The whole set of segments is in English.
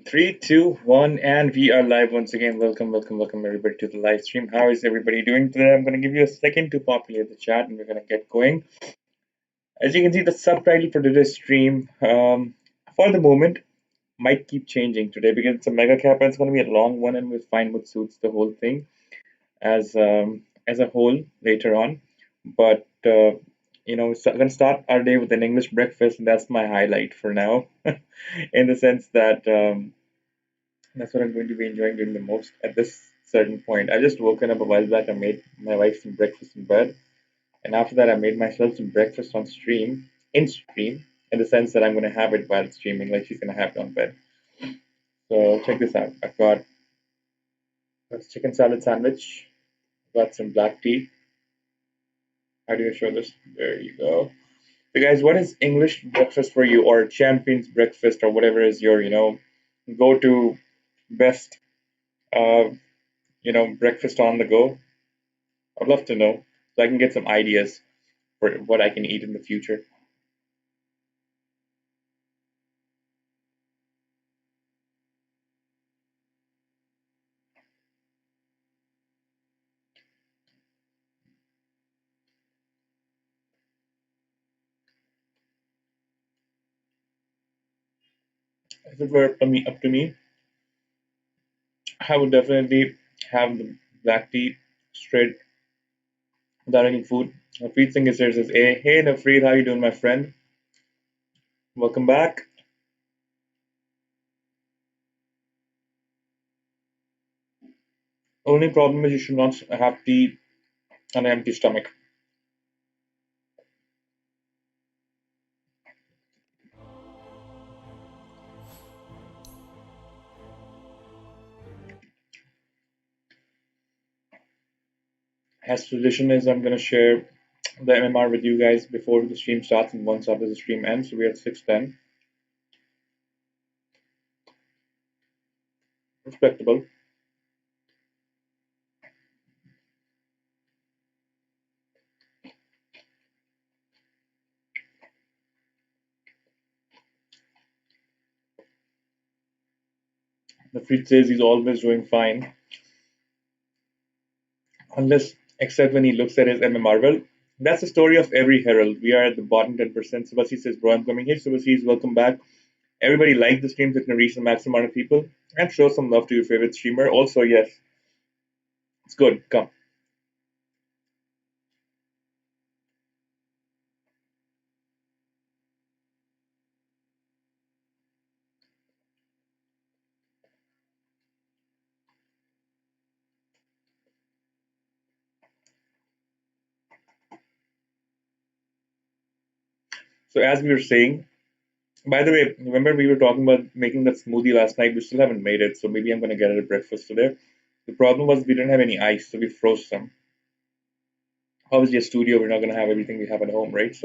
Three, two, one, and we are live once again. Welcome, welcome, welcome, everybody to the live stream. How is everybody doing today? I'm going to give you a second to populate the chat and we're going to get going. As you can see, the subtitle for today's stream, for the moment, might keep changing today because it's a mega cap and it's going to be a long one and we'll find what suits the whole thing as a whole later on. But, we're going to start our day with an English breakfast, and that's my highlight for now, in the sense that. That's what I'm going to be enjoying doing the most at this certain point. I just woken up a while back. I made my wife some breakfast in bed, and after that, I made myself some breakfast on stream, in the sense that I'm going to have it while streaming, like she's going to have it on bed. So check this out. I've got a chicken salad sandwich, got some black tea. How do you show this? There you go. So guys, what is English breakfast for you, or Champions breakfast, or whatever is your, go to best uh, breakfast on the go? I'd love to know so I can get some ideas for what I can eat in the future. If it were up to me, I would definitely have the black tea straight without any food. Nafreet Singh is here, says, hey Nafreet, how you doing, my friend? Welcome back. Only problem is you should not have tea on an empty stomach. As tradition is, I'm going to share the MMR with you guys before the stream starts and once after the stream ends. So we're at 6:10. Respectable. Nafreet says he's always doing fine, unless except when he looks at his MMR. Well, that's the story of every herald. We are at the bottom 10%. Subasi says, bro, I'm coming here. Subasi, welcome back. Everybody like the stream so it can reach the maximum amount of people and show some love to your favorite streamer. Also, yes, it's good. Come. So as we were saying, by the way, remember we were talking about making that smoothie last night. We still haven't made it, so maybe I'm gonna get it at breakfast today. The problem was we didn't have any ice, so we froze some. Obviously, a studio, we're not gonna have everything we have at home, right?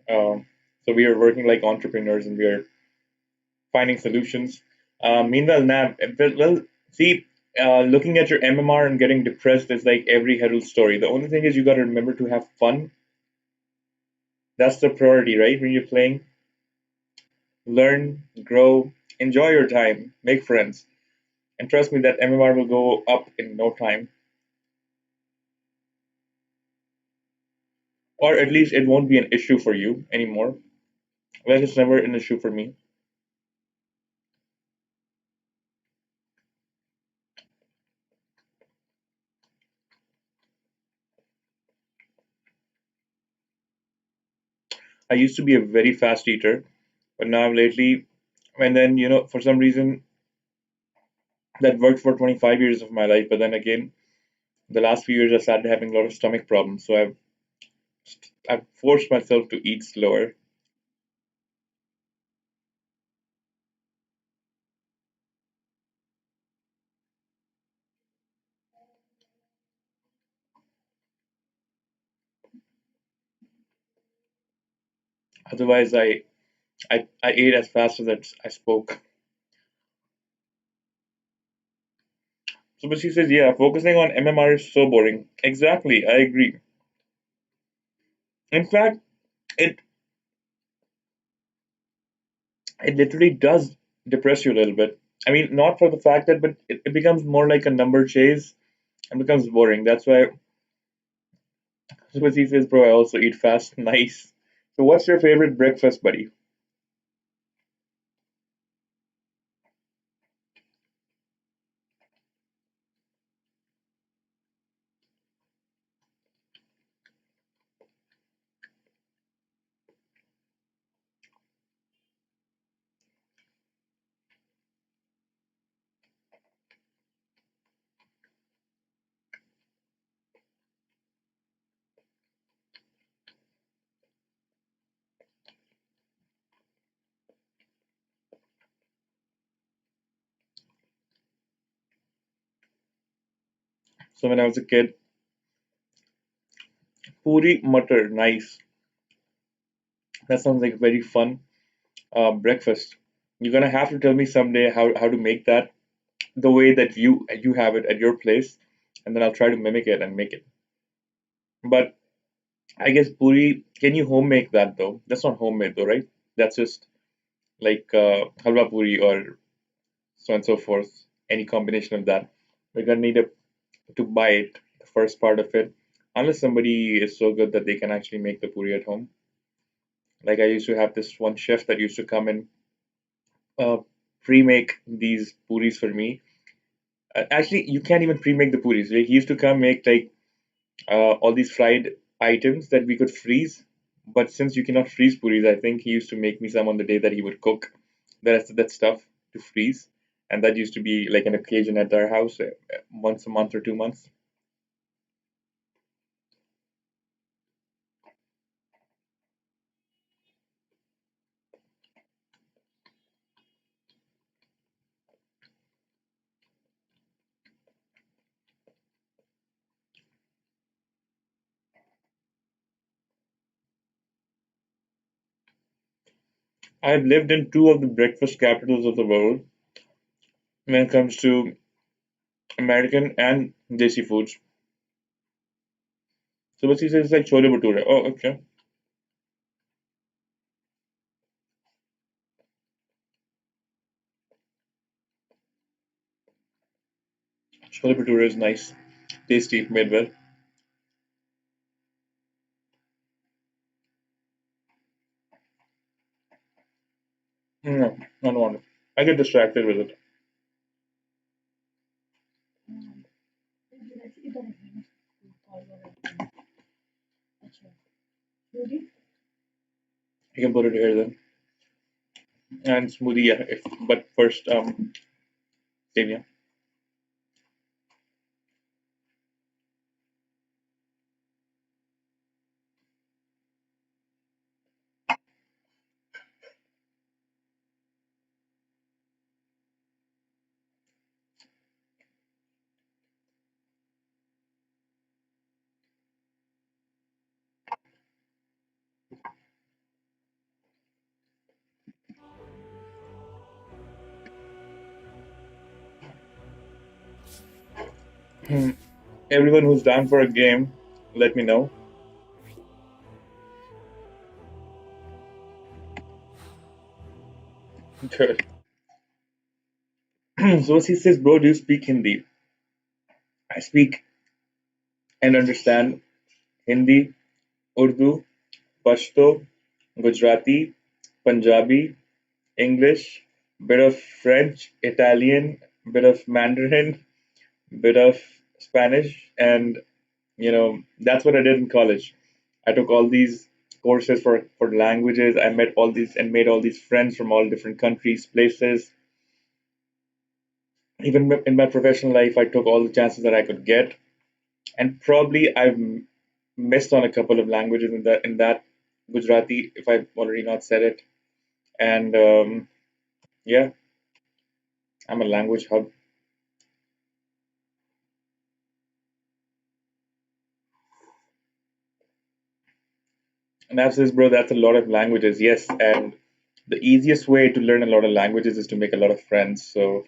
Um, so we are working like entrepreneurs and we are finding solutions. Meanwhile, Nav, well, see, looking at your MMR and getting depressed is like every Herald story. The only thing is you got to remember to have fun. That's the priority, right? When you're playing, learn, grow, enjoy your time, make friends, and trust me, that MMR will go up in no time, or at least it won't be an issue for you anymore. Well, it's never an issue for me. I used to be a very fast eater, but now lately, and then for some reason that worked for 25 years of my life, but then again the last few years I started having a lot of stomach problems, so I've forced myself to eat slower. Otherwise, I ate as fast as I spoke. So, but she says, yeah, focusing on MMR is so boring. Exactly, I agree. In fact, it it literally does depress you a little bit. I mean, not for the fact that, but it becomes more like a number chase and becomes boring. That's why Super C says, bro, I also eat fast. Nice. So, what's your favorite breakfast, buddy? So, when I was a kid, puri mutter. Nice. That sounds like a very fun breakfast. You're gonna have to tell me someday how to make that the way that you have it at your place, and then I'll try to mimic it and make it. But I guess puri, can you home make that though? That's not homemade though, right? That's just like halwa puri or so and so forth. Any combination of that. We're gonna need to buy it, the first part of it, unless somebody is so good that they can actually make the puri at home. Like I used to have this one chef that used to come and uh, pre-make these puris for me. Actually, you can't even pre-make the puris. Like, he used to come make like all these fried items that we could freeze. But since you cannot freeze puris, I think he used to make me some on the day that he would cook the rest of that stuff to freeze. And that used to be like an occasion at our house once a month or 2 months. I've lived in two of the breakfast capitals of the world when it comes to American and Desi foods. So what he says is like chole bhature. Oh, okay. Chole bhature is nice, tasty, made well. No, I don't want it. I get distracted with it. You can put it here then. And smoothie, yeah. But first, Kenya. Everyone who's down for a game, let me know. Good. So he says, bro, do you speak Hindi? I speak and understand Hindi, Urdu, Pashto, Gujarati, Punjabi, English, bit of French, Italian, bit of Mandarin, bit of Spanish, and that's what I did in college. I took all these courses for languages. I met all these and made all these friends from all different countries, places. Even in my professional life, I took all the chances that I could get, and probably I've missed on a couple of languages in that Gujarati, if I've already not said it. And yeah, I'm a language hub. And Nav says, bro, that's a lot of languages. Yes, and the easiest way to learn a lot of languages is to make a lot of friends. So,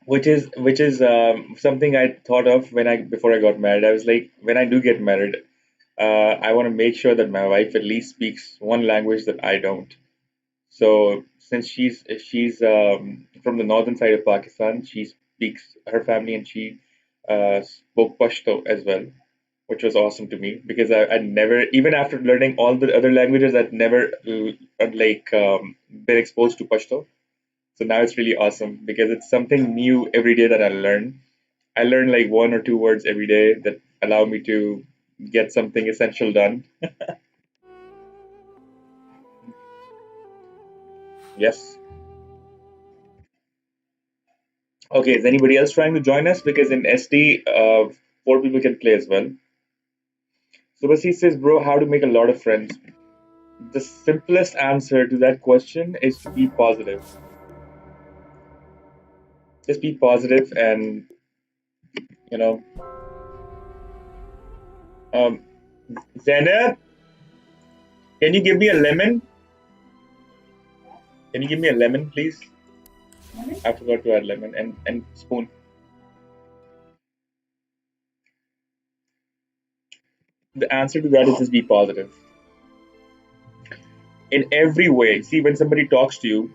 which is something I thought of when I before I got married. I was like, when I do get married, I want to make sure that my wife at least speaks one language that I don't. So since she's from the northern side of Pakistan, she speaks her family and she spoke Pashto as well, which was awesome to me because I'd never, even after learning all the other languages, I'd never been exposed to Pashto. So now it's really awesome because it's something new every day that I learn. I learn like one or two words every day that allow me to get something essential done. Yes. Okay, is anybody else trying to join us? Because in SD, four people can play as well. So Basi says, bro, how to make a lot of friends? The simplest answer to that question is to be positive. Just be positive and, you know, um, Zainab, can you give me a lemon? Can you give me a lemon, please? I forgot to add lemon and spoon. The answer to that is just be positive in every way. See, when somebody talks to you,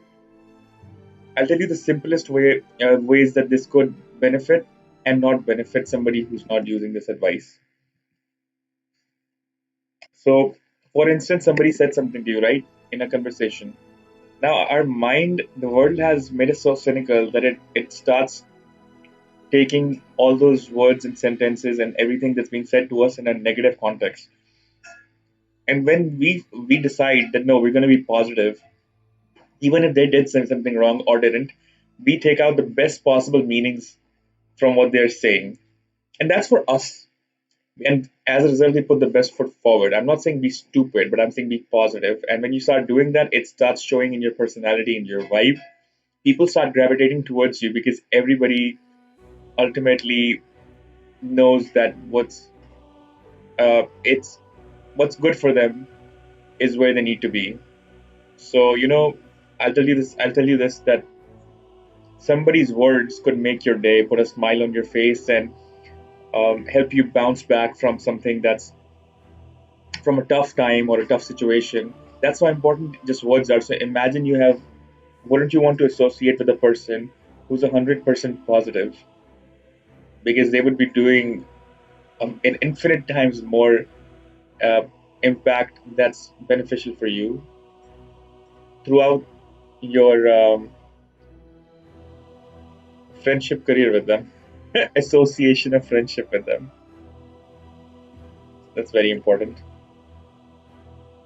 I'll tell you the simplest ways that this could benefit and not benefit somebody who's not using this advice. So, for instance, somebody said something to you, right, in a conversation. Now, our mind, the world has made us so cynical that it starts taking all those words and sentences and everything that's being said to us in a negative context. And when we decide that no, we're going to be positive, even if they did say something wrong or didn't, we take out the best possible meanings from what they're saying. And that's for us. And as a result, we put the best foot forward. I'm not saying be stupid, but I'm saying be positive. And when you start doing that, it starts showing in your personality, in your vibe. People start gravitating towards you because everybody ultimately knows that it's what's good for them is where they need to be. So I'll tell you this that somebody's words could make your day, put a smile on your face, and help you bounce back from something that's from a tough time or a tough situation. That's why important just words are. So imagine you have, wouldn't you want to associate with a person who's 100% positive because they would be doing in infinite times more uh, impact that's beneficial for you throughout your friendship career with them, association of friendship with them. That's very important.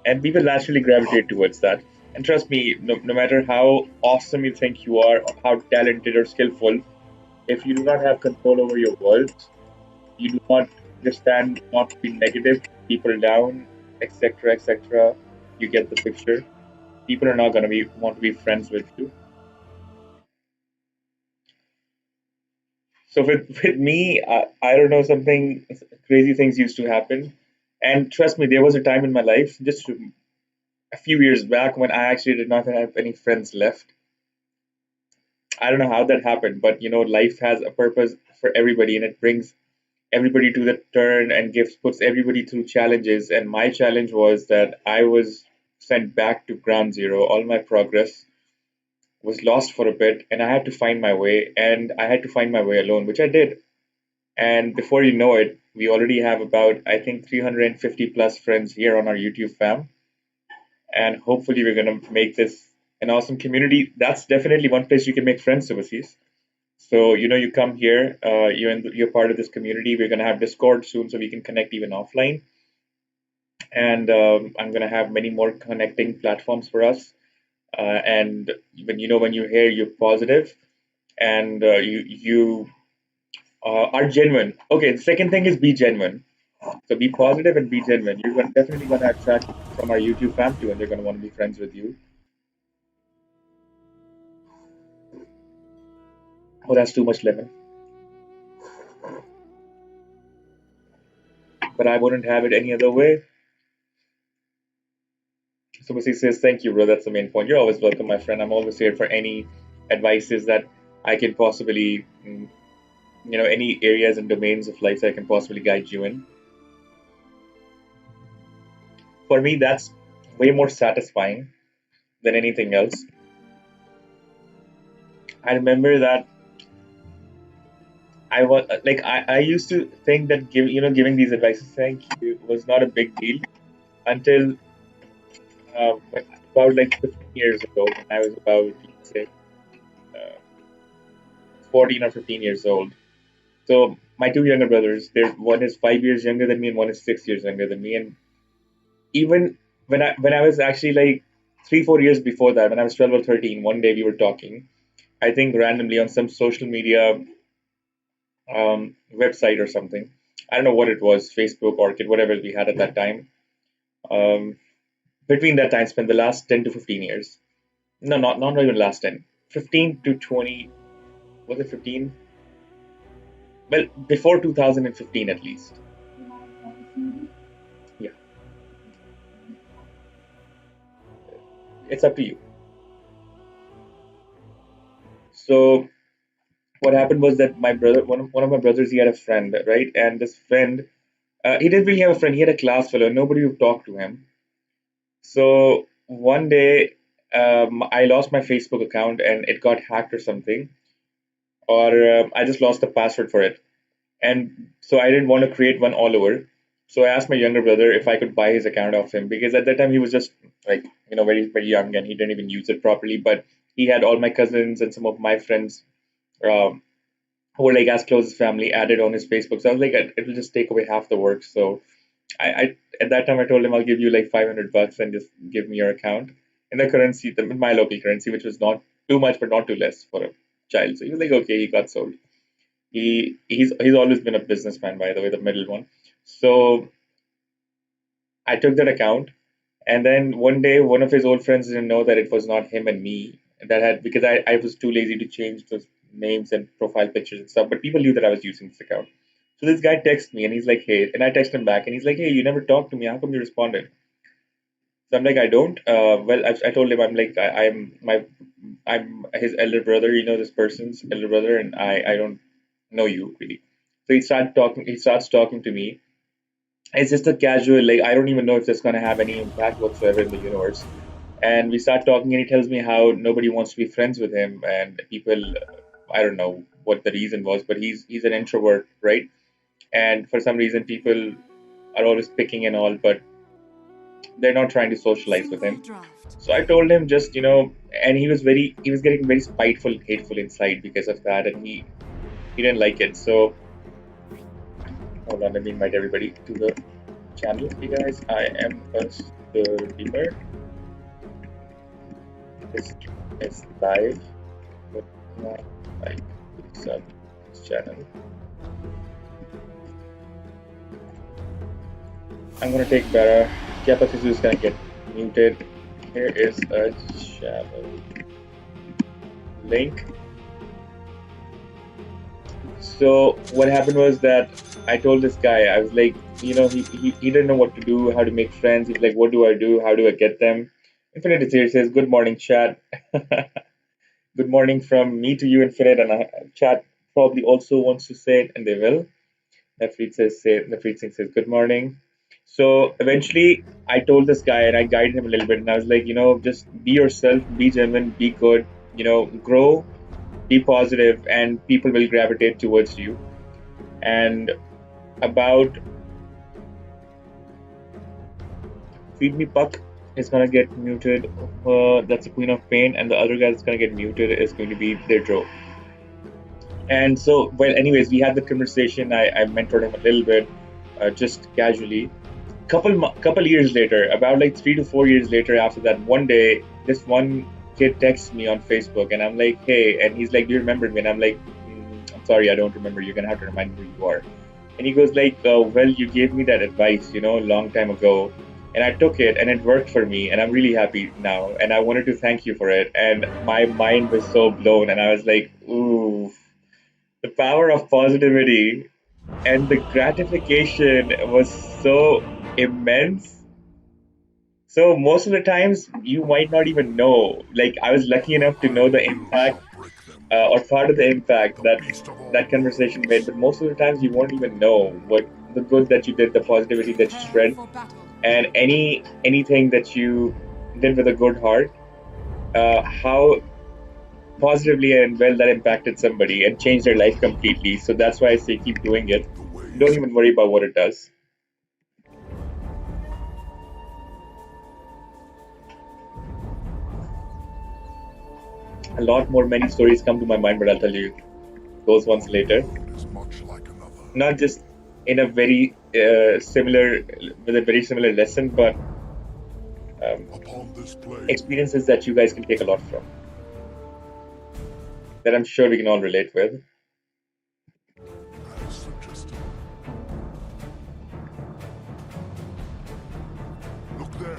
And we will naturally gravitate towards that. And trust me, no matter how awesome you think you are, or how talented or skillful, if you do not have control over your words, you do not understand not to be negative, people down, etc., etc., you get the picture. People are not going to be want to be friends with you. So with me, I don't know, something crazy things used to happen. And trust me, there was a time in my life, just a few years back, when I actually did not have any friends left. I don't know how that happened, but life has a purpose for everybody, and it brings everybody to the turn and gives puts everybody through challenges. And my challenge was that I was sent back to ground zero. All my progress was lost for a bit, and I had to find my way, and I had to find my way alone, which I did. And before you know it, we already have about, I think, 350 plus friends here on our YouTube fam. And hopefully, we're going to make this an awesome community. That's definitely one place you can make friends overseas. So, you come here, you're part of this community. We're going to have Discord soon so we can connect even offline. And I'm going to have many more connecting platforms for us. And when you hear you're positive and you are genuine. Okay, the second thing is be genuine. So be positive and be genuine. Definitely going to attract from our YouTube fam too, and they're going to want to be friends with you. Oh, that's too much lemon. But I wouldn't have it any other way. So Missy says, thank you, bro. That's the main point. You're always welcome, my friend. I'm always here for any advices that I can possibly, any areas and domains of life that I can possibly guide you in. For me, that's way more satisfying than anything else. I remember that I was like I used to think that giving these advices, thank you, was not a big deal until about like 15 years ago, when I was about, let's say, uh, 14 or 15 years old. So my two younger brothers, there one is 5 years younger than me and one is 6 years younger than me. And even when I was actually like 3 4 years before that, when I was 12 or 13, one day we were talking. I think randomly on some social media website or something. I don't know what it was, Facebook, Orchid, whatever we had at that time. Um, Between that time spent the last 10 to 15 years. No, not even last 10. 15 to 20. Was it 15? Well, before 2015 at least. Yeah, it's up to you. So what happened was that my brother, one of my brothers, he had a friend, right? And this friend, he didn't really have a friend. He had a class fellow. Nobody would talk to him. So one day, I lost my Facebook account and it got hacked or something, or I just lost the password for it. And so I didn't want to create one all over. So I asked my younger brother if I could buy his account off him, because at that time he was just like, very, very young and he didn't even use it properly. But he had all my cousins and some of my friends, um, who were like as close as family, added on his Facebook. So I was like, it will just take away half the work. So I at that time I told him I'll give you like $500 and just give me your account in the currency, my local currency, which was not too much but not too less for a child. So he was like, okay, he got sold. He's always been a businessman, by the way, the middle one. So I took that account, and then one day one of his old friends didn't know that it was not him and me that had, because I was too lazy to change those names and profile pictures and stuff. But people knew that I was using this account. So this guy texts me and he's like, hey, and I text him back and he's like, hey, you never talked to me. How come you responded? So I'm like, I don't. Well, I told him I'm like I'm his elder brother. This person's elder brother, and I don't know you really. So he started talking. He starts talking to me. It's just a casual, like I don't even know if that's gonna have any impact whatsoever in the universe. And we start talking, and he tells me how nobody wants to be friends with him, and people, I don't know what the reason was, but he's an introvert, right? And for some reason, people are always picking and all, but they're not trying to socialize with him. So I told him just, and he was getting very spiteful, hateful inside because of that, and he didn't like it. So hold on, let me invite everybody to the channel. Hey guys, I am a streamer. This is live, but not like sub this channel. I'm gonna take better. Kapasisu is gonna get muted. Here is a channel link. So what happened was that I told this guy, I was like, he didn't know what to do, how to make friends. He's like, what do I do? How do I get them? Infinite is here, says, good morning, chat. Good morning from me to you, Infinite, and chat probably also wants to say it, and they will. Nafreet Singh says, good morning. So eventually, I told this guy and I guided him a little bit, and I was like, just be yourself, be genuine, be good, grow, be positive, and people will gravitate towards you. And about Feed Me Puck is gonna get muted. That's the Queen of Pain, and the other guy that's gonna get muted is going to be Didro. And so, well, anyways, we had the conversation. I mentored him a little bit, just casually. Couple years later, about like 3 to 4 years later, after that, one day, this one kid texts me on Facebook, and I'm like, hey, and he's like, do you remember me? And I'm like, I'm sorry, I don't remember. You're gonna have to remind me who you are. And he goes like, well, you gave me that advice, a long time ago, and I took it, and it worked for me, and I'm really happy now, and I wanted to thank you for it. And my mind was so blown, and I was like, ooh, the power of positivity and the gratification was so immense. So most of the times you might not even know. Like I was lucky enough to know the impact, or part of the impact that that conversation made, but most of the times you won't even know what the good that you did, the positivity that you spread. and anything that you did with a good heart, how positively and well that impacted somebody and changed their life completely. So that's why I say keep doing it. Don't even worry about what it does. A lot more many stories come to my mind, but I'll tell you those ones later. Not just in a very similar with a very similar lesson, but um, experiences that you guys can take a lot from that I'm sure we can all relate with. Look there.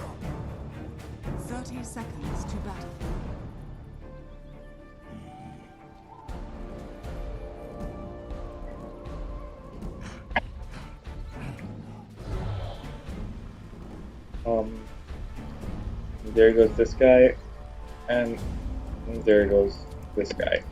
30 seconds to battle. Um, there goes this guy, and there goes this guy.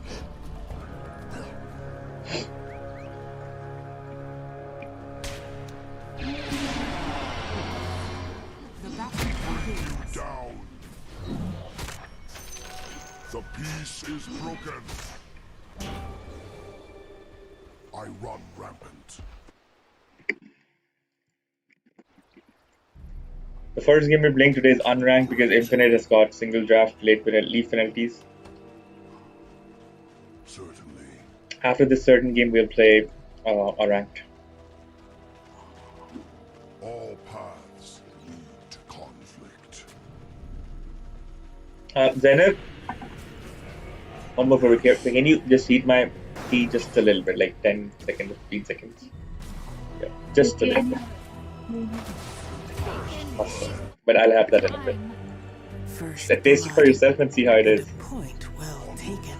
The battle begins. Down. The peace is broken. I run rampant. The first game we're playing today is unranked because Infinite has got single draft leave penalties. Certainly. After this certain game, we'll play a ranked. All paths lead to conflict. Zainab, one more for can you just heat my tea just a little bit, like 10 seconds, 15 seconds? Yeah, just a little bit. Awesome. But I'll have that in a bit. First Taste it for yourself and see how it is. Point well taken.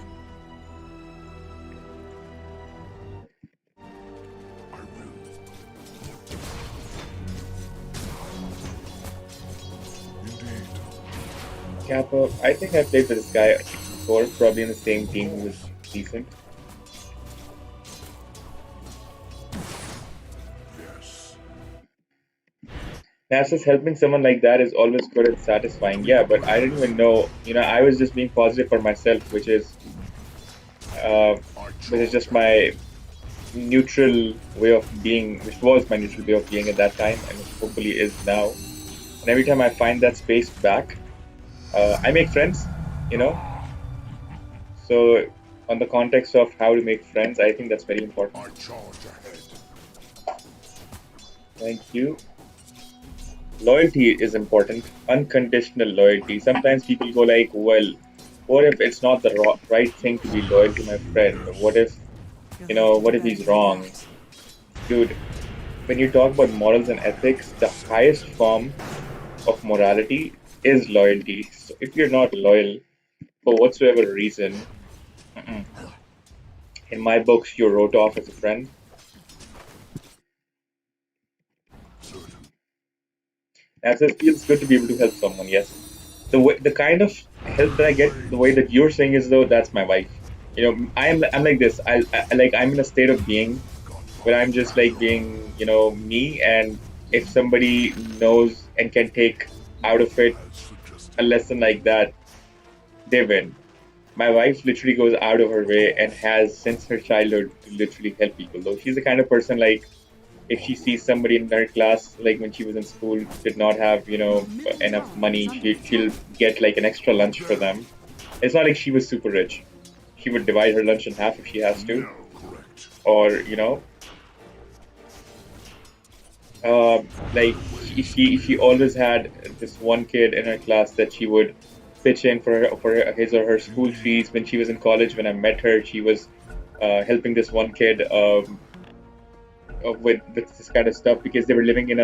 I will. Indeed. Kappa, I think I played with this guy before, probably in the same team who was decent. Yes. Nasus helping someone like that is always good and satisfying. Yeah, but I didn't even know. I was just being positive for myself, uh, which is just my neutral way of being, which was my neutral way of being at that time, and hopefully is now. And every time I find that space back, I make friends. You know. So, on the context of how to make friends, I think that's very important. I charge ahead. Thank you. Loyalty is important, unconditional loyalty. Sometimes people go like, well, what if it's not the right thing to be loyal to my friend? What if, what if he's wrong? Dude, when you talk about morals and ethics, the highest form of morality is loyalty. So if you're not loyal for whatsoever reason, in my books, you're wrote off as a friend. As it feels good to be able to help someone, yes. The kind of help that I get, the way that you're saying is though, that's my wife. I'm like this. I'm in a state of being where I'm just like being, me. And if somebody knows and can take out of it a lesson like that, they win. My wife literally goes out of her way and has since her childhood to literally help people. Though she's the kind of person like if she sees somebody in her class, like when she was in school, did not have, enough money, she'll get like an extra lunch for them. It's not like she was super rich. She would divide her lunch in half if she has to, or like she always had this one kid in her class that she would pitch in for his or her school fees. When she was in college, when I met her, she was helping this one kid. With this kind of stuff because they were living in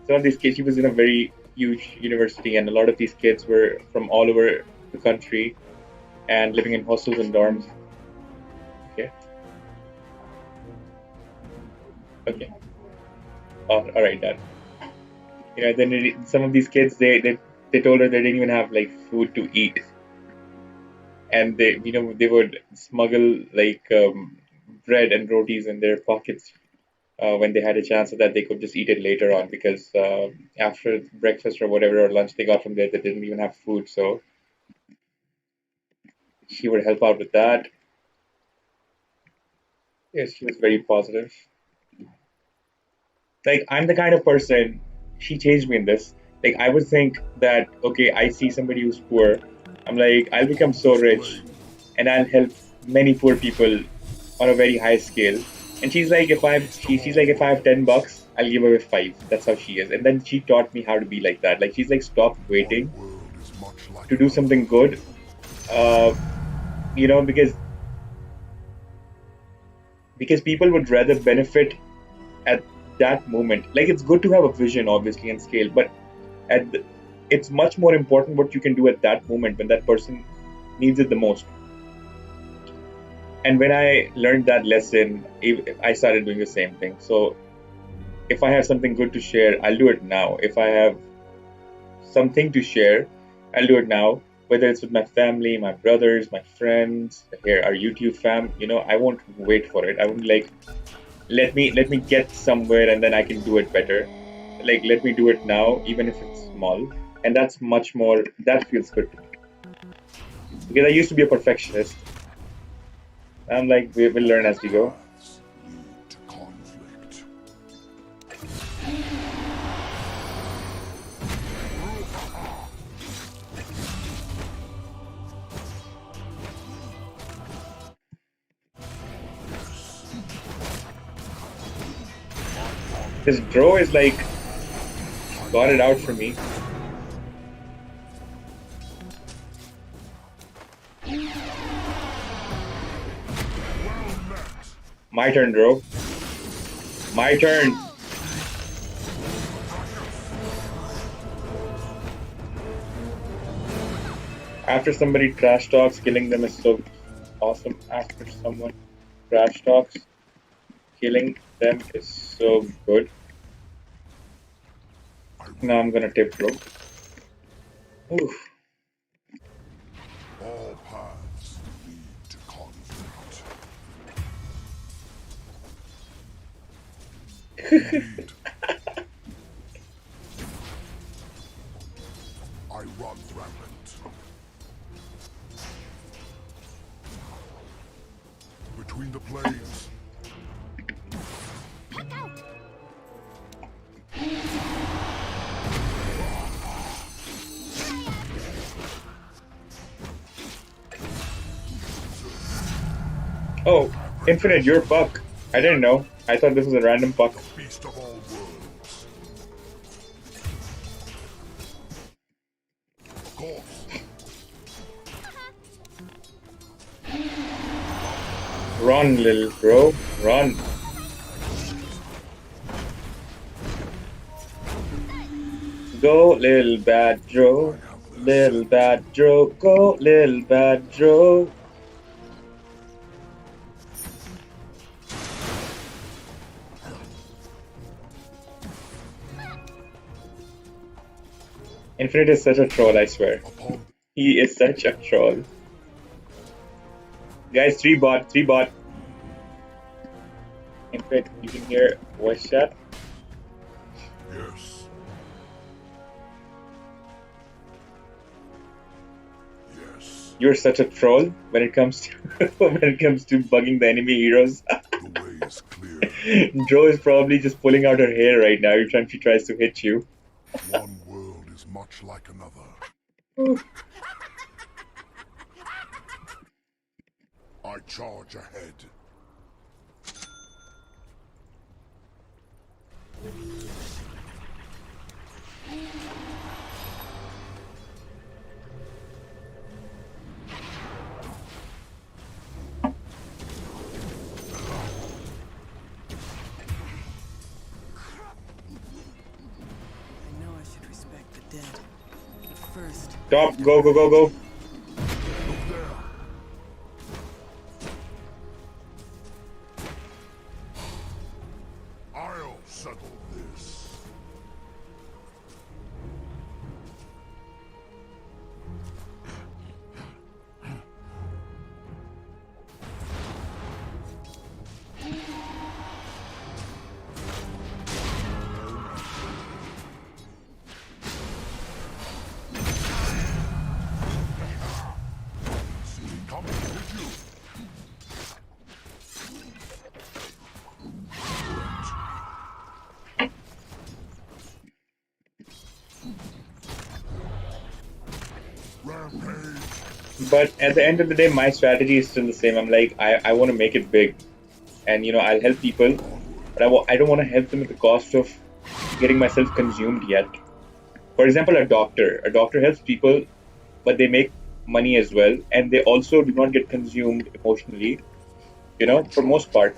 some of these kids, she was in a very huge university, and a lot of these kids were from all over the country and living in hostels and dorms. Okay, all right, done. Then some of these kids, they told her they didn't even have like food to eat, and they would smuggle like bread and rotis in their pockets when they had a chance so that they could just eat it later on because after breakfast or whatever or lunch they got from there, they didn't even have food. So she would help out with that. Yes, she was very positive. Like I'm the kind of person, she changed me in this. Like I would think that okay, I see somebody who's poor, I'm like I'll become so rich and I'll help many poor people on a very high scale. And she's like she's like if I have $10, I'll give away five. That's how she is. And then she taught me how to be like that. Like she's like stop One waiting world is much like to do another. something good. Uh, because people would rather benefit at that moment. Like it's good to have a vision, obviously, and scale, but at the, it's much more important what you can do at that moment when that person needs it the most. And when I learned that lesson, I started doing the same thing. So if I have something good to share, I'll do it now. If I have something to share, I'll do it now. Whether it's with my family, my brothers, my friends, here our YouTube fam, I won't wait for it. I won't like let me get somewhere and then I can do it better. Like let me do it now, even if it's small. And that's much more that feels good to me. Because I used to be a perfectionist. I'm like we'll learn as we go. Paths lead to conflict. This draw is like got it out for me. My turn, bro. My turn. After somebody trash talks, killing them is so awesome. After someone trash talks, killing them is so good. Now I'm gonna tip, bro. Oof. All paths lead to conflict. Indeed. I run rampant. Between the planes. Oh, Infinite, you're Puck. I didn't know. I thought this was a random Puck. Beast of all worlds. Of course. Run, little bro. Run. Go, little bad Joe. Little bad Joe. Go, little bad Joe. Infinite is such a troll, I swear. Upon He is such a troll. Guys, 3 bot, 3 bot. Infinite, you can hear voice chat. yes. Yes. You're such a troll when it comes to when it comes to bugging the enemy heroes. The way is clear. Joe is probably just pulling out her hair right now every time she tries to hit you. One world is much like another. I charge ahead. I know I should respect the dead. But first, Top, go, go, go, go. Look there. I'll settle this. But at the end of the day, my strategy is still the same. I'm like, I want to make it big, and I'll help people, but I don't want to help them at the cost of getting myself consumed yet. For example, a doctor. A doctor helps people, but they make money as well, and they also do not get consumed emotionally, for most part.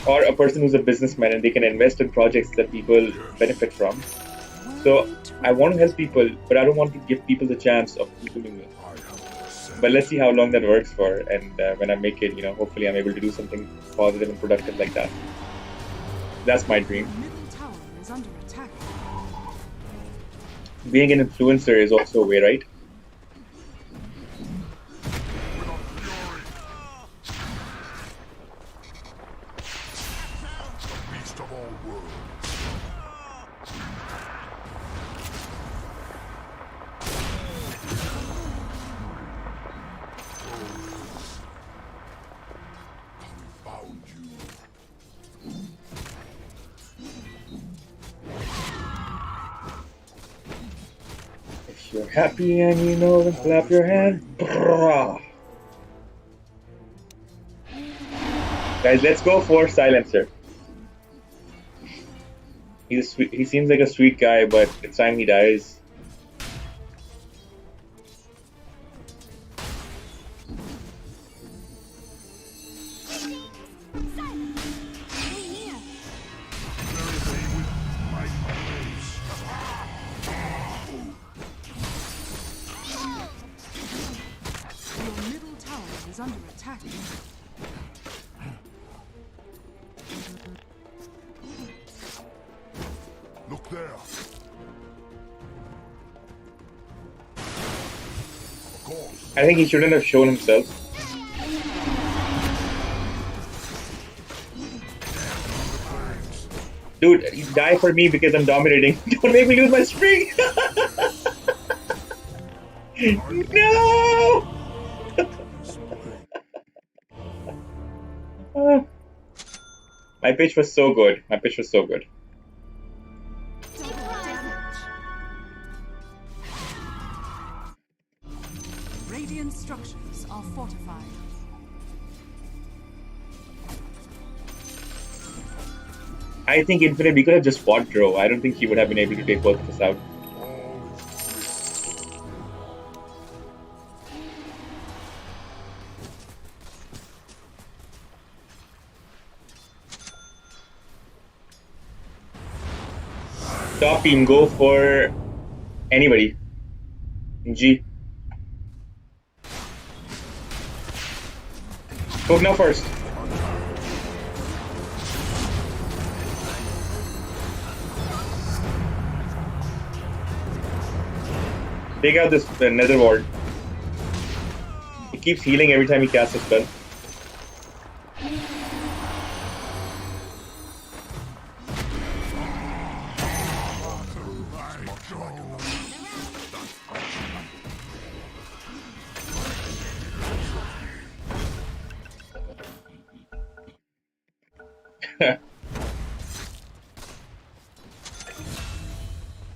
Or a person who's a businessman and they can invest in projects that people benefit from. So I want to help people, but I don't want to give people the chance of consuming me. But let's see how long that works for, and when I make it, hopefully I'm able to do something positive and productive like that. That's my dream. Middle tower is under attack. Being an influencer is also a way, right? Beast of all worlds. Confound you. If you're happy and you know, then clap your hands. Brrrah. Guys, let's go for Silencer. He seems like a sweet guy, but it's time he dies. Your middle tower is under attack. Look there. Of course. I think he shouldn't have shown himself. Dude, die for me because I'm dominating. Don't make me lose my streak! No! My pitch was so good. My pitch was so good. Radiant structures are fortified. I think Infinite, we could have just fought Drow. I don't think he would have been able to take both of us out. Top team, go for anybody. G. Hook now first. Take out this nether ward. He keeps healing every time he casts a spell.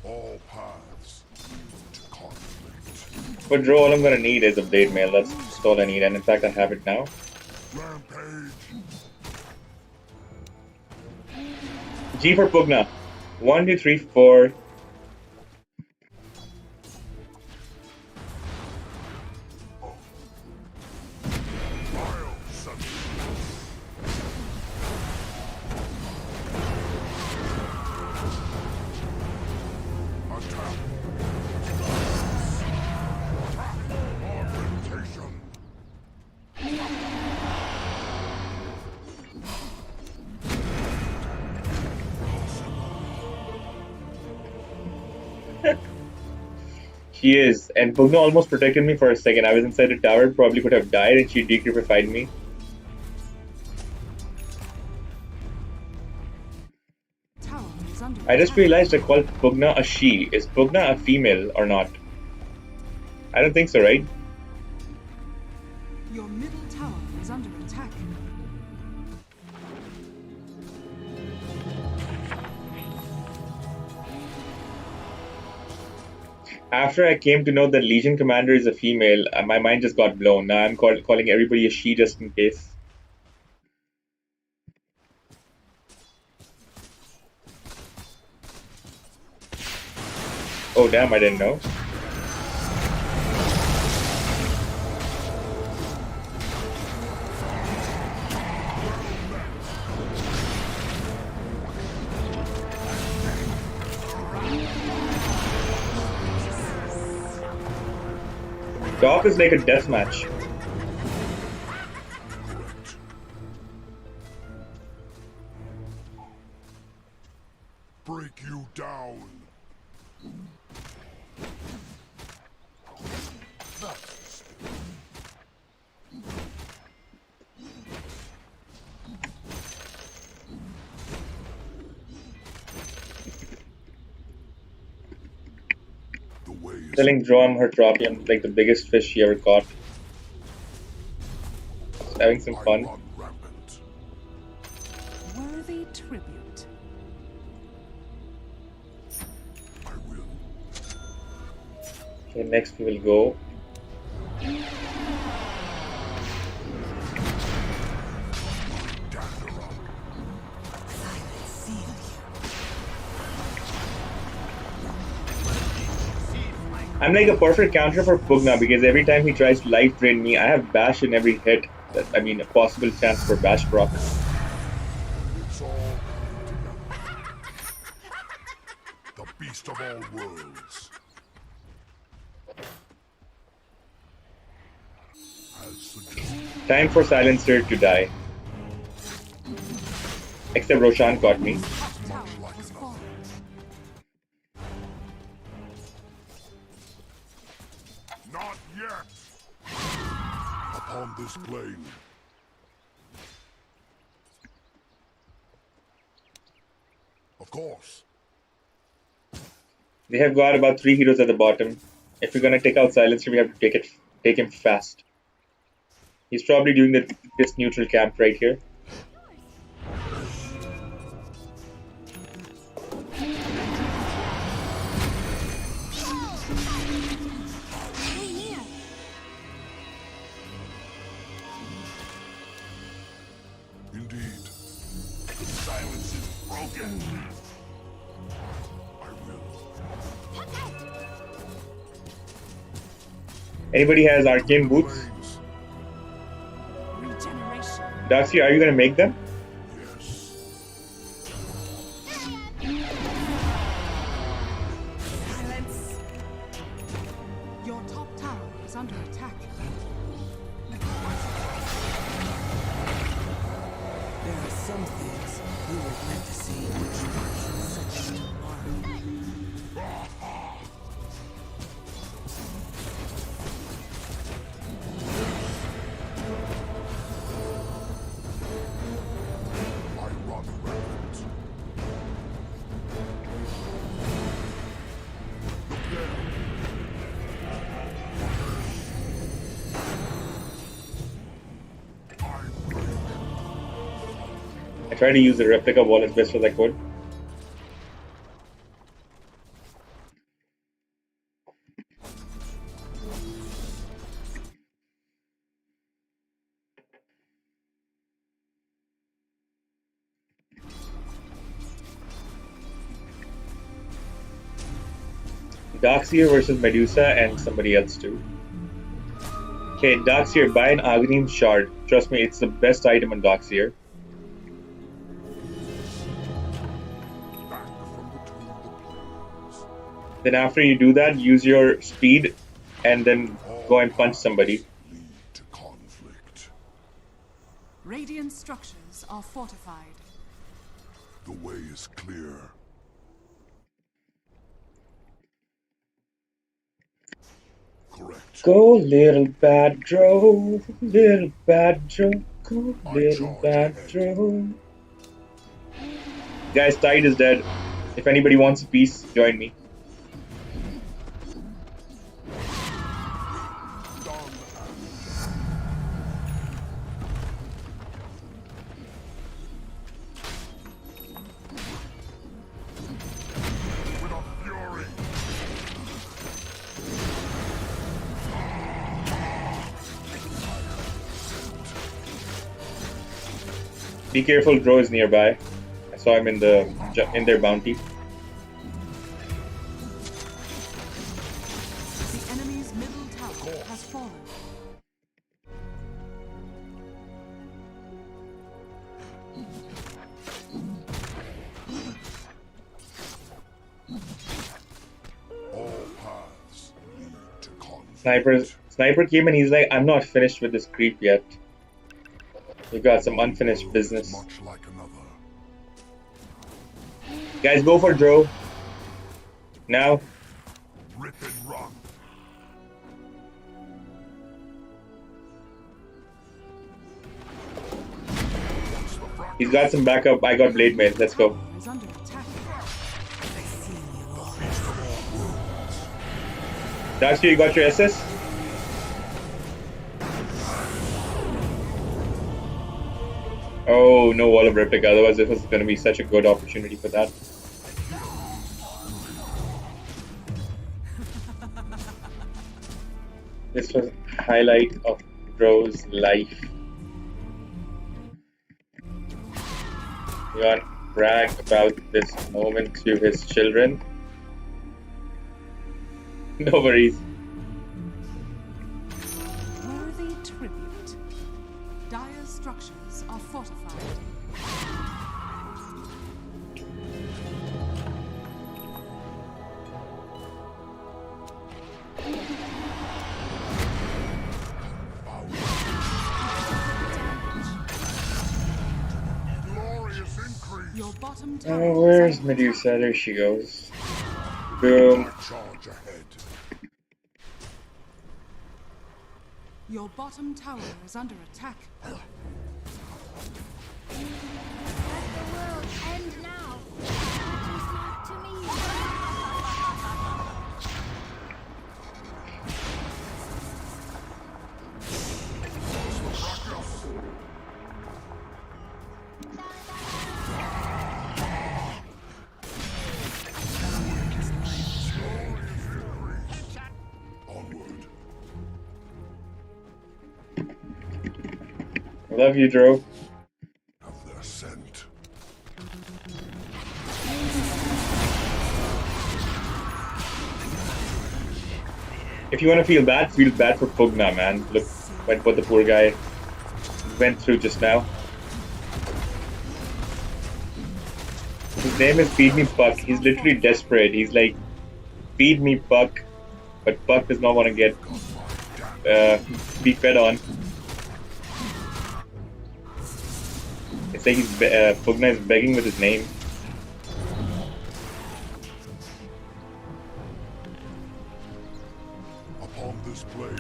All paths lead to conflict. For Drow, all I'm gonna need is a Blade Mail. That's all I need, and in fact, I have it now. Rampage. G for Pugna. 1, 2, 3, 4. Vile sentence. Attack. Augmentation. She is, and Pugna almost protected me for a second. I was inside the tower, probably could have died, and she decreepified me. Tower is under I just attack. realized I called Pugna a she. Is Pugna a female or not? I don't think so, right? Your middle tower is under attack. After I came to know that Legion Commander is a female, my mind just got blown. Now I'm calling everybody a she just in case. Oh damn, I didn't know. Top is like a death match. Break you down. The way is Telling Drom her tropium like the biggest fish she ever caught. Just having some I fun. run rampant. Worthy tribute. I will. Okay, next we will go. Gather up. I'm like a perfect counter for Pugna because every time he tries to life drain me, I have bash in every hit. I mean, a possible chance for bash proc. It's all together. The beast of all worlds. As suggested. Time for Silencer to die. Except Roshan caught me. Tower has fallen. Not yet! Upon this plane. Of course. They have got about 3 heroes at the bottom. If we're gonna take out Silencer, we have to take him fast. He's probably doing this neutral camp right here. Stay near. Indeed. The silence is broken. I will. Anybody has arcane boots? Flames. Regeneration. Darcy, are you gonna make them? Yes. Silence. Your top tower is under attack. There are some things we were meant to see. Such tomorrow. I run rampant. Look there. I break. I tried to use the replica wall as best as I could. Darkseer versus Medusa and somebody else too. Okay, Darkseer, buy an Aghanim shard. Trust me, it's the best item on Darkseer. Back from between the planes. Then after you do that, use your speed and then go and punch somebody. Lead to conflict. Radiant structures are fortified. The way is clear. Correct. Go little bad Joe, little bad Joe, go little bad Joe. Guys, Tide is dead. If anybody wants a piece, join me. Done. With a fury. Be careful, Dro is nearby. I saw him in their bounty. The enemy's middle tower has fallen. All paths lead to conflict. Sniper came and he's like, I'm not finished with this creep yet. We got some unfinished business. Much like another. Guys, go for Dro. Now. Rip and run. He's got some backup. I got Blade Mail. Let's go. Is under attack. Darkseer, you got your SS? Oh, no Wall of Replica. Otherwise, it was going to be such a good opportunity for that. This was a highlight of Dro's life. He got brag about this moment to his children. No worries. Worthy tribute. Dire structures are fortified. Glorious increase. Your bottom tower Oh, where's is under attack. Medusa? There she goes. Boom. Charge ahead. Your bottom tower is under attack. Let the world end now. Matters not to me. Onward. Love you, Dro. Of their scent. If you want to feel bad for Pugna, man. Look what the poor guy went through just now. His name is Feed Me Puck. He's literally desperate. He's like, feed me Puck. But Puck does not want to get be fed on. It's like Pugna is begging with his name. Upon this plane.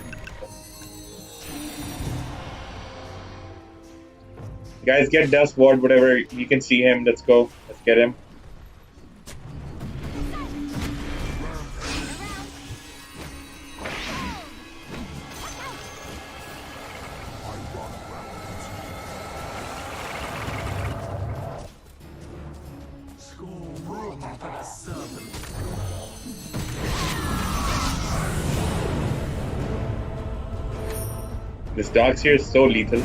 Guys, get Dust Ward, whatever. You can see him. Let's go. Let's get him. This Dogs here is so lethal.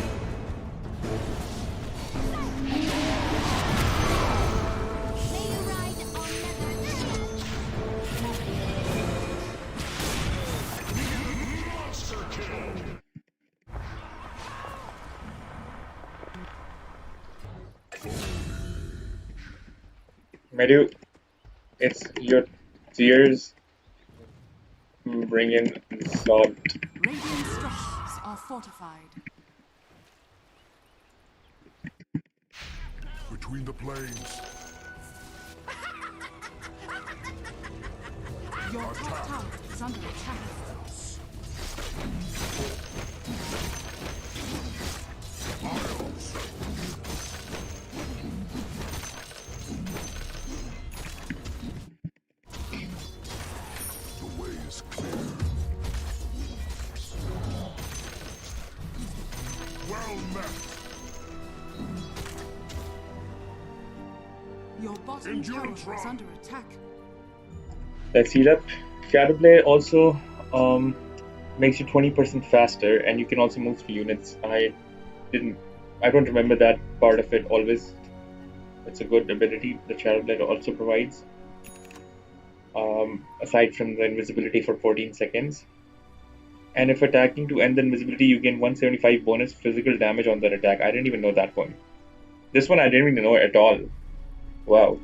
May you ride on Medu, it's your tears. Bring in the salt. Radiant structures are fortified. Between the planes. Your top tower is under attack. The way is clear. Well met. Your bottom Endurance tower is run. under attack. Let's heal up. Shadowblade also makes you 20% faster, and you can also move 3 units. I didn't I don't remember that part of it always. It's a good ability the Shadow Blade also provides. Aside from the invisibility for 14 seconds. And if attacking to end the invisibility, you gain 175 bonus physical damage on that attack. I didn't even know that one. This one I didn't even know at all. Wow.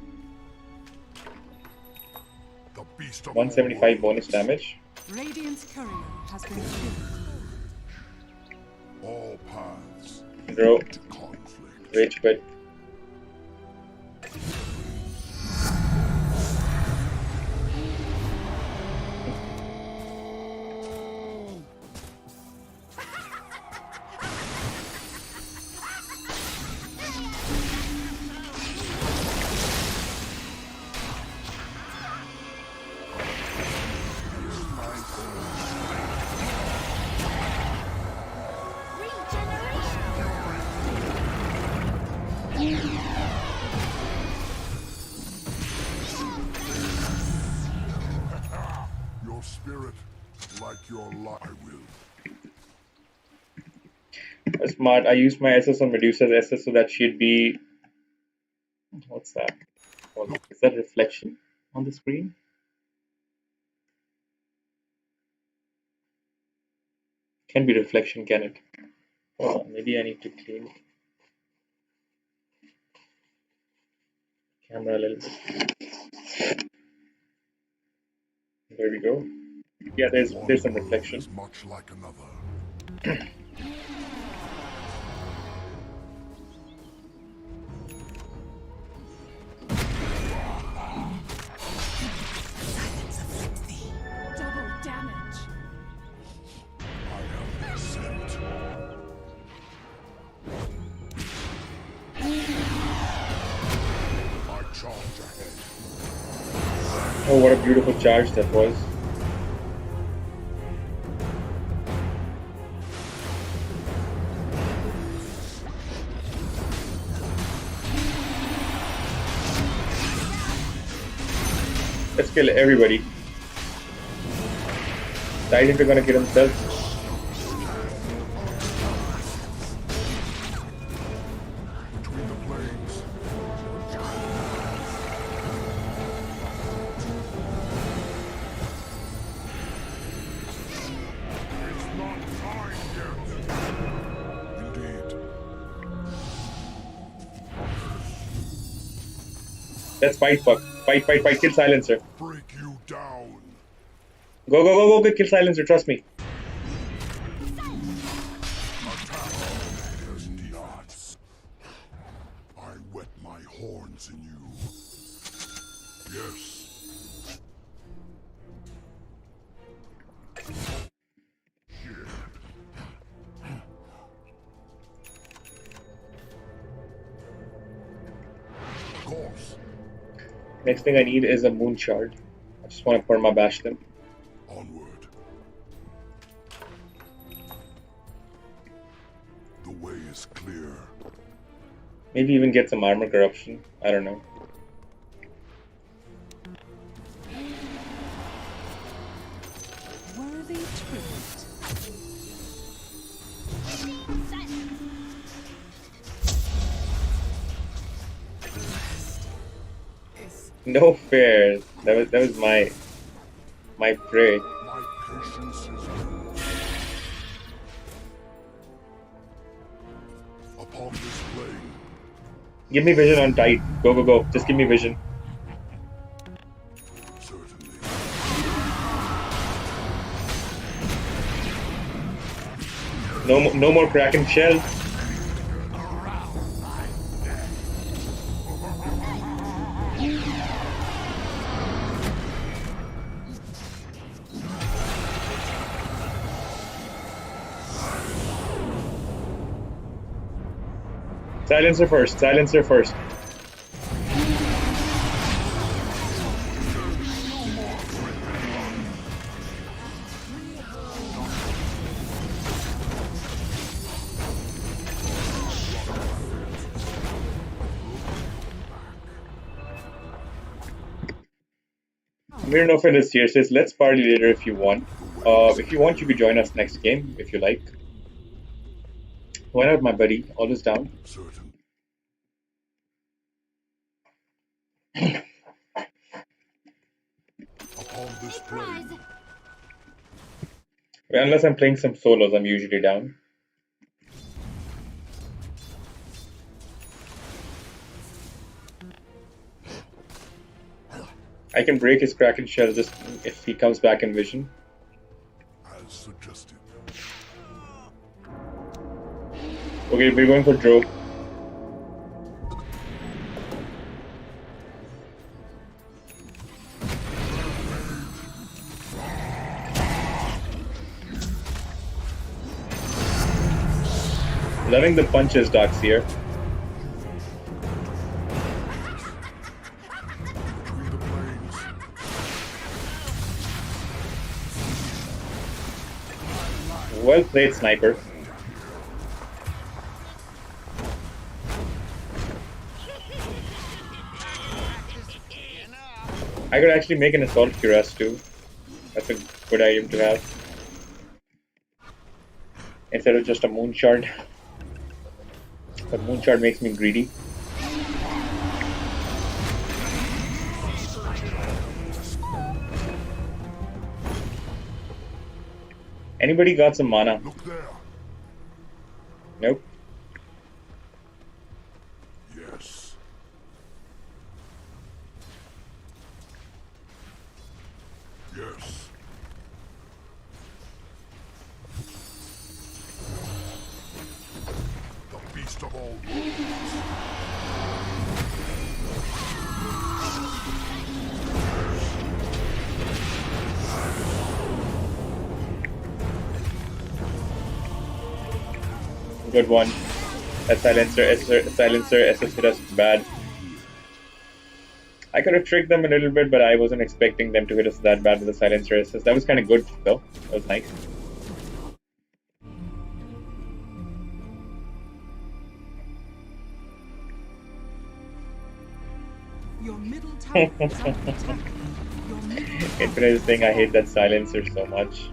The beast of 175 bonus damage. Radiant's courier has been killed. all paths Bro, to conflict. rage quit. Your spirit, like your life, I will. Smart. I used my SS on Medusa's SS so that she'd be. What's that? Is that reflection on the screen? Can be reflection, can it? Hold on, maybe I need to clean camera a little bit. There we go. Yeah, there's One some world reflection. is much like another. Double damage. I am sent. I charge ahead. Oh, what a beautiful charge that was. Let's kill everybody. Titans are gonna kill themselves. Between the planes. It's not time yet. Indeed. Let's fight, fuck. Fight. Kill Silencer. Break you down. Go. Kill Silencer, trust me. Attack. There's defense. I wet my horns in you. Yes. Of course. Next thing I need is a moon shard. I just want to perma bash them. Onward. The way is clear. Maybe even get some armor corruption. I don't know. Worthy tribute. No fair. That was my prey. My patience is good. Upon this plane, Give me vision on tight. Go. Just give me vision. certainly. No more Kraken shell. Silencer first. Mirnofin is here, says let's party later if you want. If you want, you could join us next game if you like. Why not, my buddy? Always down. Certain. Upon this Surprise! plane, Well, unless I'm playing some solos, I'm usually down. I can break his Kraken shell just if he comes back in vision. as suggested. Okay, we're going for Dro. Loving the punches, Darkseer. Between the planes, Well played, Sniper. I could actually make an assault cuirass too. That's a good item to have. Instead of just a moon shard. But moon shard makes me greedy. Anybody got some mana? look there. Nope. Yes. Yes. The beast of all worlds. Good one. That silencer assisted us bad. I could have tricked them a little bit, but I wasn't expecting them to hit us that bad with the silencer assist. That was kind of good though. That was nice. Your middle tower is under attack. Your middle tower Infinite is saying I hate that silencer so much.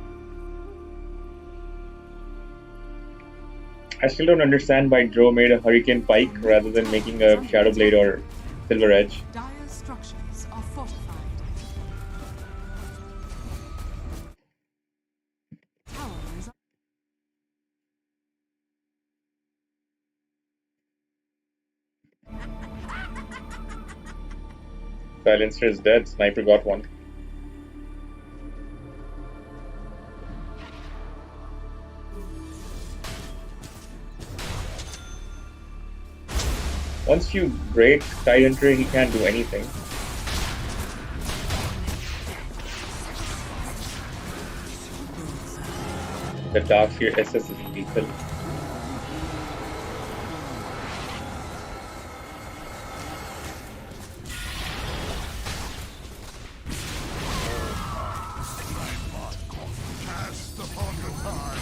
I still don't understand why Dro made a Hurricane Pike rather than making a Shadow Blade or Silver Edge. dire structures are fortified. Tower is Silencer is dead. Sniper got one. Once you break Tidehunter, he can't do anything. The Darkseer SS is lethal. Cast upon the tide.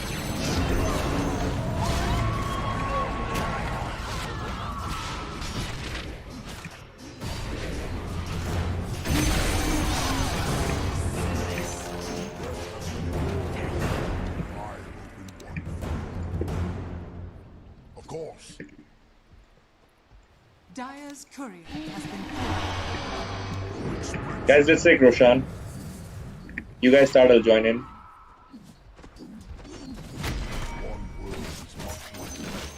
Of course. Dire's courier has been killed. Guys, let's take Roshan. You guys start, I'll join in. One world is much like another.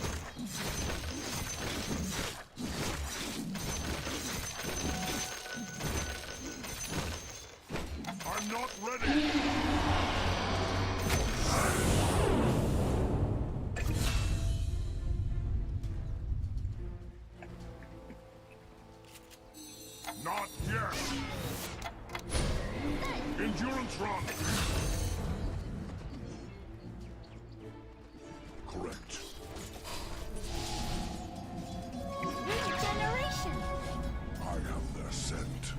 I'm not ready. Not yet. Endurance run. Correct. Regeneration! I have their scent.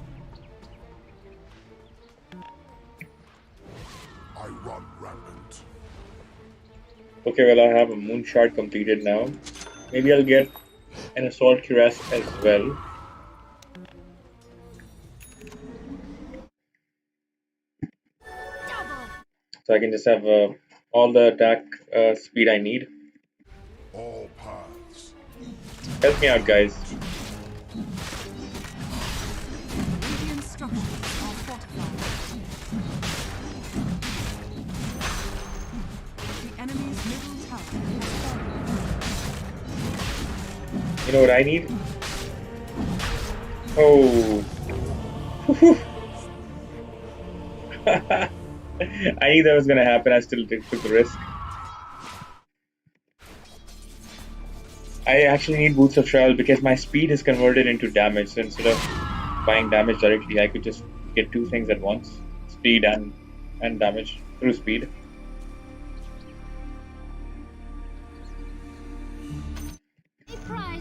I run rampant. Okay, well, I have a Moon Shard completed now. Maybe I'll get an Assault Cuirass as well. Double! So I can just have all the attack speed I need. All paths. Help me out, guys. Radiant structures are fortified. The enemy's middle tower has fallen. You know what I need? Oh. I knew that was gonna happen. I still took the risk. I actually need Boots of Travel because my speed is converted into damage. So instead of buying damage directly, I could just get two things at once: speed and damage through speed. A prize.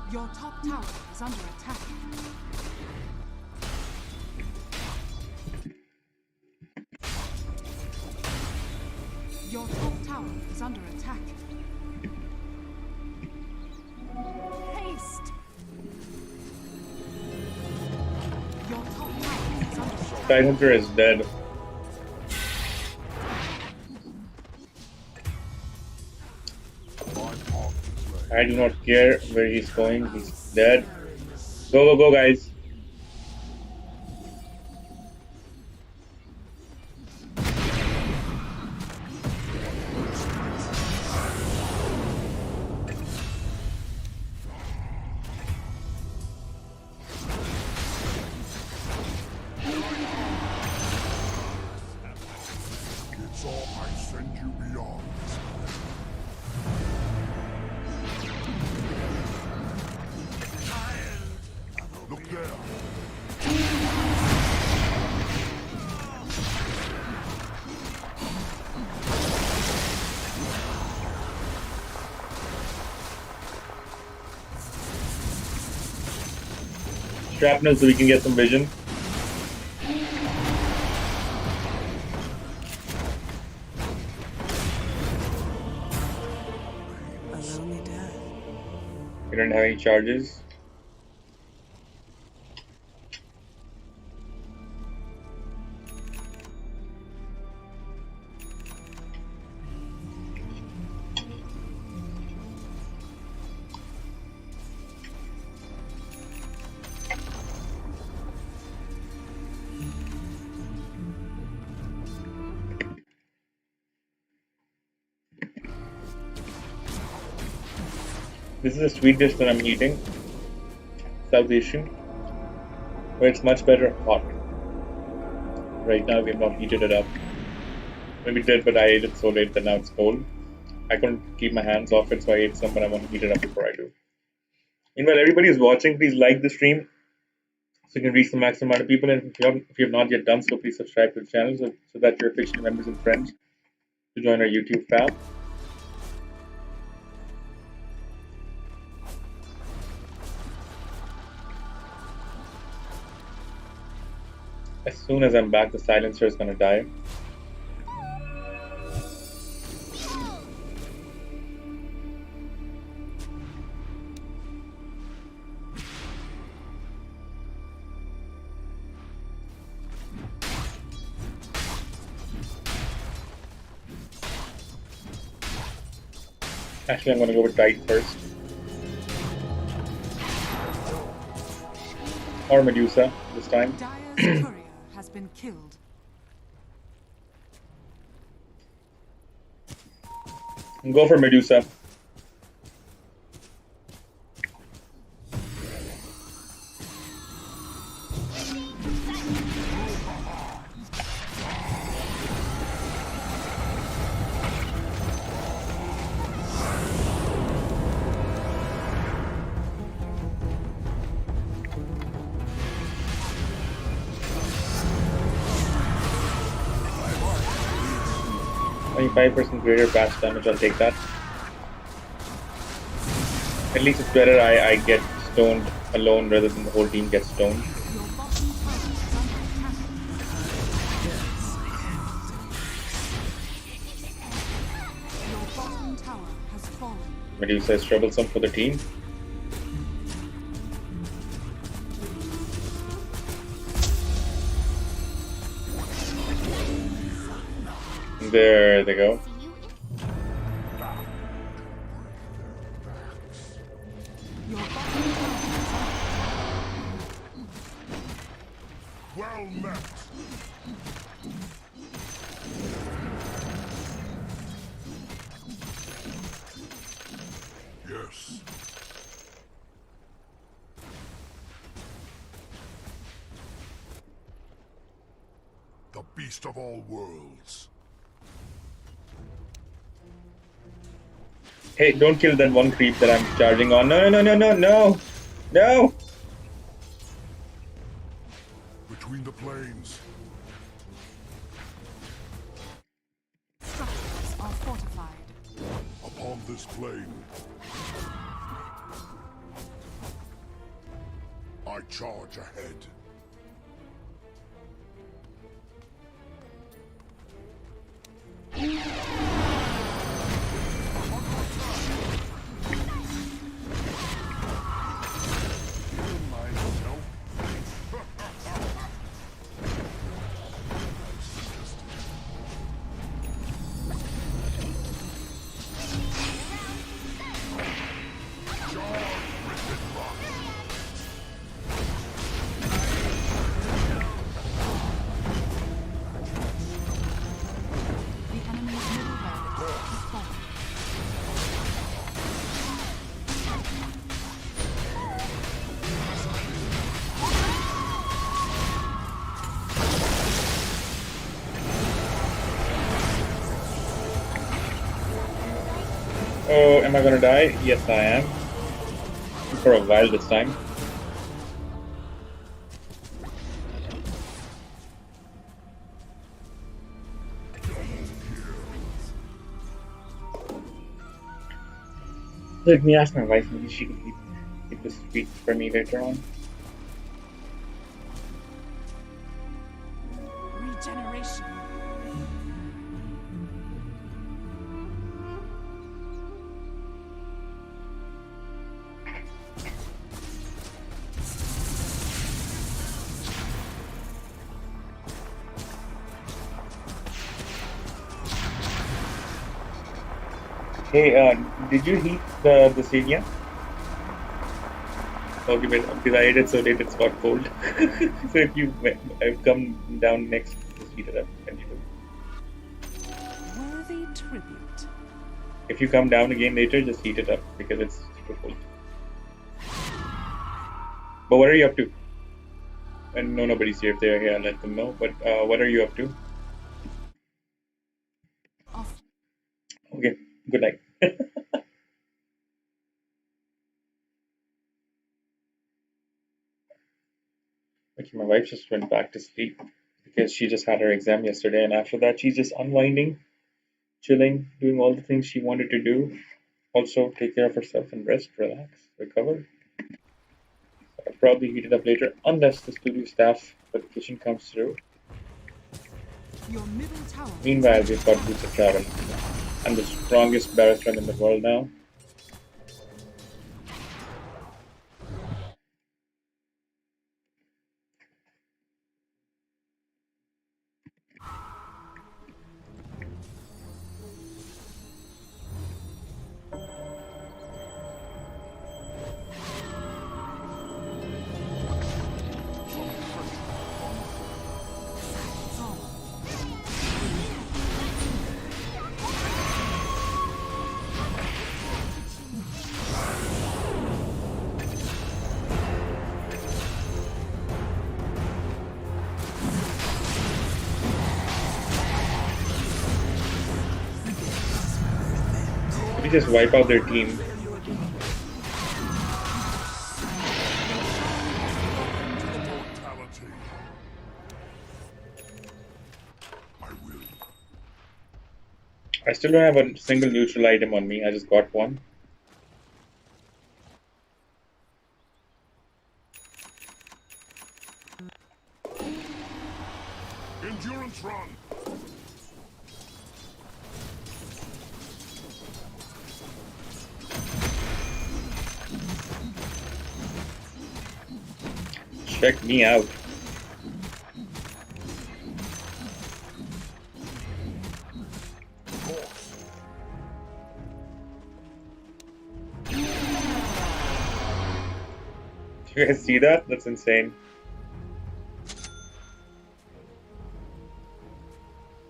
Your top tower is under attack. Your top tower is under attack. Haste! Your top tower is under attack. Tidehunter is dead. My path is laid. I do not care where he's going. He's dead. Go, go, go, guys. It's all I send you beyond this place. Look there. Shrapnel so we can get some vision. A lonely death. We don't have any charges. This is a sweet dish that I'm eating. South Asian. Where it's much better hot. Right now we have not heated it up. Maybe did, but I ate it so late that now it's cold. I couldn't keep my hands off it, so I ate some, but I want to heat it up before I do. Meanwhile, everybody is watching. Please like the stream so you can reach the maximum amount of people. And if you have not yet done so, please subscribe to the channel so that your official members and friends to join our YouTube fam. As soon as I'm back, the silencer is gonna die. Actually, I'm gonna go with Tide first. Or Medusa this time. Dire's courier has been killed. Go for Medusa. 25% greater batch damage. I'll take that. At least it's better I get stoned alone rather than the whole team gets stoned. Your bottom tower is under attack. Your bottom tower has fallen. Medusa is troublesome for the team. There they go. Your bottom tower is Well met. Yes. The beast of all worlds. Hey, don't kill that one creep that I'm charging on. No, no, no, no, no, no! No! Between the plains. structures are fortified. Upon this plain. I charge ahead. The enemy's middle barracks has fallen. Oh, am I gonna die? Yes, I am. For a while this time. Let me ask my wife, maybe she can keep this tweet for me later on. Regeneration. Hey, did you heat the Senia? Okay, but because I ate it so late, it's got cold. So if you come down next, just heat it up. And you do. Worthy tribute. If you come down again later, just heat it up because it's super cold. But what are you up to? And no, nobody's here. If they're here, I'll let them know. But what are you up to? Off. Okay, good night. Okay, my wife just went back to sleep because she just had her exam yesterday, and after that, she's just unwinding, chilling, doing all the things she wanted to do. Also, take care of herself and rest, relax, recover. I'll probably heat it up later, unless the studio staff notification comes through. Your middle tower. Meanwhile, we've got Boots of Travel. I'm the strongest barracksman in the world now. We just wipe out their team. Mortality. I will. I still don't have a single neutral item on me. I just got one. Endurance run. Check me out. Do you guys see that? That's insane.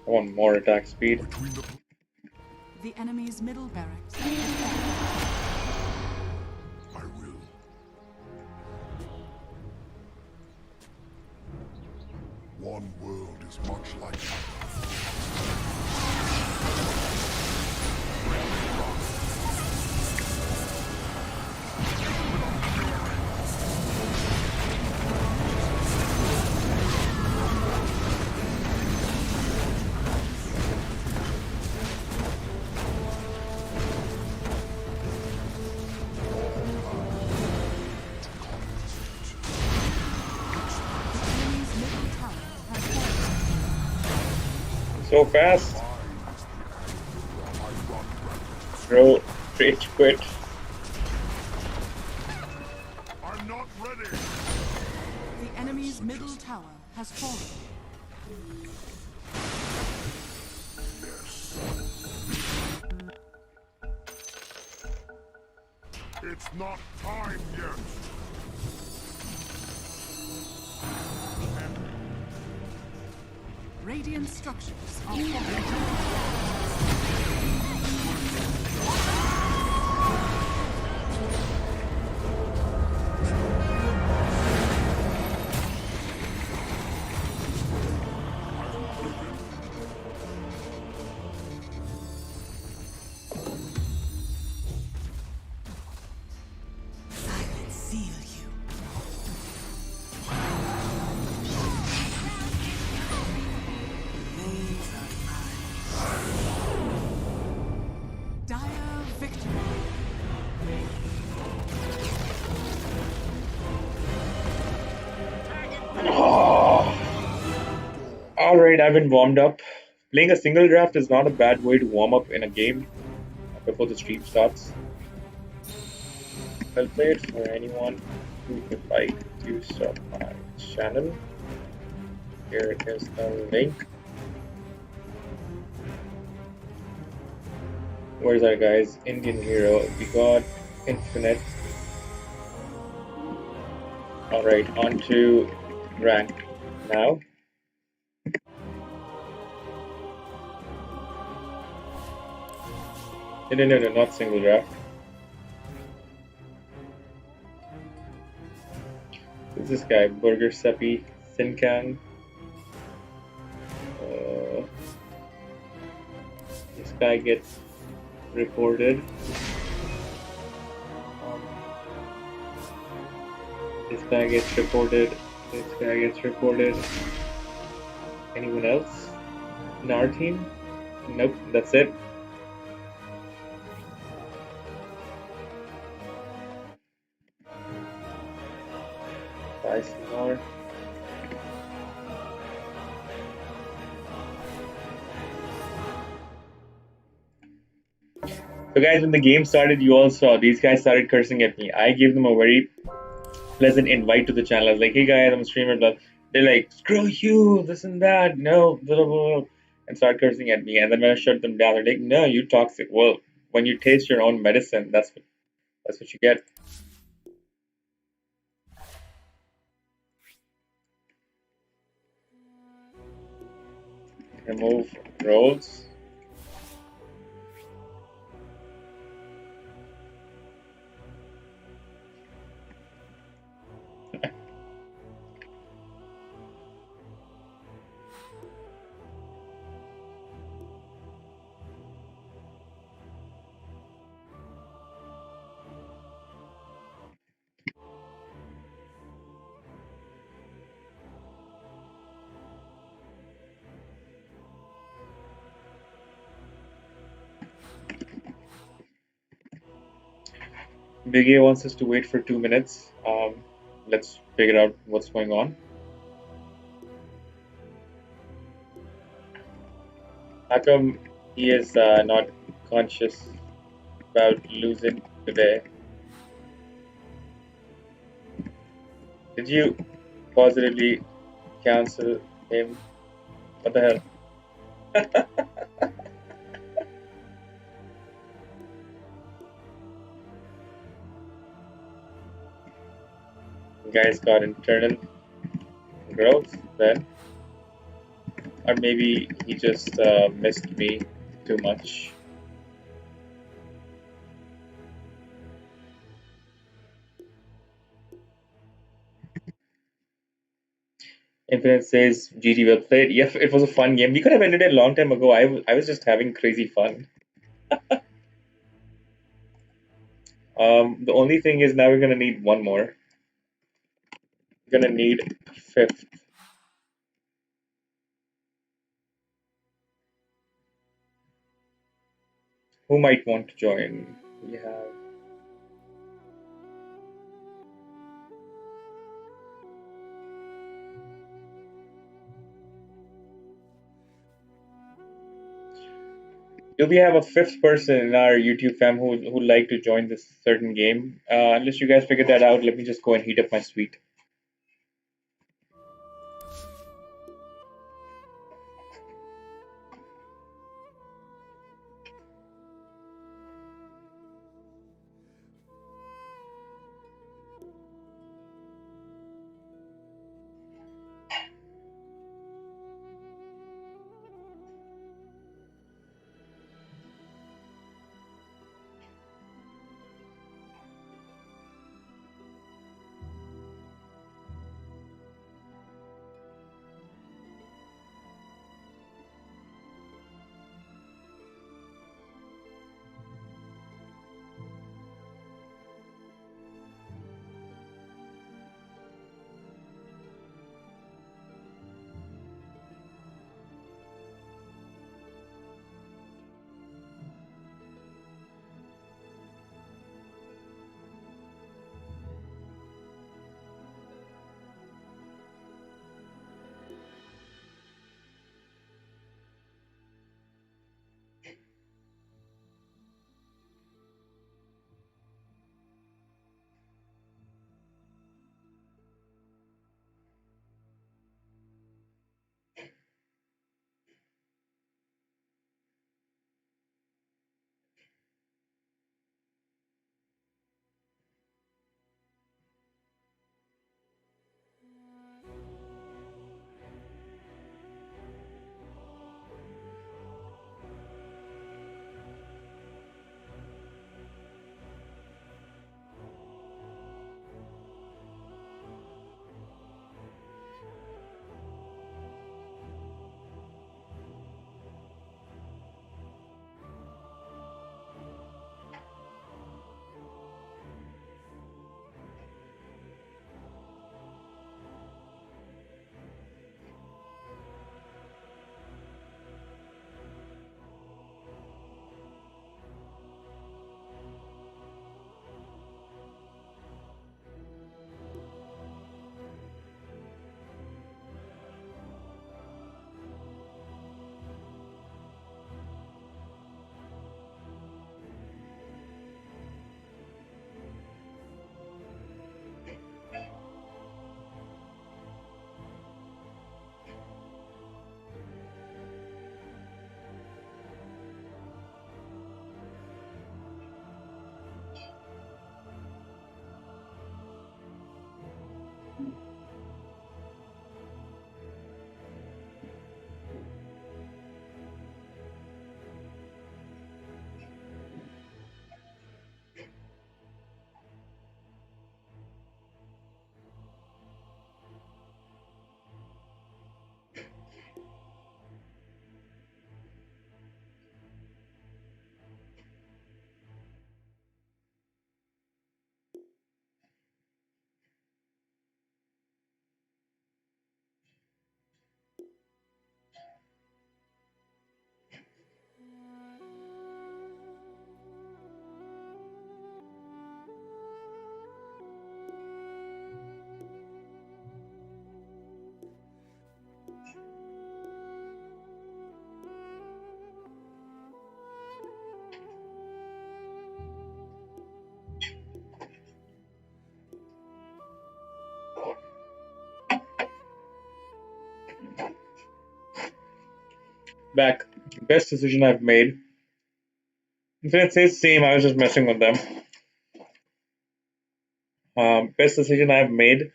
I want more attack speed. Between the The enemy's middle barracks. I will. One world is much like another. Enemy's middle tower has fallen. So fast. Bro, rage quit. I'm not ready. The enemy's middle tower has fallen. It's not time yet. Radiant structures are falling. I can seal you. Veins are mine. Dire victory. Alright, I've been warmed up. Playing a single draft is not a bad way to warm up in a game before the stream starts. I'll play it for anyone who would like to start my channel. Here is the link. Where's our guys? Indian hero. We got infinite. Alright, on to rank now. No, not single draft. Who's this guy? Burger Seppi Sinkang. This guy gets reported. This guy gets reported. This guy gets reported. Anyone else in our team? Nope, that's it. Buy some more. So guys, when the game started, you all saw these guys started cursing at me. I gave them a very pleasant invite to the channel. I was like, hey guys, I'm a streamer. Blah. They're like, screw you, this and that, no, blah, blah, blah, and start cursing at me. And then when I shut them down, they're like, no, you toxic. Well, when you taste your own medicine, that's what you get. Remove roles. Big A wants us to wait for 2 minutes. Let's figure out what's going on. How come he is not conscious about losing today? Did you positively cancel him? What the hell? Guy's got internal growth then, or maybe he just missed me too much. Infinite says GG well played. Yeah, it was a fun game. We could have ended it a long time ago. I was just having crazy fun. The only thing is now we're gonna need one more. We're gonna need fifth. Who might want to join? We have do we have a fifth person in our YouTube fam who'd like to join this certain game? Unless you guys figure that out, let me just go and heat up my suite. back. Best decision I've made. Infinite says same. I was just messing with them. Best decision I've made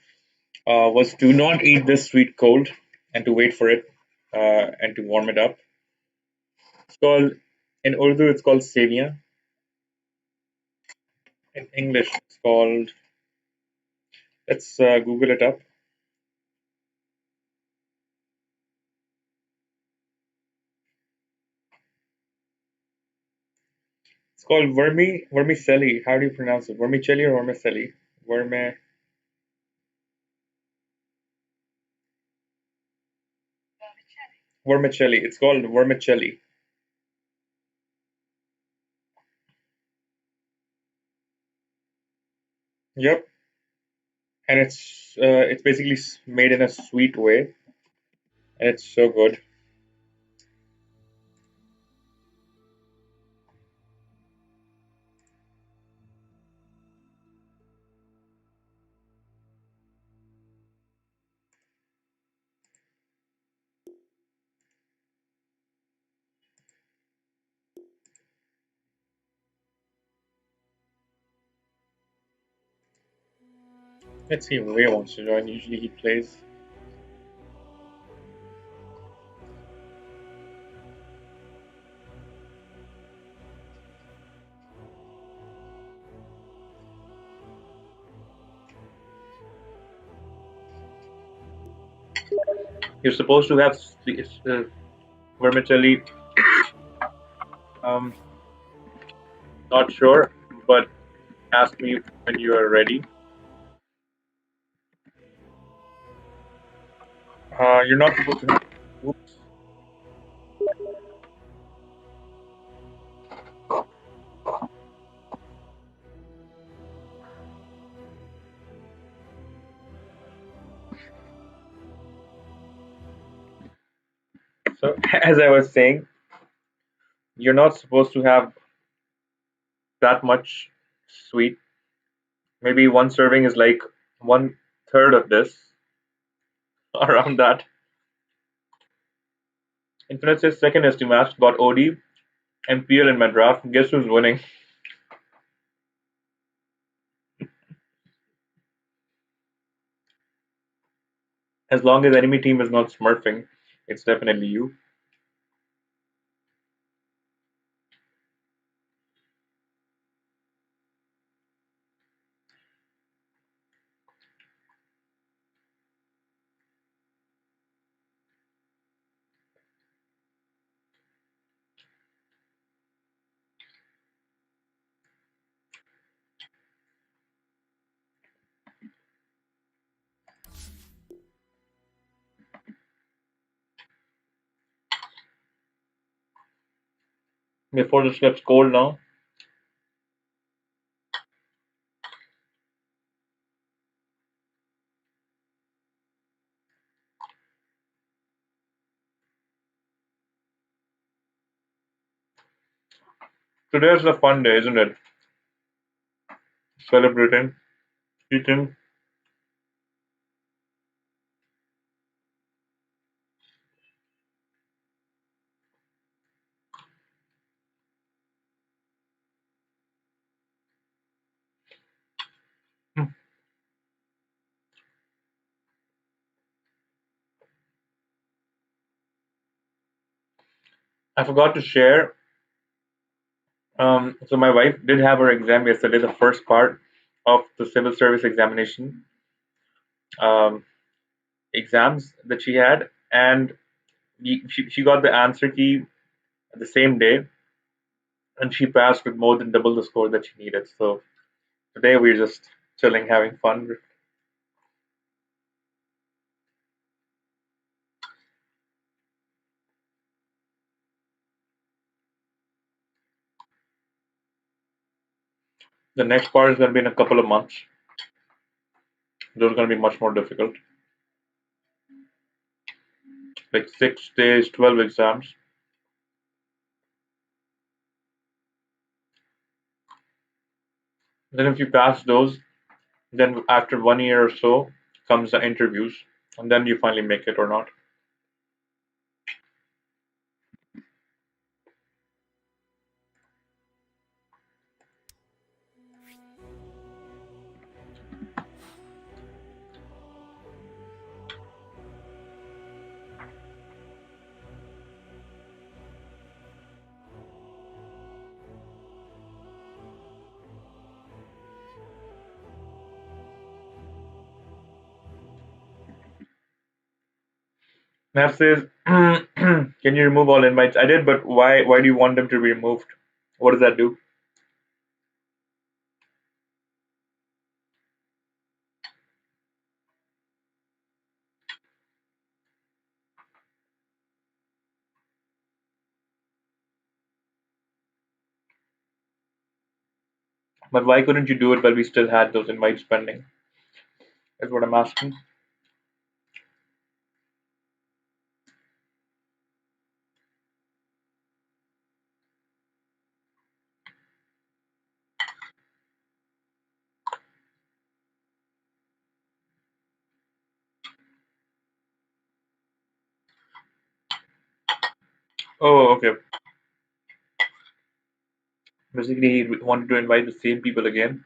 was to not eat this sweet cold and to wait for it and to warm it up. It's called in Urdu. It's called sevia. In English, it's called. Let's Google it up. It's called vermicelli. How do you pronounce it? Vermicelli or vermicelli? Verme vermicelli. It's called vermicelli. Yep, and it's basically made in a sweet way, and it's so good. Let's see if Ray wants to join. Usually he plays. You're supposed to have vermicelli. Um, Not sure, but ask me when you are ready. You're not supposed to. Oops. So as I was saying, you're not supposed to have that much sweet. Maybe one serving is like one third of this, around that. Infinite says second estimate got OD, MPL in my draft. Guess who's winning? As long as enemy team is not smurfing, it's definitely you. Before this gets cold now. Today's a fun day, isn't it? Celebrating, eating. Hmm. I forgot to share. So my wife did have her exam yesterday, the first part of the civil service examination um, exams that she had, and she got the answer key the same day, and she passed with more than double the score that she needed. So today we're just chilling, having fun. The next part is going to be in a couple of months. Those are going to be much more difficult, like 6 days, 12 exams. Then if you pass those, then after 1 year or so comes the interviews, and then you finally make it or not. Matt says, "Can you remove all invites?" I did, but why? Why do you want them to be removed? What does that do? But why couldn't you do it while we still had those invites pending? Is what I'm asking. Oh, okay. Basically, he wanted to invite the same people again,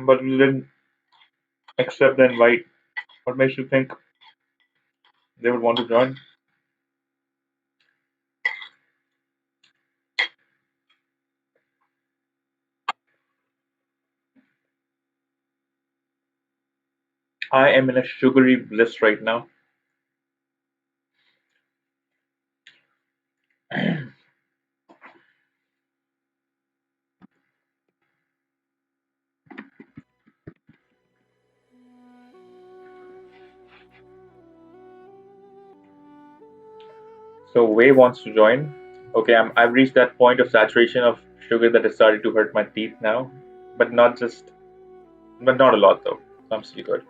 but we didn't accept the invite. What makes you think they would want to join? I am in a sugary bliss right now. So Wei wants to join. Okay, I've reached that point of saturation of sugar that has started to hurt my teeth now, but but not a lot though. So I'm still good.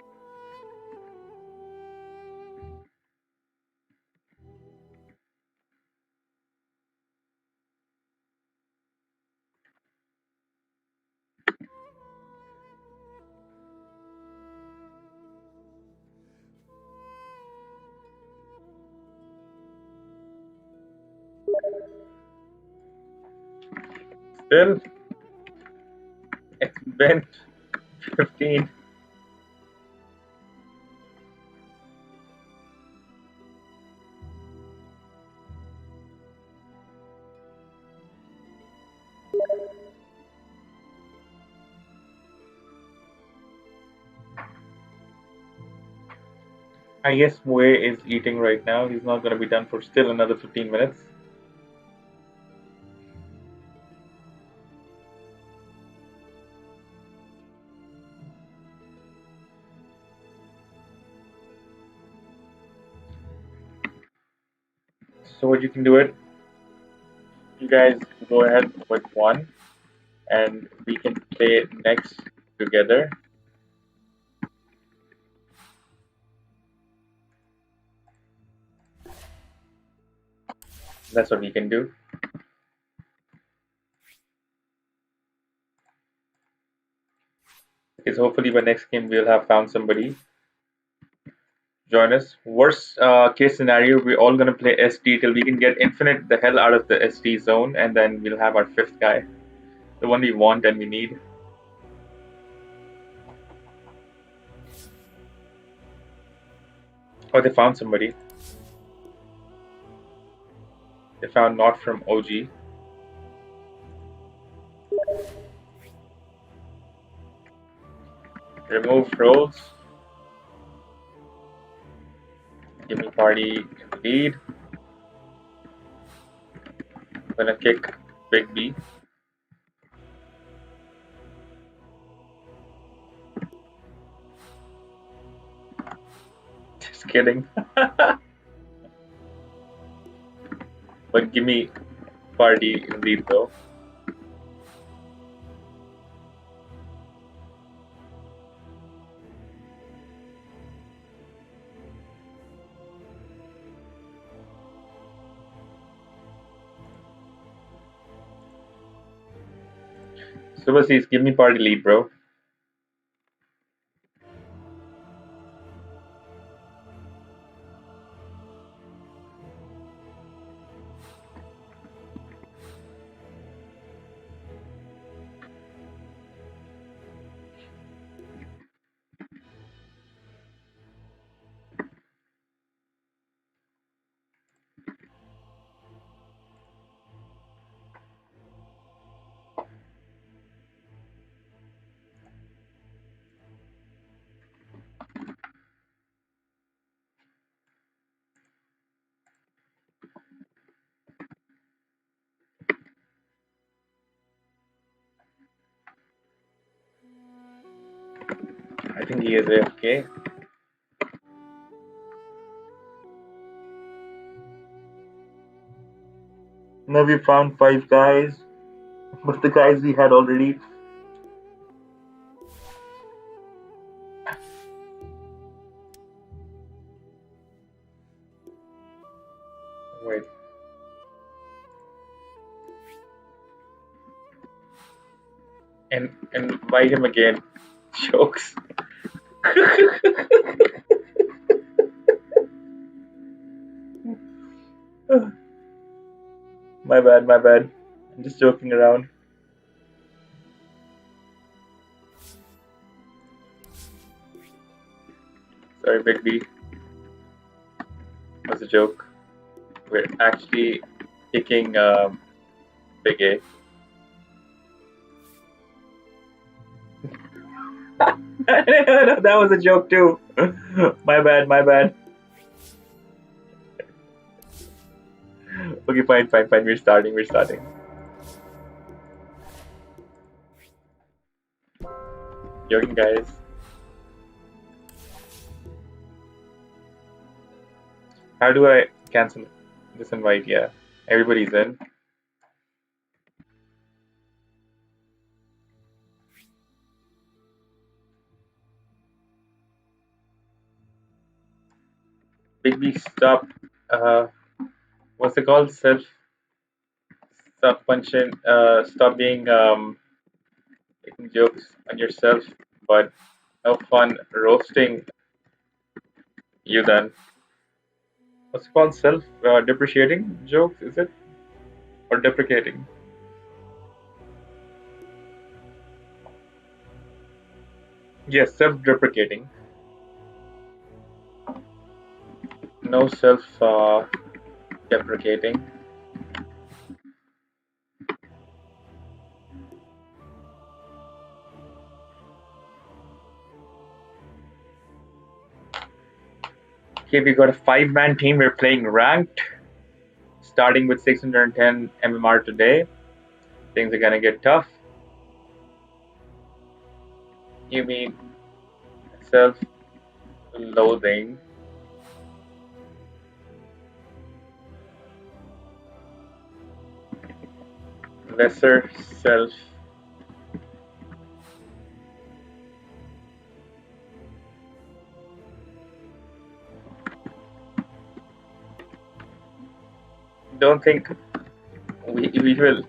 Still, it's been 15. I guess Wei is eating right now. He's not going to be done for still another 15 minutes. So what you can do it, you guys go ahead with one, and we can play next together. That's what we can do. Because hopefully by next game we'll have found somebody join us. Worst case scenario, we're all gonna play ST till we can get infinite the hell out of the ST zone, and then we'll have our fifth guy, the one we want and we need. Oh, they found somebody. They found not from OG. Remove roles. Give me party in the lead. Gonna kick Big B. Just kidding. But give me party in the lead though. Superseas, give me party lead, bro. I think he is AFK. Now we found 5 guys, but the guys we had already. Wait. And invite him again. Jokes. My bad, my bad. I'm just joking around. Sorry, Big B. Was a joke. We're actually kicking Big A. No, that was a joke too. My bad, my bad. Okay, fine, fine, fine. We're starting, we're starting. Joking, guys. How do I cancel this invite? Yeah, everybody's in. Big B, stop. What's it called? Stop punching. Stop being making jokes on yourself, but have fun roasting you then. What's it called? Depreciating jokes, is it? Or deprecating? Yes, self-deprecating. No self-deprecating. Okay, we got a 5-man team. We're playing ranked, starting with 610 MMR today. Things are gonna get tough. You mean self-loathing? Lesser self. Don't think we will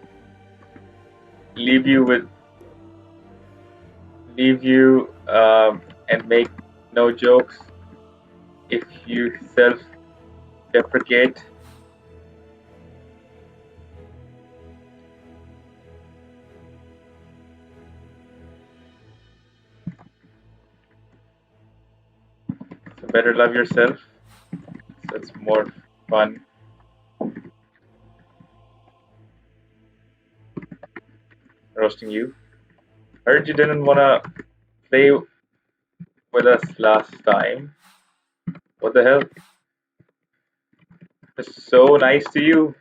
leave you with and make no jokes if you self-deprecate. So better love yourself. So it's more fun. Roasting you. Heard you didn't wanna play with us last time. What the hell? It was so nice to you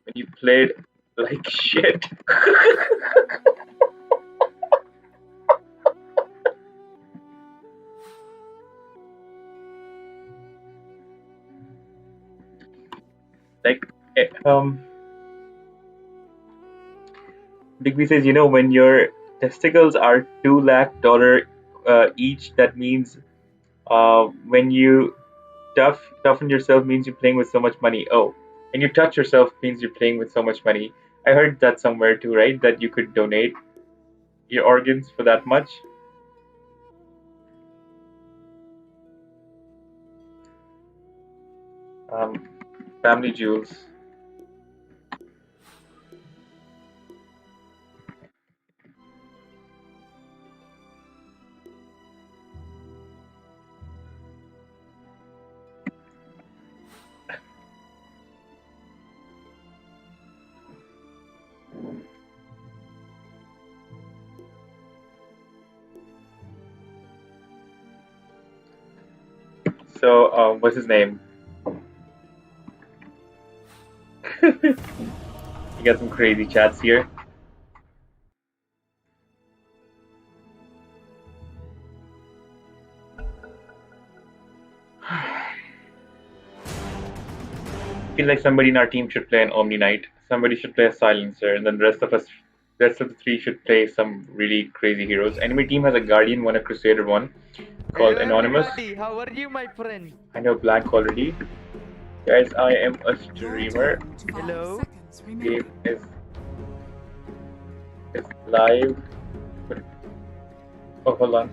when you played like shit. Like, eh, Big B says, when your testicles are $2 lakh each, that means when you toughen yourself means you're playing with so much money. Oh, when you touch yourself means you're playing with so much money. I heard that somewhere too, right? That you could donate your organs for that much. Um, family jewels. So, what's his name? You got some crazy chats here. feel like somebody in our team should play an Omni Knight. Somebody should play a Silencer, and then the rest of the three should play some really crazy heroes. Enemy team has a Guardian one, a Crusader one, called Hello Anonymous. everybody, how are you my friend? I know blank already. Guys, I am a Your streamer. turn. 5 Hello? seconds Game remaining. is live. Oh, hold on.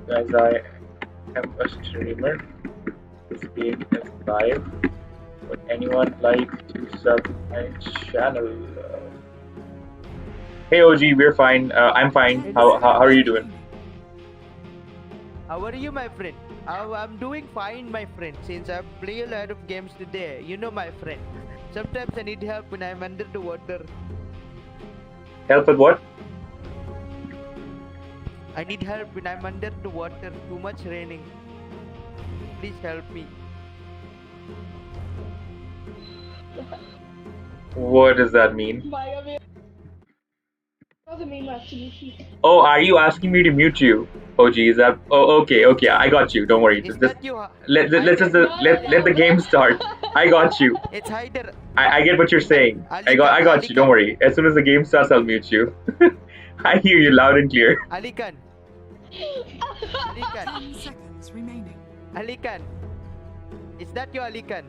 Guys, I am a streamer. This game is live. Would anyone like to sub my channel? Hey OG, we're fine. I'm fine. How are you doing? How are you my friend? I'm doing fine my friend, since I play a lot of games today. You know my friend. Sometimes I need help when I'm under the water. Help with what? I need help when I'm under the water, too much raining. Please help me. What does that mean? Was a meme actually. Oh, are you asking me to mute you? OG, is that? Oh, okay, okay. I got you. Don't worry. Is Just that you? let's just let the game start. I got you. It's Hyder. I get what you're saying. I got you. Don't worry. As soon as the game starts, I'll mute you. I hear you loud and clear. Alikan. Alikan. 10 seconds remaining. Alikan. Is that you Alikan?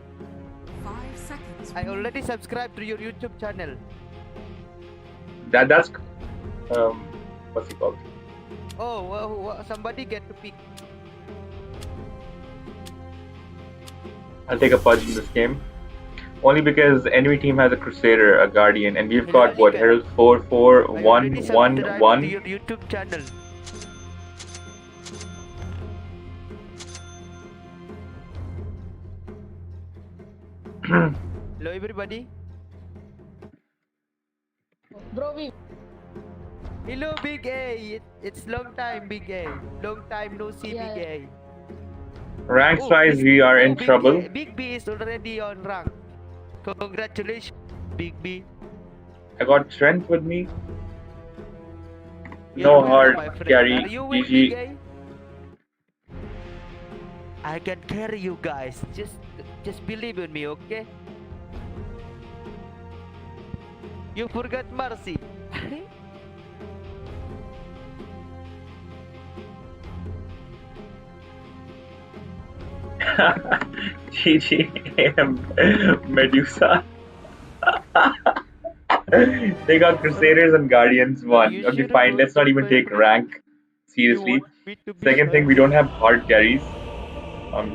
5 seconds I remaining. already subscribed to your YouTube channel. That's what's it called? Oh, somebody get to pick. I'll take a pudge in this game. Only because enemy team has a Crusader, a Guardian, and we've got what? Herald 4 4 I 1 already 1 subscribed to 1. your YouTube channel. Hello everybody. Bro, we Hello Big A. It's long time Big A. Long time no see Yeah, Big A. Ranks Oh, wise, Big- we are in Big trouble. B, Big B is already on rank. Congratulations, Big B. I got strength with me. You're No welcome, hard my friend. carry. Are you with GG. Big A? I can carry you guys. Just believe in me, okay? You forgot Mercy. GG Medusa. They got Crusaders and Guardians one. You Okay, should fine. have Let's not voted even my take friend. rank You seriously. want me to be Second thing, we don't have hard carries.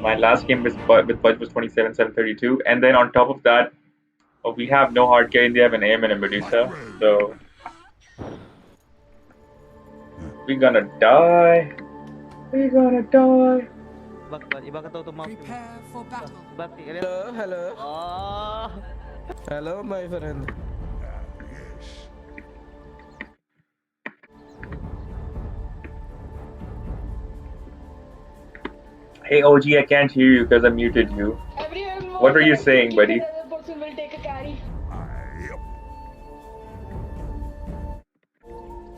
My last game with Pudge was 27-732, and then on top of that, we have no hard carry. They have an AM and a Medusa, so we're gonna die. We're gonna die. Iba ka to Prepare for battle. Hello, hello. Oh. Hello, my friend. Yes. Hey OG, I can't hear you because I muted you. everyone What were you wants saying, that buddy? the other person will take a carry. Yep.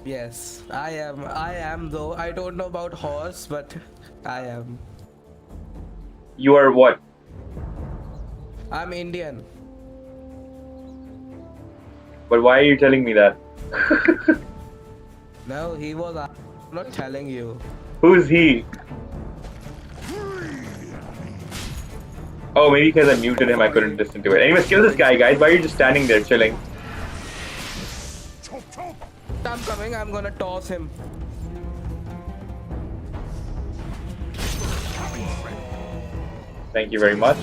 Yes, I am. I am though. I don't know about horse, but I am. You are what? I'm Indian. But why are you telling me that? No, he was. I'm not telling you. Who's he? Oh, maybe because I muted him, I couldn't listen to it. Anyways, kill this guy, guys. Why are you just standing there chilling? Chop, chop. I'm coming. I'm gonna toss him. Thank you very much.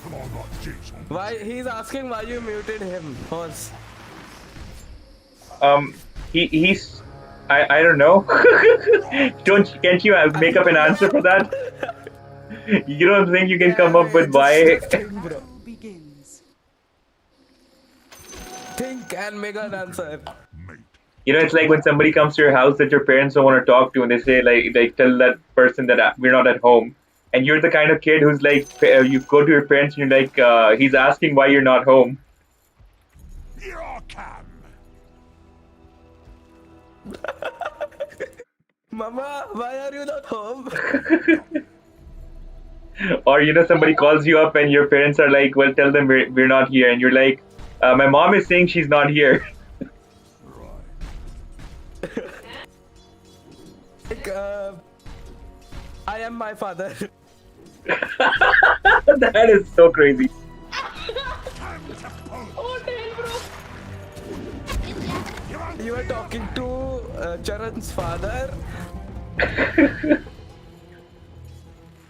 Come on, not Jason. Why? He's asking why you muted him. Horse. He's I don't know. Can't you make up an answer for that? You don't think you can come up with why? Just think, bro. Battle begins. Think and make an answer. Mate. You know, it's like when somebody comes to your house that your parents don't want to talk to, and they say like tell that person that we're not at home, and you're the kind of kid who's like you go to your parents and you're like he's asking why you're not home. Here I come. Mama, why are you not home? Or somebody calls you up and your parents are like, well, tell them we're not here, and you're like, my mom is saying she's not here. Like, I am my father. That is so crazy. Oh damn, bro. You are talking to Charan's father.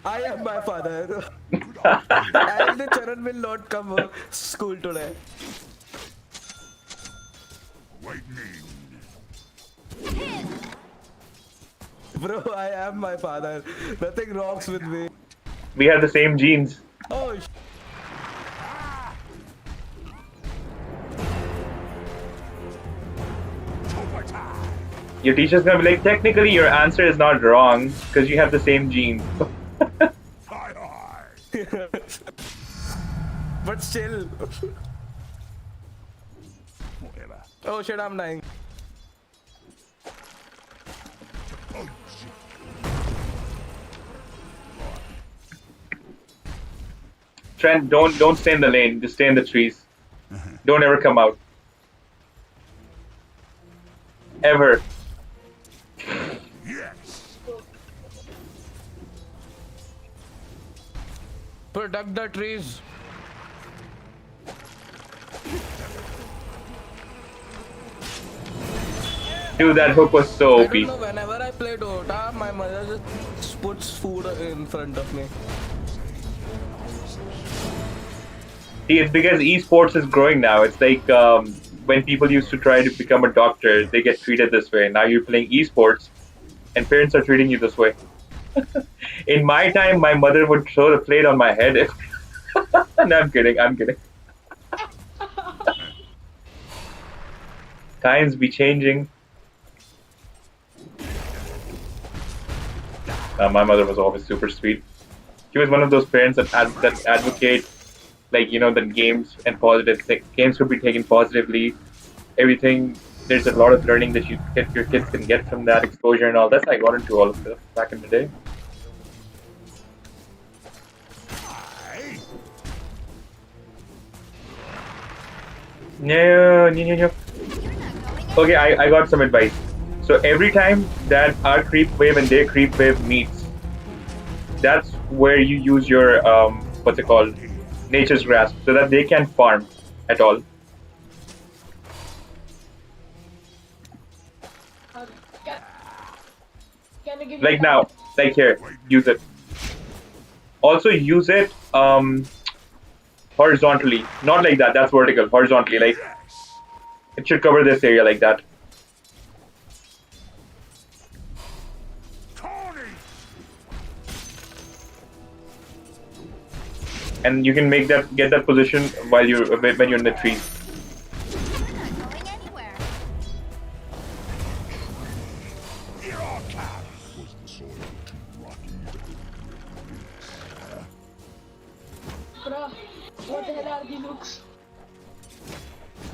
I am my father. And Charan will not come to school today. Lightning. Bro, I am my father. Nothing wrongs with me. We have the same genes. Oh, Your teacher's gonna be like, technically your answer is not wrong because you have the same genes. Hi hi. but still. Forever. Oh shit, I'm dying. Trent, don't stay in the lane. Just stay in the trees. Don't ever come out. Ever. Yes. Protect the trees. Dude, that hook was so I OP. don't know, whenever I play Dota, my mother just puts food in front of me. See, it's because esports is growing now. It's like when people used to try to become a doctor, they get treated this way. Now you're playing esports, and parents are treating you this way. In my time, my mother would throw the plate on my head. No, I'm kidding. I'm kidding. Times be changing. My mother was always super sweet. She was one of those parents that advocate, like that games and games could be taken positively. Everything, there's a lot of learning that your kids can get from that exposure and all. That's how I got into all of this back in the day. No. Okay, I got some advice. So every time that our creep wave and their creep wave meets, that's where you use your what's it called, nature's grasp, so that they can't farm at all. Can I give you Like a now, like here, use it. Also use it horizontally, not like that. That's vertical. Horizontally, like it should cover this area like that. Tony. And you can get that position while when you're in the trees. You're not going anywhere. Your clap. Was the soil too rocky? Bro, what the hell are these hooks?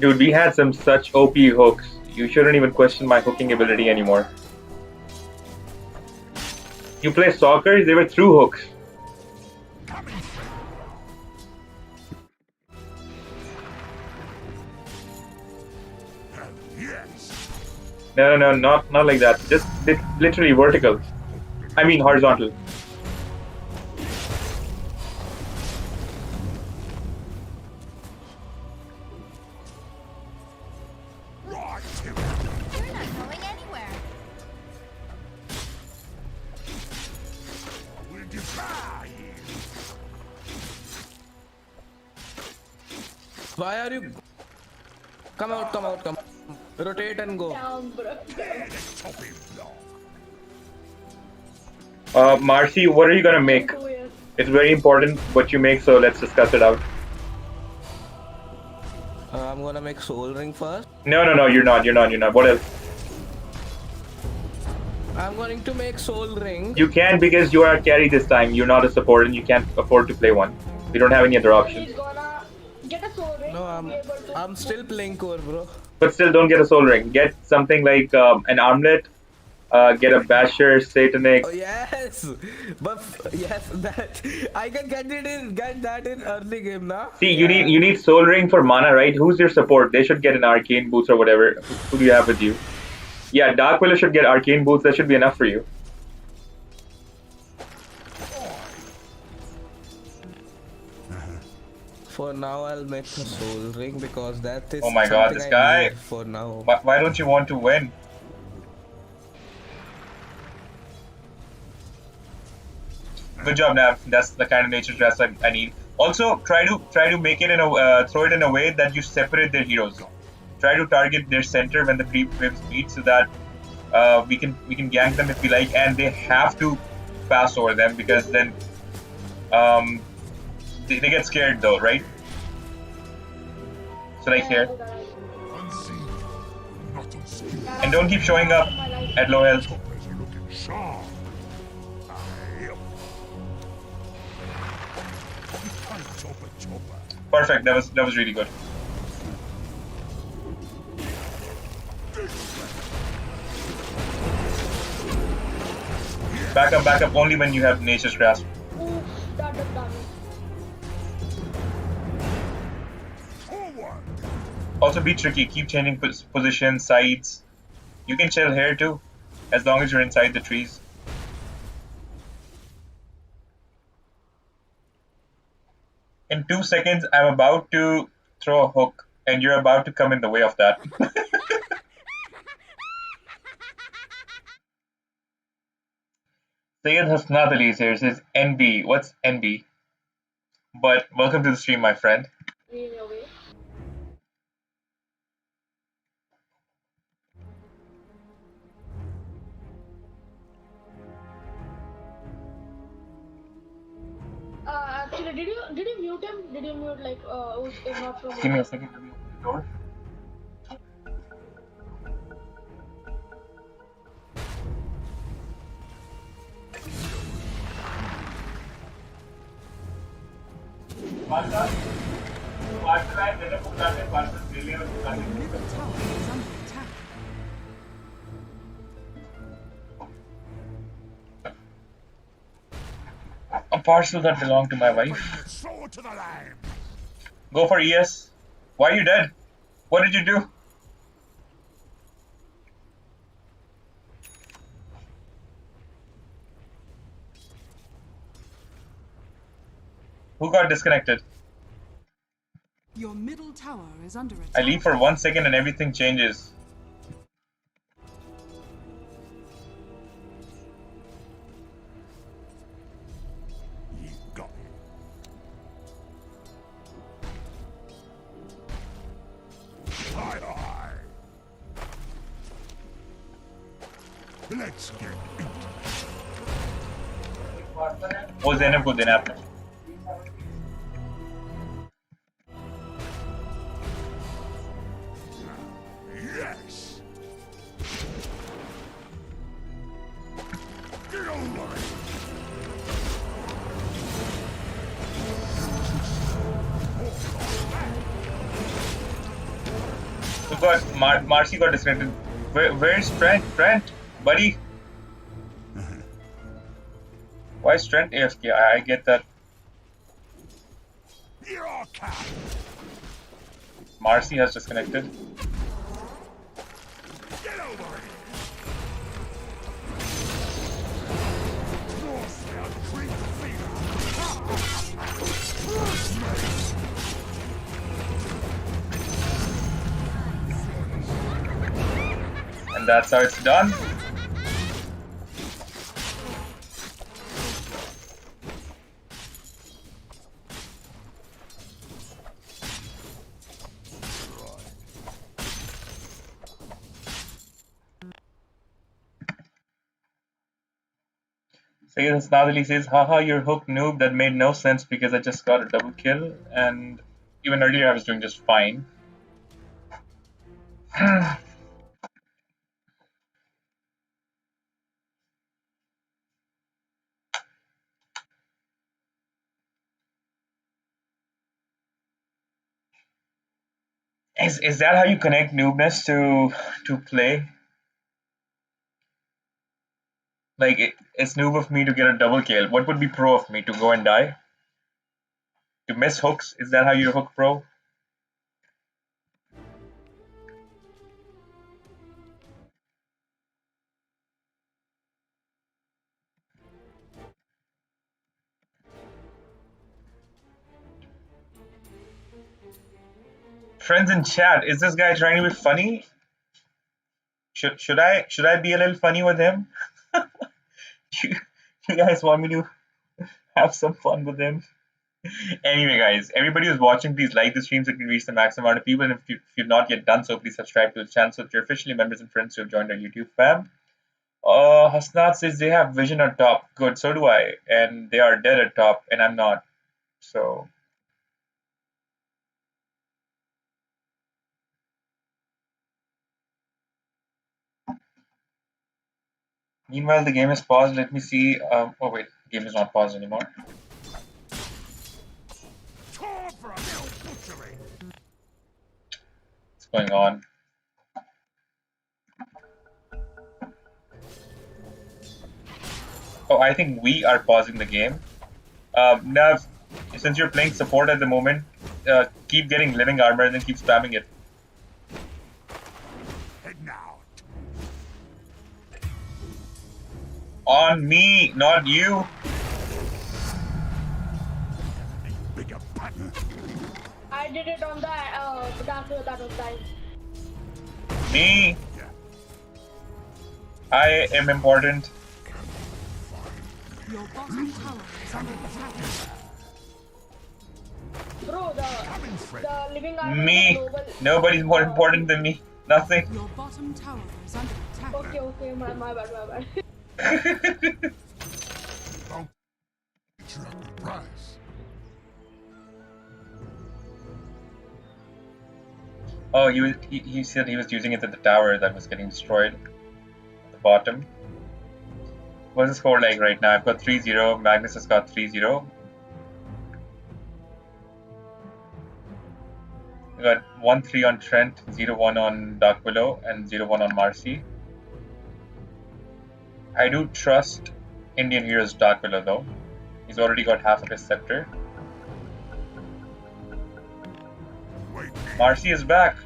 Dude, we had some such OP hooks. You shouldn't even question my hooking ability anymore. You play soccer, they were through hooks. Yes. No, not like that. Just literally vertical. I mean horizontal. Right. You're not going anywhere. Will defy you. Why are you? Come out. Rotate and go. Down, bro. Chopping block. Marcy, what are you gonna make? Go here. It's very important what you make, so let's discuss it out. I'm gonna make soul ring first. No, you're not. What else? I'm going to make soul ring. You can, because you are a carry this time. You're not a support and you can't afford to play one. We don't have any other options. He's gonna get a soul ring. No, to be able to I'm still playing core, bro. But still, don't get a soul ring. Get something like an armlet, get a Basher, Satanic. Oh yes, but yes, that I can get that in early game now. See, Yeah. you need Soul Ring for mana, right? Who's your support? They should get an Arcane Boots or whatever. Who do you have with you? Yeah, Dark Willow should get Arcane Boots. That should be enough for you. For now, I'll make a soul ring because that Oh is my god, something this I guy. need for now. Why don't you want to win? Good job, Nav. That's the kind of nature dress I need. Also, try to make it in a throw it in a way that you separate their heroes. Try to target their center when the creep waves meet, so that we can gank them if we like, and they have to pass over them because then um, they get scared though, right? So like here, Unseen, not unseen. and don't keep showing up at low health. Choppers are looking sharp. I chopper chopper. Perfect. That was really good. Back up only when you have Nature's Grasp. Oof, that does damage. Forward. Also be tricky. Keep changing position, sides. You can chill here too, as long as you're inside the trees. In 2 seconds, I'm about to throw a hook, and you're about to come in the way of that. Sayed Hasnat Ali here says NB. What's NB? But welcome to the stream, my friend. Me in your way. Actually, did you mute him? Did you mute like who's if not from Give me a second. Let me open the door. Your middle tower is under attack. A parcel that belonged to my wife. Sword to the line. Go for ES. Why are you dead? What did you do? Who got disconnected? Your middle tower is under I attack. leave for 1 second and everything changes. Ye got it. Hi hi. Let's get into it. वो ज़ैनब को देना आपने. Yes. Get over it. Who got Marcy got disconnected. Where's Trent? Trent, buddy. Why is Trent AFK? I get that. Your cat. Marcy has disconnected. Get over it. Northbound creep And that's how it's done. Sayed Hasnadali says, haha, you're hooked noob. That made no sense because I just got a double kill and even earlier I was doing just fine. Is that how you connect noobness to play? Like, it's noob of me to get a double kill. What would be pro of me? To go and die? To miss hooks? Is that how you hook pro? Friends in chat, is this guy trying to be funny? Should I be a little funny with him? you, you guys want me to have some fun with him? Anyway, guys, everybody who's watching, please like the stream so we can reach the maximum amount of people. And if you've not yet done so, please subscribe to the channel so that you're officially members and friends who have joined our YouTube fam. Hasnat says they have vision on top. Good, so do I. And they are dead at top, and I'm not. So. Meanwhile, the game is paused. Let me see. Oh, wait. The game is not paused anymore. What's going on? Oh, I think we are pausing the game. Nav, since you're playing support at the moment, keep getting living armor and then keep spamming it. Heading out. On me, not you. Bigger button. I did it on that was time. Me. I am important. Your bottom tower is under attack. Bro, the living armor Me. global. Nobody's more important than me. Nothing. Your bottom tower is under attack. Okay, my bad. Don't get you up the prize. Oh, he said he was using it at the tower that was getting destroyed. At the bottom. What's the score like right now? I've got 3-0. Magnus has got 3-0. We got 1-3 on Trent, 0-1 on Dark Willow, and 0-1 on Marcy. I do trust Indian Hero's Dark Willow though. He's already got half of his scepter. Wait. Marcy is back.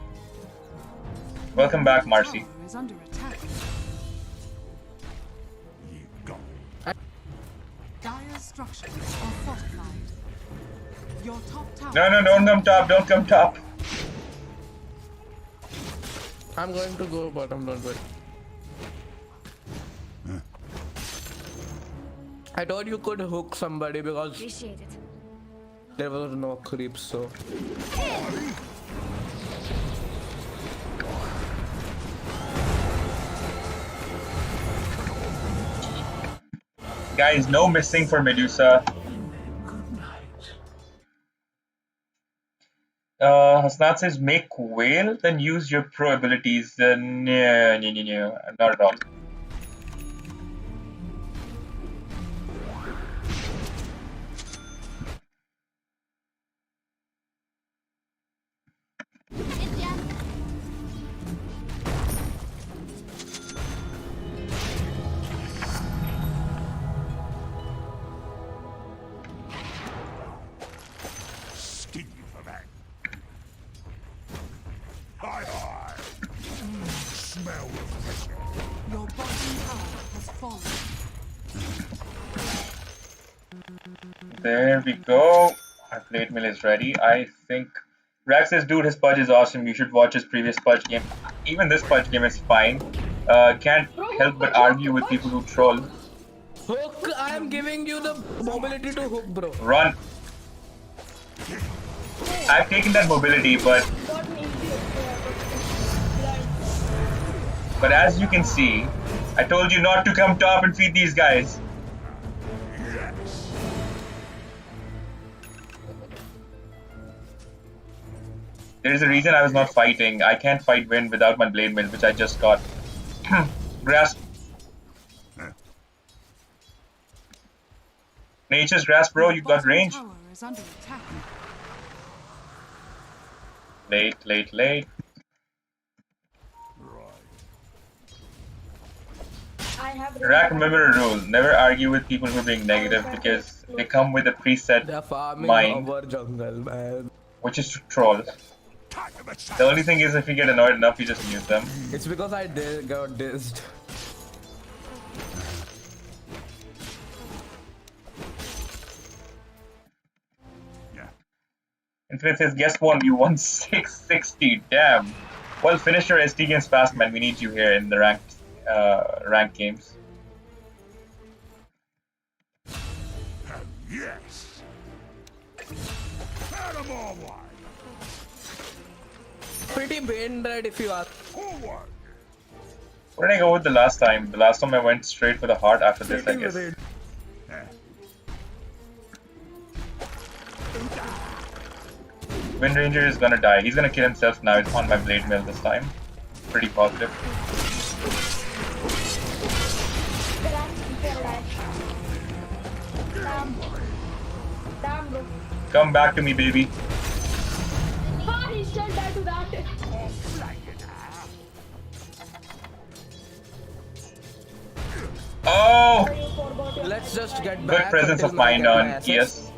Welcome back, Marcy. Tower is under attack. You go. Dire structures are fortified. Your top tower. No, don't come top, don't come top. I'm going to go bottom, don't worry. I thought you could hook somebody because Appreciate it. there was no creeps, so. Guys, no missing for Medusa. Hasnat says make whale, then use your pro abilities. No, not at all. Skin for that. Hi. Smell refreshing. Your bottom tower has fallen. There we go. Our plate mill is ready. I think Rax says, dude, his pudge is awesome. You should watch his previous pudge game. Even this pudge game is fine. Can't help but argue with people who troll. Hook, I am giving you the mobility to hook, bro. Run. I've taken that mobility, but as you can see, I told you not to come top and feed these guys. There is a reason I was not fighting. I can't fight wind without my blade mill, which I just got. Grasp. Nature's grasp, bro. You got Bottom range. tower is under attack. Late. Right. I have. Rack, remember a rule: never argue with people who are being negative because they come with a preset They're farming mind, our jungle, man. which is to troll. Time of attack. The only thing is, if you get annoyed enough, you just mute them. It's because I got dissed. Yeah. Infinite says, guess what? You won 660. Damn. Well, finish your SD games fast, man. We need you here in the ranked games. And yes. Had 'em all wide. Pretty brain dead if you ask. Forward. What did I go with the last time? The last time I went straight for the heart. After this, I Pretty guess. brain. Wind Ranger is gonna die. He's gonna kill himself now. It's on my blade mill this time. Pretty positive. Damn, bro. Come back to me, baby. Ah, he still died to that. Oh! You forgot your Let's just get Good back. presence until of I mind get my on assets. ES.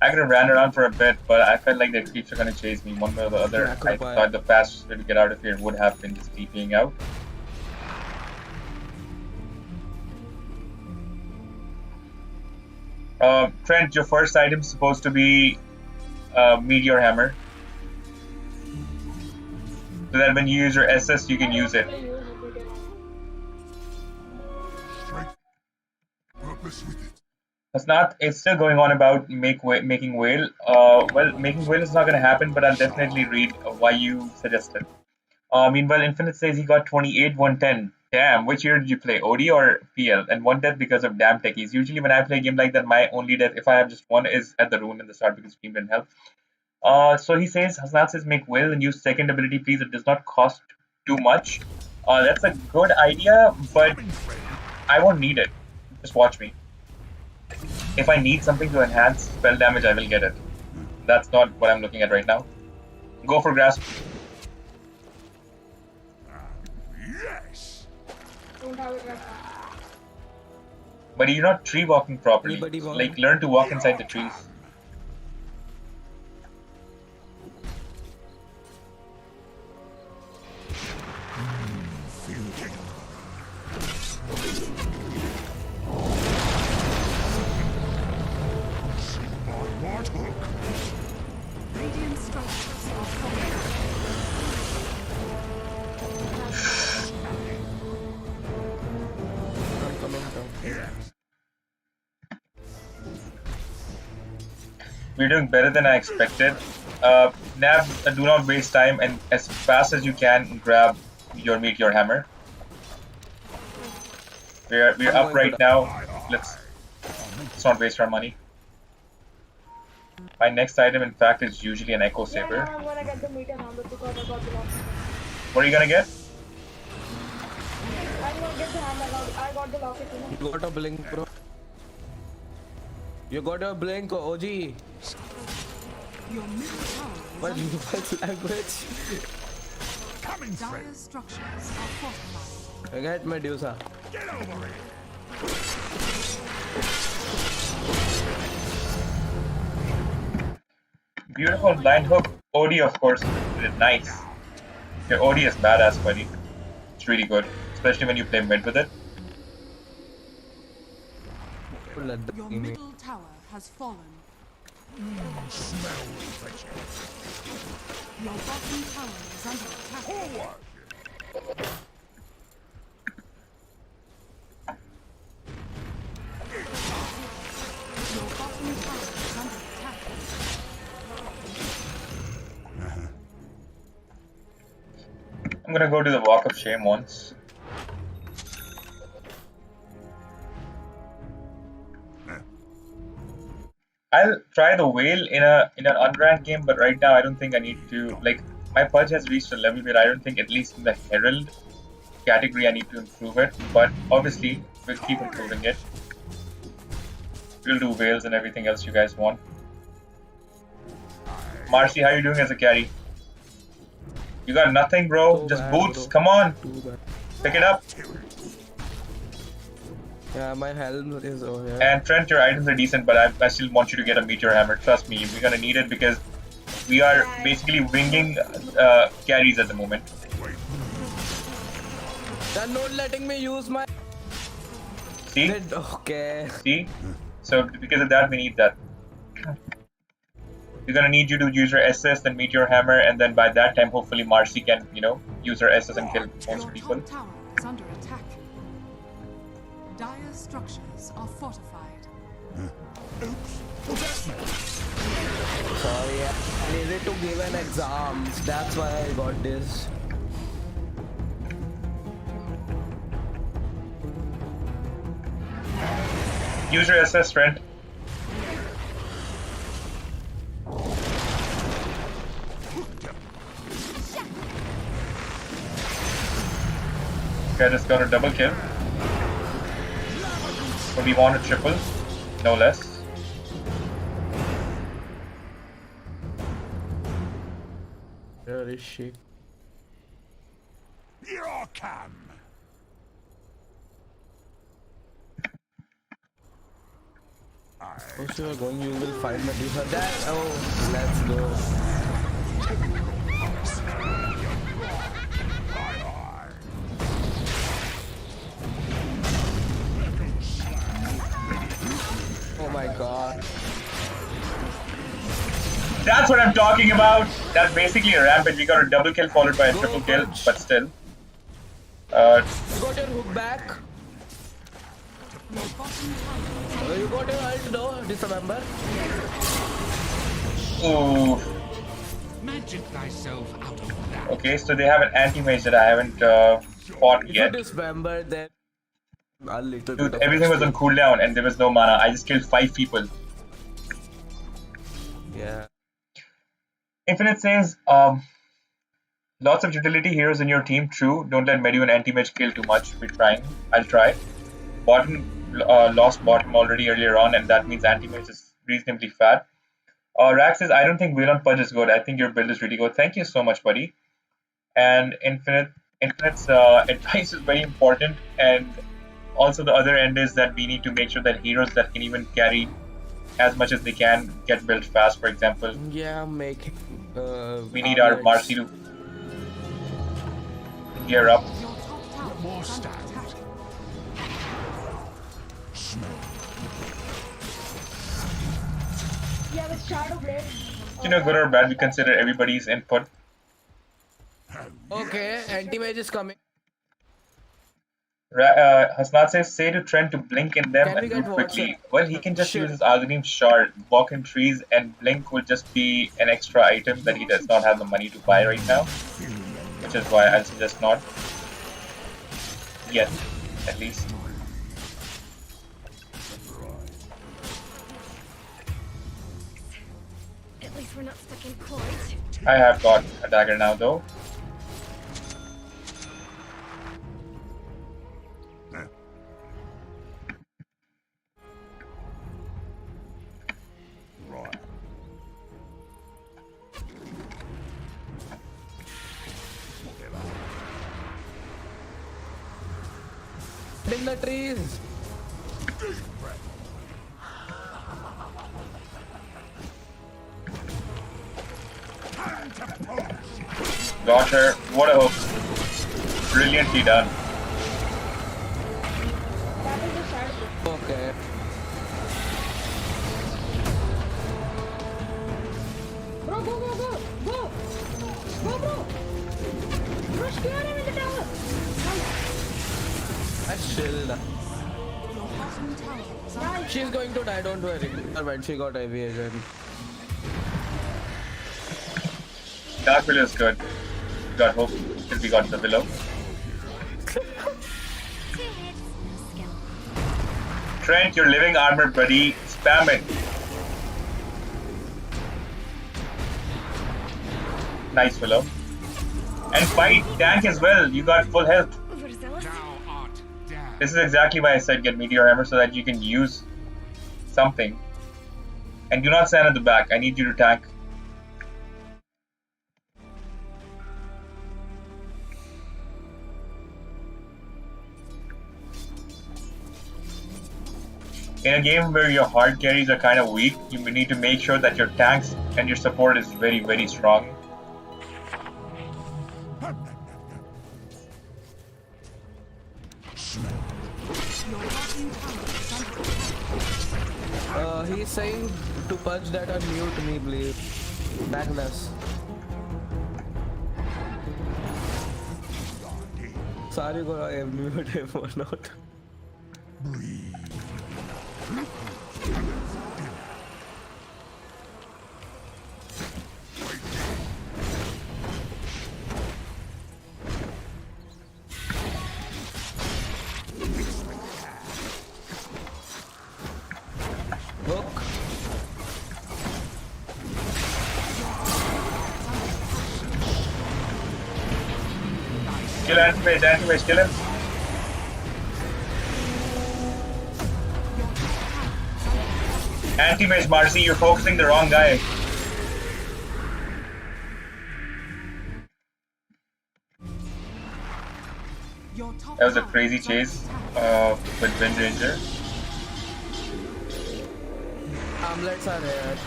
I could have ran around for a bit, but I felt like the creeps are gonna chase me one way or the other. Yeah, I goodbye. thought the fastest way to get out of here would have been just TPing out. Trent, your first item is supposed to be Meteor Hammer. So that when you use your SS, you can use it. Strength. Purpose with it. It's still going on about making whale. Well, making whale is not going to happen, but I'll definitely read why you suggested. Meanwhile, Infinite says he got 28, 110. Damn, which year did you play, OD or PL? And one death because of damn techies. Usually when I play a game like that, my only death, if I have just one, is at the rune in the start because Steam didn't help. So he says, Hasnat says make whale and use second ability, please. It does not cost too much. That's a good idea, but I won't need it. Just watch me. If I need something to enhance spell damage, I will get it. That's not what I'm looking at right now. Go for grasp. Yes. Don't have it right now. But you're not tree walking properly. Anybody want- Like, learn to walk inside the trees. On what hook? Radiant structures are falling. I'm coming down. Yes. We're doing better than I expected. Nav, do not waste time and as fast as you can grab your meteor hammer. We're I'm up going right to now. Let's not waste our money. My next item, in fact, is usually an echo Yeah, saber. now I'm gonna get the meter number because I got the lock. What are you gonna get? I'm gonna get the hammer now. I got the locket, you know. You got a blink, bro. You got a blink, OG. Your middle tower is What under what language? Coming friend. dire structures are fortified. I get Medusa. Get over it. Beautiful blind hook. OD, of course, is nice. Your OD is badass, buddy. It's really good, especially when you play mid with it. Let the Your game. middle tower has fallen. Smell refreshing. Your bottom tower is under attack. Forward. Your bottom tower is under attack. I'm gonna go to the Walk of Shame once. I'll try the whale in an unranked game, but right now I don't think I need to. Like, my pudge has reached a level where I don't think, at least in the Herald category, I need to improve it. But obviously, we'll keep improving it. We'll do whales and everything else you guys want. Marcy, how you doing as a carry? You got nothing, bro. Too Just bad, boots. bro. Come on. Too bad. Pick it up. Yeah, my helm is over here. And Trent, your items are decent, but I still want you to get a meteor hammer. Trust me, we're gonna need it because we are basically winging carries at the moment. They're not letting me use my. See? Okay. See? So because of that, we need that. We're gonna need you to use your SS, then meteor hammer, and then by that time, hopefully Marcy can, use her SS and kill most Your people. top tower is under attack. Dire structures are fortified. Sorry, I needed to give an exam. That's why I got this. Use your SS, Trent. Okay, I just got a double kill. So we want a triple, no less. Where is she? Here I come. If you are going, you will find the deeper. There. Oh, let's go. Oh my god. That's what I'm talking about. That's basically a rampage. We got a double kill followed by a triple kill, but still. You got your hook back. Your bottom tower You got your ult though, dismember. Ooh. Magic thyself out of that. Okay, so they have an anti-mage that I haven't fought If you yet. dismember, then a little Dude, bit of everything was on cooldown and there was no mana. I just killed 5 people. Yeah. Infinite says, lots of utility heroes in your team. True. Don't let Medu and anti-mage kill too much. We're trying. I'll try. Bottom lost bottom already earlier on, and that means anti-mage is reasonably fat. Rax says, I don't think Wayland Pudge is good. I think your build is really good. Thank you so much, buddy. And Infinite's advice is very important. And also the other end is that we need to make sure that heroes that can even carry as much as they can get built fast. For example, Yeah, make. we need our Marcy to gear up. Your top tower More is under stab. attack. Yeah, with Shadow Blade. Good or bad, we consider everybody's input. Okay, anti-mage is coming. Hasnat says, say to Trent to blink in them Can we and get move quickly. WhatsApp? Well, he can just Shit. use his Algorithm Shard, walk in trees, and blink will just be an extra item that he does not have the money to buy right now. Which is why I'll suggest not. Yet, at least. At least we're not stuck in court. I have got a dagger now though. Right. In the trees. Got her. What a hook. Brilliantly done. That is the Shadow Blade. Okay. Bro, go, go, go! Go! Go, bro! Bro, stay on him in the tower! I shield. Your bottom tower is under She's going to die, don't worry. Alright, she got evasion. Dark Willow is good. Got hope till we got the Willow. 2 hits, no skill. Trent, your living armor, buddy. Spam it. Nice, Willow. And fight tank as well. You got full health. Overzealous? Thou art damned. This is exactly why I said get Meteor Hammer so that you can use something. And do not stand at the back. I need you to tank. In a game where your hard carries are kind of weak, you need to make sure that your tanks and your support is very, very strong. He's saying to punch that on mute me, please. Backlash. Sorry, go I mute him or not. Hook. Kill anti-mage, kill him. Anti-mage, Marcy, you're focusing the wrong guy. That was a crazy chase with Wind Ranger. Amulets are here.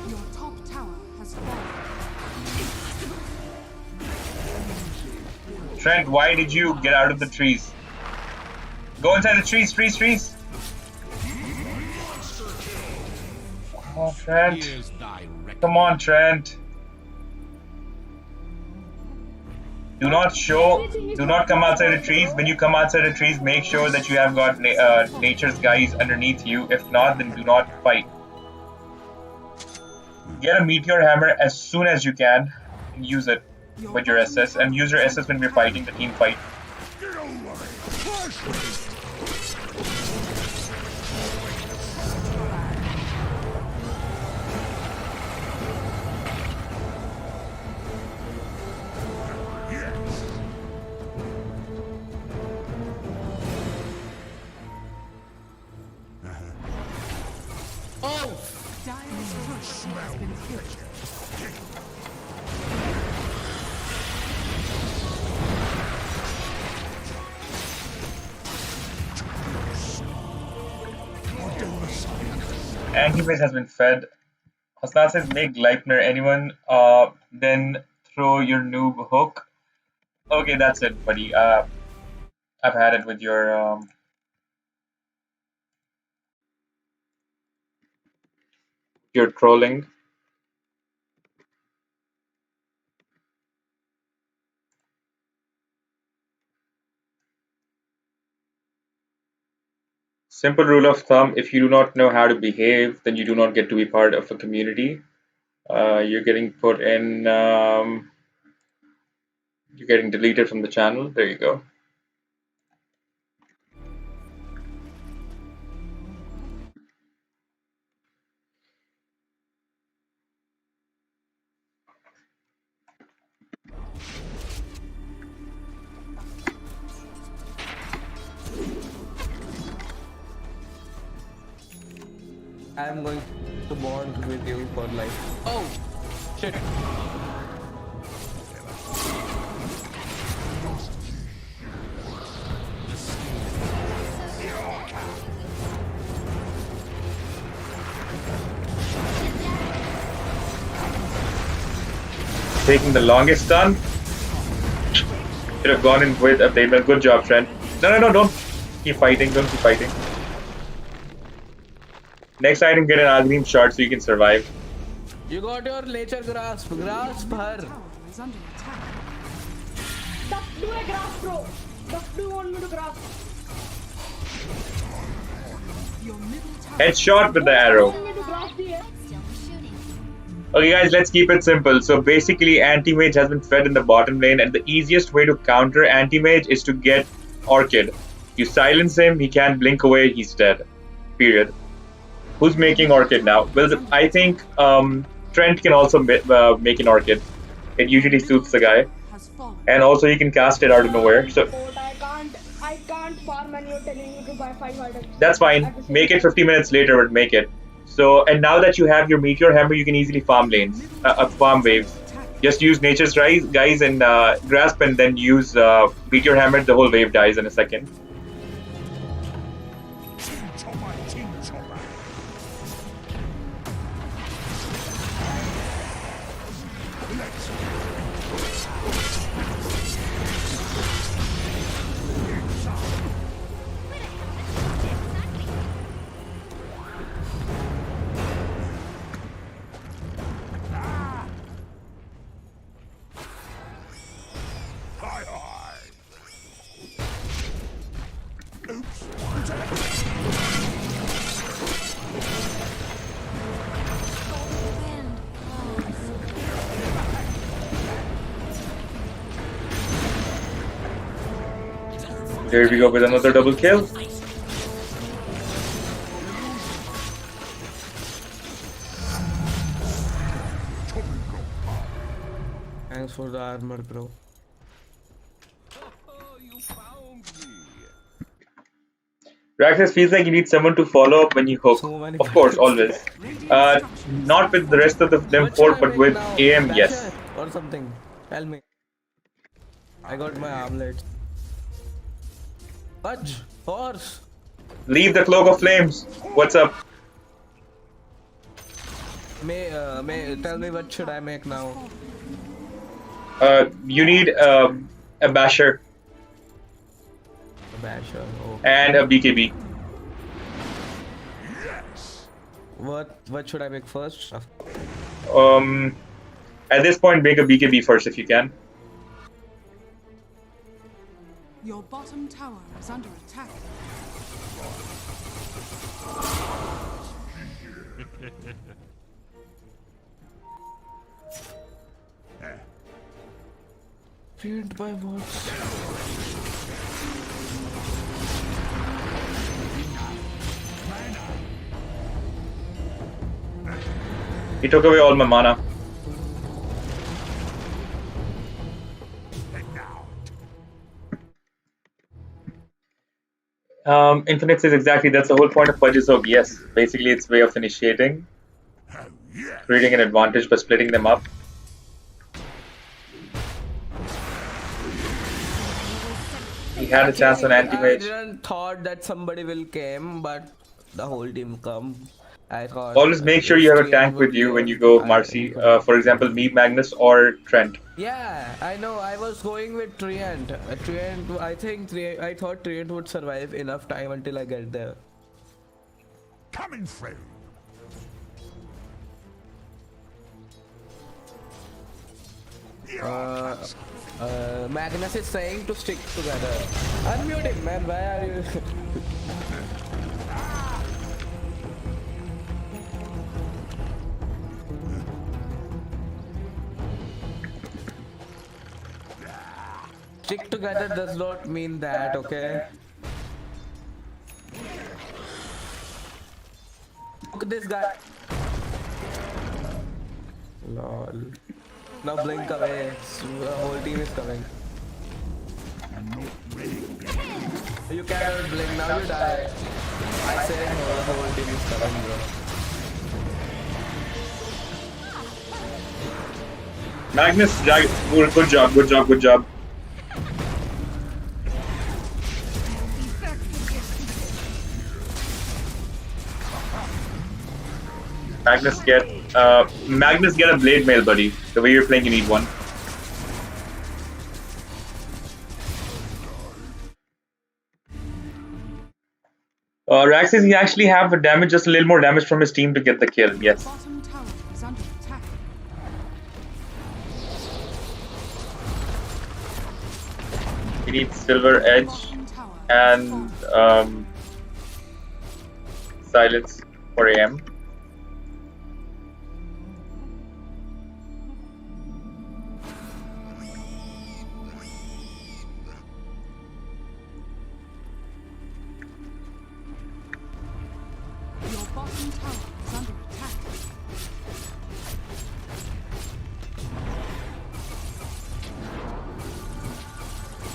Your top tower has fallen. Trent, why did you get out of the trees? Go inside the trees, trees. Oh, Trent. Come on, Trent. Do not come outside the trees. When you come outside the trees, make sure that you have got nature's guys underneath you. If not, then do not fight. Get a meteor hammer as soon as you can and use it with your SS, and use your SS when we're fighting the team fight. Dire's push has been killed. Anti-mage has been fed. Hasna says make Gleipnir. Anyone then throw your noob hook. Okay, that's it, buddy. I've had it with your trolling. Simple rule of thumb, if you do not know how to behave, then you do not get to be part of a community. You're getting put in, you're getting deleted from the channel. There you go. I am going to bond with you for life. Oh! Shit. Taking the longest stun. Should have gone in with a Blade. Good job, Trent. No, don't keep fighting. Don't keep fighting. Next item, get an Agrim shard so you can survive. You got your nature grasp. Grasp her. Tower is under attack. Duck, do a grasp, bro. Duck, do you want me to grasp? Your middle tower. Headshot with the arrow. Want me to grasp here? Still shooting. Okay, guys, let's keep it simple. So basically, anti-mage has been fed in the bottom lane, and the easiest way to counter anti-mage is to get Orchid. You silence him, he can't blink away, he's dead. Period. Who's making Orchid now? Well, I think Trent can also make an Orchid. It usually suits the guy. Has fallen. And also you can cast it out of nowhere. So But I can't farm and you're telling me to buy 5 items. that's fine. Make it 50 minutes later, but make it. So, and now that you have your Meteor Hammer, you can easily farm lanes, farm waves. Just use Nature's guys and Grasp, and then use Meteor Hammer. The whole wave dies in a second. Wind blows. There we go with another double kill. Thanks for the armor, bro. Raxus feels like you need someone to follow up when you hook. So many Of course, characters. always. Not with the rest of them What should four, I but make with now? AM, Dasher yes. or something. Tell me. I got my armlet. Fudge. Horse. Leave the cloak of flames. What's up? May tell me what should I make now? You need a basher A basher. Oh. and a BKB. What should I make first? At this point, make a BKB first if you can. Your bottom tower is under attack. Trained by what? He took away all my mana. Infinite says exactly that's the whole point of Pudge's Hook. Yes, basically it's way of initiating, creating an advantage by splitting them up. He had a chance on I anti-mage. didn't thought that somebody will came, but the whole team come. I thought. Always make sure you have a tank with you when you go Marcy. For example, me, Magnus, or Trent. Yeah, I know. I was going with Treant. Treant. I thought Treant would survive enough time until I get there. Coming through. Magnus is saying to stick together. Unmute him, man. Why are you? Stick together does not mean that, okay? Look at this guy. Lol. Now blink away. The whole team is coming. You cannot blink, now you die. I say the whole team is coming, bro. Magnus, good job, good job, good job. Magnus get a blade mail, buddy. The way you're playing, you need one. Rax says he actually have a damage, just a little more damage from his team to get the kill. Yes. Bottom tower is under attack. He needs Silver Edge Bottom tower and Silence for AM. Your bottom tower is under attack.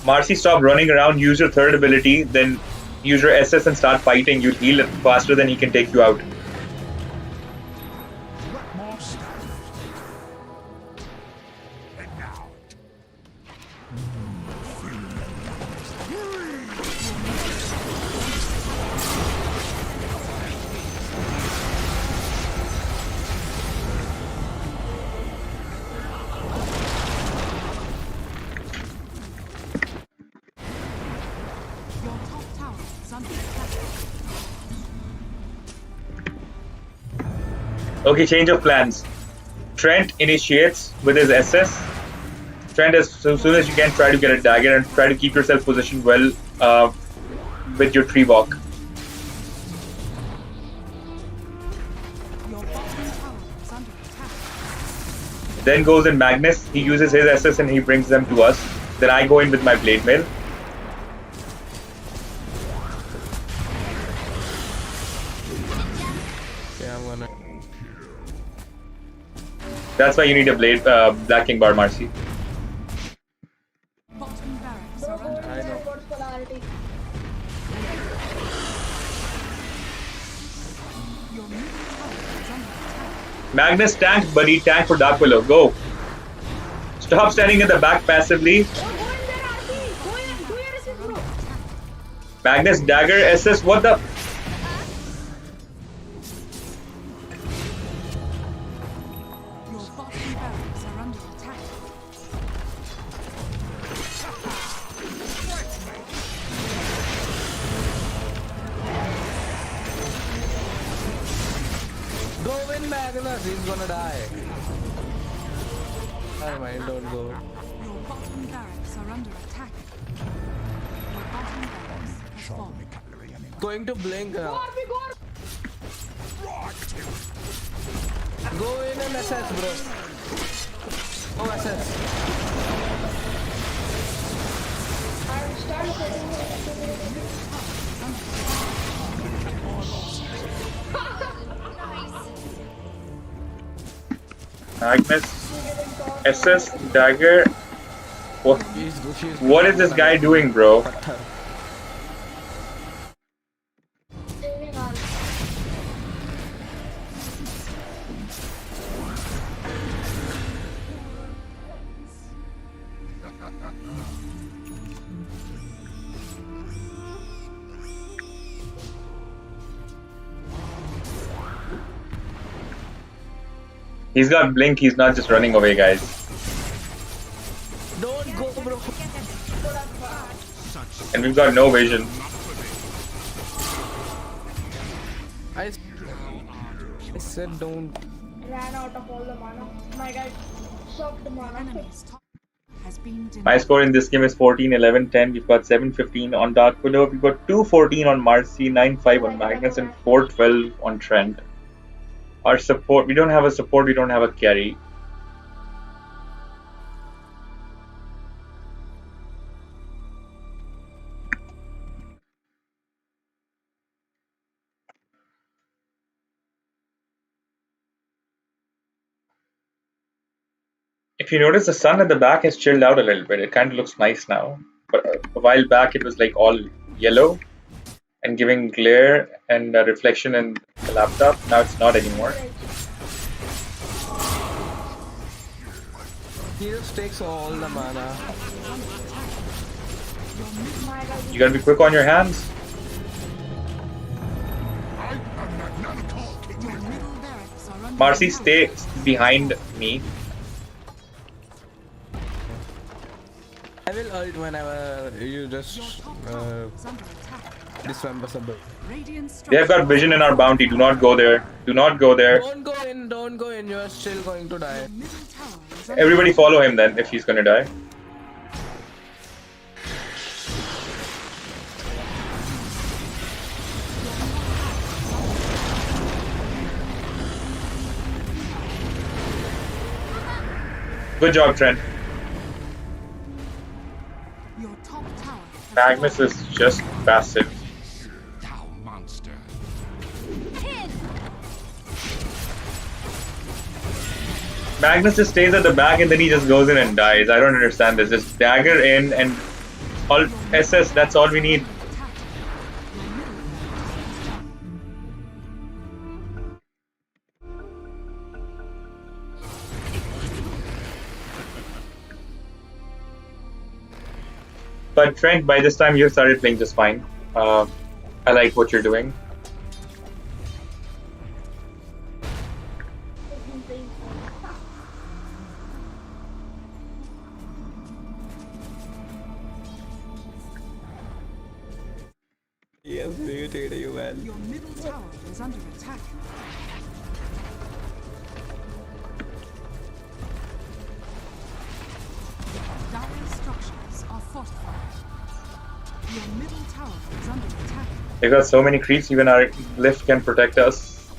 Marcy, stop running around, use your third ability, then use your SS and start fighting. You'll heal faster than he can take you out. What more stuff? And now. Your top tower is under attack. Okay, change of plans. Trent initiates with his SS. Trent, as soon as you can, try to get a dagger and try to keep yourself positioned well with your tree walk. Then goes in Magnus. He uses his SS and he brings them to us. Then I go in with my Blade Mail. Yeah, I'm gonna. That's why you need a Blade Black King Bar Marcy. Bottom barracks Bro, are under I know. what's polarity? your middle tower is under attack. Magnus tank, buddy. Tank for Dark Willow. Go. Stop standing at the back passively. Oh, go in there, RC. Go here, assist, bro. Magnus dagger SS. What the? Your bottom barracks are under attack. Go win Magnus, he's gonna die. Never mind, don't go. Your bottom barracks are under attack. Your bottom barracks has fallen. Going to blink now. RP, go. Go in and SS, bro. Go SS. I'm starting setting. Magnus SS dagger. What is this guy doing, bro? Saving on. He's got blink. He's not just running away, guys. Don't go, bro. And we've got no vision. I said don't. Ran out of all the mana. My guy sucked mana. Enemy's top has been My denied. score in this game is 14, 11, 10. We've got 7-15 on Dark Widow. We've got 2-14 on Marcy, 9-5 on Magnus, and 4-12 on Trent. Our support, we don't have a support, we don't have a carry. If you notice, the sun at the back has chilled out a little bit. It kind of looks nice now. But a while back, it was like all yellow and giving glare and reflection in the laptop. Now it's not anymore. He just takes all the mana. You gotta be quick on your hands. Your middle barracks are under Marcy, attack. stay behind me. I will ult whenever you Your just top tower is under attack. dismember somebody. Radiant They've got vision in our bounty. Do not go there. Do not go there. Don't go in, you are still going to die. middle tower is under Everybody follow him then if he's gonna die. Good job, Trent. Your top tower has Magnus is just passive. Thou monster. Magnus just stays at the back and then he just goes in and dies. I don't understand this. Just dagger in and all SS, that's all we need. attack. Your middle But Trent, by this time you've started playing just fine. I like what you're doing. Yes, you did you well. Your middle tower is under attack. Dire structures are fortified. Your middle tower is under attack. They've got so many creeps, even our lift can protect us.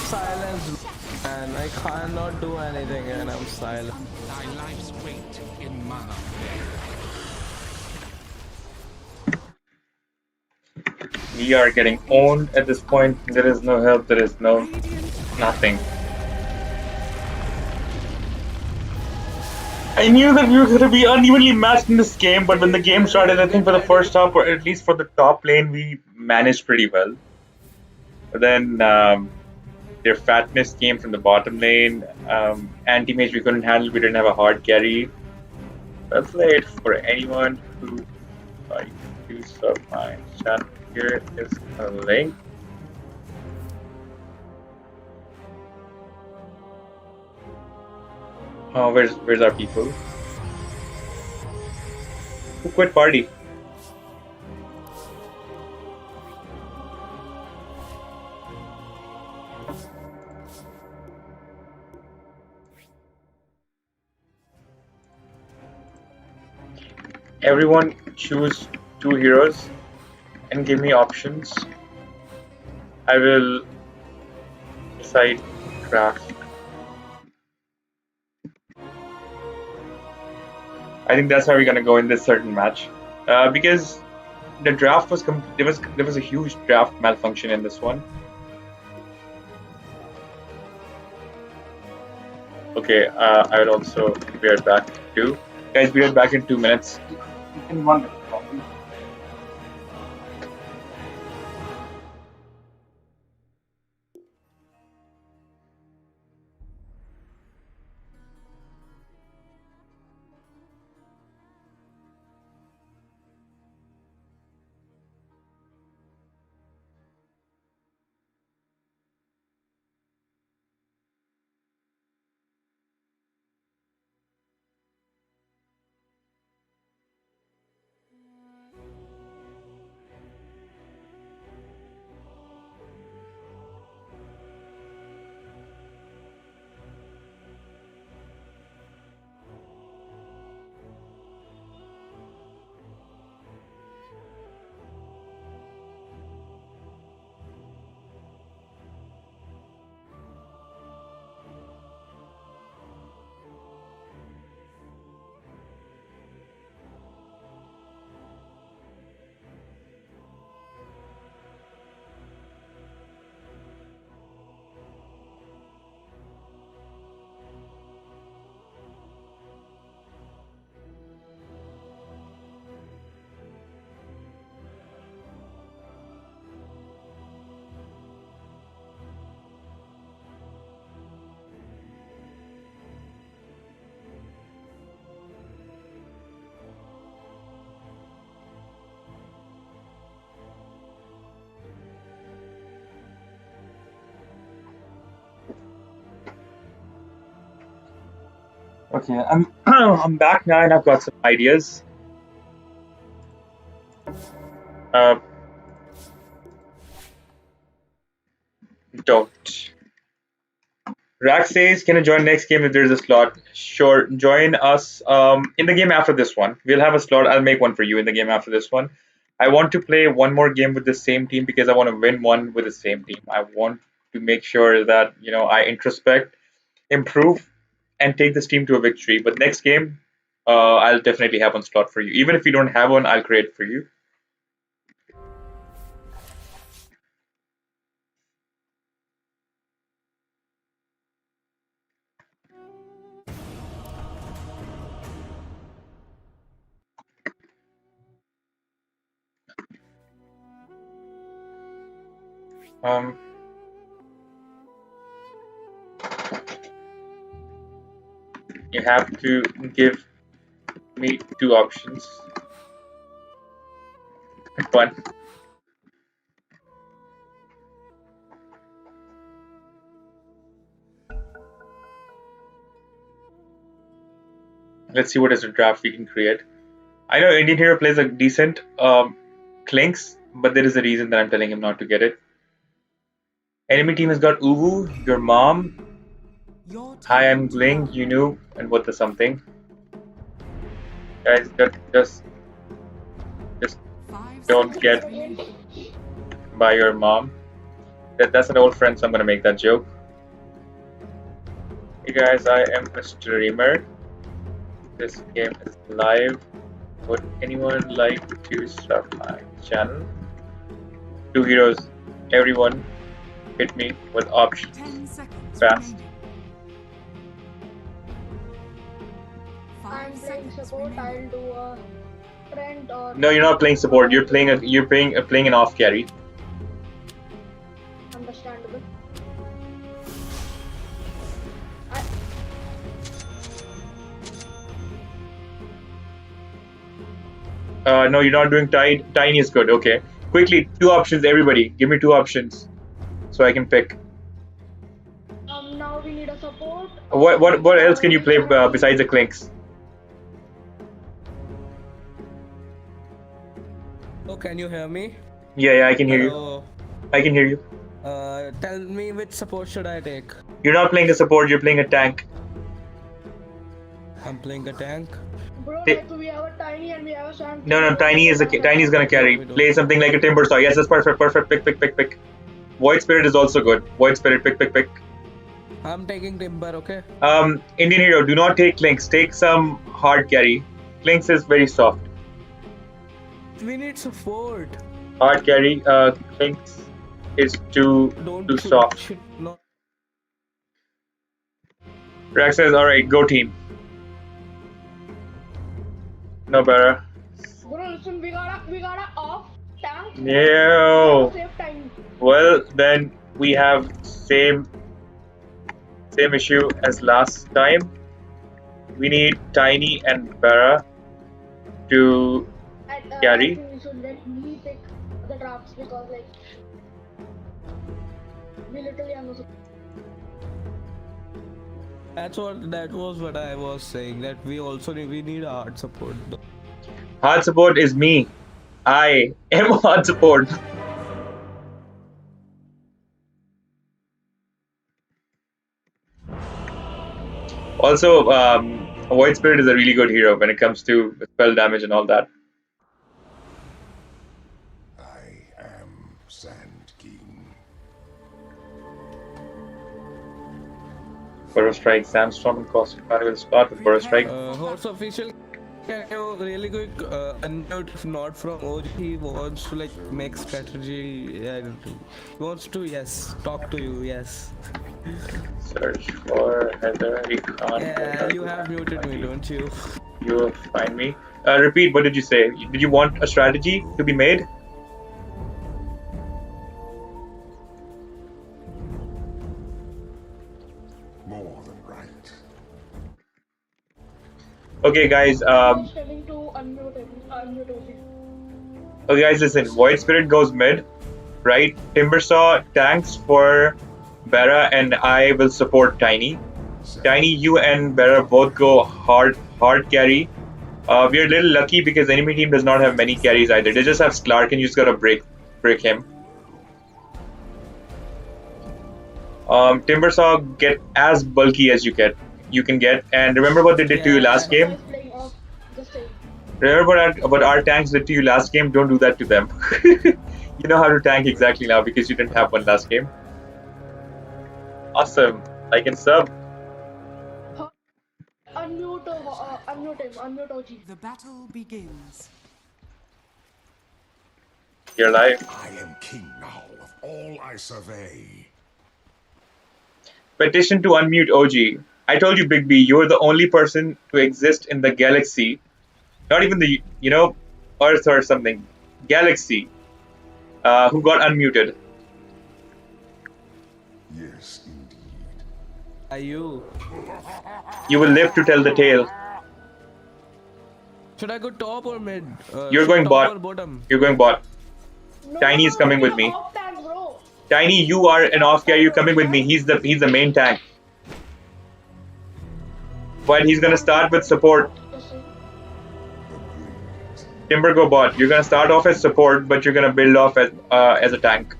silence, and I cannot do anything, and I'm silent. Thy life's weight in mana. We are getting owned at this point. There is no help. There is no nothing. I knew that we were going to be unevenly matched in this game, but when the game started, I think for the first half, or at least for the top lane, we managed pretty well. But then their fatness came from the bottom lane. Anti-mage we couldn't handle. We didn't have a hard carry. That's late for anyone who likes to sub my chat. Here is a link. Oh, where's our people? Who quit party? Everyone choose 2 heroes and give me options. I will decide draft. I think that's how we're gonna go in this certain match, because the draft was there was a huge draft malfunction in this one. Okay, I will also be right back too. Guys, be right back in 2 minutes. In 1 minute. Okay, I'm I'm back now and I've got some ideas. Uh, don't. Rack says, "Can I join next game if there's a slot?" Sure, join us in the game after this one. We'll have a slot. I'll make one for you in the game after this one. I want to play one more game with the same team because I want to win one with the same team. I want to make sure that I introspect, improve, and take this team to a victory. But next game, I'll definitely have one slot for you. Even if you don't have one, I'll create for you. Um, you have to give me 2 options. One. Let's see what is a draft we can create. I know Indian Hero plays a decent Clinks, but there is a reason that I'm telling him not to get it. Enemy team has got Uwu, your mom. Hi, I'm Gling, you knew, and what the something. Guys, just don't get by your mom. That's an old friend, so I'm gonna make that joke. Hey guys, I am a streamer. This game is live. Would anyone like to sub my channel? Two heroes. Everyone hit me with options 10 seconds fast. remaining. I'm 5 playing seconds support. remaining. I'll do a Trent or. No, you're not playing support. You're playing an off carry. Understandable. No, you're not doing tiny. Tiny is good. Okay. Quickly, two options. Everybody, give me two options, so I can pick. Now we need a support. What else can you play besides the clinks? Oh, can you hear me? Yeah, I can hear you. Hello. I can hear you. Tell me which support should I take? You're not playing a support. You're playing a tank. I'm playing a tank. Bro, Hey. like we have a tiny and we have a sand. No, Tiny is gonna carry. Play something like a Timber Saw. Yes, that's perfect. Pick. Void Spirit is also good. Void Spirit, pick. I'm taking Timber, okay? Indian hero, do not take Clinks. Take some hard carry. Clinks is very soft. We need support. Hard carry. Clinks is too Don't soft. shoot, no. Rax says, alright, go team. No better. Bro, listen, we gotta off tank. No. Save time. Well, then we have same issue as last time. We need Tiny and Bara to carry. I think we should let me pick the drafts because like we literally have no support. That was what I was saying. That we need a hard support. Hard support is me. I am hard support. Also, Void Spirit is a really good hero when it comes to spell damage and all that. I am Sand King. Burrow Strike, Sandstorm, and Caustic Fire will start with Burrow Strike. Horse official, can you really quick unmute if not from OG? He wants to like make strategy and he wants to talk to you, yes. Search for Heather. You can't. Yeah, you have muted me, don't you? You will find me. Repeat, what did you say? Did you want a strategy to be made? More than right. Okay, guys. I'm just telling to unmute OG. Okay, guys, listen. Void Spirit goes mid, right? Timbersaw tanks for Bara, and I will support Tiny. Tiny, you and Bara both go hard carry. We're a little lucky because enemy team does not have many carries either. They just have Sklark, and you just gotta break him. Timbersaw, get as bulky as you can get, and remember what they did to you last game. Guys playing off the same. Remember what our tanks did to you last game? Don't do that to them. You know how to tank exactly now because you didn't have one last game. Awesome. I can sub. Unmute him. Unmute OG. The battle begins. You're live. I am king now of all I survey. Petition to unmute OG. I told you, Big B, you're the only person to exist in the galaxy. Not even the, Earth or something. Galaxy. Who got unmuted. Yes, indeed. Are you? You will live to tell the tale. Should I go top or mid? You're should going top bot. or bottom? You're going bot. No, Tiny is coming with we me. are off tank, bro. Tiny, you are an off carry. You're coming with me. He's the main tank. But he's gonna start with support. Timber go bot. You're gonna start off as support, but you're gonna build off as a tank.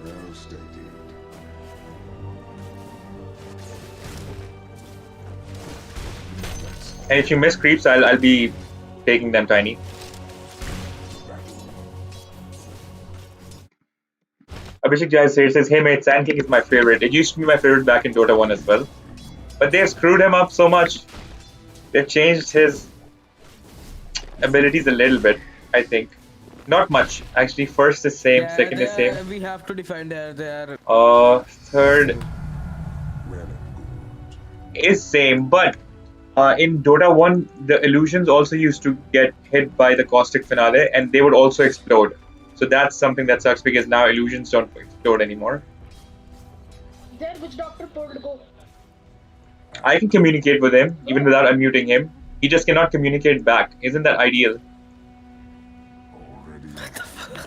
Well stated. And if you miss creeps, I'll be taking them, Tiny. Abhishek Jai says, "Hey mate, Sand King is my favorite. It used to be my favorite back in Dota 1 as well. But they've screwed him up so much. They've changed his abilities a little bit, I think. Not much. Actually, first is same, Yeah, second is same. we have to defend there. They are. Third Well and good. is same, but in Dota 1, the illusions also used to get hit by the caustic finale and they would also explode. So that's something that sucks because now illusions don't explode anymore. There, which doctor told go? I can communicate with him even without unmuting him. He just cannot communicate back. Isn't that ideal? Already.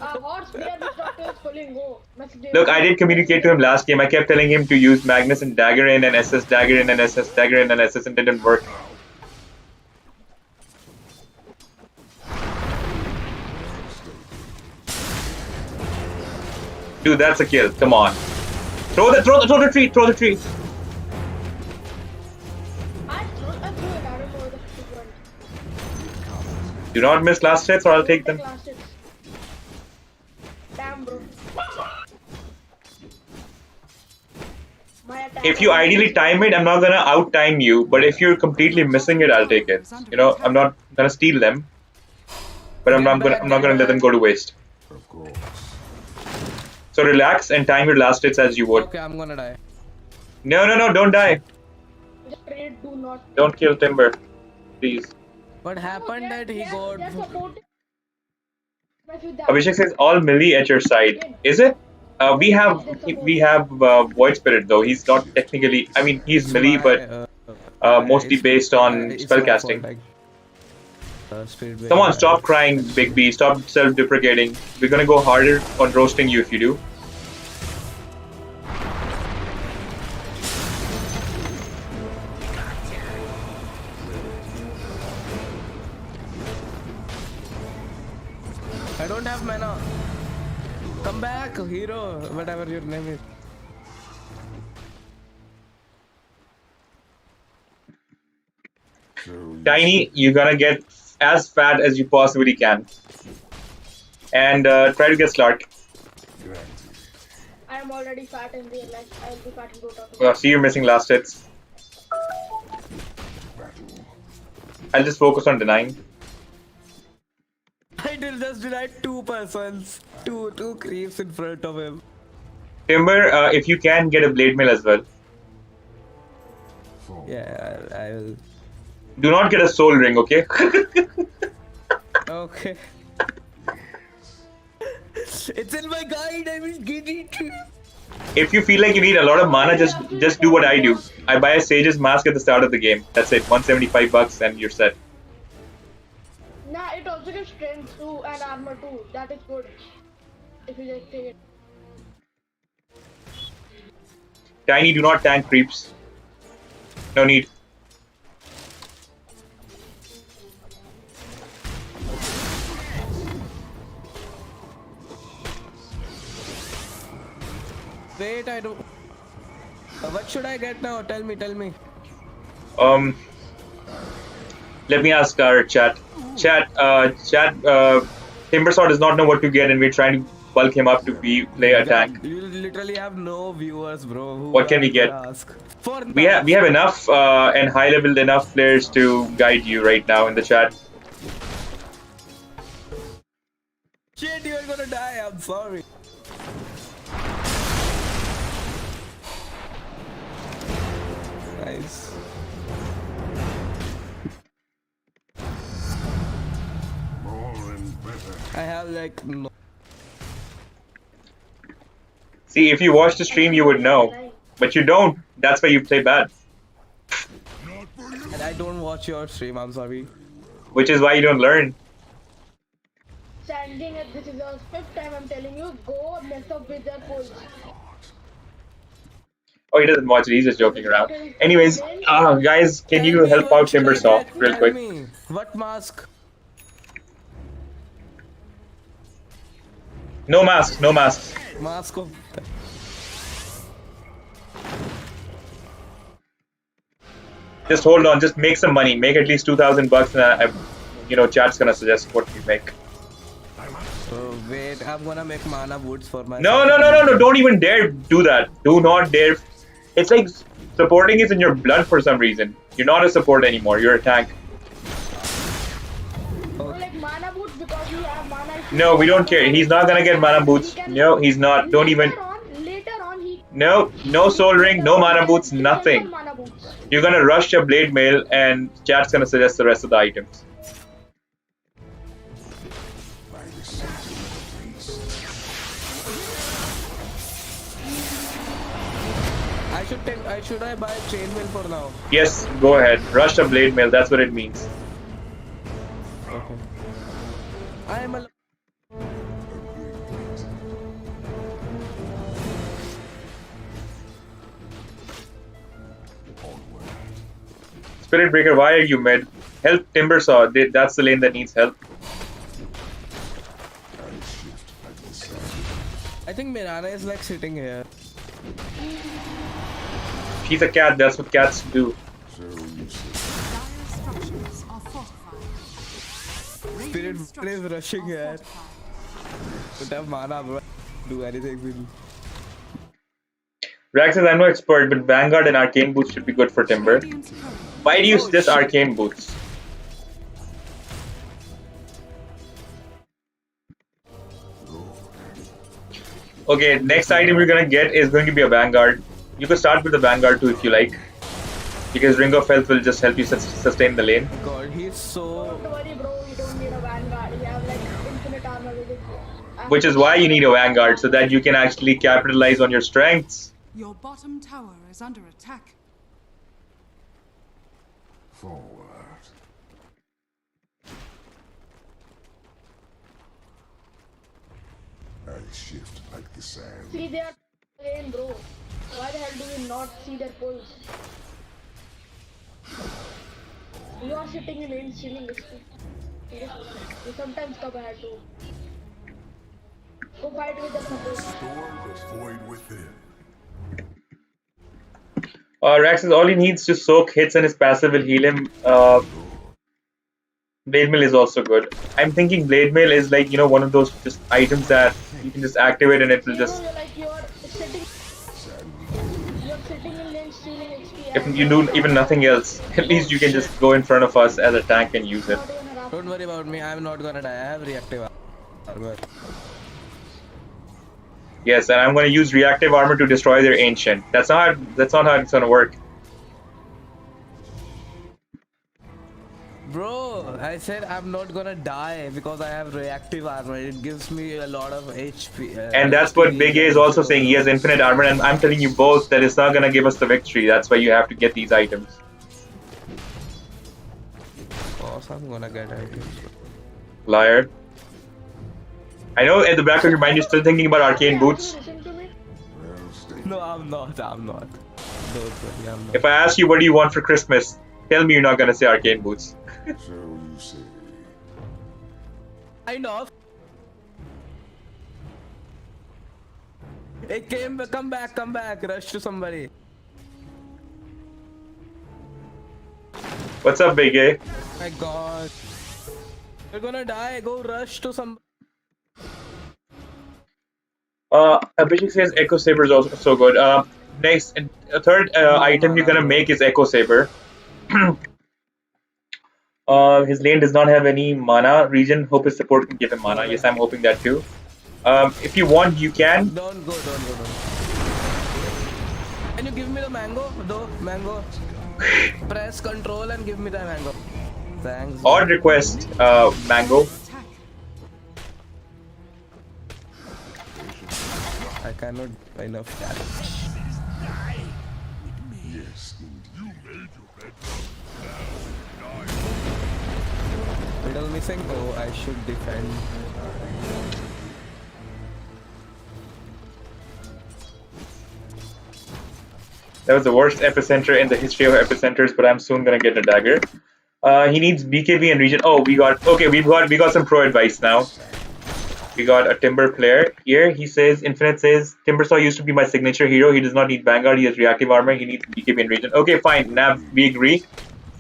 Horse there, which doctor is pulling go? Look, I did communicate to him last game. I kept telling him to use Magnus and Dagger in and SS Dagger in and SS Dagger in and SS and it didn't work. Dude, that's a kill. Come on. Throw the tree, throw the tree. I threw it, I don't know where the shit went. Do not miss last hits or I'll take them. Last hits. Damn, bro. My attack. If you ideally time it, I'm not gonna out time you, but if you're completely missing it, I'll take it. You know, I'm not gonna steal them, but I'm not gonna let them go to waste. Of course. So relax and time your last hits as you would. Okay, I'm gonna die. No, don't die. Just trade, do not. Don't kill Timber, please. What happened that he got? They're supporting. Abhishek says all melee at your side. Is it? We have Void Spirit though. He's not technically. I mean, he's melee, but mostly based on spellcasting. Come on, stop crying, Big B. Stop self-deprecating. We're gonna go harder on roasting you if you do. I don't have mana. Come back, hero, whatever your name is. So you Tiny, you're gonna get as fat as you possibly can. And try to get Slark. granted. I am already fat in real life. I will be fat in Dota. See, you're missing last hits. Battle. I'll just focus on denying. I did just denied two persons, two creeps in front of him. Timber, if you can, get a blade mail as well. Fall. Yeah, I will. Do not get a soul ring, okay? Okay. It's in my guide. I will get it. If you feel like you need a lot of mana, just do what I do. I buy a Sage's Mask at the start of the game. That's it, 175 bucks and you're set. Nah, it also gives strength too and armor too. That is good. If you just take it. Tiny, do not tank creeps. No need. Wait, I don't. What should I get now? Tell me. Let me ask our chat. Chat, Timbersword does not know what to get and we're trying to bulk him up to play a tank. You literally have no viewers, bro. Who What can we are get? gonna ask? For We have enough and high leveled enough players to guide you right now in the chat. Shit, you're gonna die. I'm sorry. Nice. More and better. I have like no. See, if you watch the stream, you would know. But you don't. That's why you play bad. And I don't watch your stream. I'm sorry. Which is why you don't learn. Standing at this is the 5th time I'm telling you, go mess up with their pulls. Oh, he doesn't watch it. He's just joking around. Anyways, guys, can you Tell me, help what out should I Timbersoft get? real Tell quick? me. What mask? No masks, no masks. Mask of. Just hold on. Just make some money. Make at least 2,000 bucks, and chat's gonna suggest what you make. Wait, I'm gonna make mana boots for myself. No, don't even dare do that. Do not dare. It's like supporting is in your blood for some reason. You're not a support anymore, you're a tank. Like mana boots because we have mana. No, we don't care. He's not gonna get mana boots. No, he's not. Don't even. Later on, he. No soul ring, no mana boots, nothing. Mana boots. You're gonna rush a blade mail and chat's gonna suggest the rest of the items. Should I buy chainmail for now? Yes, go ahead. Rush a blade mail, that's what it means. Okay. I am a. Spirit Breaker, why are you mid? Help Timbersaw, that's the lane that needs help. I think Mirana is like sitting here. She's a cat, that's what cats do. Dire structures are fortified. Spirit Radiant Breaker is structures rushing are here. fortified. Don't have mana, bro. Do anything with me. Rax says, I'm no expert, but Vanguard and Arcane Boots should be good for Timber. Radiant's courier Why do you Oh, suggest shit. Arcane Boots? Okay, next item we're gonna get is going to be a Vanguard. You can start with the Vanguard too if you like. Because Ring of Health will just help you sustain the lane. God, he's so. Don't worry, bro. You don't need a vanguard. You have like infinite armor with it. Which is why you need a Vanguard, so that you can actually capitalize on your strengths. Your bottom tower is under attack. Forward. I shift like the sand. See their lane, bro. Why the hell do you not see their pulls? You are sitting in lane stealing this. You sometimes come ahead too. Go fight with the support. Restore the void within. Rax says all he needs to soak hits and his passive will heal him. Blade Mail is also good. I'm thinking Blade Mail is like, you know, one of those just items that you can just activate and it will just, You're like you're sitting in lane stealing XP. if you do even nothing else, at least you can just go in front of us as a tank and use it. Don't worry about me. I'm not gonna die. I have reactive armor. Yes, and I'm going to use reactive armor to destroy their ancient. That's not how it's going to work. Bro, I said I'm not gonna die because I have reactive armor. It gives me a lot of HP. And that's what Big A is also saying. He has infinite armor, and I'm telling you both that it's not going to give us the victory. That's why you have to get these items. Of course, I'm gonna get items. Liar. I know at the back of your mind you're still thinking about arcane boots. Listen to me. Well, stay. No, I'm not. I'm not. Don't worry, I'm not. If I ask you what do you want for Christmas, tell me you're not going to say arcane boots. So you say. I know. Hey, come back. Rush to somebody. What's up, Big A? My God. You're gonna die. Go rush to some. Abhishek says Echo Saber is also so good. Next, a third item you're gonna make is Echo Saber. His lane does not have any mana region. Hope his support can give him mana. Yes, I'm hoping that too. If you want, you can. Don't go. Can you give me the mango? Mango. Press control and give me the mango. Thanks. Odd request, Mango. Attack. I cannot do enough damage. Yes, indeed. Middle missing. Oh, I should defend. That was the worst epicenter in the history of epicenters, but I'm soon gonna get a dagger. He needs BKB and region. Oh, we got some pro advice now. We got a Timber player here. He says, Infinite says, Timbersaw used to be my signature hero. He does not need Vanguard. He has reactive armor. He needs BKB and region. Okay, fine. Nav, we agree.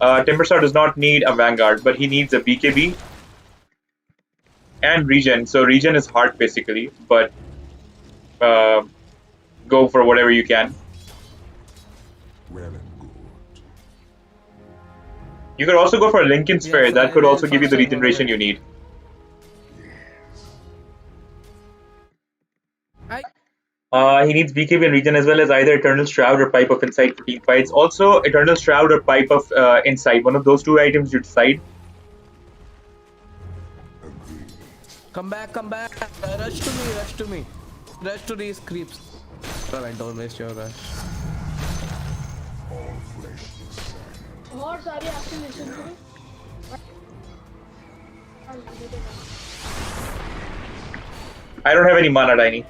Timbersaw does not need a Vanguard, but he needs a BKB. and regen. So regen is hard basically, but go for whatever you can. Well and good. You could also go for a Lincoln Sphere. Yes, That I could will. also give you First the I'm gonna regeneration get- you need. He needs BKB and regen as well as either Eternal Shroud or Pipe of Insight for team fights. Also, Eternal Shroud or Pipe of Insight. One of those two items you decide. Agreed. Come back, come back. Rush to me, rush to me. Rush to these creeps. Alright, don't waste your rush. All flesh is salmon. Horse, are you actually listening to me? I don't have any mana, Tiny.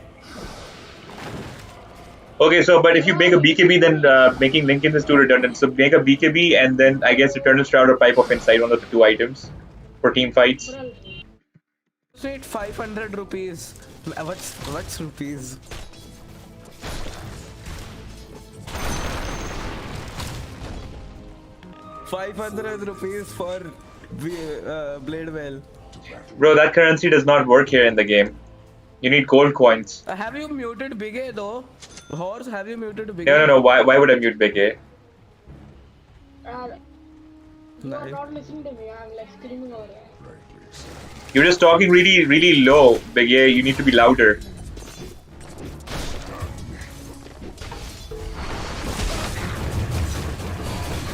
Okay, so but if you make a BKB, then making Lincoln is too redundant. So make a BKB and then I guess Eternal Shroud or Pipe of Insight, one of the two items for team fights. Bro, Wait, 500 rupees. What's rupees? ₹500 for Blade Well. Bro, that currency does not work here in the game. You need gold coins. Have you muted Big A though? Horse, have you muted Big No, A? no, no. Why would I mute Big A? you are Nice. not listening to me. I'm like screaming over here. Rightly said. You're just talking really, really low, Big A. You need to be louder.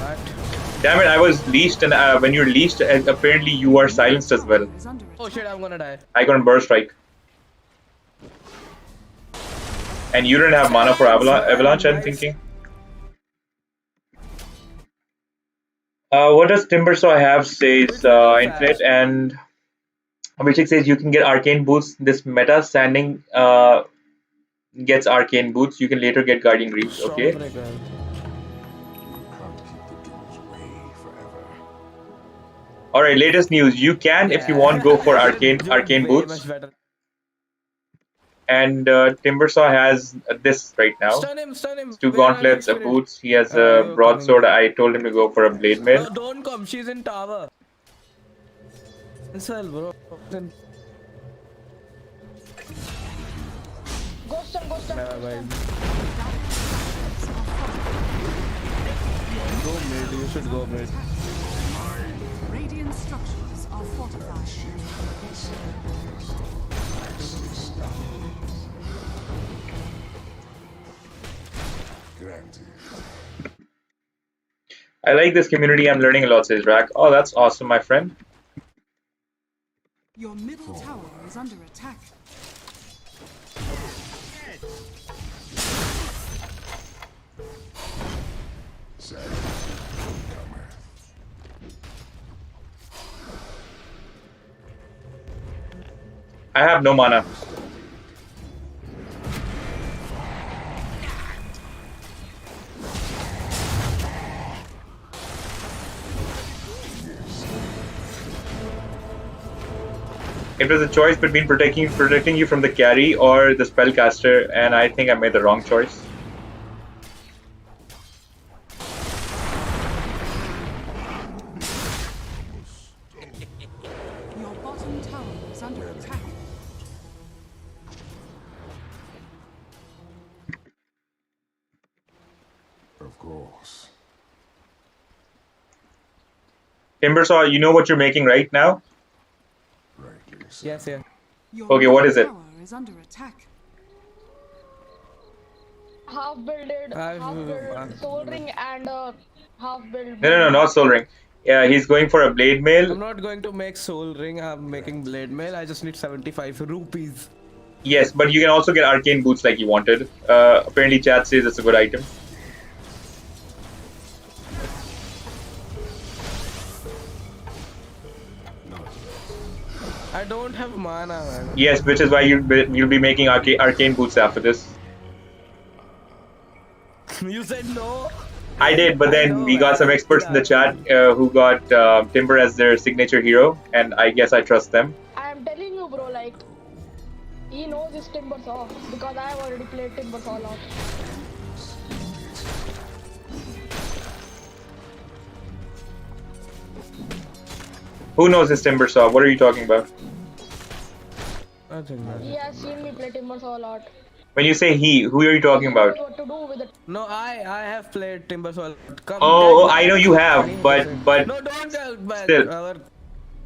What? Damn it, I was leashed, and when you're leashed, apparently you are silenced as well. Is under Oh attack. shit, I'm gonna die. I got a burst strike. And you don't have mana for Avalanche, I'm thinking. What does Timbersaw have? Says Infinite, and Abhishek says you can get arcane boots. This meta standing gets arcane boots. You can later get guardian greaves. Okay. Stormbreaker. Can't keep the dudes away forever. All right. Latest news. You can, if you want, go for arcane Way boots. much better. And Timbersaw has this right now. Stun him, stun him. Two Where are gauntlets, a you, boots. He has You're a broadsword. I told him to go for a blade No, mail. don't come. She's in tower. Cancel, bro. Ghost stun, ghost stun, Never ghost mind. stun. Go mid. You should go mid. Radiant structures are fortified. Granted. I like this community. I'm learning a lot, says Rack. Oh, that's awesome, my friend. Your middle tower is under attack. Sad. Cometh. I have no mana. It was a choice between protecting you from the carry or the spellcaster, and I think I made the wrong choice. Your bottom tower is under attack. Of course. Timbersaw, you know what you're making right now? Rightly said. Yes, yeah. Your Okay, what middle is it? tower is under attack. Half builded, half build soul ring and half build. No, not Soul Ring. Yeah, he's going for a blade I'm mail. not going to make soul ring. I'm making blade mail. I just need 75 rupees. Yes, but you can also get arcane boots like you wanted. Apparently, chat says it's a good item. I don't have mana, man. Yes, which is why you'll be making arcane boots after this. You said no. I did, but then we got some experts in the chat who got Timber as their signature hero, and I guess I trust them. I'm telling you, bro, like, he knows his Timbersaw because I've already played Timbersaw a lot. Who knows this Timbersaw? What are you talking about? I think that. He has seen me play Timbersaw a lot. When you say he, who are you talking He about? knows what to do with it. No, I have played Timbersaw. Come, Oh, that I know guy. you have, He doesn't. but No, don't help back. still,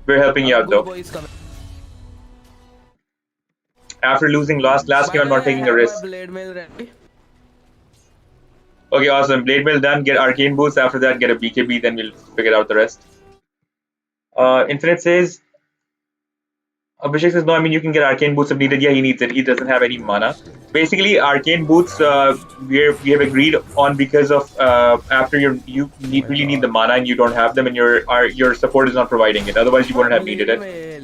we're helping you Our out good though. boy is coming. After losing last game, By I'm the way, not I taking a have my risk. blade mail ready. Okay, awesome. Blade Mail done. Get Arcane Boots. After that, get a BKB. Then we'll figure out the rest. Infinite says, Abhishek says, no, I mean, you can get Arcane Boots if needed. Yeah, he needs it. He doesn't have any mana. Basically, Arcane Boots, we have agreed on because of after really need the mana and you don't have them and your support is not providing it. Otherwise, you wouldn't have needed Blade it. mail.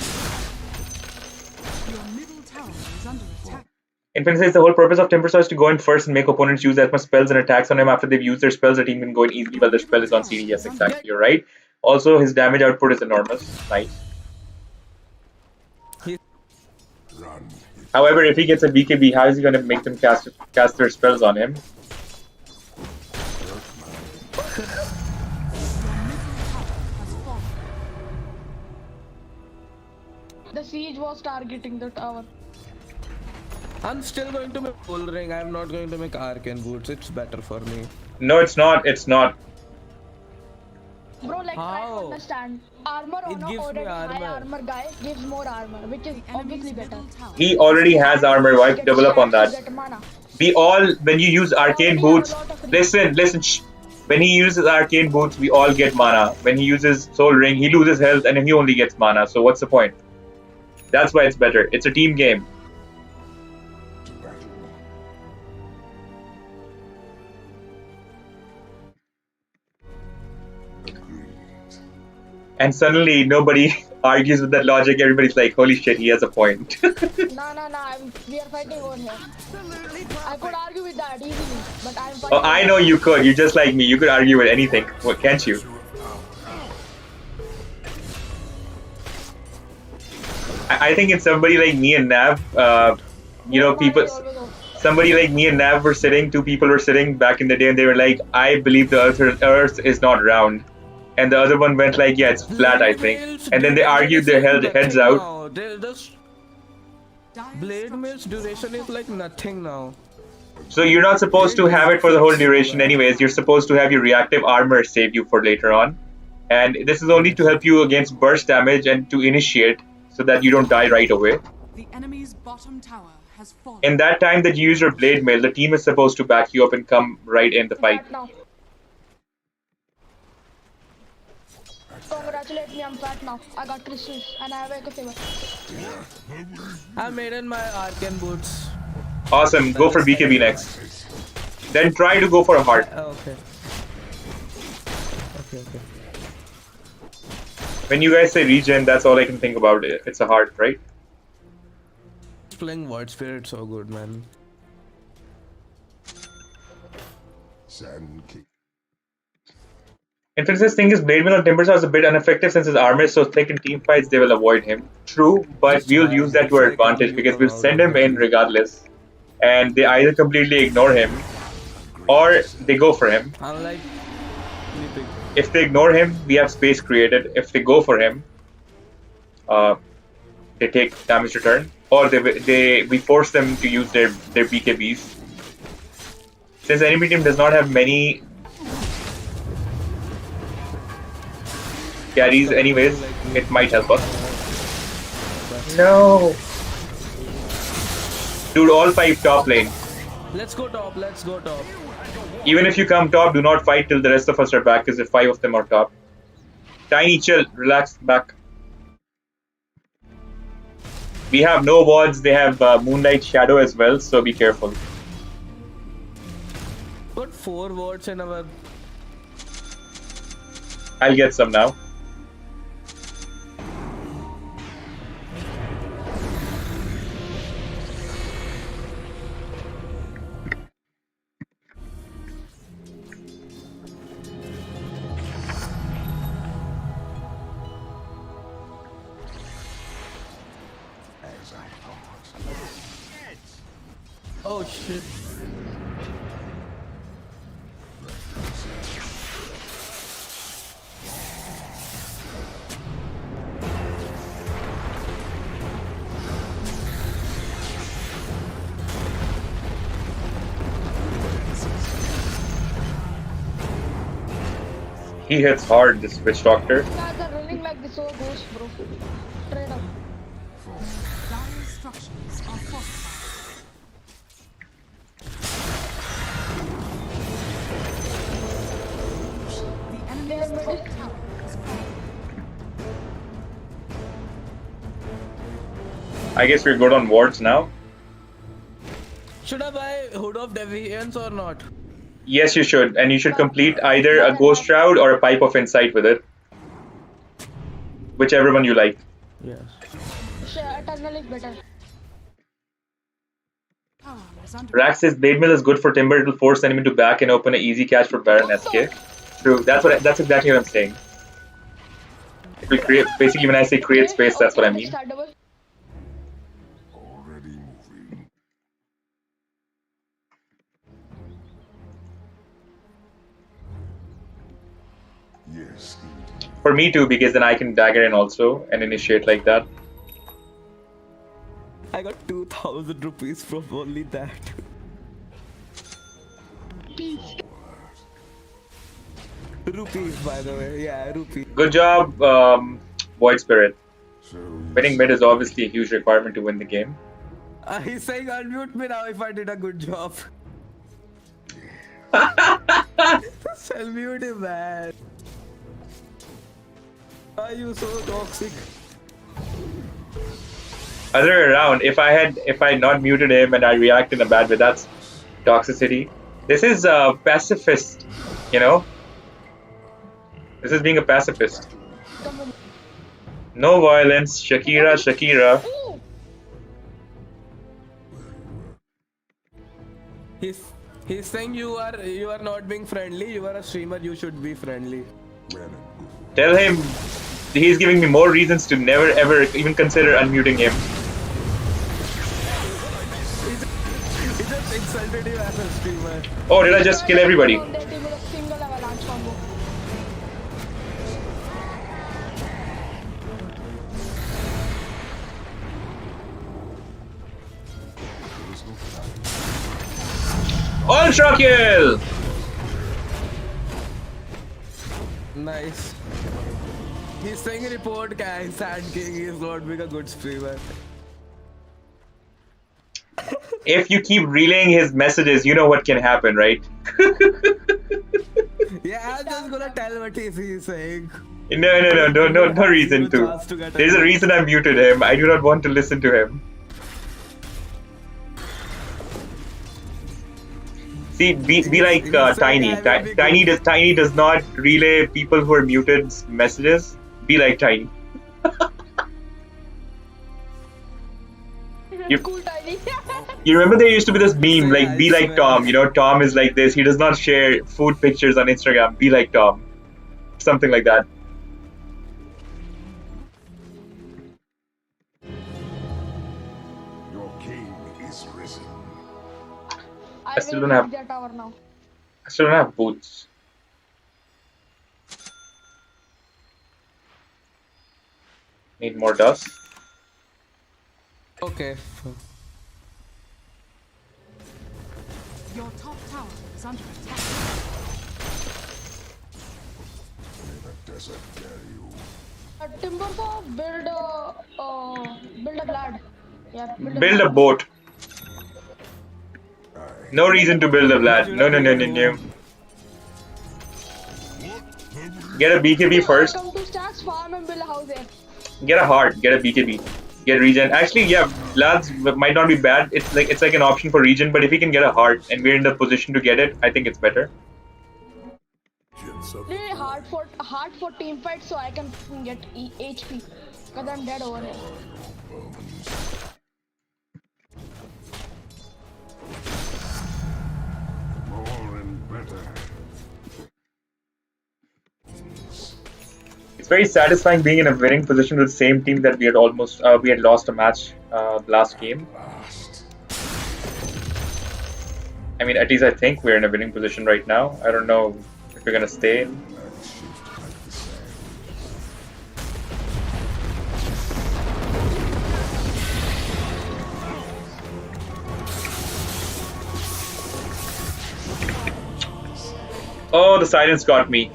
Your middle tower is under attack. Infinite says the whole purpose of Timbersaw is to go in first and make opponents use as much spells and attacks on him after they've used their spells. The team can go in easily while their spell is on CD. Yes, exactly. You're right. Also, his damage output is enormous. Nice. Run. However, if he gets a BKB, how is he going to make them cast their spells on him? Has fallen. The siege was targeting the tower. I'm still going to make Bull Ring. I'm not going to make Arcane Boots. It's better for me. No, it's not. It's not. Bro, like, try to How? understand. Armor It on a gives me already high armor. armor guy gives more armor, which is The obviously enemy's better. middle tower. He already has armor. Why Get double up on stacks, that? you get mana. We all, when you use Arcane already have a Boots, lot of listen, shh. When he uses Arcane Boots, we all get mana. When he uses Soul Ring, he loses health and he only gets mana. So what's the point? That's why it's better. It's a team game. To battle. Agreed. And suddenly nobody argues with that logic. Everybody's like, holy shit, he has a point. Nah, we are fighting over here. I could argue with that easily, but I'm fighting. Oh, I know you could. You're just like me. You could argue with anything. What, can't you? I think it's somebody like me and Nav. People. Somebody like me and Nav were sitting. Two people were sitting back in the day, and they were like, "I believe the Earth is not round," and the other one went like, "Yeah, it's flat, I think." And then they argued their heads out. Now. Blade Mail's duration is like nothing now. So you're not supposed to have it for the whole duration, anyways. You're supposed to have your reactive armor save you for later on, and this is only to help you against burst damage and to initiate, so that you don't die right away. The enemy's bottom tower has fallen. In that time that you use your blade mail, the team is supposed to back you up and come right in the fight. Now. Congratulate me, I'm fat now. I got crystals and I have a saver. I made in my Arcane Boots. Awesome, go for BKB next. Then try to go for a heart. Okay. Okay. When you guys say regen, that's all I can think about. It's a heart, right? Playing Void Spirit so good, man. Sand kick. Infinite's thing is Blade Mail on Timbersaw is a bit ineffective since his armor is so thick in team fights they will avoid him. True, but That's we'll why use that to our they can't advantage use because them we'll out send of him the in team. regardless. And they either completely ignore him or they go for him. Unlike Sleeping. If they ignore him, we have space created. If they go for him, they take damage return, or we force them to use their BKBs. Since the enemy team does not have many carries, anyways, it might help us. No, dude, all 5 top lane. Let's go top. Even if you come top, do not fight till the rest of us are back, because if 5 of them are top. Tiny, chill, relax, back. We have no wards, they have Moonlight Shadow as well, so be careful. Put 4 wards in our. I'll get some now. As I thought. Oh shit. He hits hard, this witch doctor. Guys are running like this, so ghost, bro. Straight up. Dire structures are fortified. The enemy's top tower is falling. I guess we're good on wards now. Should I buy Hood of Deviance or not? Yes, you should. And you should complete either a Ghost Shroud or a Pipe of Insight with it. Whichever one you like. Yes. Eternal is better. Tower is under Rax says Blade Mill is good for Timber. It will force enemy to back and open an easy catch for Baron SK. True. That's exactly what I'm saying. It will create, basically when I say create space, that's what I mean. Startable. Already moving. Yes, indeed. For me too, because then I can dagger in also and initiate like that. I got 2,000 rupees from only that. Rupees, by the way. Yeah, rupees. Good job, Void Spirit. So Winning mid is obviously a huge requirement to win the game. He's saying unmute me now if I did a good job. I'll mute him, man. Why are you so toxic? Other way around, if I had not muted him and I react in a bad way, that's toxicity. This is a pacifist, you know? This is being a pacifist. No violence, Shakira, Shakira. Ooh. He's saying you are not being friendly. You are a streamer. You should be friendly. well and good. Tell him he's giving me more reasons to never ever even consider unmuting him. He just insulted you as a streamer. Oh, did I just kill everybody? On their team with a single avalanche combo. Ultra kill! Nice. He's saying report guys, Sand King is not being a good streamer. If you keep relaying his messages, you know what can happen, right? Yeah, I'm just gonna tell what he's saying. No reason to. There's a reason I muted him. I do not want to listen to him. See, be like Tiny. Tiny does not relay people who are muted messages. Be like Tiny. Cool, Tiny. You remember there used to be this meme like be like Tom, you know, Tom is like this, he does not share food pictures on Instagram, be like Tom. Something like that. Your king is risen. I still will don't have- take their tower now. I still don't have boots. Need more dust. Okay. your top tower is under attack. May the desert carry you. Timber को build a glad. Yeah, Build a boat. No reason to build a Vlad. No. Get a BKB first. Come to stacks farm and build a house there. Get a heart. Get a BKB. Get regen. Actually, yeah, Vlad's might not be bad. It's like an option for regen, but if he can get a heart and we're in the position to get it, I think it's better. Really hard for team fight so I can get HP because I'm dead over here. More and better. It's very satisfying being in a winning position with the same team that we had lost a match last game. Last. I mean, at least I think we're in a winning position right now. I don't know if we're gonna stay. That shift like the sand. Oh, the silence got me.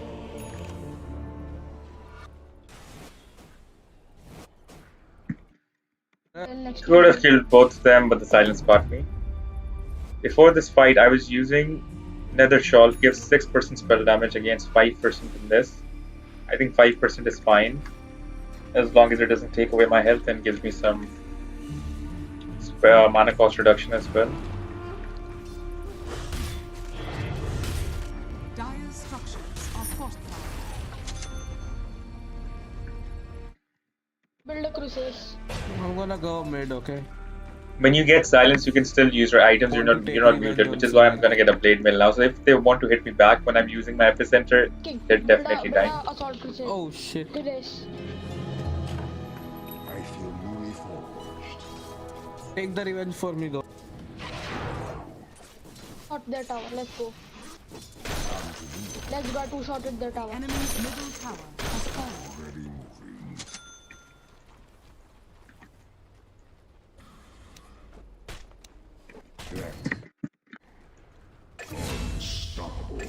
Next Could have killed both of them, but the silence caught me. Before this fight, I was using Nether Shawl, gives 6% spell damage against 5% in this. I think 5% is fine, as long as it doesn't take away my health and gives me some mana cost reduction as well. Dire's structures are fortified. build a crucis. I'm gonna go mid, okay? When you get silence, you can still use your items. You're not muted, which is why I'm gonna get a blade mill now. So if they want to hit me back when I'm using my epicenter, King. they're definitely build dying. a assault crucis. Oh shit. Crucis. I feel newly forged. Take the revenge for me though. Shot their tower. Let's go. Let's go to shot at their tower. Enemy's middle tower has fallen. Already moving. Unstoppable.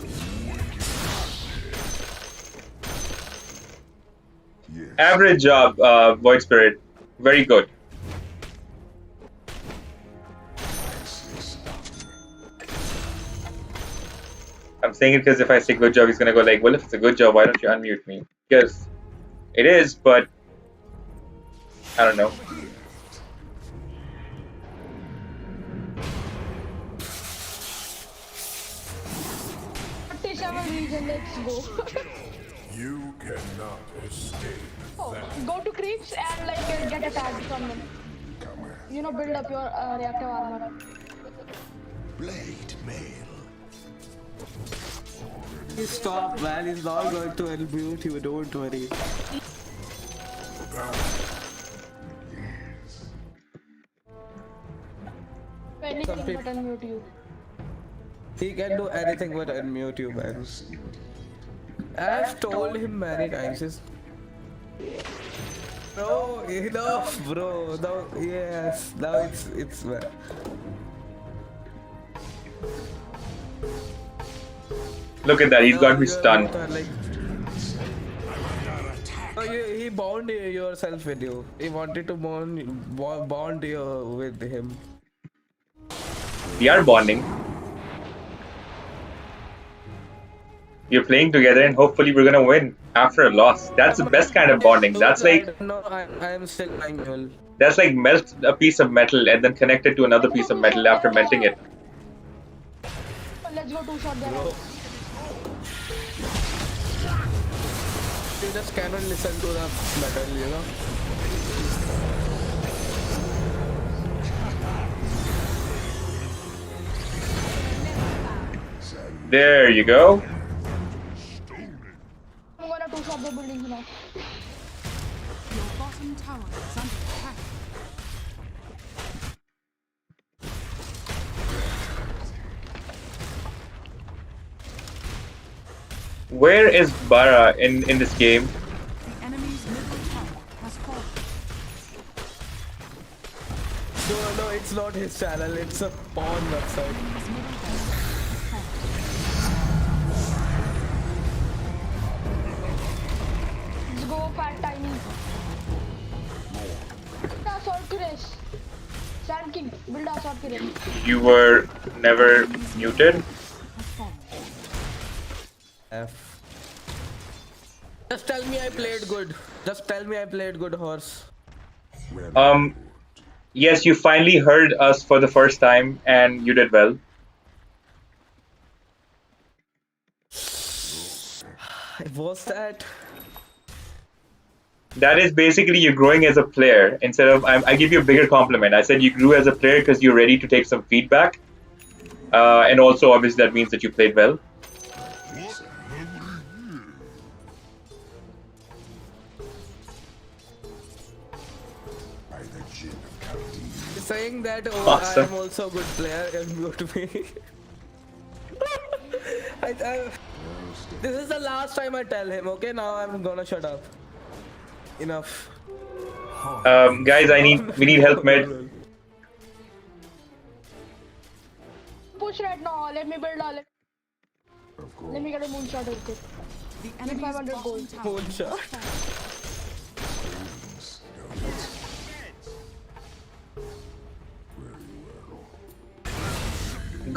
Yes. Average job, Void Spirit. Very good. I'm saying it because if I say good job, he's gonna go like, well, if it's a good job, why don't you unmute me? Because it is, but I don't know. Let's go. You cannot escape that. Go to creeps and like get attacked from them. You know, build up your reactive armor. Blade mail. Stop, man. He's not going to unmute you. Don't worry. Anything but unmute you. He can do anything but unmute you, man. I've told him many times. Bro, enough, bro. Now, yes. Now it's man. Look at that, he's got me You're stunned. both are like- Oh, he bond yourself with you. He wanted to bond you with him. We are bonding. We're playing together and hopefully we're gonna win after a loss. That's the best kind of bonding. That's like No, I am still manual. that's like melt a piece of metal and then connect it to another piece of metal after melting it. Let's go two shot there. You just cannot listen to the metal, you know. There you go. I'm gonna two shot the buildings now. Your bottom tower is under attack. Where is Bara in this game? The enemy's middle tower has fallen. No, it's not his channel. It's a porn website. Enemy's middle tower has fallen. Let's go fat tiny. Assault Chris. Sand King, build assault Chris. You were never muted. Has fallen. F. Just tell me I played good. Just tell me I played good, horse. Yes, you finally heard us for the first time and you did well. Was that? That is basically you growing as a player. Instead of I give you a bigger compliment. I said you grew as a player because you're ready to take some feedback, and also obviously that means that you played well. By the gin of Chaldean. Saying that Awesome. I am also a good player and mute me. This is the last time I tell him, okay? Now I'm gonna shut up. Enough. Guys, we need help mid. Push right now. Let me build all. Of course. Let me get a moonshot real quick. The enemy's 500 bottom gold. tower Moonshot. has fallen.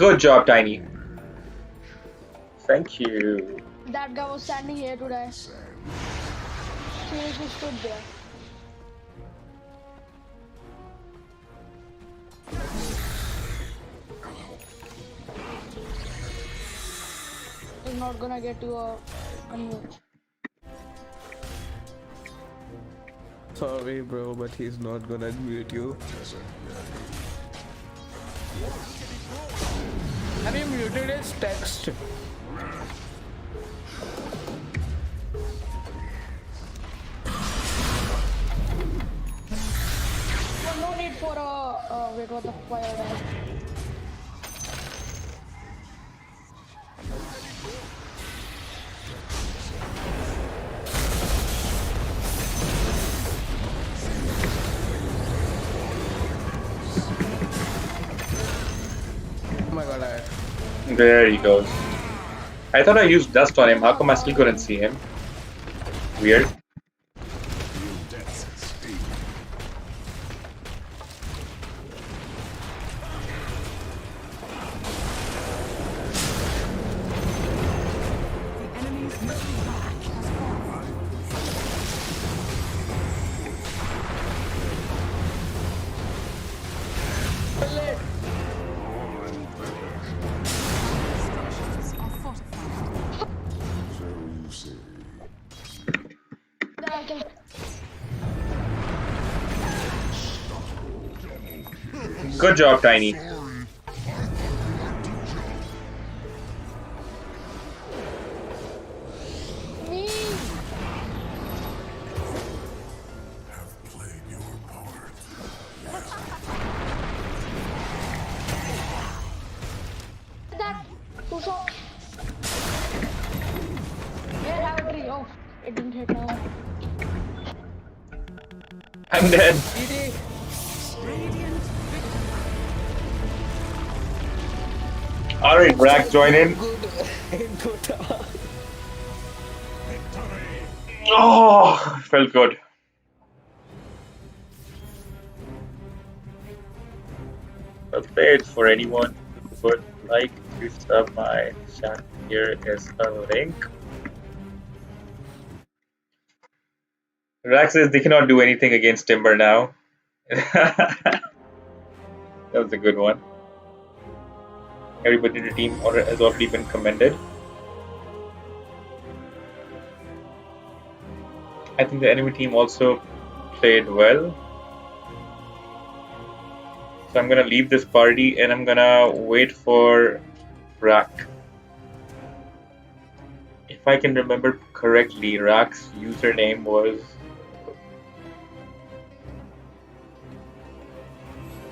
Good job, Tiny. Thank you. That guy was standing here today. Seriously stood there. He's not gonna get you a unmute. Sorry, bro, but he's not gonna mute you. Have you muted his text? Oh, no need for a wait, what the fire died. Oh my god, There he goes. I thought I used dust on him. How come I still couldn't see him? Weird. The enemy's middle tower has fallen. Structures are fortified. So you say. I can Good job, Tiny. me. Have played your part. That two shots. Where have a tree? Oh, it didn't hit now. I'm dead. Radiant Alright, Brack, join in. in Dota. Oh, felt good. Well played. For anyone who would like to sub my chat, here is a link. Rack says they cannot do anything against Timber now. That was a good one. Everybody in the team has already been commended. I think the enemy team also played well. So I'm gonna leave this party and I'm gonna wait for Rack. If I can remember correctly, Rack's username was...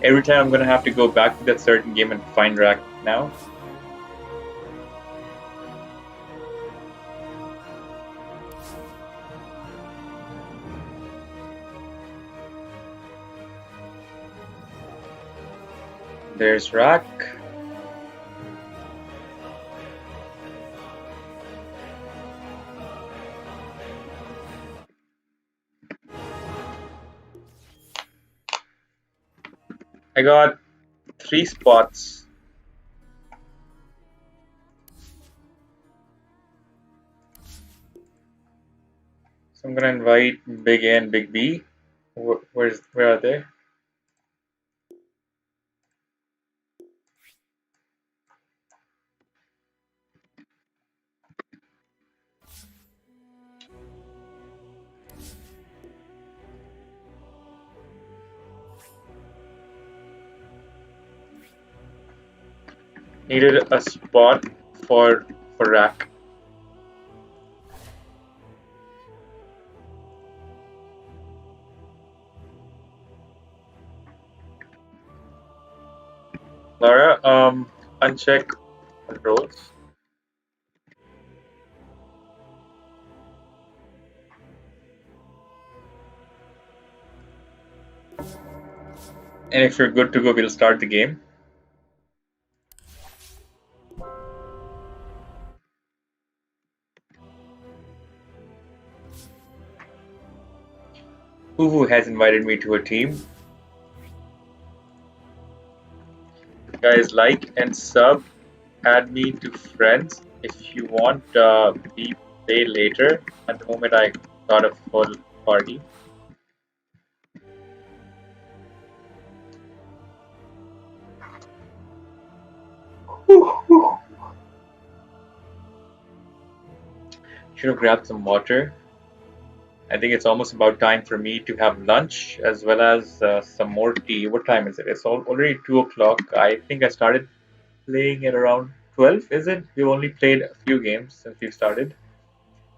Every time I'm gonna have to go back to that certain game and find Rack now. There's Rack. I got 3 spots. So I'm gonna invite Big A and Big B. Where are they? Needed a spot for Rack. Lara, uncheck controls. And if you're good to go, we'll start the game. Who has invited me to a team? Guys, like and sub. Add me to friends if you want me play later. At the moment, I got a full party. Should have grabbed some water. I think it's almost about time for me to have lunch as well as some more tea. What time is it? It's already 2 o'clock. I think I started playing at around 12, is it? We've only played a few games since we've started.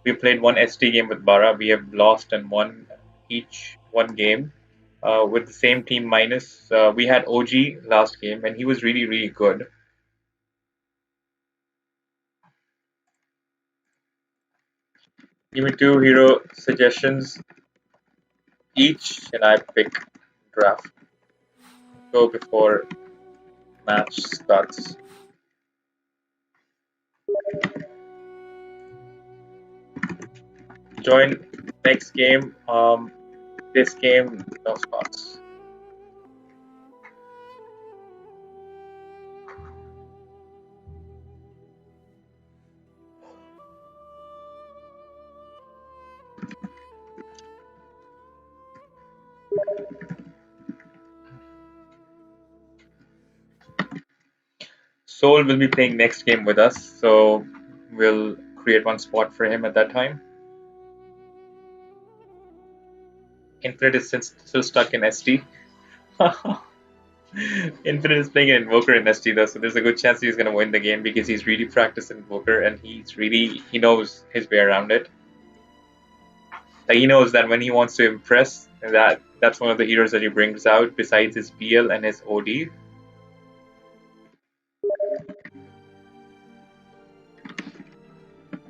We played one ST game with Bara. We have lost and won each one game with the same team minus. We had OG last game and he was really, really good. Give me 2 hero suggestions each and I pick draft. Go before match starts. Join next game. This game, no spots. Soul will be playing next game with us, so we'll create one spot for him at that time. Infinite is still stuck in ST. Infinite is playing an Invoker in ST though, so there's a good chance he's gonna win the game because he's really practiced Invoker and he knows his way around it. Like he knows that when he wants to impress, that's one of the heroes that he brings out besides his BL and his OD.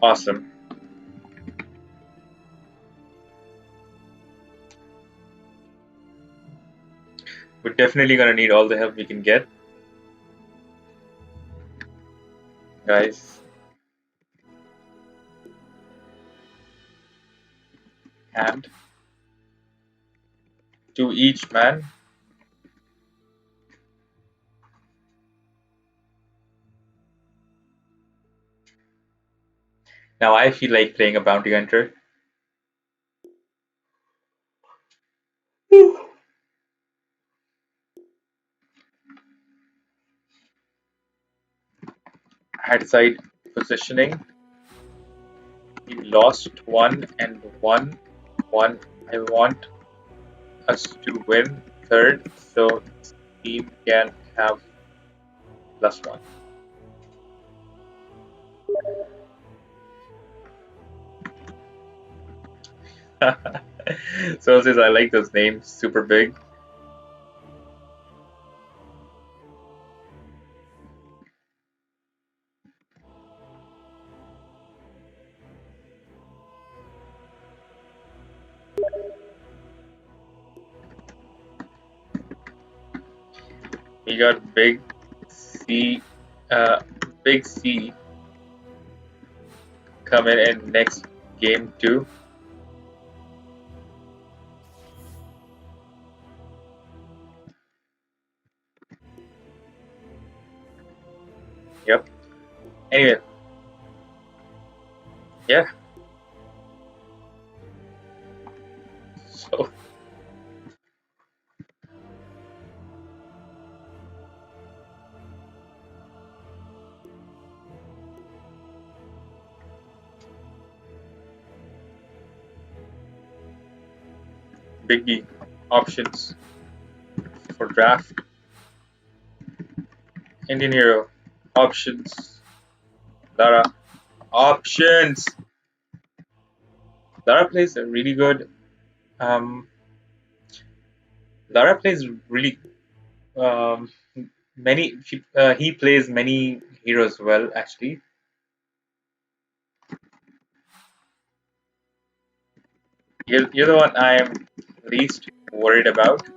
Awesome. We're definitely gonna need all the help we can get. Guys. And to each man. Now I feel like playing a bounty hunter. Had side positioning. We lost one and won one. I want us to win third, so team can have +1. So says I like those names, super big. We got C, big C coming in next game too. Yep. Anyway, yeah. So big D options for draft. Indian hero options. Lara options. Lara plays a really good. Lara plays really many. He plays many heroes well actually. You're the one I am least worried about.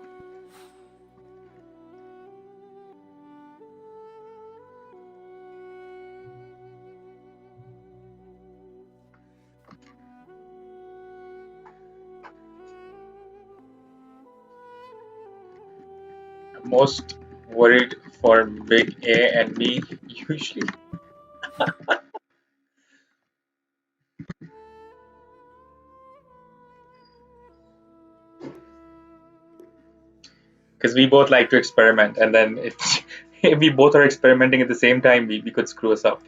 Most Worried for big A and me usually. Because we both like to experiment, and then if we both are experimenting at the same time, we could screw us up.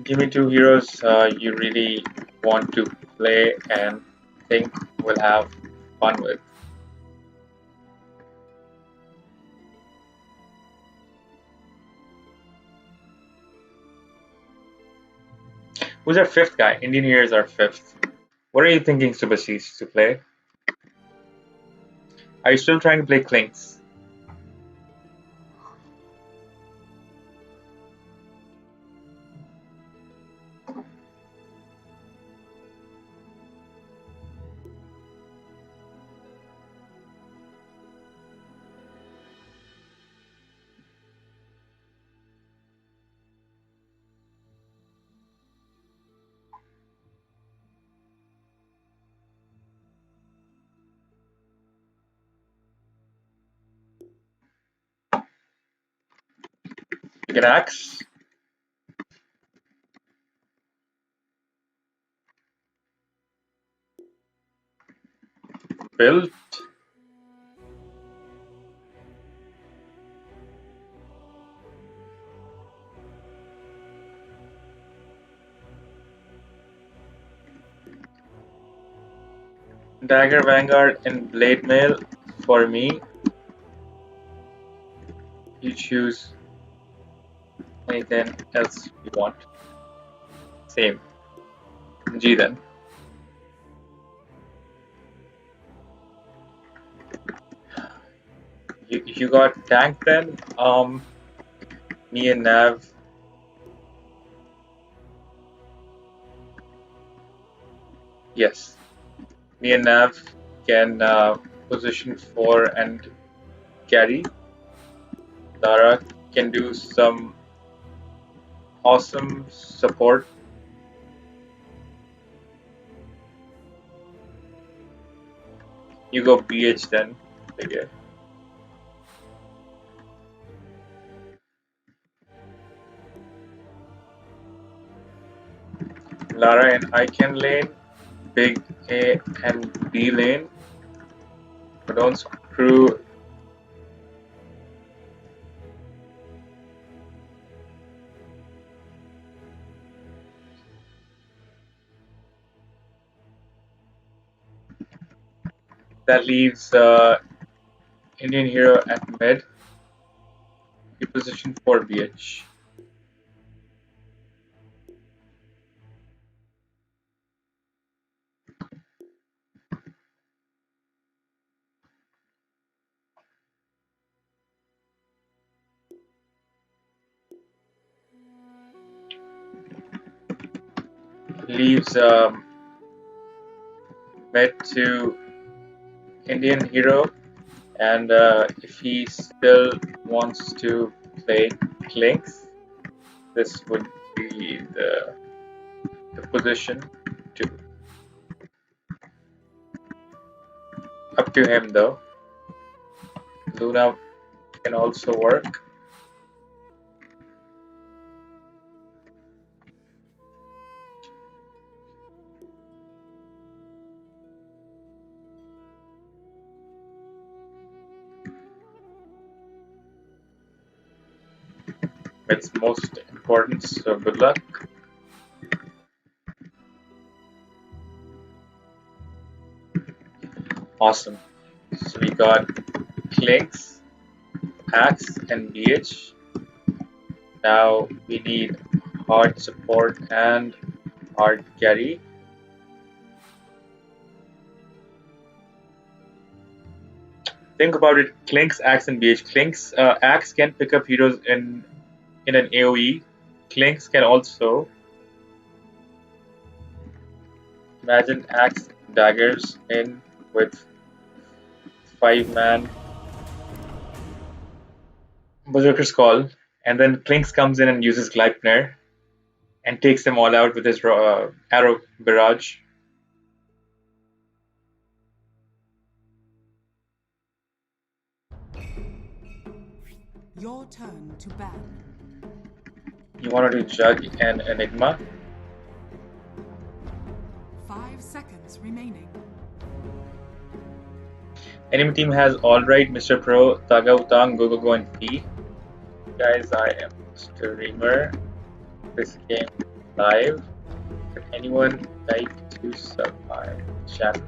Give me two heroes you really want to play and think we'll have fun with. Who's our fifth guy? Indian here is our fifth. What are you thinking, Subhasis, to play? Are you still trying to play Clinks? Pick an axe. Build. Dagger, Vanguard, and Blade Mail for me. You choose anything else you want. Same. G then. You got tank then? Me and Nav. Yes. Me and Nav can position 4 and carry. Lara can do some awesome support. You go BH then. Okay. Lara and Icon lane, big A and B lane. But don't screw that leaves Indian hero at mid. You position 4 BH. Leaves mid to Indian hero, and if he still wants to play Clinks, this would be the position to up to him though. Luna can also work. It's most important, so good luck. Awesome. So we got Clinks, Axe, and BH. Now we need hard support and hard carry. Think about it, Clinks, Axe, and BH. Clinks, Axe can pick up heroes in an AoE. Clinks can also imagine Axe daggers in with 5-man Berserker's Call, and then Clinks comes in and uses Gleipnir and takes them all out with his arrow barrage. Your turn to ban. You want to do Jug and Enigma? 5 seconds remaining. Enemy team has Alright, Mr. Pro, Taga Utang, Go Go Go, and P. Guys, I am streamer. This game live. Would anyone like to sub my channel?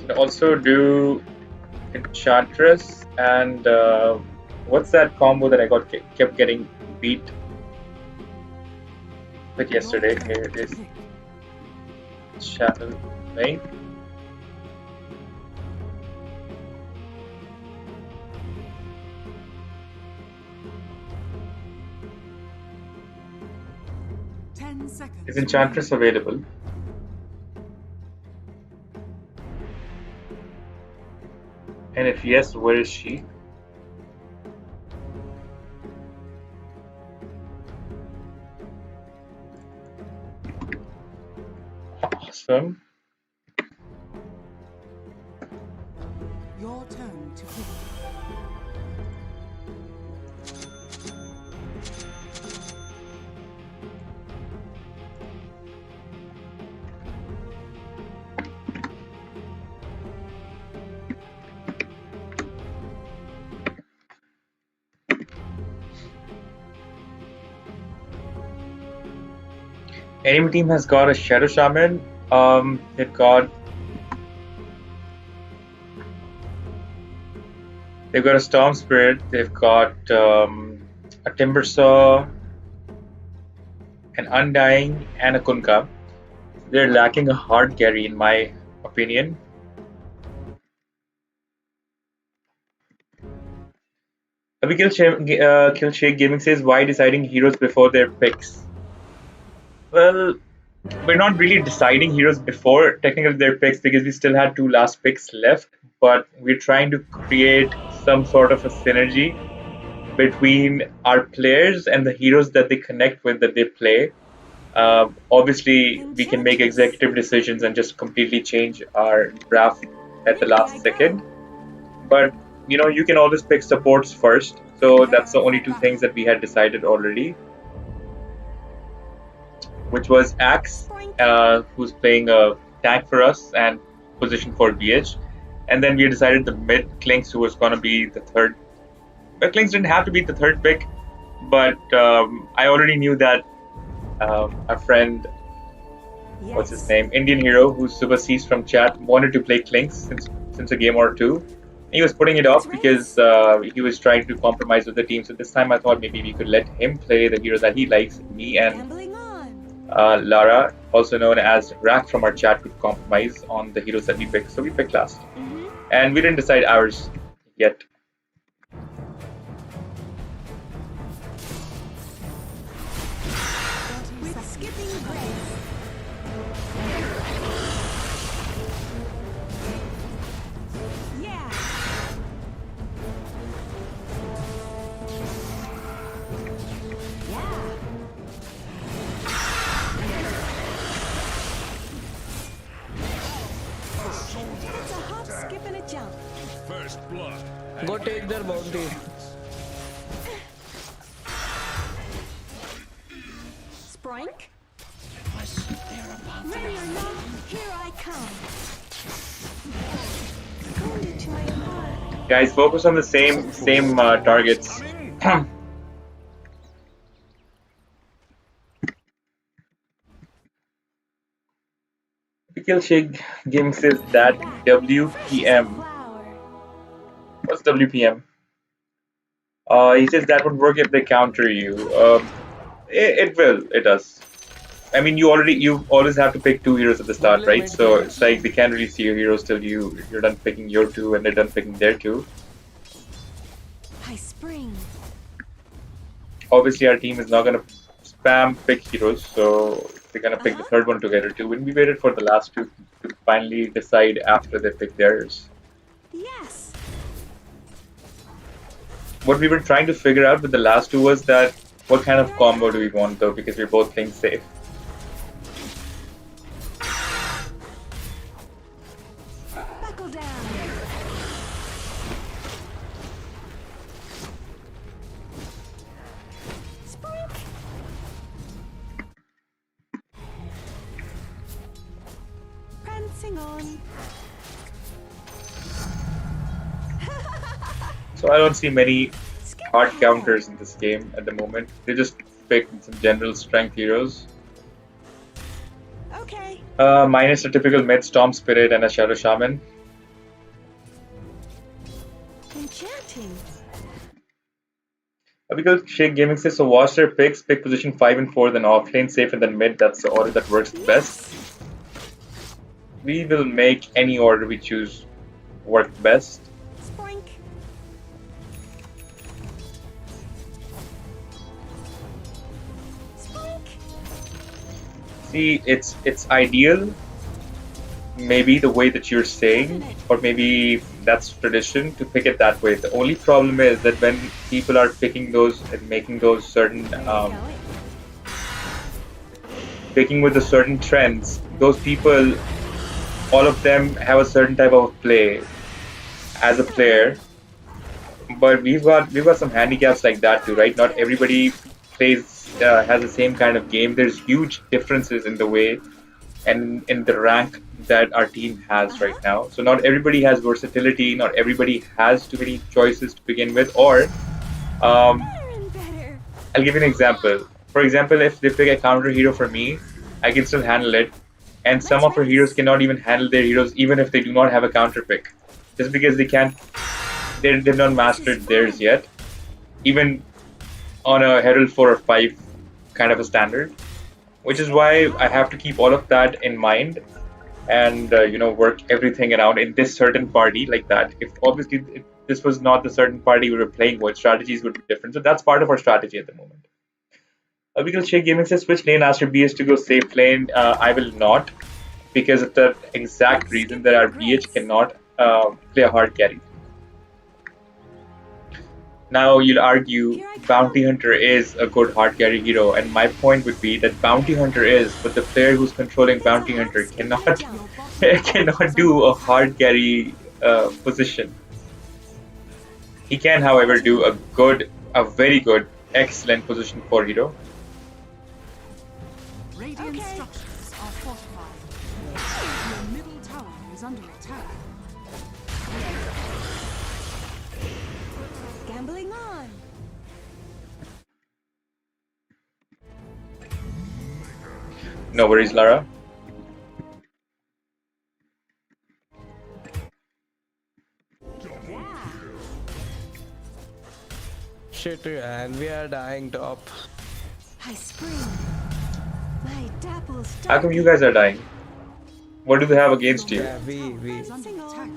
You can also do Enchantress and what's that combo that I kept getting beat with yesterday? Your turn Here it to is. pick. Channel link. Seconds. Is Enchantress available? And if yes, where is she? Awesome. Your turn to pick. Enemy team has got a Shadow Shaman. They've got a Storm Spirit. They've got a Timber Saw, an Undying, and a Kunkka. They're lacking a hard carry, in my opinion. Abigail Killshake Gaming says, why deciding heroes before their picks? Well, we're not really deciding heroes before technically their picks because we still had 2 last picks left, but we're trying to create some sort of a synergy between our players and the heroes that they connect with, that they play. Obviously, we can make executive decisions and just completely change our draft at the last second, but you can always pick supports first. So that's the only 2 things that we had decided already, which was Axe, who's playing a tank for us and position for BH. And then we decided the mid Clinks, who was going to be the third. Well, Clinks didn't have to be the third pick, but I already knew that our friend, what's his name, Indian Hero, who's Super Seas from chat, wanted to play Clinks since a game or 2. He was putting it off because he was trying to compromise with the team. So this time I thought maybe we could let him play the hero that he likes. Me and Lara, also known as Rak from our chat, could compromise on the heroes that we picked. So we picked last. And we didn't decide ours yet. First blood. Go take their bounty. Sprank? Ready or not, here I come. Going to my heart. Guys, focus on the same targets. Killshake Gaming says that WPM. What's WPM? He says that would work if they counter you. It will. It does. I mean, you always have to pick 2 heroes at the start, right? So it's like they can't really see your heroes till you're done picking your 2 and they're done picking their 2. I spring. Obviously, our team is not gonna spam pick heroes, so they're gonna pick the third one together too. When we waited for the last 2 to finally decide after they pick theirs. Yes. What we were trying to figure out with the last 2 was that what kind of combo do we want though, because we're both playing safe. Buckle down. hang on. So I don't see many Skip hard ahead. counters in this game at the moment. They just pick some general strength heroes. Okay. Minus a typical mid Storm Spirit and a Shadow Shaman. Enchanting. Because Shake Gaming says, so watch their picks, pick position 5 and 4, then offlane, safe, and then mid. That's the order that works the best. Yes. We will make any order we choose work best. Spoink. Spoink. See, it's ideal, maybe the way that you're saying, or maybe that's tradition to pick it that way. The only problem is that when people are picking those and making those certain There you go. picking with the certain trends, those people, all of them have a certain type of play as a player. But we've got some handicaps like that too, right? Not everybody plays has the same kind of game. There's huge differences in the way and in the rank that our team has right now. So not everybody has versatility. Not everybody has too many choices to begin with. Or um, Better and better. I'll give you an example. For example, if they pick a counter hero for me, I can still handle it. And some of our heroes cannot even handle their heroes, even if they do not have a counter pick, just because they can't. They've not mastered theirs yet, even on a Herald 4 or 5 kind of a standard. Which is why I have to keep all of that in mind, and work everything around in this certain party like that. If obviously if this was not the certain party we were playing with, strategies would be different. So that's part of our strategy at the moment. Because Shake Gaming says switch lane after BH to go safe lane. I will not, because of the exact reason that our BH cannot play a hard carry. Now you'll argue Bounty Hunter is a good hard carry hero, and my point would be that Bounty Hunter is, but the player who's controlling Bounty Hunter cannot cannot do a hard carry position. He can, however, do a very good, excellent position 4 hero. Radiant Okay. structures are fortified. Your middle tower is under attack. Gambling on. No worries, Lara. Yeah. Shit, and we are dying top. I spring. My dapples. How come you guys are dying? What do they have against you? Yeah, we. Is under attack.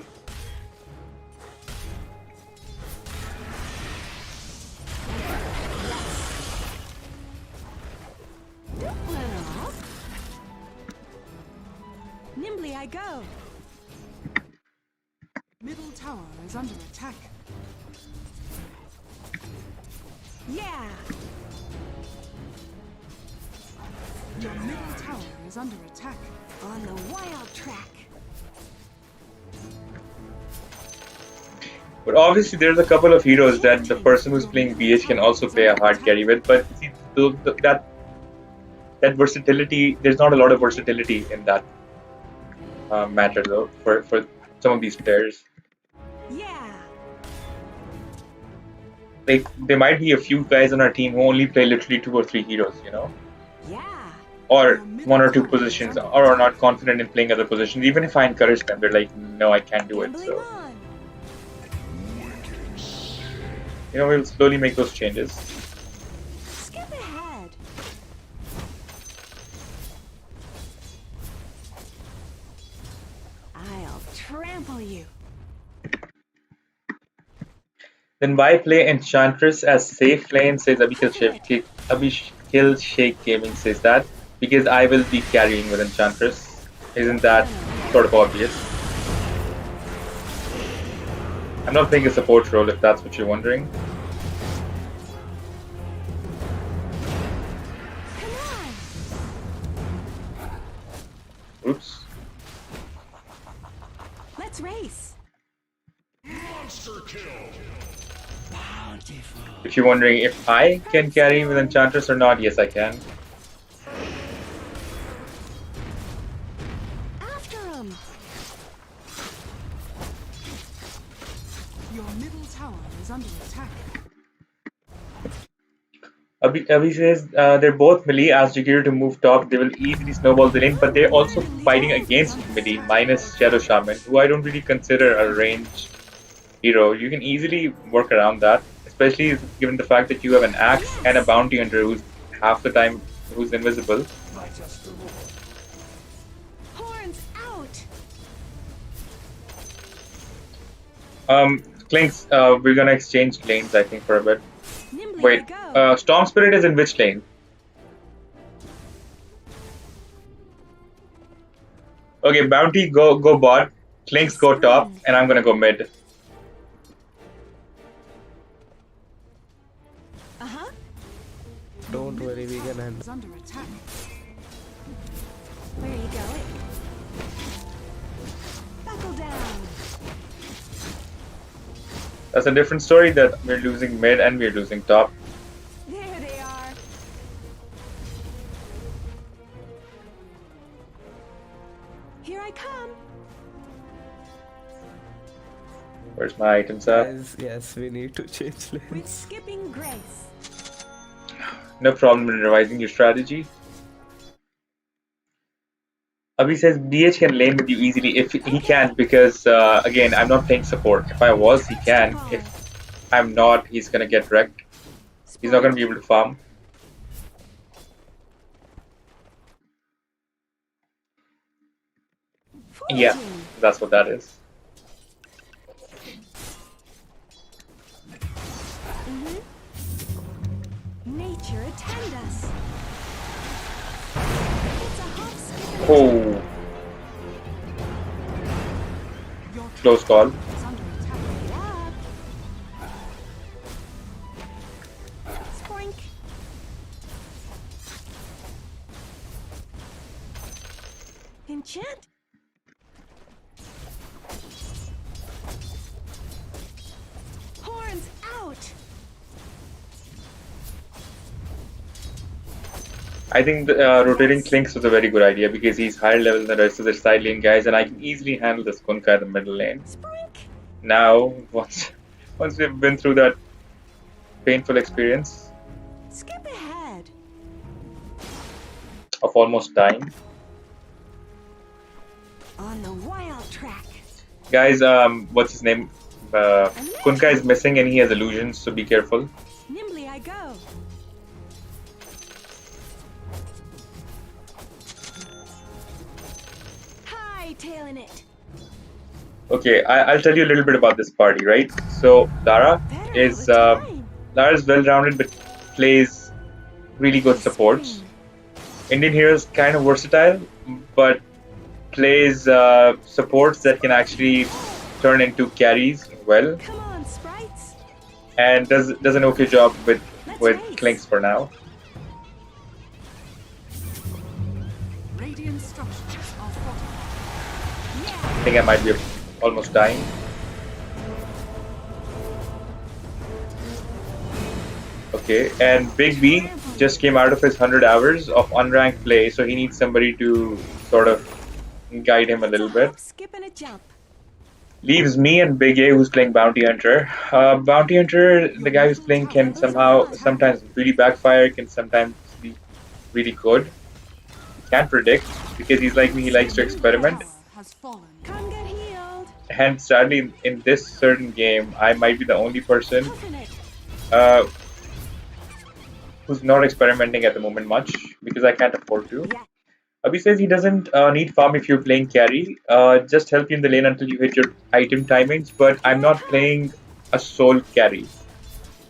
Well. Nimbly I go. Middle tower is under attack. Yeah. Your middle tower is under attack. On the wild track. But obviously, there's a couple of heroes that the person who's playing BH can also play a hard carry with. But see, that versatility, there's not a lot of versatility in that matter though for some of these players. Yeah. Like there might be a few guys on our team who only play literally 2 or 3 heroes, Yeah. or 1 or 2 positions, or are not confident in playing other positions. Even if I encourage them, they're like, no, I can't do it. Gambling So on. we'll slowly make those changes. Skip ahead. I'll trample you. Then why play Enchantress as safe lane, says Abhishek Shake Gaming says that. Because I will be carrying with Enchantress. Isn't that sort of obvious? I'm not playing a support role if that's what you're wondering. Come on. Oops. Let's race. If you're wondering if I can carry with Enchantress or not, yes I can. After him. Abhi says they're both melee. As Jagir to move top, they will easily snowball the lane, but they're also fighting against melee minus Shadow Shaman, who I don't really consider a ranged hero. You can easily work around that, especially given the fact that you have an axe and a bounty hunter who's half the time who's invisible. Horns out. Clinks, we're gonna exchange lanes, I think, for a bit. Nimbly Wait, I go. Storm Spirit is in which lane? Okay, Bounty go bot, Clinks go top, and I'm gonna go mid. Uh-huh. Don't worry, we can handle. Is under attack. Where are you going? Buckle down. That's a different story that we're losing mid and we're losing top. There they are. Here I come. Where's my items at? Guys, yes, we need to change With lanes. skipping grace. No problem in revising your strategy. Abhi says BH can lane with you easily if he can, because again, I'm not playing support. If I was, he can. If I'm not, he's gonna get wrecked. He's not gonna be able to farm. Yeah, that's what that is. Nature attend us. It's a hop, skip, and Oh, Your close call. is under attack. up. Spoink. Enchant. Horns out. I think rotating Clinks was a very good idea because he's higher level than the rest of the side lane guys, and I can easily handle this Kunka in the middle lane. Spoink. Now, once we've been through that painful experience Skip ahead. of almost dying, On the wild track. guys, what's his name? Kunka is missing and he has illusions, so be careful. Nimbly I go. Hightailing it. Okay, I'll tell you a little bit about this party, right? So Lara Better is all the time. Lara's well-rounded but plays really good supports. Indian hero is kind of versatile, but plays supports that can actually turn into carries well, Come on, sprites. and does an okay job with Clinks for now. Radiant structures are fortified. I think I might be almost dying. Okay, and Big B just came out of his 100 hours of unranked play, so he needs somebody to sort of guide him a little bit. Skip and a jump. Leaves me and Big A, who's playing Bounty Hunter. Bounty Hunter, the guy who's playing, can sometimes really backfire, can sometimes be really good. Can't predict, because he's like me, he likes to experiment. Has fallen. Come get healed. And sadly, in this certain game, I might be the only person Puffin it. who's not experimenting at the moment much, because I can't afford to. Yeah. Abhi says he doesn't need farm if you're playing carry. Just help you in the lane until you hit your item timings. But I'm not playing a soul carry.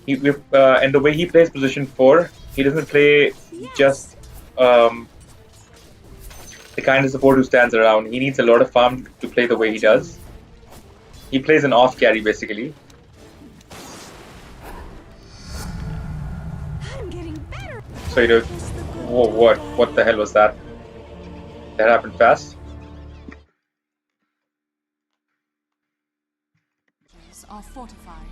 And the way he plays position 4, he doesn't play just the kind of support who stands around. He needs a lot of farm to play the way he does. He plays an off carry basically. I'm getting better. So whoa, what the hell was that? That happened fast. Are fortified.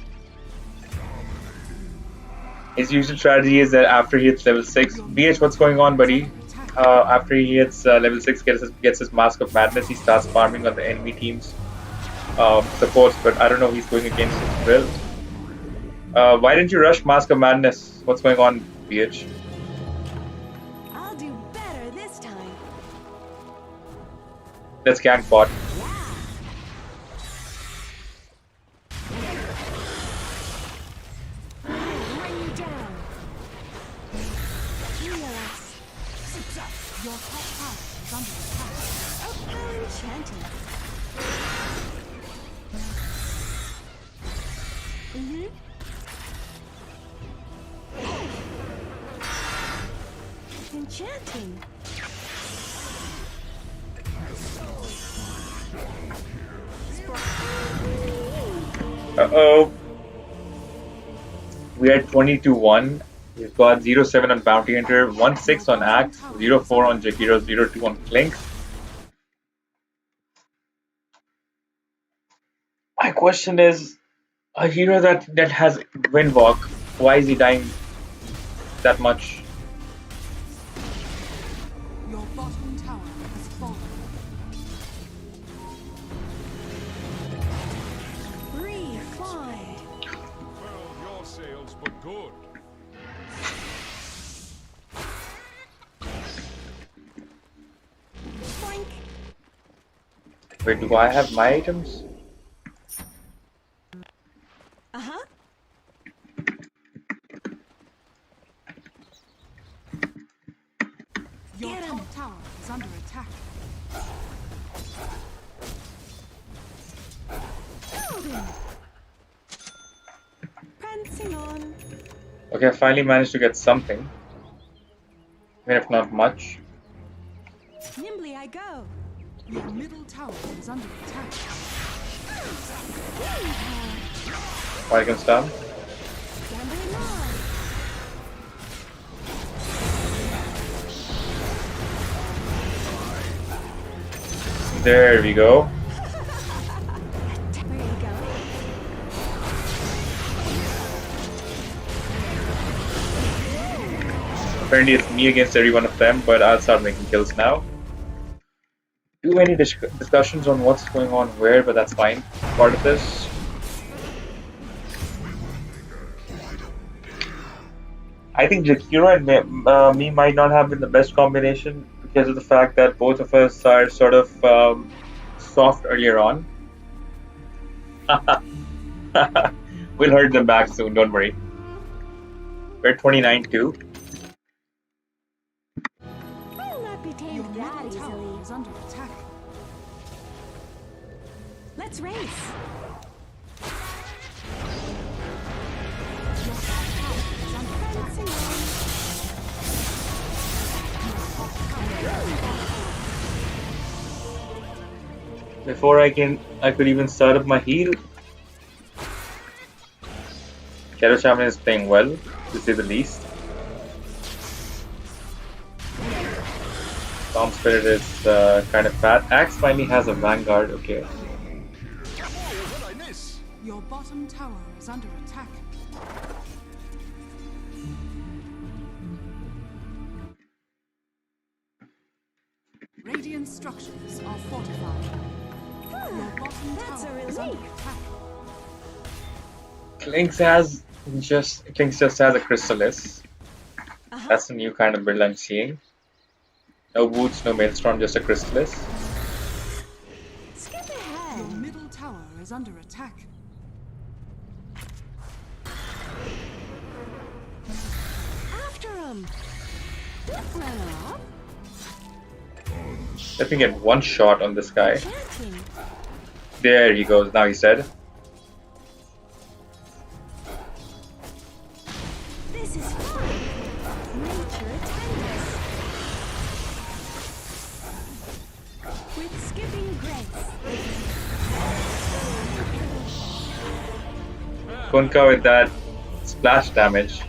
His usual strategy is that after he hits level 6, BH, what's going on, buddy? After he hits level 6, gets his Mask of Madness, he starts farming on the enemy team's supports, but I don't know, he's going against his build. Why didn't you rush Mask of Madness? What's going on, BH? I'll do better this time. Let's gang pot. Bring you down. Heal us. Your top tower is under attack. Oh, how enchanting. Mm-hmm. Enchanting. Uh-oh. We are 22-1. We've got 0-7 on Bounty Hunter, 1-6 on Axe, 0-4 on Jakiro, 0-2 on Clink. My question is, a hero that has Windwalk, why is he dying that much? Your bottom tower has fallen. Refined. Well, your sales but good. Boink. Wait, do I have my items? Uh-huh. Your Get him. top tower is under attack. Golden. Prancing on. Okay, I finally managed to get something. Even if not much. Nimbly I go. Your middle tower is under attack. Or I can stun. Gambling on. There we go. Where you go? Apparently it's me against every one of them, but I'll start making kills now. Too many discussions on what's going on where, but that's fine. Part of this. I think Jakira and me might not have been the best combination because of the fact that both of us are sort of soft earlier on. We'll hurt them back soon, don't worry. We're 29-2. I'll not be Your tamed that middle tower easily. is under attack. Let's race. Your top tower is under attack. Prancing on. Before I could even start up my heal. Shadow Shaman is playing well, to say the least. Storm Spirit is kind of fat. Axe finally has a Vanguard, okay. Your bottom tower is under attack. Radiant structures are fortified. Your bottom That's a tower is under relief. attack. Clink just has a Chrysalis. That's a new kind of build I'm seeing. No boots, no Maelstrom, just a Chrysalis. Skip Your ahead. middle tower is under attack. After him. Run off. Let me get one shot on this guy. Chanting. There he goes, now he's dead. This is fun. Nature attend us. With skipping grace. Kunka with that splash damage.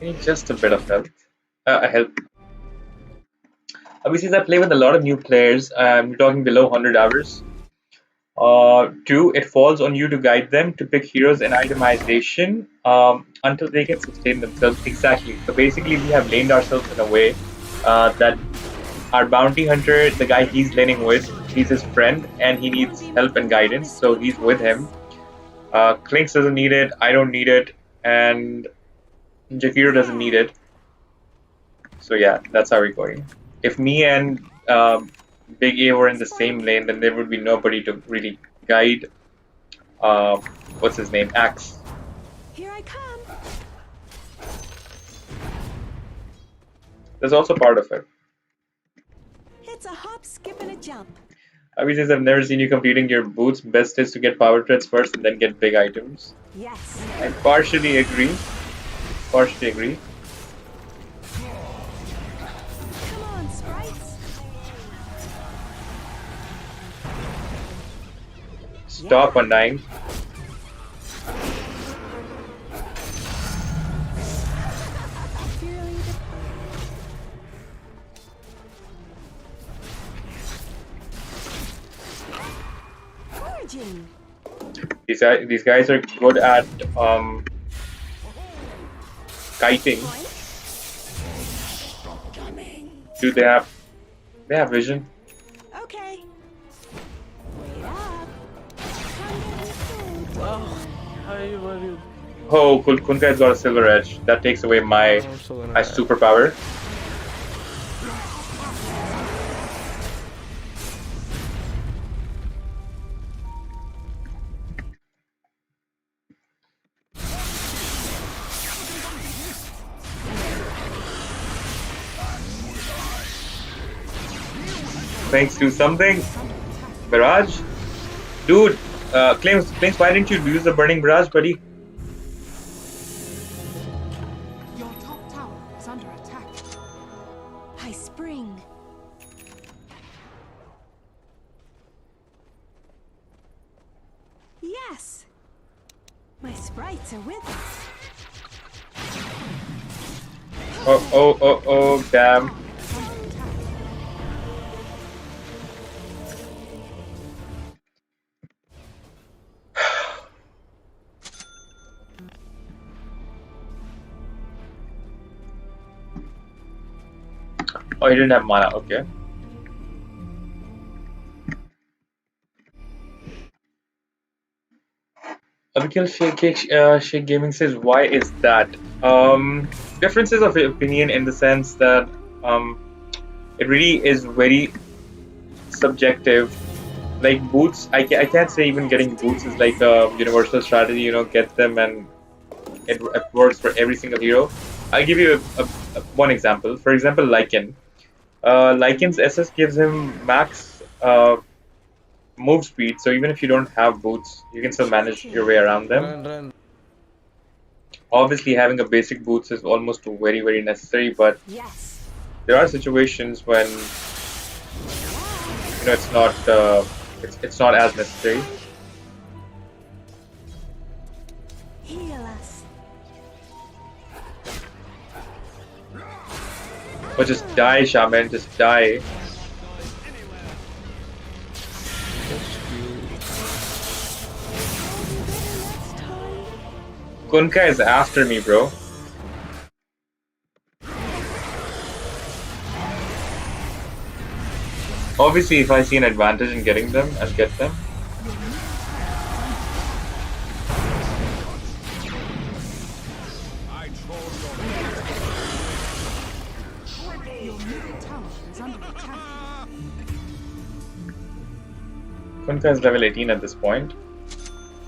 Need just a bit of health. Help. Obviously, I play with a lot of new players. We're talking below 100 hours. 2, it falls on you to guide them to pick heroes and itemization until they can sustain themselves. Exactly. So basically, we have laned ourselves in a way that our bounty hunter, the guy he's laning with, he's his friend and he needs help and guidance, so he's with him. Klinks doesn't need it, I don't need it, and Jakiro doesn't need it. So yeah, that's how we're going. If me and Big A were in the same lane, then there would be nobody to really guide. What's his name? Axe. Here I come. That's also part of it. It's a hop, skip, and a jump. Abhi says, I've never seen you completing your boots. Best is to get power treads first and then get big items. Yes. I partially agree. Partially agree. Come on, sprites. Stop on 9. Dearly departed. Origin. These guys are good at kiting. Dude, they have vision. Okay. Wait up. Come get me food. Were you Oh, Kunkai's got a silver edge. That takes away my also gonna superpower. Thanks to something. Barrage? Dude, claims, why didn't you use the burning barrage, buddy? Your top tower is under attack. I spring. Yes. My sprites are with us. Oh, damn. Is under attack. Oh, he didn't have mana, okay. Abigail Shake Gaming says, why is that? Differences of opinion in the sense that it really is very subjective. Like boots, I can't say even getting boots is like a universal strategy, you know, get them and it works for every single hero. I'll give you one example. For example, Lycan. Lycan's SS gives him max move speed, so even if you don't have boots, you can still manage your way around them. run. Obviously, having a basic boots is almost very, very necessary, but Yes. there are situations when it's not it's not as necessary. Heal us. But just die, Shaman, just die. Next time. Kunka is after me, bro. Obviously, if I see an advantage in getting them, I'll get them. Your middle tower is under attack. Kunka is level 18 at this point.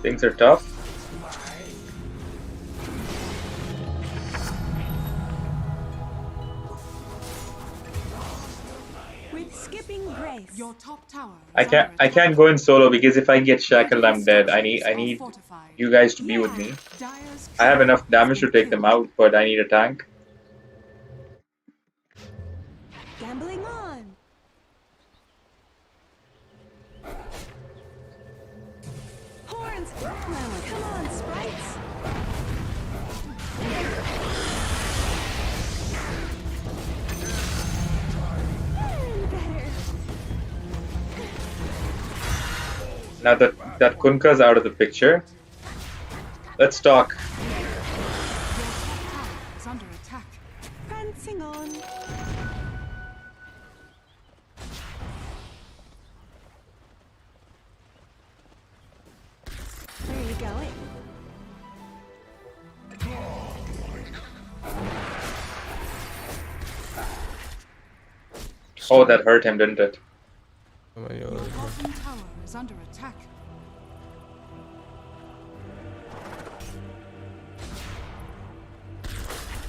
Things are tough. With skipping grace. Your top tower is I under can't attack. go in solo because if I get shackled, I'm dead. I need Fortified. you guys to be with me. Dire's I have turret enough damage has to been take them killed. out, but I need a tank. Gambling on. Horns. Come on, sprites. And better. Now that Kunka's out of the picture, let's talk. Is under attack. Prancing on. Oh, that hurt him, didn't it? Your bottom tower is under attack.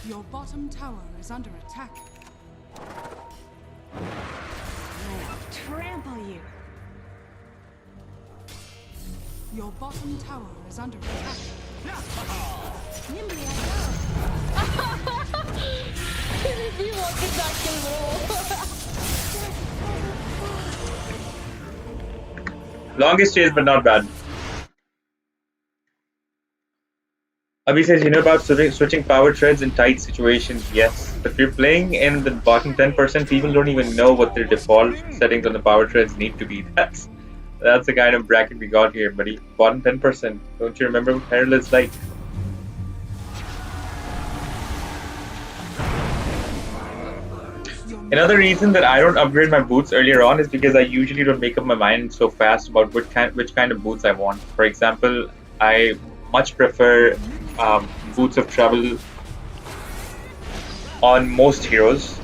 Your bottom tower is under attack. I'll trample you. Your bottom tower is under attack. Nimbly I We wanted that kill, bro. Longest chase, but not bad. Abhi says, you know about switching power treads in tight situations? Yes. But if you're playing in the bottom 10%, people don't even know what their default settings on the power treads need to be. That's the kind of bracket we got here, buddy. Bottom 10%. Don't you remember what Herald is like? Another reason that I don't upgrade my boots earlier on is because I usually don't make up my mind so fast about which kind of boots I want. For example, I much prefer boots of travel on most heroes.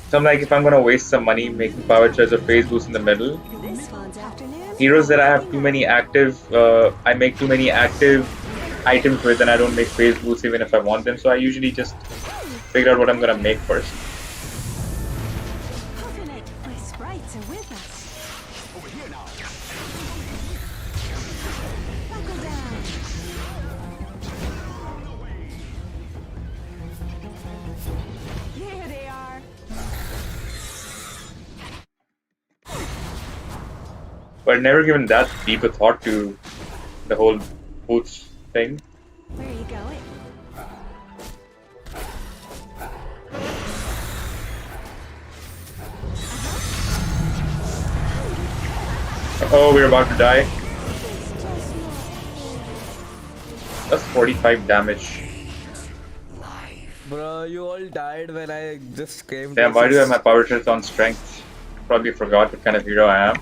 So I'm like, if I'm gonna waste some money making power treads or phase boosts in the middle, this fun afternoon. heroes that I have too many active, I make too many active items with, and I don't make phase boosts even if I want them. So I usually just figure out what I'm gonna make first. Coconut, my sprites are with us. Over here now. Buckle down. There they are. But I've never given that deep a thought to the whole boots thing. Where are you going? Oh, we're about to die. That's 45 damage. Bro, you all died when I just came. Damn, why do I have my power treads on strength? Probably forgot what kind of hero I am.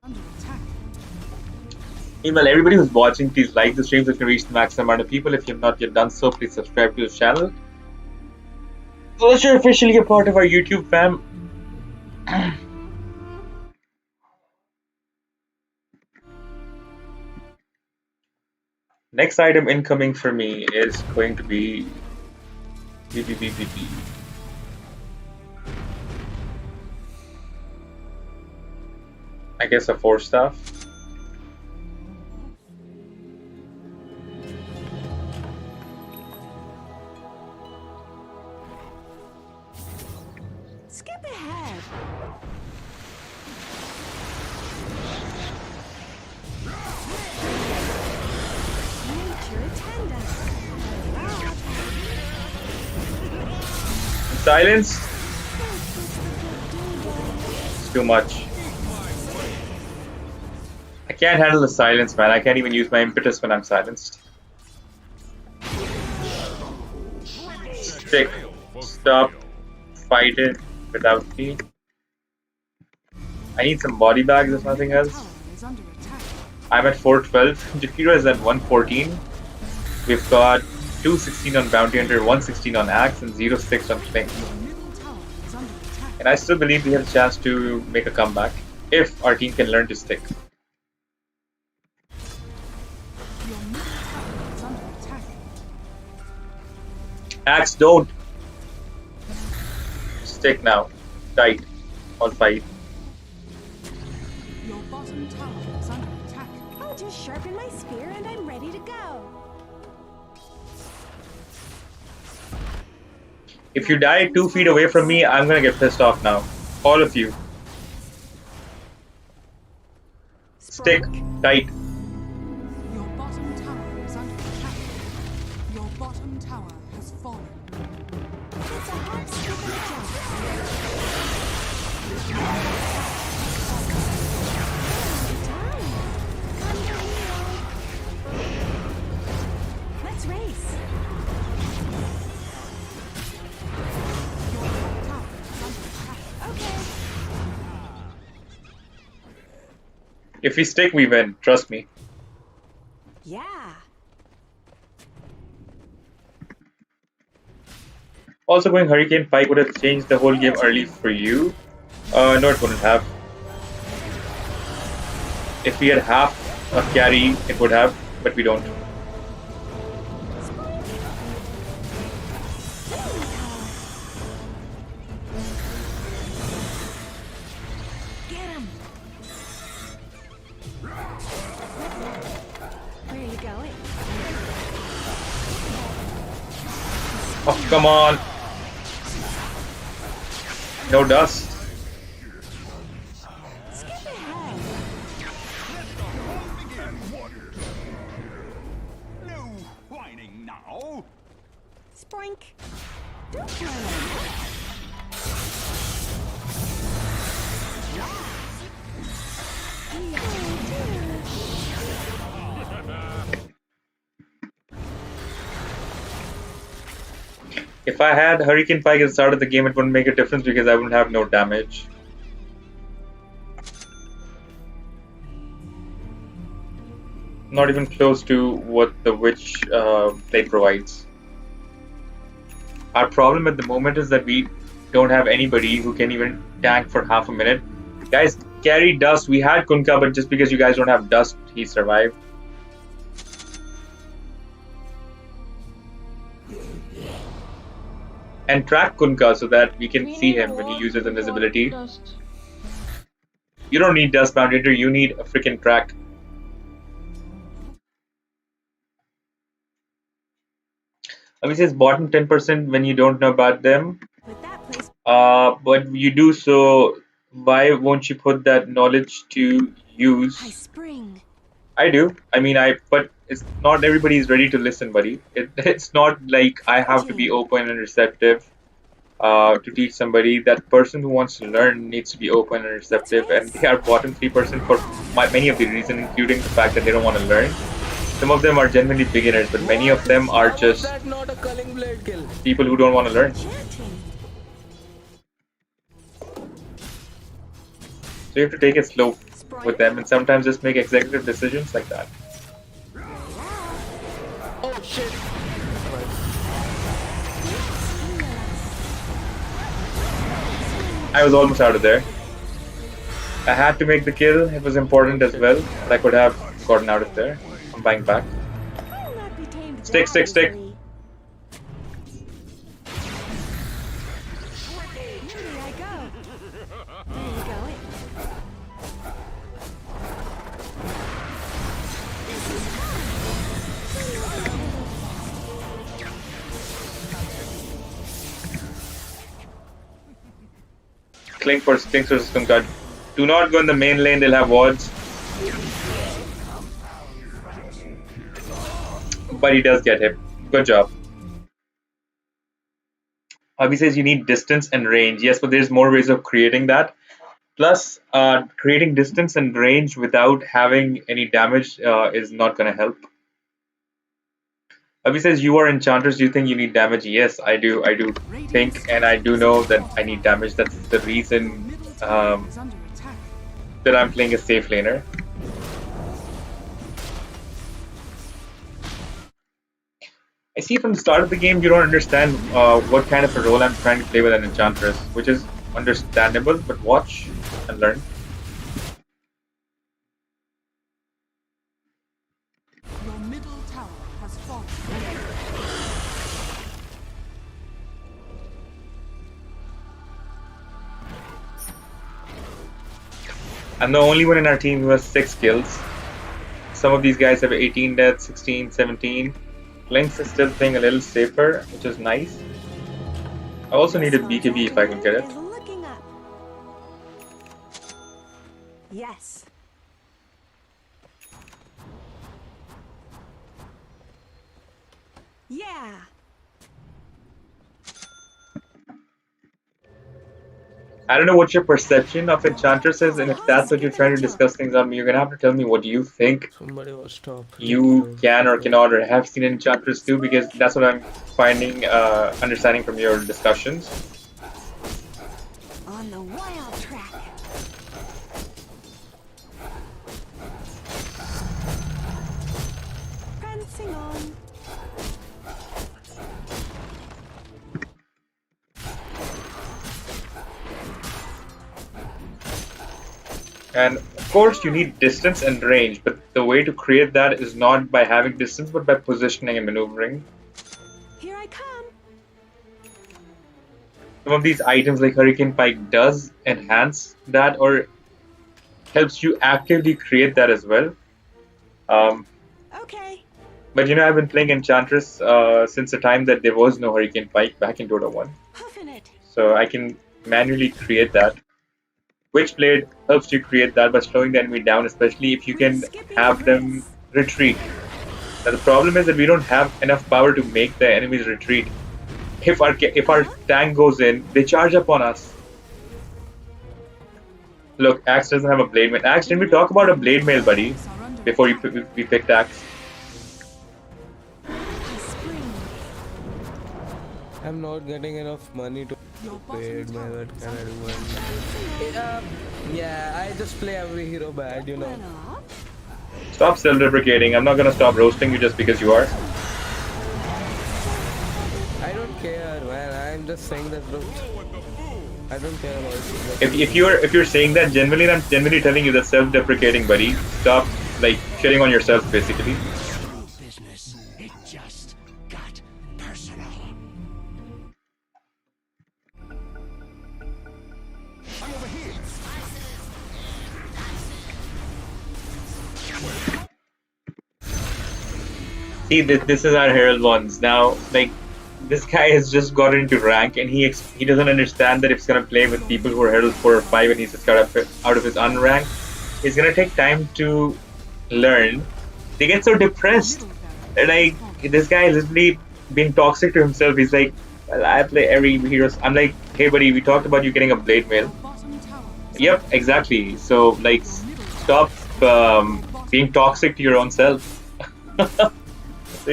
Under attack. Meanwhile, everybody who's watching, please like the stream so we can reach the maximum amount of people. If you have not yet done so, please subscribe to the channel. So that you're officially a part of our YouTube fam. Next item incoming for me is going to be BBBBB. I guess a 4-staff. Skip ahead. Nature attend us. Silence? It's too much. I can't handle the silence, man. I can't even use my impetus when I'm silenced. Stick. Stop. Fight it without me. I need some body bags if nothing else. Tower is under attack. I'm at 412. Jakiro is at 114. We've got 216 on Bounty Hunter, 116 on Axe, and 06 on Fling. Your middle tower is under attack. And I still believe we have a chance to make a comeback if our team can learn to stick. Your middle tower is under attack. Axe, don't! Stick now. Tight. All fight. Your bottom tower is under attack. I'll just sharpen my spear and I'm ready to go. If you die 2 feet away from me, I'm gonna get pissed off now. All of you. Stick. Tight. Your bottom tower is under attack. Your bottom tower has fallen. It's a hop, skip, and a jump. Time. Come to heel. Let's race. Your top tower is under attack. Okay. If we stick, we win. Trust me. Yeah. Also, going Hurricane Pike would have changed the whole game early for you. No, it wouldn't have. If we had half a carry, it would have, but we don't. Get him. Where are you going? Oh, come on. No dust. Skip ahead. No whining now. Sprink. Don't turn him. If I had Hurricane Pike at the start of the game, it wouldn't make a difference because I wouldn't have no damage. Not even close to what the Witch blade provides. Our problem at the moment is that we don't have anybody who can even tank for half a minute. Guys, carry Dust. We had Kunkka, but just because you guys don't have Dust, he survived. And track Kunkka so that we can see him when he uses invisibility. You don't need Dust Boundary, you need a freaking track. Obviously, it's bottom 10% when you don't know about them. With that place. But you do so. Why won't you put that knowledge to use? High spring. I do. I mean, but it's not everybody is ready to listen, buddy. It's not like I have to be open and receptive to teach somebody. That person who wants to learn needs to be open and receptive, and they are bottom 3% for many of the reasons, including the fact that they don't want to learn. Some of them are genuinely beginners, but many of them are just That not a culling blade kill. people who don't want to learn. Chanting. So you have to take it slow with them, and sometimes just make executive decisions like that. Oh shit! I was almost out of there. I had to make the kill. It was important as well. But I could have gotten out of there. I'm buying back. I'll not be tamed Stick, that stick, stick. easily. Here I go. Where are you going? This is Clink versus Kunkka. Do not go in the main lane, they'll have wards. But he does get hit. Good job. Abhi says you need distance and range. Yes, but there's more ways of creating that. Plus, creating distance and range without having any damage is not going to help. Abhi says you are enchanters. Do you think you need damage? Yes, I do. I do think, and I do know that I need damage. That's the reason Middle tower is under attack. that I'm playing a safe laner. I see from the start of the game you don't understand what kind of a role I'm trying to play with an enchantress, which is understandable, but watch and learn. Your middle tower has fallen. I'm the only one in our team who has 6 kills. Some of these guys have 18 deaths, 16, 17. Lynx is still playing a little safer, which is nice. I also need a BKB if I can get it. Is looking up. Yes. Yeah. I don't know what your perception of Enchantress is, and if that's what you're trying to discuss things on me, you're gonna have to tell me what you think Somebody was stop. you can or cannot or have seen Enchantress do, because that's what I'm finding, understanding from your discussions. On the wild track. Prancing on. And of course, you need distance and range, but the way to create that is not by having distance, but by positioning and maneuvering. Here I come. Some of these items like Hurricane Pike does enhance that or helps you actively create that as well. Okay. But I've been playing Enchantress since the time that there was no Hurricane Pike back in Dota 1. Hoofing it. So I can manually create that. Witchblade helps you create that by slowing the enemy down, especially if you can have them retreat. Now the problem is that we don't have enough power to make the enemies retreat. If our tank goes in, they charge up on us. Look, Axe doesn't have a blade mail. Axe, didn't we talk about a blade mail, buddy? Before we picked Axe. I'm not getting enough money to pay my what can I do? Yeah, I just play every hero bad, you know. Stop self-deprecating. I'm not gonna stop roasting you just because you are. I don't care, man. I'm just saying that, bro. I don't care about it. If you're saying that genuinely, I'm genuinely telling you that's self-deprecating, buddy. Stop like shitting on yourself, basically. Business. It just got personal. I'm over here. See, this is our Herald ones now. Like, this guy has just got into rank, and he doesn't understand that if he's gonna play with people who are Herald 4 or 5, and he's just got out of his unrank, it's gonna take time to learn. They get so depressed. Like, this guy is literally being toxic to himself. He's like, well, I play every hero. I'm like, hey buddy, we talked about you getting a blade mail. Yep, exactly. So like, stop being toxic to your own self. So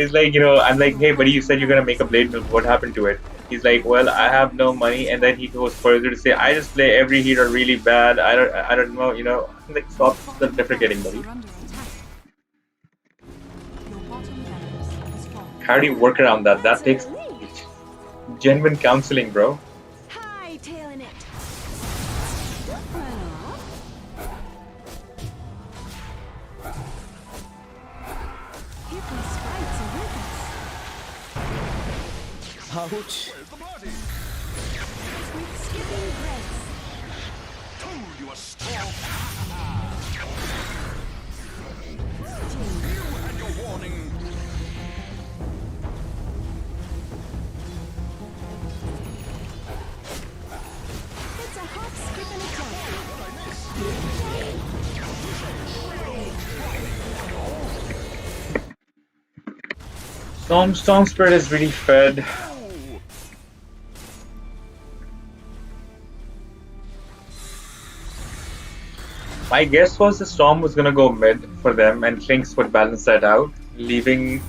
he's like, I'm like, hey buddy, you said you're gonna make a blade mail. What happened to it? He's like, well, I have no money, and then he goes further to say, I just play every hero really bad. I don't know, I'm like, stop self-deprecating, buddy. How do you work around that? That takes genuine counseling, bro. Hightailing it. Here comes Spikes and Lucas. Ouch. Where's the party? With skipping grace. Told you a strong. You had your warning. It's a hop, skip, and a jump. Storm Spirit is really fed. My guess was the Storm was gonna go mid for them, and Lynx would balance that out, leaving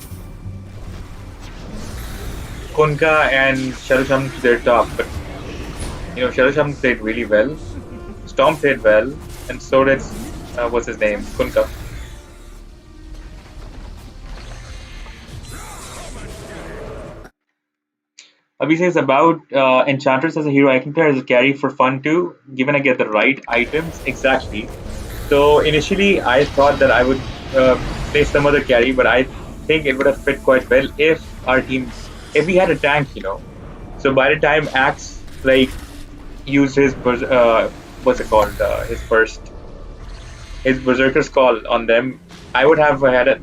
Kunkka and Shadow Shaman to their top. But Shadow Shaman played really well. Storm played well, and so did what's his name, Kunkka. Abhi says about Enchantress as a hero, I can play as a carry for fun too, given I get the right items. Exactly. So initially I thought that I would play some other carry, but I think it would have fit quite well if if we had a tank, So by the time Axe used his what's it called, his Berserker's Call on them, I would have had a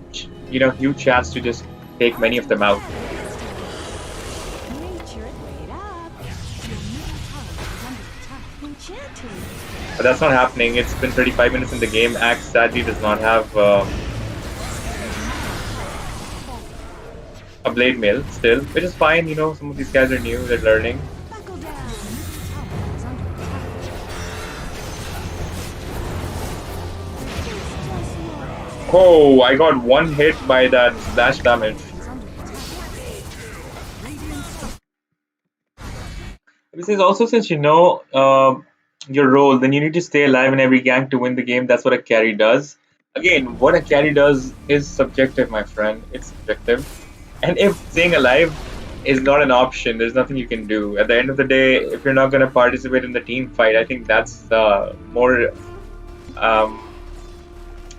huge chance to just take many of them out. Nature it laid up. Enchanting. But that's not happening. It's been 35 minutes in the game. Axe sadly does not have a blade mail still, which is fine. Some of these guys are new, they're learning. Buckle down. Oh, I got one hit by that splash damage. This is also, since your role, then you need to stay alive in every gank to win the game. That's what a carry does. Again, what a carry does is subjective, my friend. It's subjective. And if staying alive is not an option, there's nothing you can do. At the end of the day, if you're not going to participate in the team fight, I think that's more Um,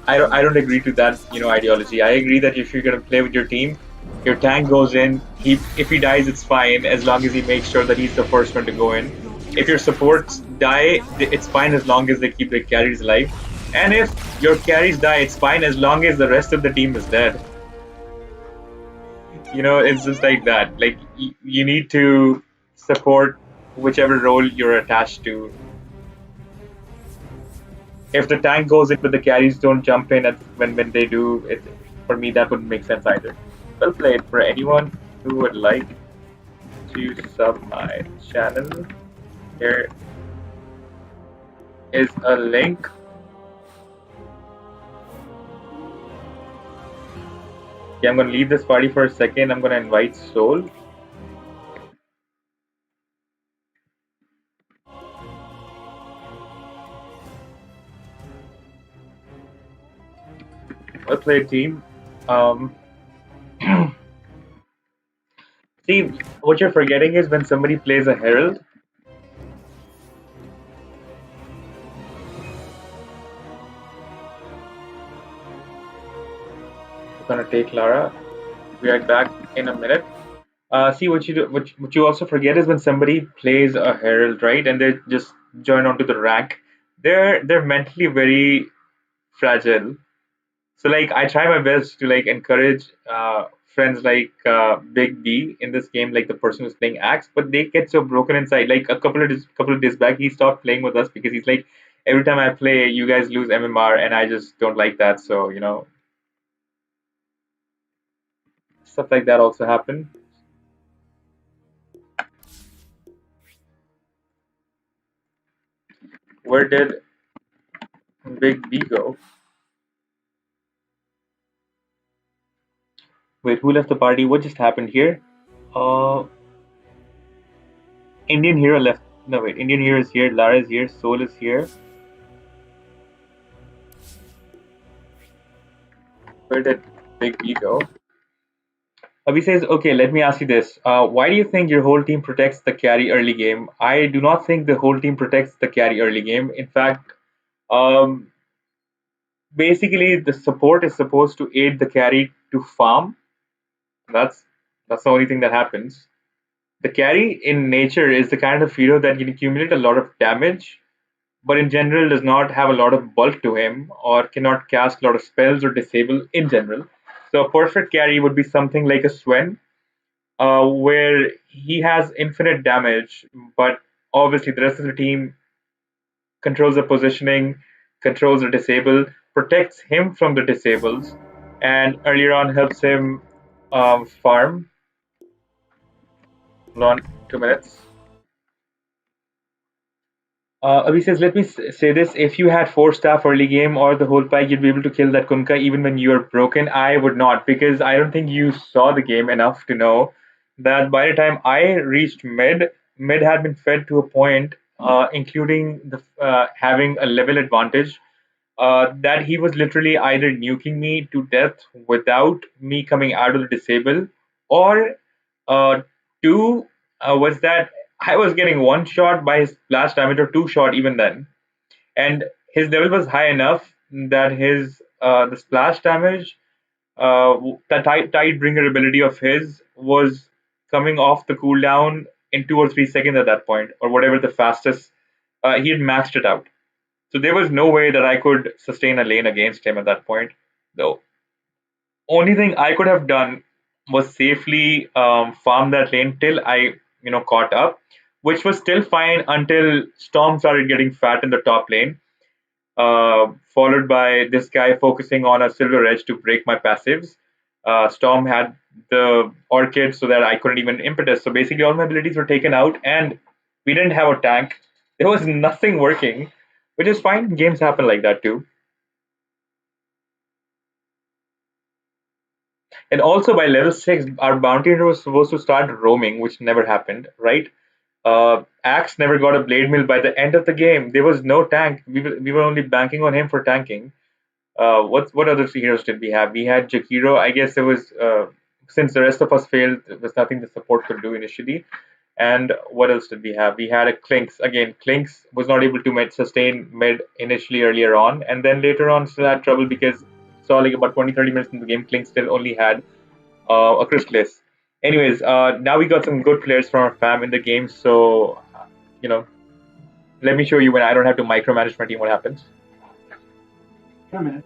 I don't agree to that ideology. I agree that if you're gonna play with your team, your tank goes in. If he dies, it's fine as long as he makes sure that he's the first one to go in. If your supports die, it's fine as long as they keep their carries alive. And if your carries die, it's fine as long as the rest of the team is dead. It's just like that. Like you need to support whichever role you're attached to. If the tank goes in but the carries don't jump in when they do it, for me that wouldn't make sense either. Well played. For anyone who would like to sub my channel, here is a link. Okay, I'm gonna leave this party for a second. I'm gonna invite Soul. Well played, team. Um, See, what you're forgetting is when somebody plays a Herald, we're gonna take Lara. Be right back in a minute. See what you do. What you also forget is when somebody plays a Herald, right, and they just join onto the rank, they're mentally very fragile. So like I try my best to like encourage friends like Big B in this game, like the person who's playing Axe, but they get so broken inside. Like couple of days back, he stopped playing with us because he's like, every time I play, you guys lose MMR, and I just don't like that. So stuff like that also happen. Where did Big B go? Wait, who left the party? What just happened here? Uh, Indian Hero left. No, wait. Indian Hero is here. Lara is here. Soul is here. Where did Big B go? Abhi says, okay, let me ask you this. Why do you think your whole team protects the carry early game? I do not think the whole team protects the carry early game. In fact, um, basically, the support is supposed to aid the carry to farm. That's that's the only thing that happens. The carry in nature is the kind of hero that can accumulate a lot of damage, but in general does not have a lot of bulk to him or cannot cast a lot of spells or disable in general. So a perfect carry would be something like a Swen, where he has infinite damage, but obviously the rest of the team controls the positioning, controls the disable, protects him from the disables, and earlier on helps him farm. Hold on, 2 minutes. Abhi says, let me say this. If you had 4 staff early game or the whole pack, you'd be able to kill that Kunka even when you are broken. I would not, because I don't think you saw the game enough to know that by the time I reached mid had been fed to a point, including the having a level advantage, that he was literally either nuking me to death without me coming out of the disable, or uh, two was that I was getting one shot by his splash damage or two shot even then, and his level was high enough that his the splash damage, the Tidebringer ability of his was coming off the cooldown in 2 or 3 seconds at that point, or whatever the fastest. He had maxed it out. So there was no way that I could sustain a lane against him at that point. The only thing I could have done was safely farm that lane till I, caught up, which was still fine until Storm started getting fat in the top lane, followed by this guy focusing on a silver edge to break my passives. Storm had the Orchid so that I couldn't even impetus. So basically, all my abilities were taken out, and we didn't have a tank. There was nothing working, which is fine. Games happen like that too. And also by level 6, our bounty hunter was supposed to start roaming, which never happened, right? Axe never got a blade mill by the end of the game. There was no tank. We were only banking on him for tanking. What other heroes did we have? We had Jakiro. I guess there was since the rest of us failed, there was nothing the support could do initially. And what else did we have? We had a Clinks. Again, Clinks was not able to sustain mid initially earlier on, and then later on still had trouble because saw like about 20-30 minutes in the game, Clinks still only had a Crystallis. Anyways, now we got some good players from our fam in the game, so you know, let me show you when I don't have to micromanage my team what happens. In a minute.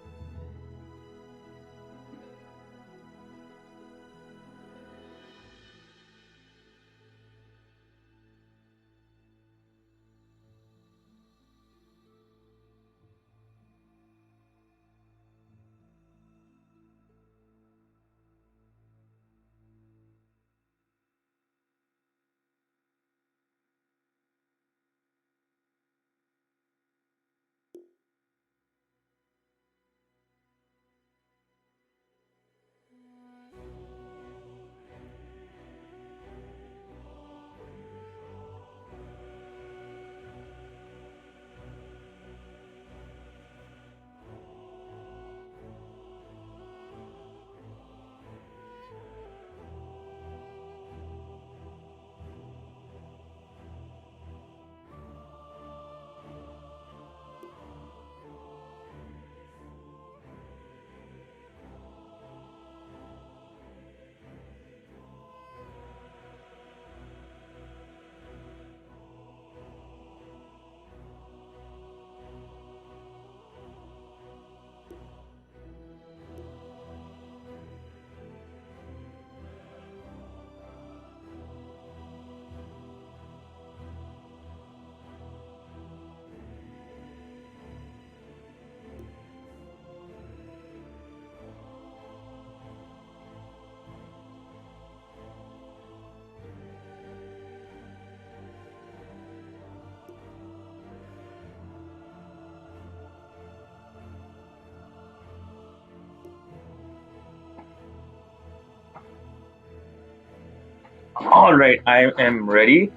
All right, I am ready.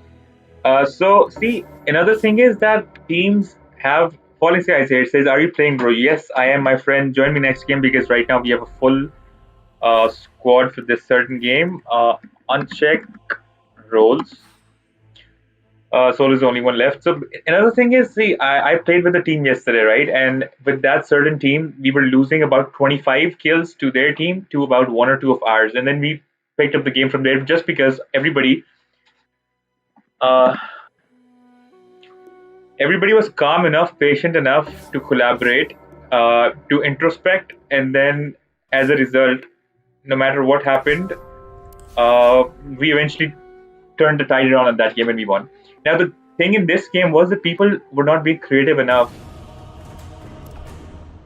So see, another thing is that teams have Falling Skies here. It says, "Are you playing, bro?" Yes, I am, my friend. Join me next game because right now we have a full squad for this certain game. Uncheck roles. Soul is the only one left. So another thing is, see, I played with the team yesterday, right? And with that certain team, we were losing about 25 kills to their team to about one or two of ours, and then we picked up the game from there just because uh, everybody was calm enough, patient enough to collaborate, to introspect, and then as a result, no matter what happened, we eventually turned the tide around in that game and we won. Now the thing in this game was that people were not being creative enough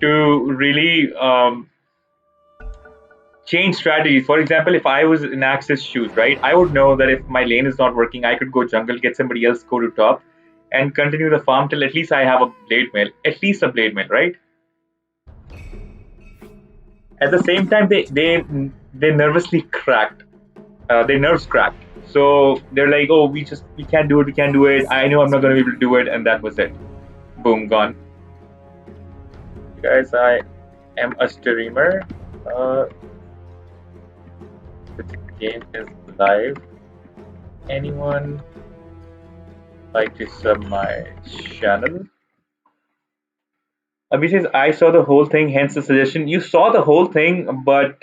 to really change strategies. For example, if I was in Axe's shoes, right, I would know that if my lane is not working, I could go jungle, get somebody else, go to top, and continue the farm till at least I have a blade mail, at least a blade mail, right? At the same time, they nervously cracked. Their nerves cracked. So they're like, "Oh, we can't do it. We can't do it. I know I'm not gonna be able to do it," and that was it. Boom, gone. Guys, I am a streamer. The game is live. Anyone like to sub my channel? Abhi says, I saw the whole thing, hence the suggestion. You saw the whole thing, but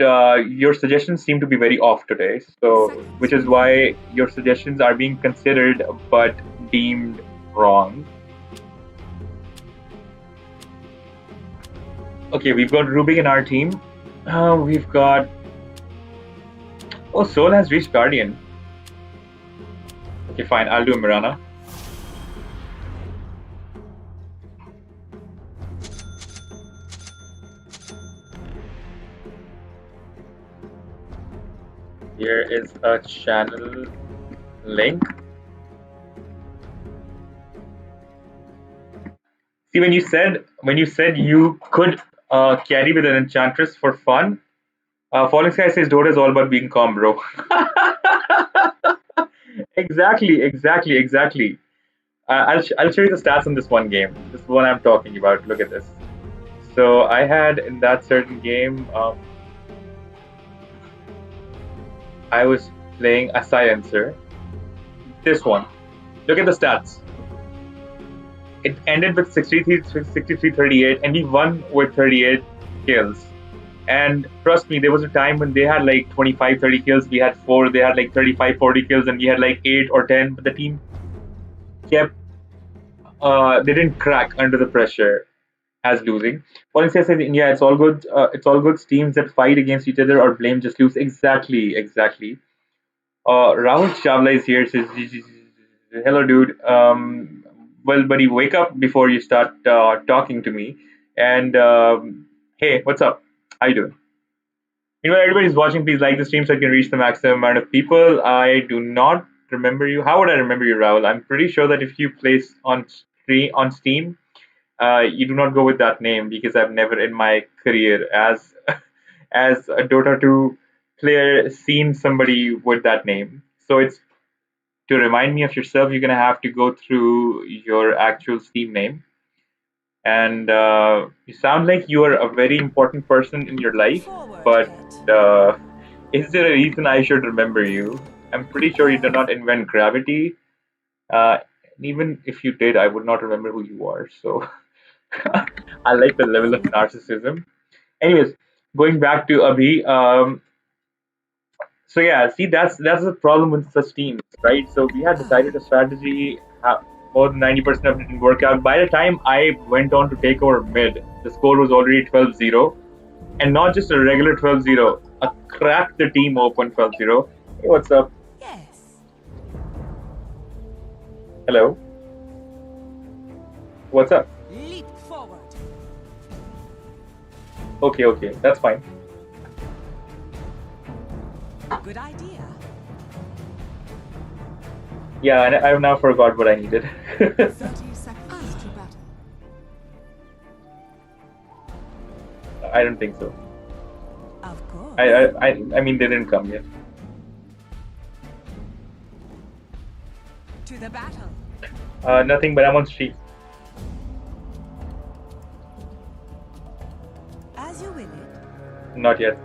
your suggestions seem to be very off today. So, which is why your suggestions are being considered but deemed wrong. Okay, we've got Rubik in our team. We've got... Oh, Soul has reached Guardian. Okay, fine. I'll do Mirana. Here is a channel link. See, when you said you could carry with an enchantress for fun, Falling Sky says Dota is all about being calm, bro. Exactly. I'll show you the stats on this one game. This is what I'm talking about. Look at this. So I had in that certain game, I was playing a silencer. This one. Look at the stats. It ended with 63-38, and we won with 38 kills. And trust me, there was a time when they had like 25-30 kills, we had 4, they had like 35-40 kills, and we had like 8 or 10, but the team kept, they didn't crack under the pressure as losing. Valencia says, yeah, it's all good. It's all good. Teams that fight against each other or blame just lose. Exactly, exactly. Rahul Chawla is here. Says, hello, dude. Well, buddy, wake up before you start talking to me. And hey, what's up? How you doing? Meanwhile, everybody's watching. Please like the stream so I can reach the maximum amount of people. I do not remember you. How would I remember you, Rahul? I'm pretty sure that if you place on Steam, you do not go with that name because I've never in my career as as a Dota 2 player seen somebody with that name. So it's to remind me of yourself, you're gonna have to go through your actual Steam name. And you sound like you are a very important person in your life, but is there a reason I should remember you? I'm pretty sure you did not invent gravity. Even if you did, I would not remember who you are. So I like the level of narcissism. Anyways, going back to Abhi. So yeah, see that's the problem with such teams, right? So we had decided a strategy. More than 90% of it didn't work out. By the time I went on to take over mid, the score was already 12-0. And not just a regular 12-0, a crack the team open 12-0. Hey, what's up? Yes. Hello. What's up? Leap forward. Okay, that's fine. Good idea. Yeah, and I've now forgot what I needed. 30 seconds to battle. I don't think so. Of course. I mean, they didn't come yet. To the battle. Nothing, but I'm on stream. As you will it. Not yet.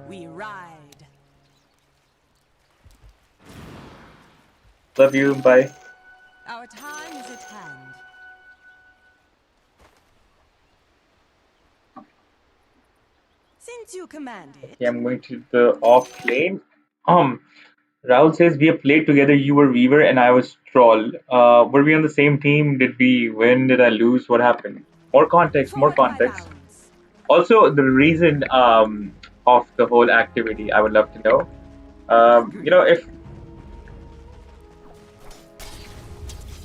We ride. Love you. Bye. Our time is at hand. Since you command it. Okay, I'm going to the off lane. Rahul says we have played together. You were Weaver and I was Troll. Were we on the same team? Did we win? Did I lose? What happened? More context. More Forward, my context. rounds. Also, the reason of the whole activity, I would love to know.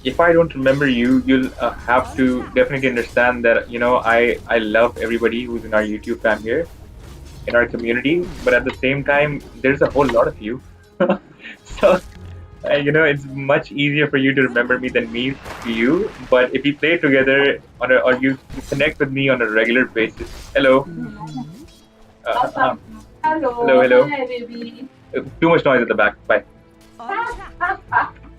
If I don't remember you, you'll have to definitely understand that I love everybody who's in our YouTube fam here, in our community. But at the same time, there's a whole lot of you, so it's much easier for you to remember me than me to you. But if we play together or you connect with me on a regular basis, hello. Hello. Hi, baby. Too much noise at the back. Bye. On track.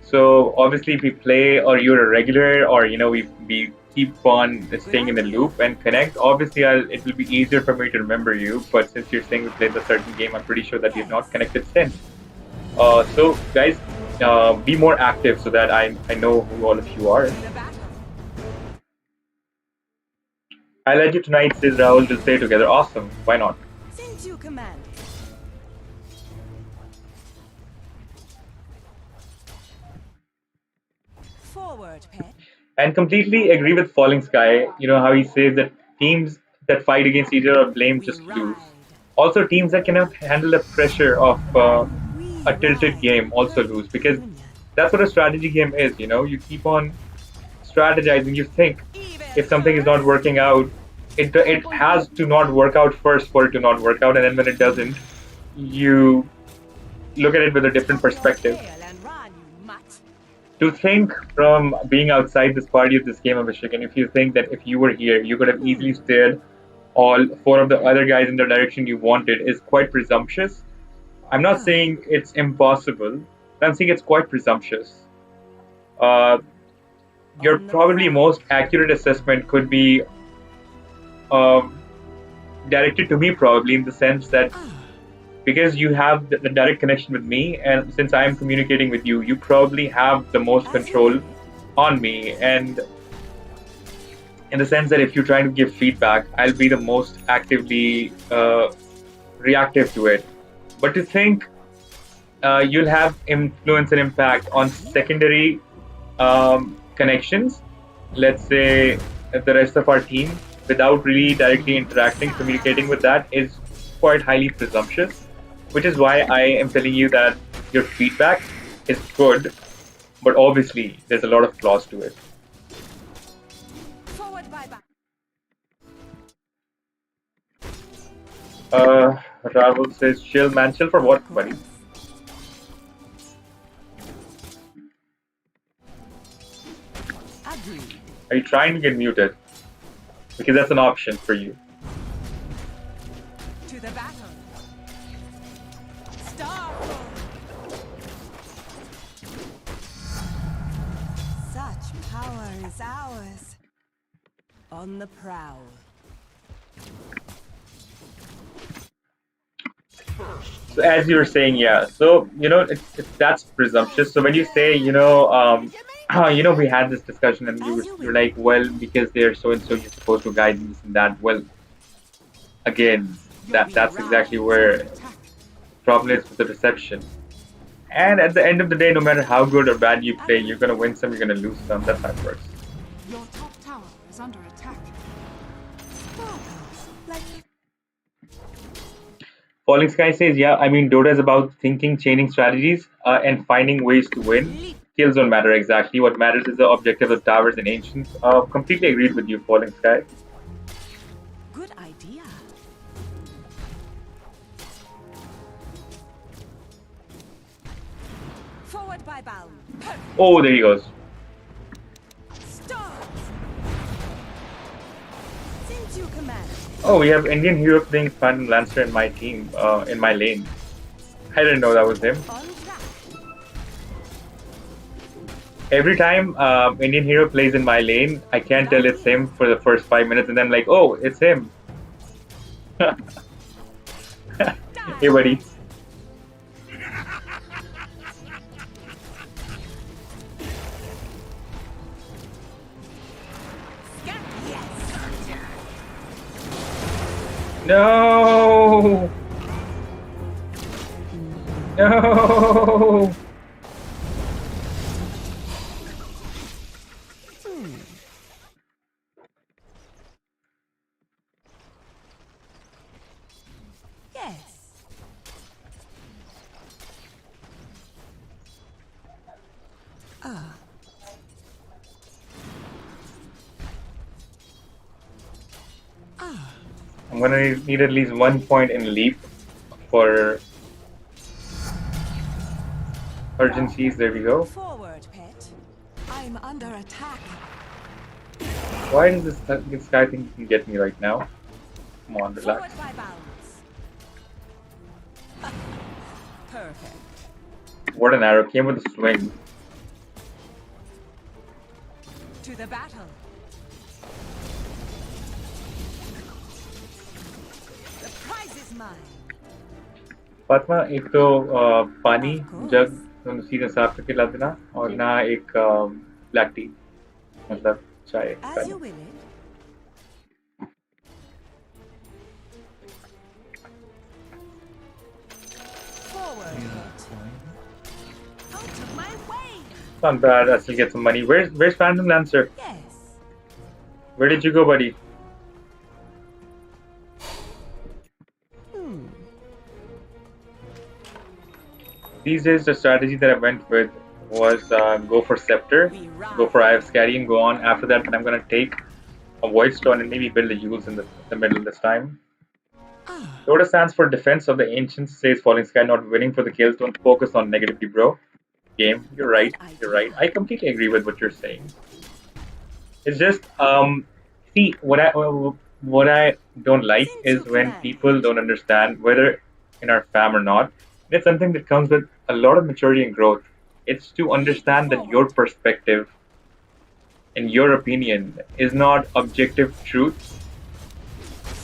So obviously, if we play or you're a regular, or we keep on staying in the loop and connect, obviously it will be easier for me to remember you. But since you're saying we played a certain game, I'm pretty sure that you've not connected since. So guys, be more active so that I know who all of you are. To the battle. I let you tonight, says Rahul, to stay together. Awesome. Why not? Since you command it. Forward, pet. And completely agree with Falling Sky. You know how he says that teams that fight against each other or blame just lose. Also, teams that cannot handle the pressure of a tilted game also lose, because that's what a strategy game is. You keep on strategizing. You think if something is not working out, it has to not work out first for it to not work out, and then when it doesn't, you look at it with a different perspective. To think from being outside this party of this game, Abhishek, and if you think that if you were here, you could have easily steered all 4 of the other guys in the direction you wanted, is quite presumptuous. I'm not saying it's impossible, but I'm saying it's quite presumptuous. Your probably most accurate assessment could be directed to me, probably, in the sense that because you have the direct connection with me, and since I am communicating with you, you probably have the most control on me. And in the sense that if you're trying to give feedback, I'll be the most actively reactive to it. But to think you'll have influence and impact on secondary connections, let's say the rest of our team, without really directly interacting, communicating with that is quite highly presumptuous, which is why I am telling you that your feedback is good, but obviously there's a lot of flaws to it. Forward buyback. Rahul says, chill man, chill for what, buddy? Agreed. Are you trying to get muted? Because that's an option for you. To the battle. Starfall. Such power is ours. On the prowl. So as you were saying, yeah. So that's presumptuous. So when you say, we had this discussion, and you're like, well, because they're so and so, you're supposed to guide this and that. Well, again, that's exactly where the problem is with the reception. And at the end of the day, no matter how good or bad you play, you're gonna win some, you're gonna lose some. That's how it works. Your top tower is under attack. Falling Sky says, yeah, I mean, Dota is about thinking, chaining strategies, and finding ways to win. Kills don't matter exactly. What matters is the objective of towers and ancients. Completely agreed with you, Falling Sky. Good idea. Forward by bound. Oh, there he goes. Start. Since you command. Oh, we have Indian hero playing Phantom Lancer in my team, in my lane. I didn't know that was him. On track. Every time Indian hero plays in my lane, I can't tell it's him for the first 5 minutes, and then like, oh, it's him. Hey, buddy. No! No! Yes. I'm gonna need at least 1 point in leap for urgencies. There we go. Forward, pet. I'm under attack. Why does this guy think he can get me right now? Come on, relax. Forward by bounds. Perfect. What an arrow. Came with a swing. To the battle. The prize is mine. Fatima एक तो पानी जग दोनों सीधे साफ करके ला देना और ना एक ब्लैक टी मतलब चाय As you will it. Forward, pet. Out of my way. Not bad. I still get some money. Where's Phantom Lancer? Yes. Where did you go, buddy? These days, the strategy that I went with was go for Scepter, go for Eye of Scary, and go on. After that, I'm gonna take a Void Stone and maybe build a Yules in the middle this time. Dota stands for Defense of the Ancients, says Falling Sky, not winning for the kills. Don't focus on negativity, bro. Game, you're right. You're right. I completely agree with what you're saying. It's just, see, what I don't like is when people don't understand whether in our fam or not. It's something that comes with a lot of maturity and growth. It's to understand that your perspective and your opinion is not objective truth.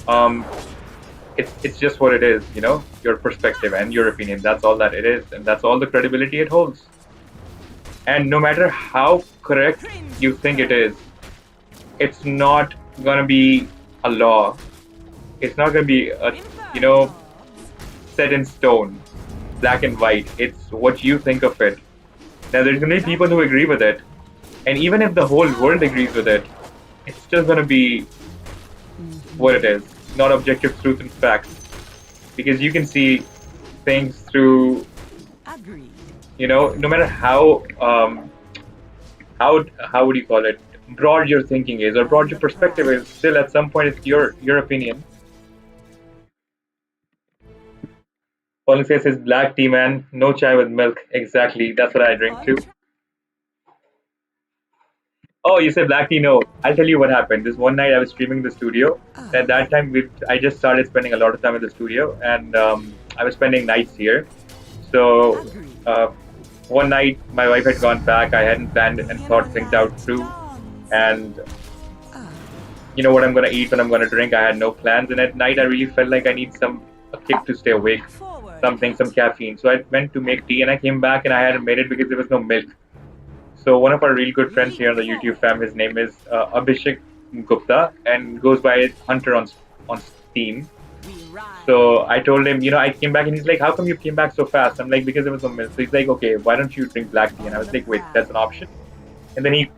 Because it's just what it is, you know, your perspective and your opinion. That's all that it is, and that's all the credibility it holds. And no matter how correct you think it is, it's not gonna be a law. It's not gonna be a, you know, set in stone, black and white. It's what you think of it. Now there's gonna be people who agree with it, and even if the whole world agrees with it, it's still gonna be what it is, not objective truth and facts. Because you can see things through, Agreed. you know, no matter how would you call it, broad your thinking is or broad your perspective is, still at some point it's your opinion. Colin says black tea, man, no chai with milk. Exactly, that's what I drink too. Oh, you say black tea? No, I'll tell you what happened. This one night I was streaming in the studio. At that time, I just started spending a lot of time in the studio, and I was spending nights here. So one night, my wife had gone back. I hadn't planned and thought things out through, and you know what I'm gonna eat, what I'm gonna drink. I had no plans, and at night I really felt like I need a kick to stay awake, some caffeine. So I went to make tea, and I came back and I hadn't made it because there was no milk. So one of our real good friends here on the YouTube fam, his name is Abhishek Gupta, and goes by Hunter on Steam. So I told him, you know, I came back, and he's like, "How come you came back so fast?" I'm like, "Because there was no milk." So he's like, "Okay, why don't you drink black tea?" And I was like, "Wait, that's an option." And then he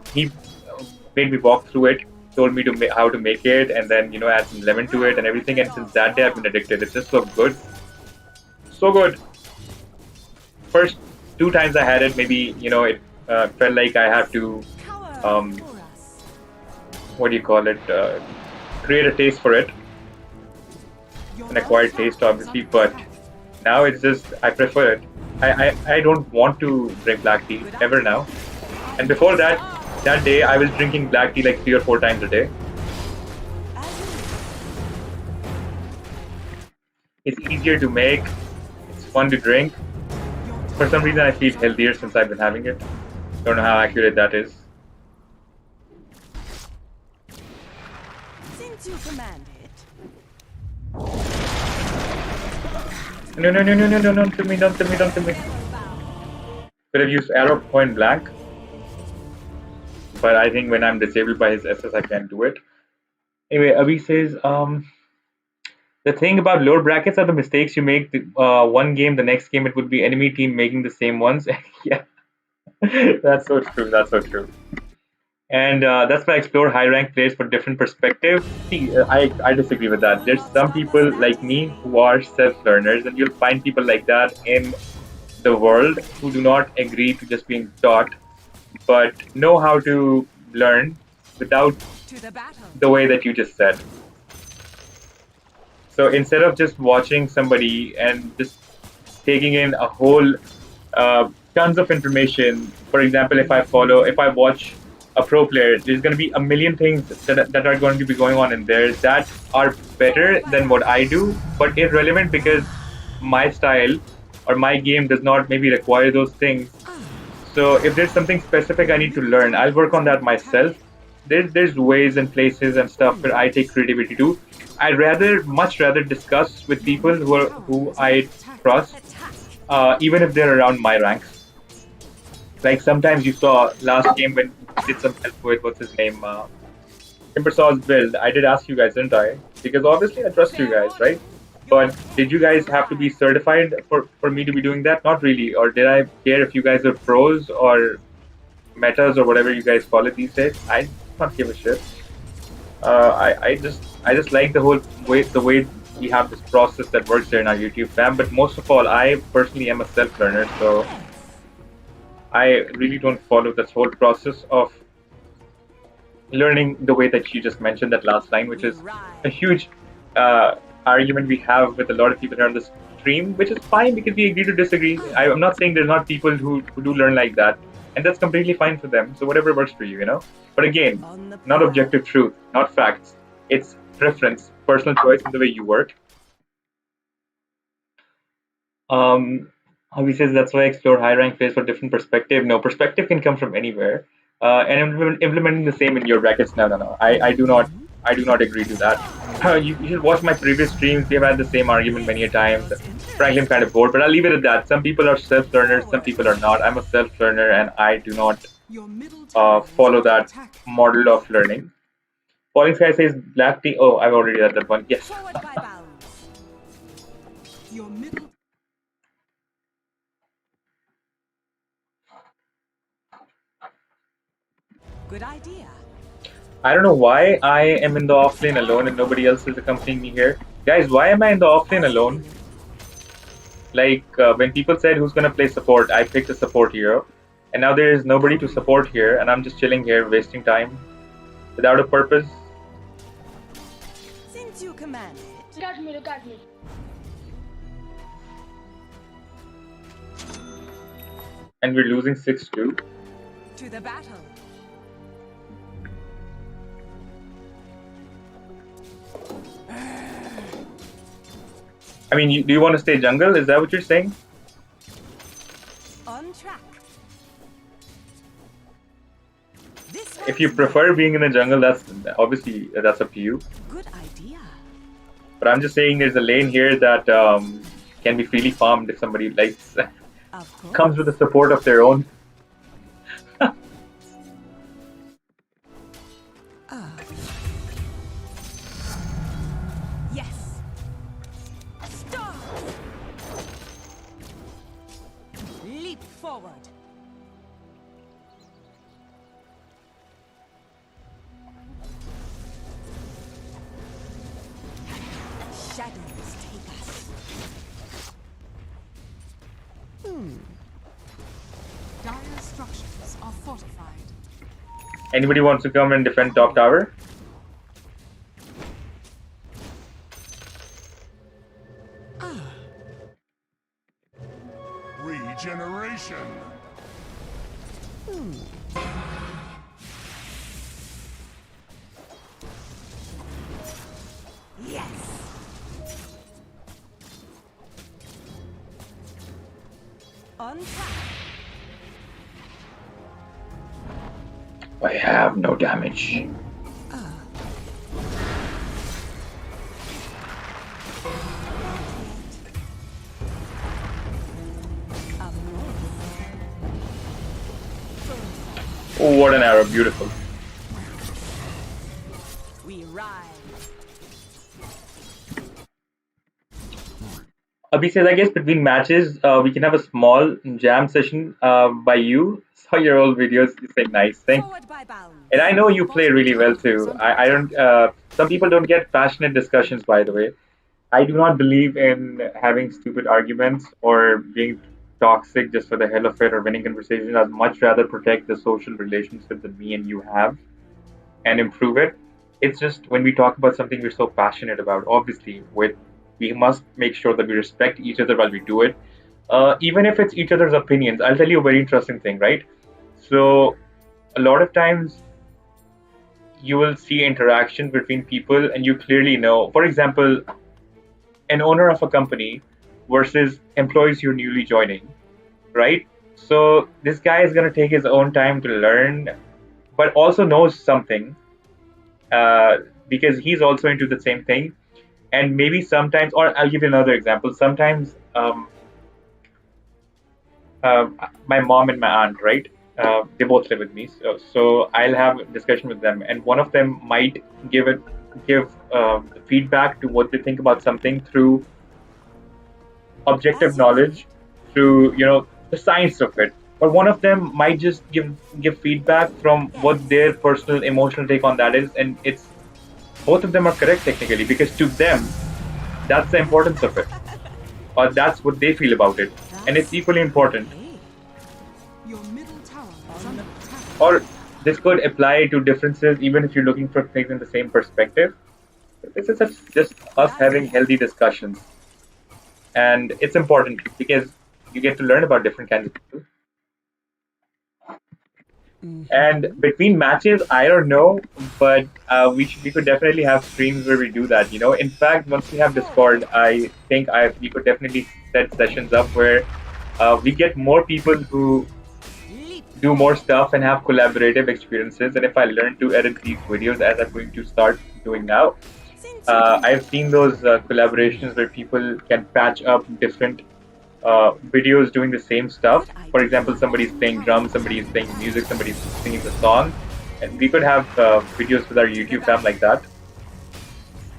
made me walk through it, told me how to make it, and then, you know, add some lemon to it and everything. And since that day, I've been addicted. It's just so good, so good. First 2 times I had it, maybe, you know, it felt like I have to, what do you call it, create a taste for it, an acquired taste, obviously. But now it's just, I prefer it. I don't want to drink black tea ever now. And before that day, I was drinking black tea like 3 or 4 times a day. It's easier to make. It's fun to drink. For some reason, I feel healthier since I've been having it. Don't know how accurate that is. Since you command it. No, don't kill me, don't kill me, don't kill me. Could have used arrow point blank. But I think when I'm disabled by his SS, I can't do it. Anyway, Abhi says, the thing about lower brackets are the mistakes you make. One game, the next game, it would be enemy team making the same ones. Yeah, that's so true. That's so true. And that's why I explore high rank players for different perspectives. See, I disagree with that. There's some people like me who are self learners, and you'll find people like that in the world who do not agree to just being taught, but know how to learn without the way that you just said. So instead of just watching somebody and just taking in a whole tons of information, for example, if I watch a pro player, there's going to be a million things that are going to be going on in there that are better than what I do, but irrelevant because my style or my game does not maybe require those things. So if there's something specific I need to learn, I'll work on that myself. There's ways and places and stuff where I take creativity to. I'd much rather discuss with people who I trust, even if they're around my ranks. Like sometimes you saw last game when we did some help with what's his name, Timbersaw's build. I did ask you guys, didn't I? Because obviously I trust you guys, right? But did you guys have to be certified for me to be doing that? Not really. Or did I care if you guys are pros or metas or whatever you guys call it these days? I don't give a shit. I just like the way we have this process that works here in our YouTube fam. But most of all, I personally am a self learner, so I really don't follow this whole process of learning the way that you just mentioned that last line, which is a huge argument we have with a lot of people here on the stream, which is fine because we agree to disagree. I'm not saying there's not people who do learn like that, and that's completely fine for them. So whatever works for you, you know. But again, not objective truth, not facts. It's preference, personal choice, and the way you work. He says that's why I explore high rank players for different perspective. No, perspective can come from anywhere. And implementing the same in your brackets. No. I do not I do not agree to that. You should watch my previous streams. We have had the same argument many a times. Frankly, I'm kind of bored, but I'll leave it at that. Some people are self-learners, some people are not. I'm a self-learner, and I do not Your middle tower is follow under that attack. model of learning. Falling Sky says black tea. Oh, I've already read that one. Yes. Forward by bounds. Your middle Good idea. I don't know why I am in the offlane alone and nobody else is accompanying me here. Guys, why am I in the offlane alone? Like, when people said who's gonna play support, I picked a support hero. And now there is nobody to support here, and I'm just chilling here, wasting time without a purpose. Since you command it. Look at me, look at me. And we're losing 6-2. To the battle. I mean, do you want to stay jungle? Is that what you're saying? On track. This If you prefer being in the jungle, that's obviously that's up to you. good idea. But I'm just saying there's a lane here that can be freely farmed if somebody likes Of course. comes with the support of their own. Yes. Start. Leap forward. Shadows take us. dire structures are fortified. Anybody wants to come and defend top tower? Regeneration. Yes. On track. I have no damage. Oh, what an arrow! Beautiful. We ride. Abhi says, I guess between matches, we can have a small jam session by you. Saw your old videos. You say nice. Thanks. Forward by bounds. And I know you play really well too. I don't. Some people don't get passionate discussions, by the way. I do not believe in having stupid arguments or being toxic just for the hell of it or winning conversations. I'd much rather protect the social relationship that me and you have and improve it. It's just when we talk about something we're so passionate about, obviously, we must make sure that we respect each other while we do it. Even if it's each other's opinions, I'll tell you a very interesting thing, right? So, a lot of times you will see interactions between people and you clearly know, for example, an owner of a company versus employees you're newly joining, right? So this guy is going to take his own time to learn, but also knows something because he's also into the same thing. And maybe sometimes, or I'll give you another example. Sometimes my mom and my aunt, right? They both live with me, so I'll have a discussion with them, and one of them might give feedback to what they think about something through objective knowledge, through the science of it. But one of them might just give feedback from what their personal emotional take on that is, and it's both of them are correct technically because to them that's the importance of it, or that's what they feel about it, and it's equally important. Your middle tower is under attack. Or this could apply to differences even if you're looking for things in the same perspective. This is just us having healthy discussions, and it's important because you get to learn about different kinds of people. And between matches, I don't know, but we could definitely have streams where we do that. In fact, once we have Discord, I think we could definitely set sessions up where we get more people who do more stuff and have collaborative experiences. And if I learn to edit these videos, as I'm going to start doing now. I've seen those collaborations where people can patch up different videos doing the same stuff. For example, somebody's playing drums, somebody's playing music, somebody's singing the song, and we could have videos with our YouTube fam like that,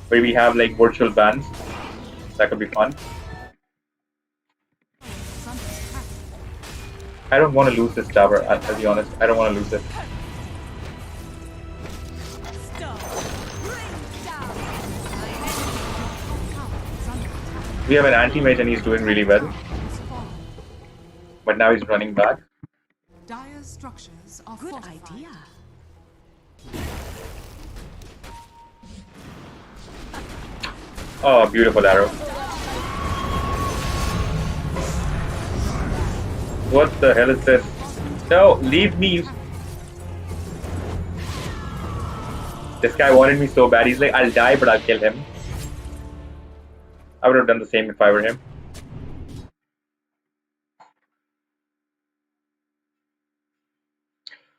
where we have like virtual bands. That could be fun. I don't want to lose this tower. I'll be honest. I don't want to lose it. We have an anti-mage and he's doing really well. But now he's running back. Dire's structures are Good fortified. idea. Oh, beautiful arrow. What the hell is this? No, leave me. This guy wanted me so bad. He's like, I'll die, but I'll kill him. I would have done the same if I were him.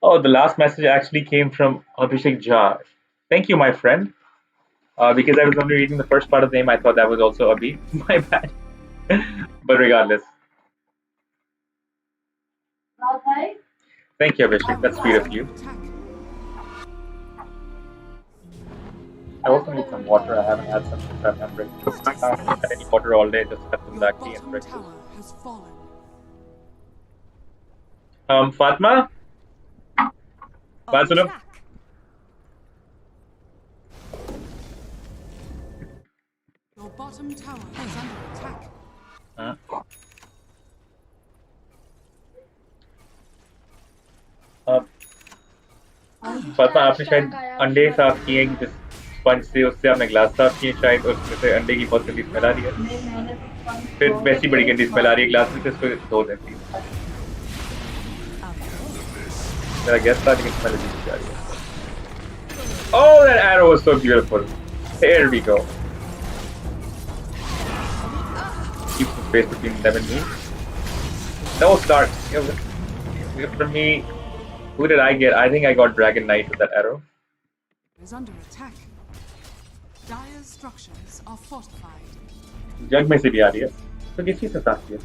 Oh, the last message actually came from Abhishek Jha. Thank you, my friend. Because I was only reading the first part of the name, I thought that was also Abhi. My bad. But regardless. Thank you, Abhishek. That's sweet of you. I also need some water. I haven't had some since I've had breakfast. I haven't had any water all day. Just had some black tea and breakfast. Tower has fallen. Fatma? बात सुनो. Your bottom tower is under attack. Fatima आपने शायद अंडे साफ किए जिस sponge से उससे आपने ग्लास साफ किए शायद और उसमें से अंडे की बहुत गंदी स्मेल आ रही है फिर वैसी बड़ी गंदी स्मेल आ रही है ग्लास में से इसको धो दें प्लीज मेरा गैस था लेकिन स्मेल अच्छी आ रही है Oh, that arrow was so beautiful. There we go. Keep some space between them and me. No start. For me, who did I get? I think I got Dragon Knight with that arrow. Is under attack. Dire's structures are fortified. जग में से भी आ रही है तो किसी से साफ किया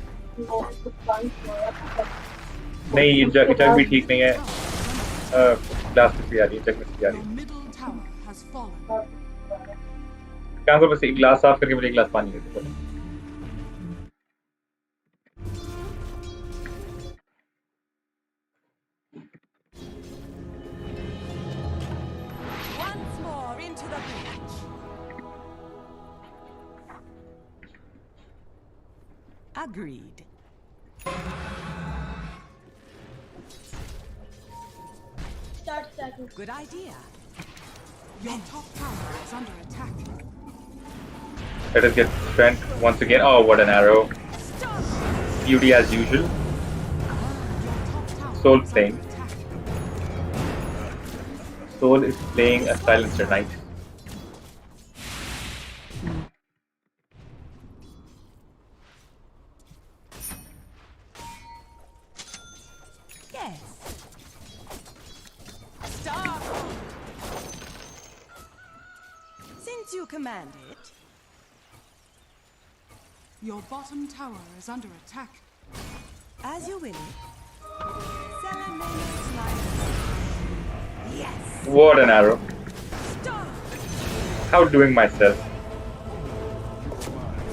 नहीं ये जग भी ठीक नहीं है ग्लास में से आ रही है जग में से आ रही है काम करो बस एक ग्लास साफ करके मुझे एक ग्लास पानी दे दो Once more into the breach. Agreed. Start stacking. Good idea. Your top tower is under attack. Let us get strength once again. Oh, what an arrow. Beauty as usual. Soul playing. Soul is playing a silencer knight. Yes. Stop. Since you command it. Your bottom tower is under attack. As you will. Salamanders line. Yes. What an arrow. Stop. Outdoing myself.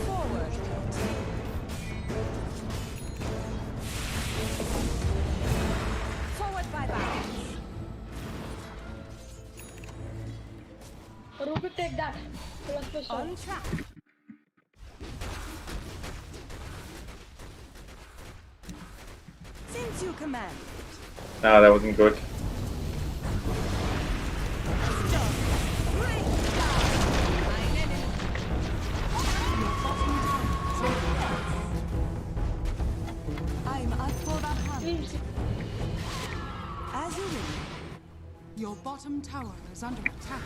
Forward. Forward by bounds. Ruby, take that. Plus push on. On track. Since you command. No, that wasn't good. I'm up for the hunt. As you will. Your bottom tower is under attack.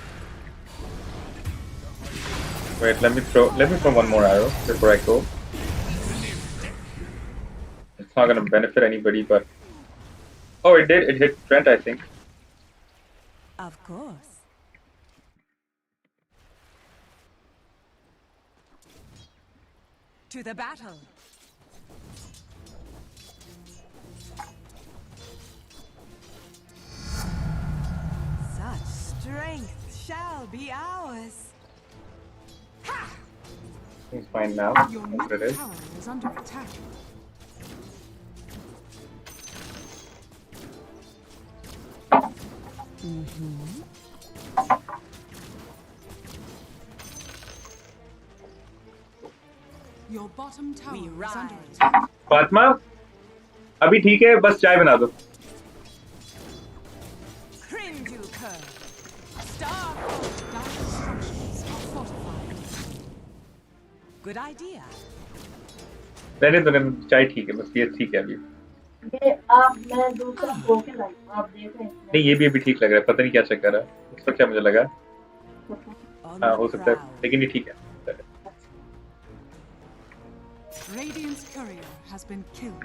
Wait, let me throw one more arrow before I go. It's not gonna benefit anybody, but oh, it did. It hit Trent, I think. Of course. To the battle. Such strength shall be ours. He's fine now. Your That's what it middle is. tower is under attack. Your bottom tower is under attack. Fatima अभी ठीक है बस चाय बना दो. Cringe you cur. Star dire structures are fortified. Good idea. रहने दो रहने दो, चाय ठीक है बस ये ठीक है अभी. ये आप मैं दूसरा धोखे लाई आप देख रहे हैं नहीं ये भी अभी ठीक लग रहा है, पता नहीं क्या चेक कर रहा है. इस वक्त क्या मुझे लगा. On हाँ the हो सकता है prowl. लेकिन ये ठीक है. Radiant's courier has been killed.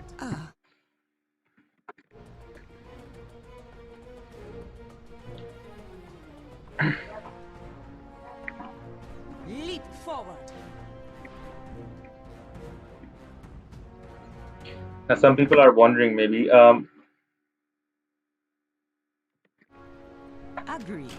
Leap forward. Now some people are wondering maybe Agreed.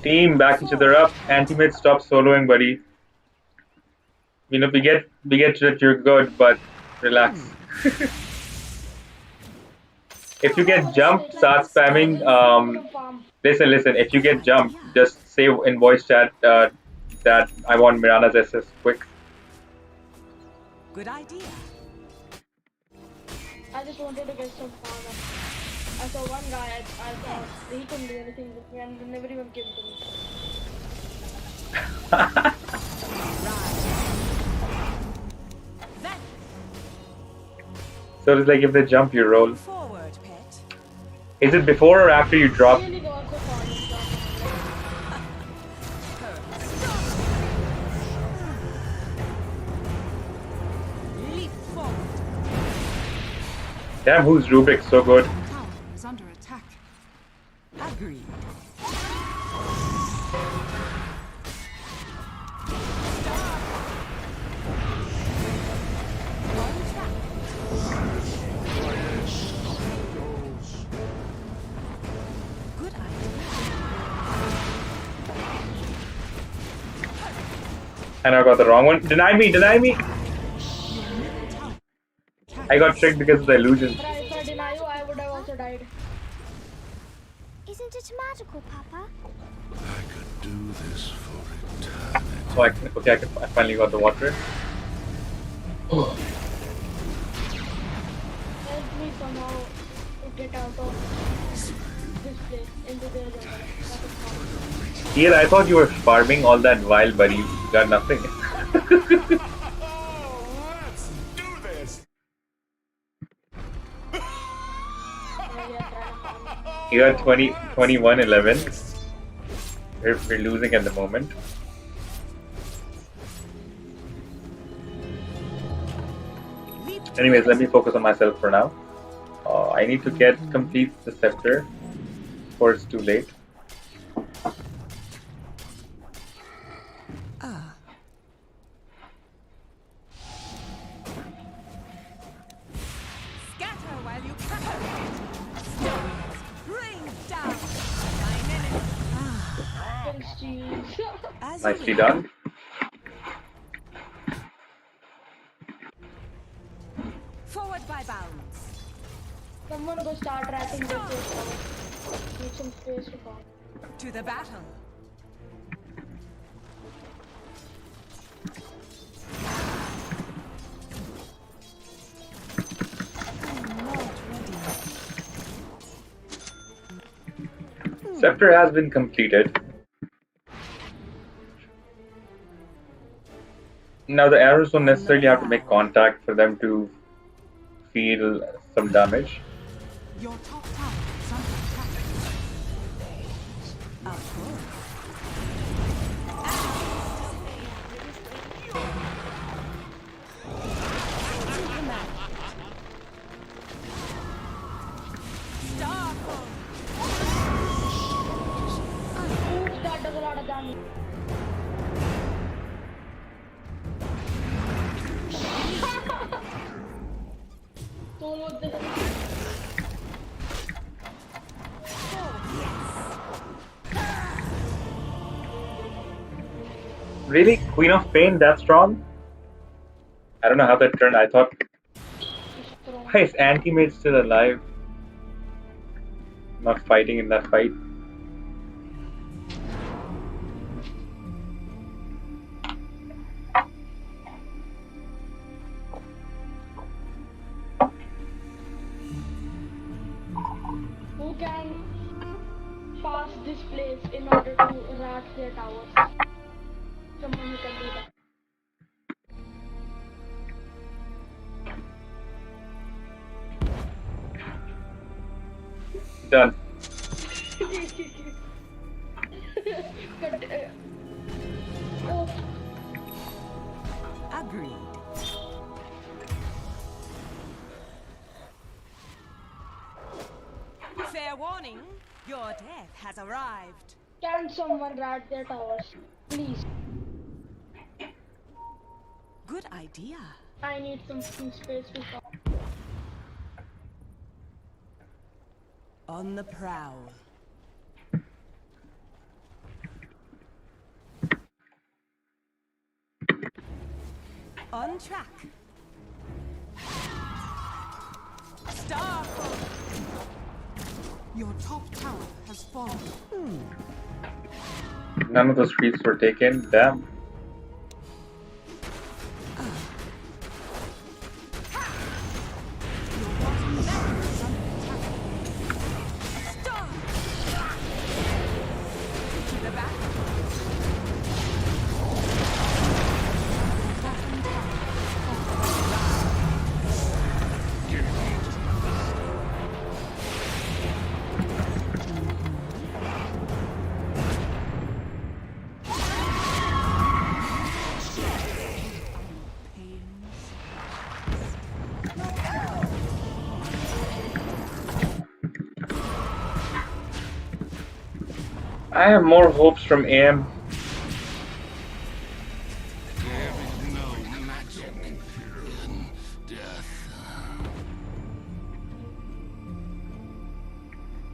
team back each other up. Anti-mid, stop soloing, buddy. You know we get that you're good, but relax. If you get jumped, start spamming. Listen. If you get jumped, just say in voice chat that I want Mirana's SS quick. Good idea. I just wanted to get some fun. I saw one guy, I thought he couldn't do anything with me and he never even came to me. So it's like if they jump, you roll. Forward, pet. Is it before or after you drop? Really got so far. Leap forward. Damn, who's Rubik? So good. Tower is under attack. Agreed. Good idea. And I got the wrong one. Deny me! Your middle tower. I got tricked because of the illusion. But if I deny you, I would have also died. Isn't it magical, Papa? I could do this for eternity. So I finally got the water. Help me somehow to get out of this place into their jungle. That is fine. Yeah, I thought you were farming all that while, buddy. You got nothing. Let's do this. You got 21-11. We're losing at the moment. Anyways, let me focus on myself for now. I need to complete the scepter before it's too late. Scatter while you can. Bring down thine enemy. Thanks, jeez. As Nicely you done. forward by bounds. Someone go start wrapping their face. Need some space to fall. To the battle. Scepter has been completed. Now the arrows don't necessarily have to make contact for them to feel some damage. Your top tower is under attack. Of course. Oh, this is Really? Queen of Pain that strong? I don't know how that turned. I thought, strong. why is Anti-Mage still alive? Not fighting in that fight. Who can pass this place in order to rat their towers? Someone who can do that. Done. But, oh, Agreed. Fair warning, your death has arrived. can someone rat their towers? Please. Good idea. I need some space to talk. On the prowl. On track. Starfall. Your top tower has fallen. None of those creeps were taken. Damn. Your bottom tower is under attack. Star. To the back. Bottom tower has fallen. I have more hopes from AM.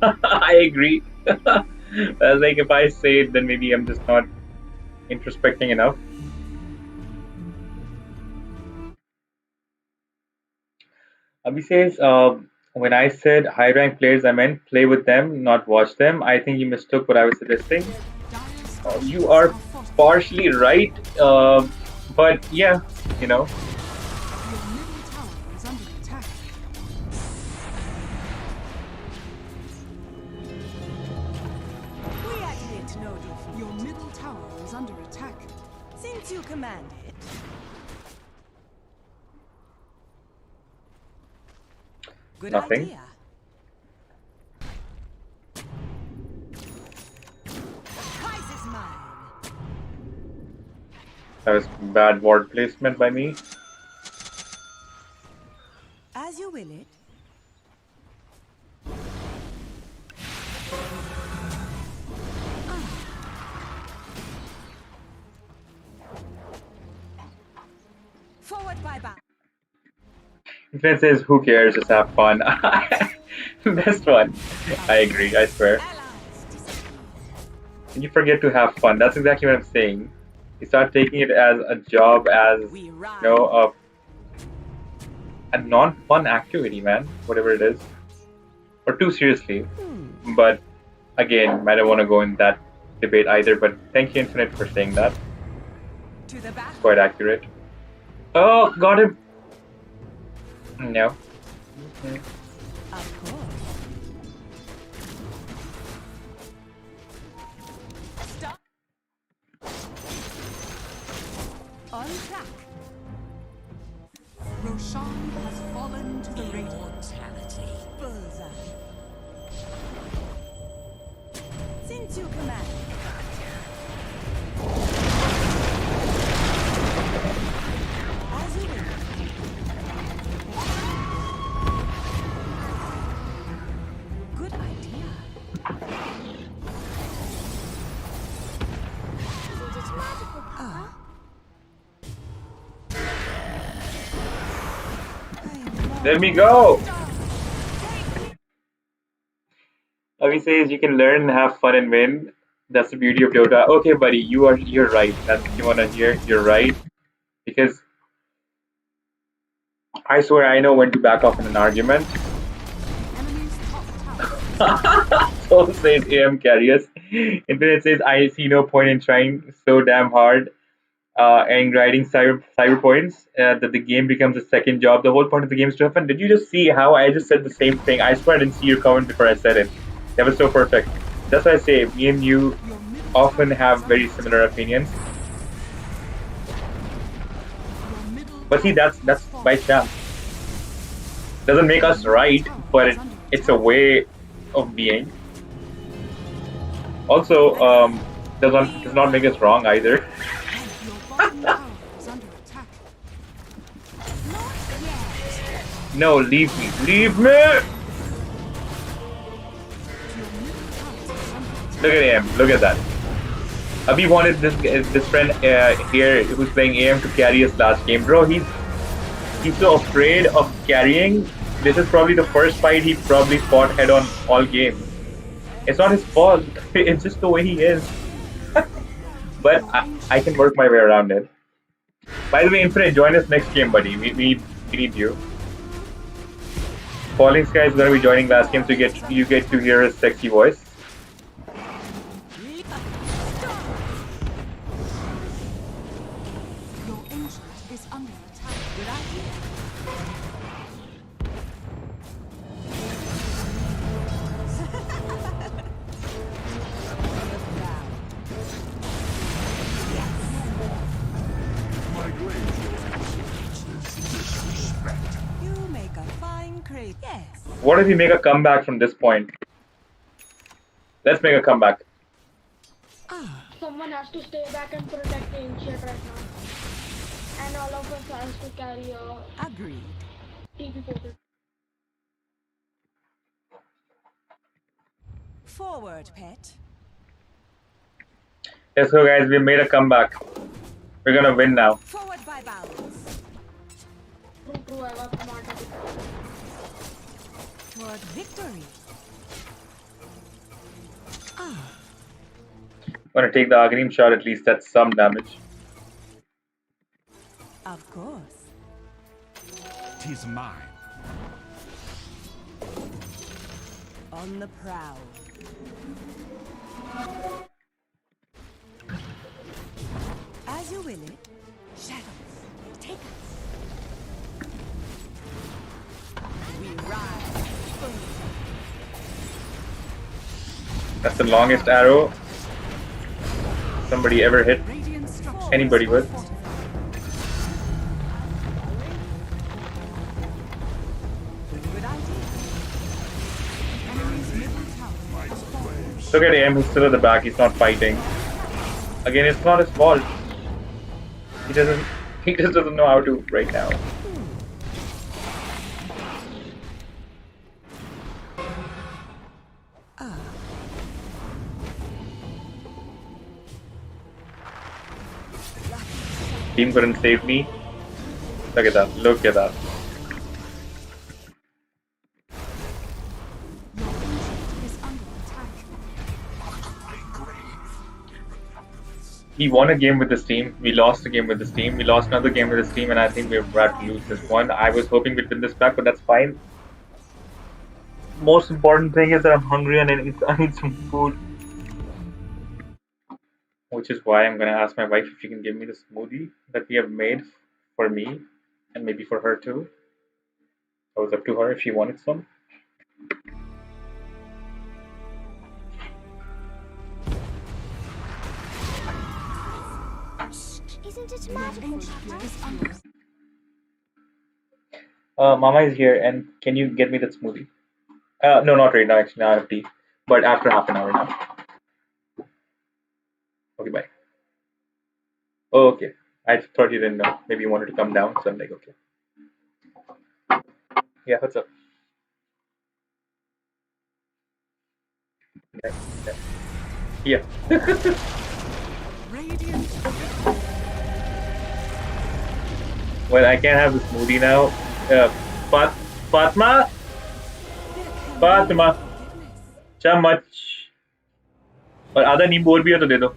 I agree. Like if I say it, then maybe I'm just not introspecting enough. Abhi says, when I said high rank players, I meant play with them, not watch them. I think you mistook what I was suggesting. Dire You are structures fortified. partially right, but yeah, you know. Your middle tower is under attack. We admit no defeat. Your middle tower is under attack. Since you command it. Good Nothing. idea. The prize is mine. That was bad word placement by me. As you will it. Forward by back. Infinite says, who cares, just have fun. Best one. I agree, I swear. Allies disappear. You forget to have fun. That's exactly what I'm saying. You start taking it as a job, as, We you ride. know, a non-fun activity, man. Whatever it is. Or too seriously. But again, I don't want to go in that debate either. But thank you, Infinite, for saying that. To the back. It's quite accurate. Oh, got him. No. Of course. Stop. On track. Roshan has fallen to the Radiant. Immortality. Bullseye. Since you command. As you will. Good idea. Isn't it magical, Papa? I'm Let me go! Avi says you can learn, have fun, and win. That's the beauty of Dota. Okay, buddy, you're right. That's what you wanna hear. You're right. Because I swear I know when to back off in an argument. Enemy's top tower. Soul says AM carriers. Internet says I see no point in trying so damn hard and grinding cyber points that the game becomes a second job. The whole point of the game is to have fun. Did you just see how I just said the same thing? I swear I didn't see your comment before I said it. That was so perfect. That's why I say me and you Your middle often tower have is very under similar opinions. Your middle But see, tower that's has by fallen. chance. Doesn't make us right, but it's a way of being. Also, does not make us wrong either. Your bottom tower is under attack. Not yet. No, leave me, leave me! Your middle tower is under attack. Look at him, look at that. Abhi wanted this friend here who's playing AM to carry his last game, bro. He's so afraid of carrying. This is probably the first fight he probably fought head on all game. It's not his fault. It's just the way he is. But I can work my way around it. By the way, Infinite, join us next game, buddy. We need you. Falling Sky is gonna be joining last game, so you get to hear his sexy voice. Your ancient is under attack. Good idea. My grave disrespect. You make a fine crate. Yes. What if we make a comeback from this point? Let's make a comeback. Someone has to stay back and protect the ancient right now. And all of us has to carry a Agreed. TP portal. Forward, pet. Let's go, guys. We made a comeback. We're gonna win now. Forward by bounds. True, I got smarter. Toward victory. Gonna take the Aghanim shot, at least that's some damage. Of course. Tis mine. On the prowl. As you will it. Shadows, take us. We rise. That's the longest arrow somebody ever hit Radiant structures anybody with. are fortified. Good idea. Enemy's middle tower has fallen. Look at him, he's still at the back, he's not fighting. Again, it's not his fault. He just doesn't know how to right now. Team couldn't save me. Look at that, look at that. Your ancient is under attack. He won a game with this team, we lost a game with this team, we lost another game with this team, and I think we're about to lose this one. I was hoping we'd win this back, but that's fine. Most important thing is that I'm hungry and I need some food. Which is why I'm gonna ask my wife if she can give me the smoothie that we have made for me and maybe for her too. It was up to her if she wanted some. Isn't it Your magical, ancient Papa? is under Mama is here, and can you get me that smoothie? No, not right now. Actually, now I have tea, but after half an hour now. Okay, bye. Oh, okay. I thought you didn't know. Maybe you wanted to come down, so I'm like, okay. Yeah, what's up? Yeah. Radiant. Well, I can't have the smoothie now, but Fatima Fatima चम्मच और आधा नींबू और भी हो तो दे दो.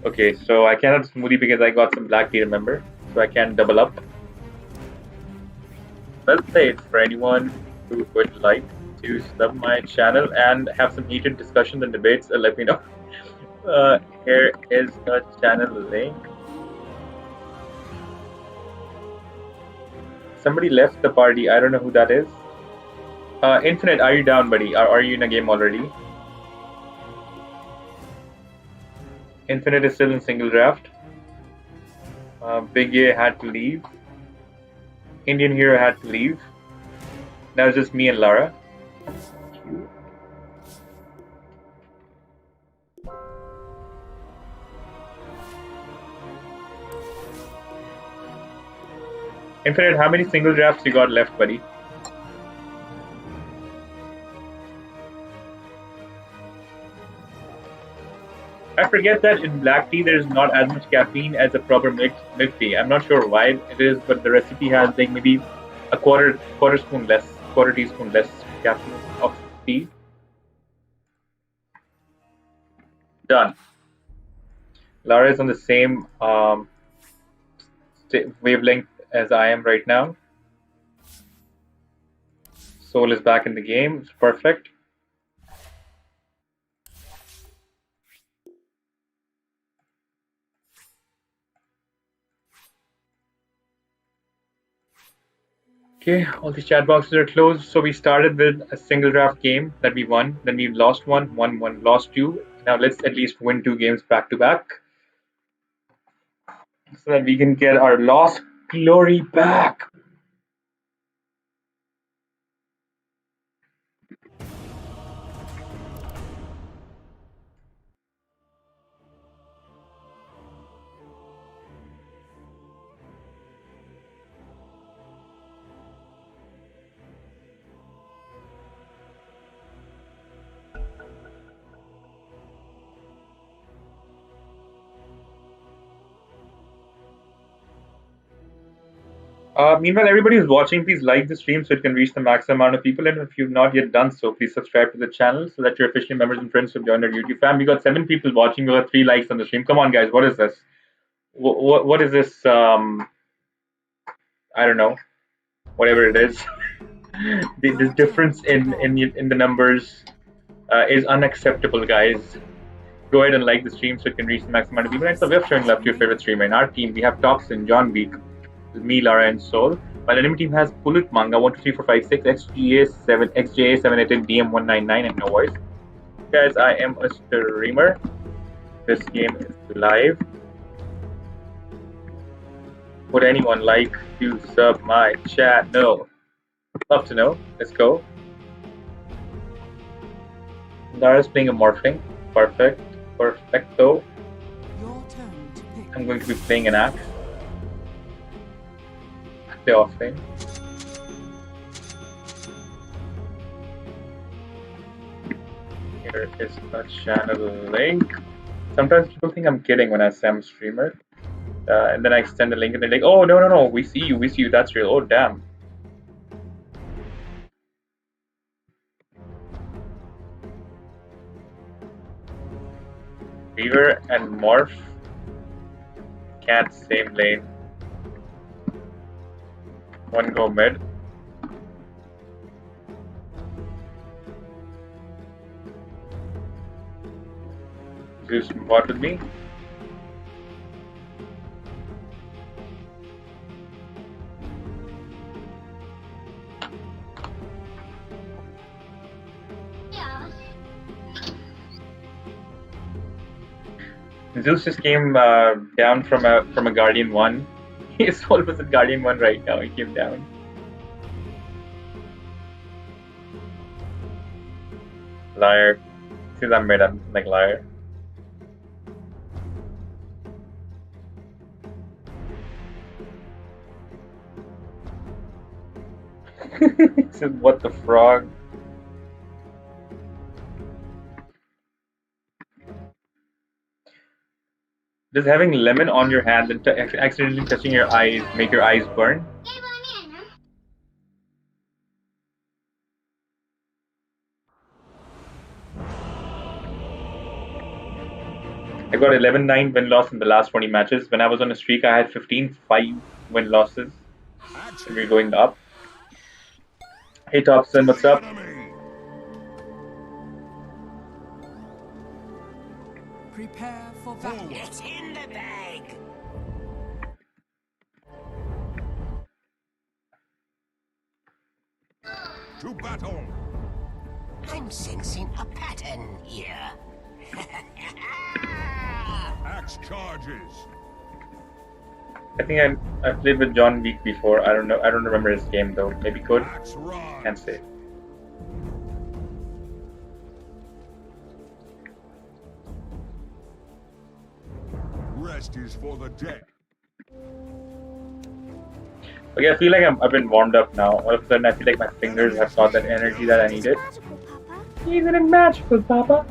Okay, so I can't have smoothie because I got some black tea, remember? So I can't double up. Well played for anyone who would like to sub my channel and have some heated discussions and debates. Let me know. Here is the channel link. Somebody left the party. I don't know who that is. Infinite, are you down, buddy? Are you in a game already? Infinite is still in single draft. Big A had to leave. Indian Hero had to leave. Now it's just me and Lara. Infinite, how many single drafts you got left, buddy? I forget that in black tea there's not as much caffeine as a proper milk tea. I'm not sure why it is, but the recipe has like maybe a quarter teaspoon less caffeine of tea. Done. Lara is on the same wavelength as I am right now. Soul is back in the game. It's perfect. Okay, all the chat boxes are closed. So we started with a single draft game that we won. Then we lost one, won one, lost two. Now let's at least win 2 games back to back, so that we can get our lost glory back. Meanwhile, everybody who's watching, please like the stream so it can reach the maximum amount of people. And if you've not yet done so, please subscribe to the channel so that your officially members and friends will join our YouTube fam. We got 7 people watching. We got 3 likes on the stream. Come on, guys. What is this? What is this? I don't know. Whatever it is. This difference in the numbers is unacceptable, guys. Go ahead and like the stream so it can reach the maximum amount of people. And so we're showing love to your favorite streamer. In our team, we have Toxin, John Beak, me, Lara, and Soul. While enemy team has Pulit Manga 12345 XGA7 XJA788 DM199 and no voice. Guys, I am a streamer. This game is live. Would anyone like to sub my chat? No. Love to know. Let's go. Lara's playing a Morphling. Perfect. Perfecto. Your turn to pick. I'm going to be playing an axe. Play offlane. Here is the channel link. Sometimes people think I'm kidding when I say I'm a streamer. And then I extend the link and they're like, oh, no, we see you, that's real. Oh, damn. Weaver and Morph can't same lane. One go mid. Zeus bot with me. Zeus just came down from a Guardian 1. His soul was at Guardian 1 right now. He came down. Liar. Since I'm mid, I'm like liar. He said, what the frog? Does having lemon on your hand and accidentally touching your eyes make your eyes burn? I got 11-9 win-loss in the last 20 matches. When I was on a streak, I had 15-5 win-losses. We're going up. Hey Thompson, what's up? Prepare for battle. It's in the bag. To battle. I'm sensing a pattern here. Axe charges. I think I played with John Week before. I don't know. I don't remember his game though. Maybe could. Axe run. Can't say. Rest is for the dead. Okay, I feel like I've been warmed up now. All of a sudden, I feel like my fingers have got that energy that I needed. Magical, Papa. Isn't it magical, Papa?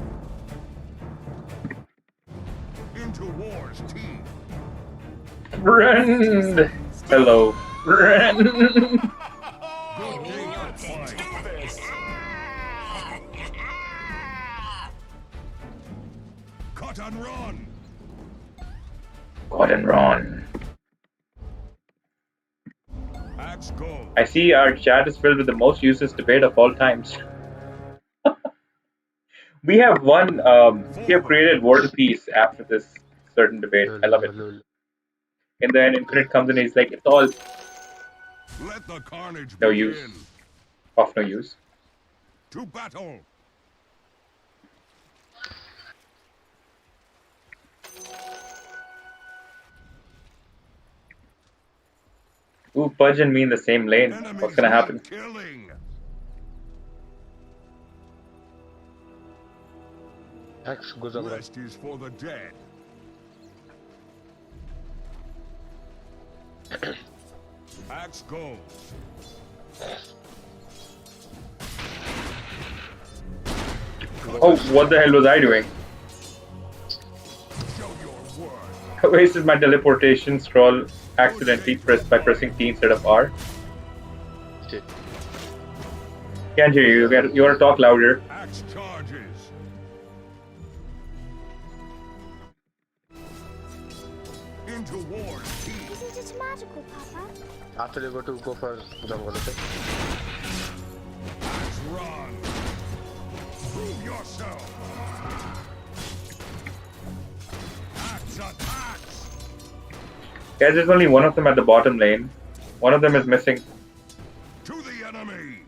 Into war's teeth. Friend! Hello, friend! Cut and run. God and Ron. Axe go. I see our chat is filled with the most useless debate of all times. We have we have created World Peace after this certain debate. I love it. And then Infinite comes in and he's like, it's all Let the carnage no begin. use. Of no use. To battle. Ooh, Pudge and me in the same lane. Enemies What's gonna happen? not killing. Rest is for the dead. Axe go. Oh, what the hell was I doing? Show your worth. I wasted my teleportation scroll accidentally by pressing T instead of R. Can't hear you. You gotta talk louder. Axe charges. Into war's teeth. Isn't it magical, Papa? After you go for jungle, okay? Axe run. Prove yourself. Axe attacks. Guys, there's only one of them at the bottom lane. One of them is missing. To the enemy.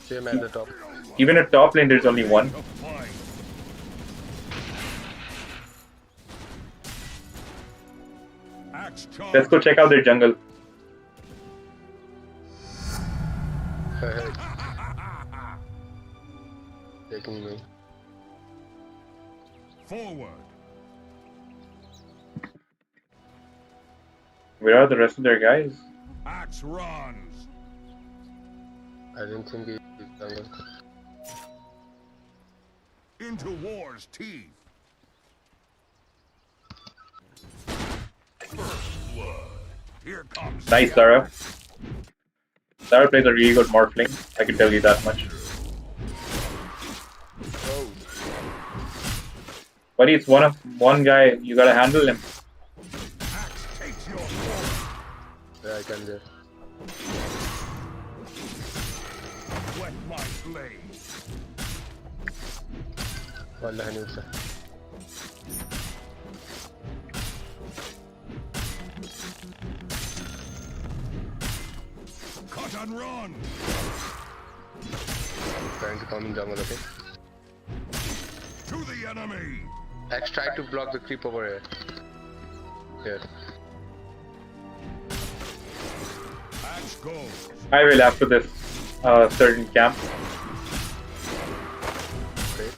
Same at the top. Even at top lane, there's only one. To fight. Axe charge. Let's go check out their jungle. Taking me. Forward. Where are the rest of their guys? Axe runs. I didn't think he jungle. Into war's teeth. First blood. Here comes. Nice, Sarah. Sarah plays a really good Morphling. I can tell you that much. Oh, Buddy, it's one guy. You gotta handle him. Axe takes your form. yeah, I can there. Wet my blade. Wallahi नहीं उठा. Cut and run. Trying to come in jungle, okay? To the enemy. X try to block the creep over here. Here. Axe goes. I will after this certain camp. Okay.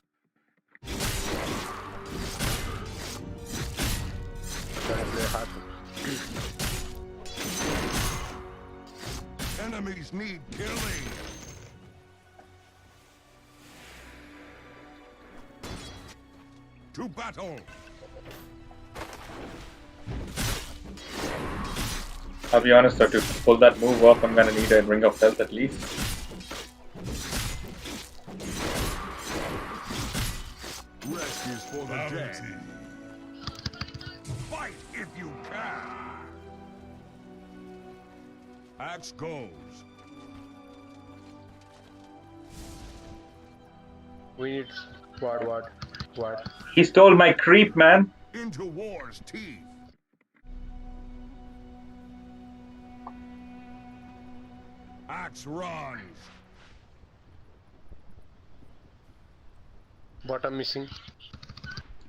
Trying to play hard. Enemies need killing. To To battle. I'll be honest, though, to pull that move off, I'm gonna need a ring of health at least. Rest is for the dead. Fight if you can. Axe goes. We need what? He stole my creep, man. Into war's teeth. Axe runs. Bottom missing.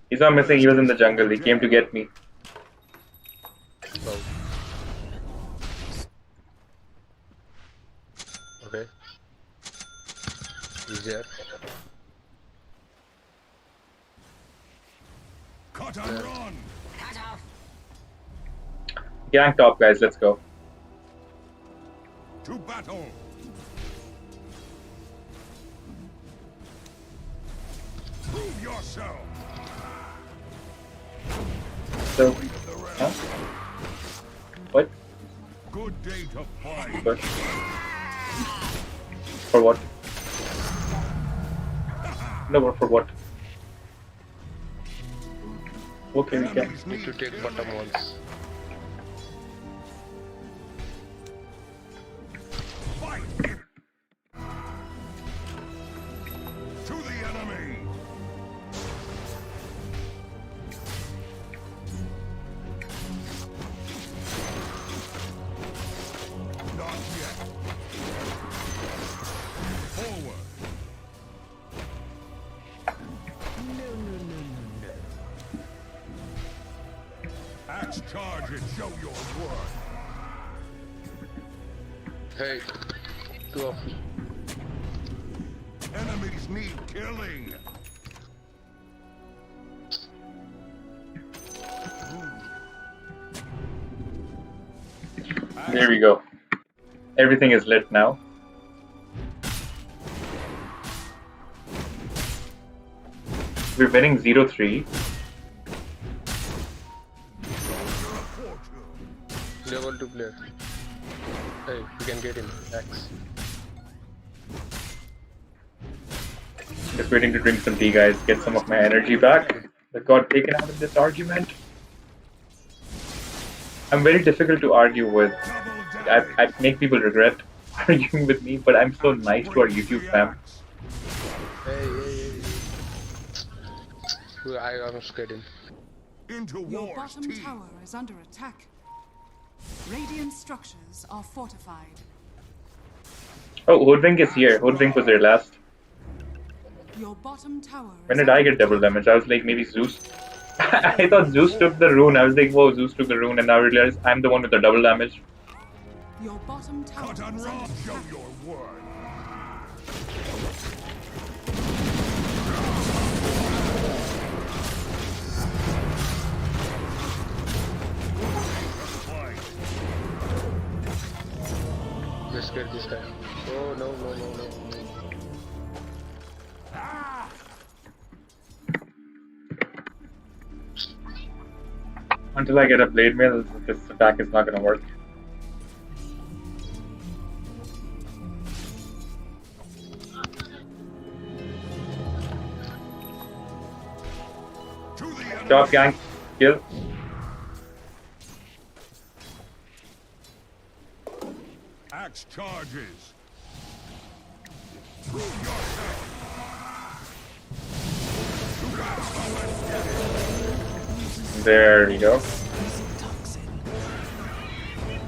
He's not missing, he was in the jungle. He came to get me. Oh. Okay. He's there. Cut and run. Gang top, guys, let's go. To battle. Prove yourself. So, huh? What? Good day to fight. What? For what? No, for what? Okay, we can. Enemies Need to take bottom once. Fight. To the enemy. Not yet. Forward. Axe charge and show your worth. Hey, two of you. Enemies need killing. There we go. Everything is lit now. We're winning 0-3. Level 2 player. Hey, you can get him. Axe. Just waiting to drink some tea, guys. Get some of my energy back that got taken out of this argument. I'm very difficult to argue with. I make people regret arguing with me, but I'm so nice to our YouTube fam. Hey. I almost get him. Into Your war's bottom teeth. tower is under attack. Radiant structures are fortified. Oh, Hoodwink is here. Hoodwink was there last. Your bottom tower When is did I under get double attack. damage? I was like, maybe Zeus. I thought Zeus took the rune. I was like, whoa, Zeus took the rune, and now I realized I'm the one with the double damage. Your bottom tower Cut and is run. under Show attack. your worth. Fight. Let's get this guy. Oh no. Until I get a blade mail, this attack is not gonna work. To the enemy. Top gang, kill. Axe charges. Prove yourself. There we go.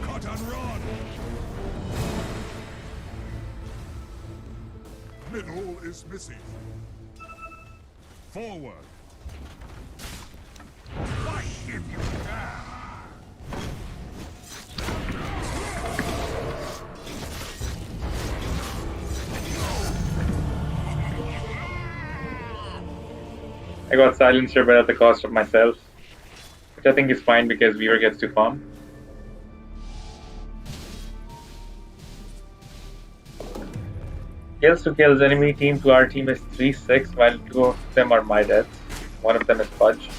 Cut and run. Middle is missing. Forward. Fight if you can. I got silenced here, but at the cost of myself. Which I think is fine because Weaver gets to farm. Kills to kills, enemy team to our team is 3-6, while 2 of them are my deaths. One of them is Fudge.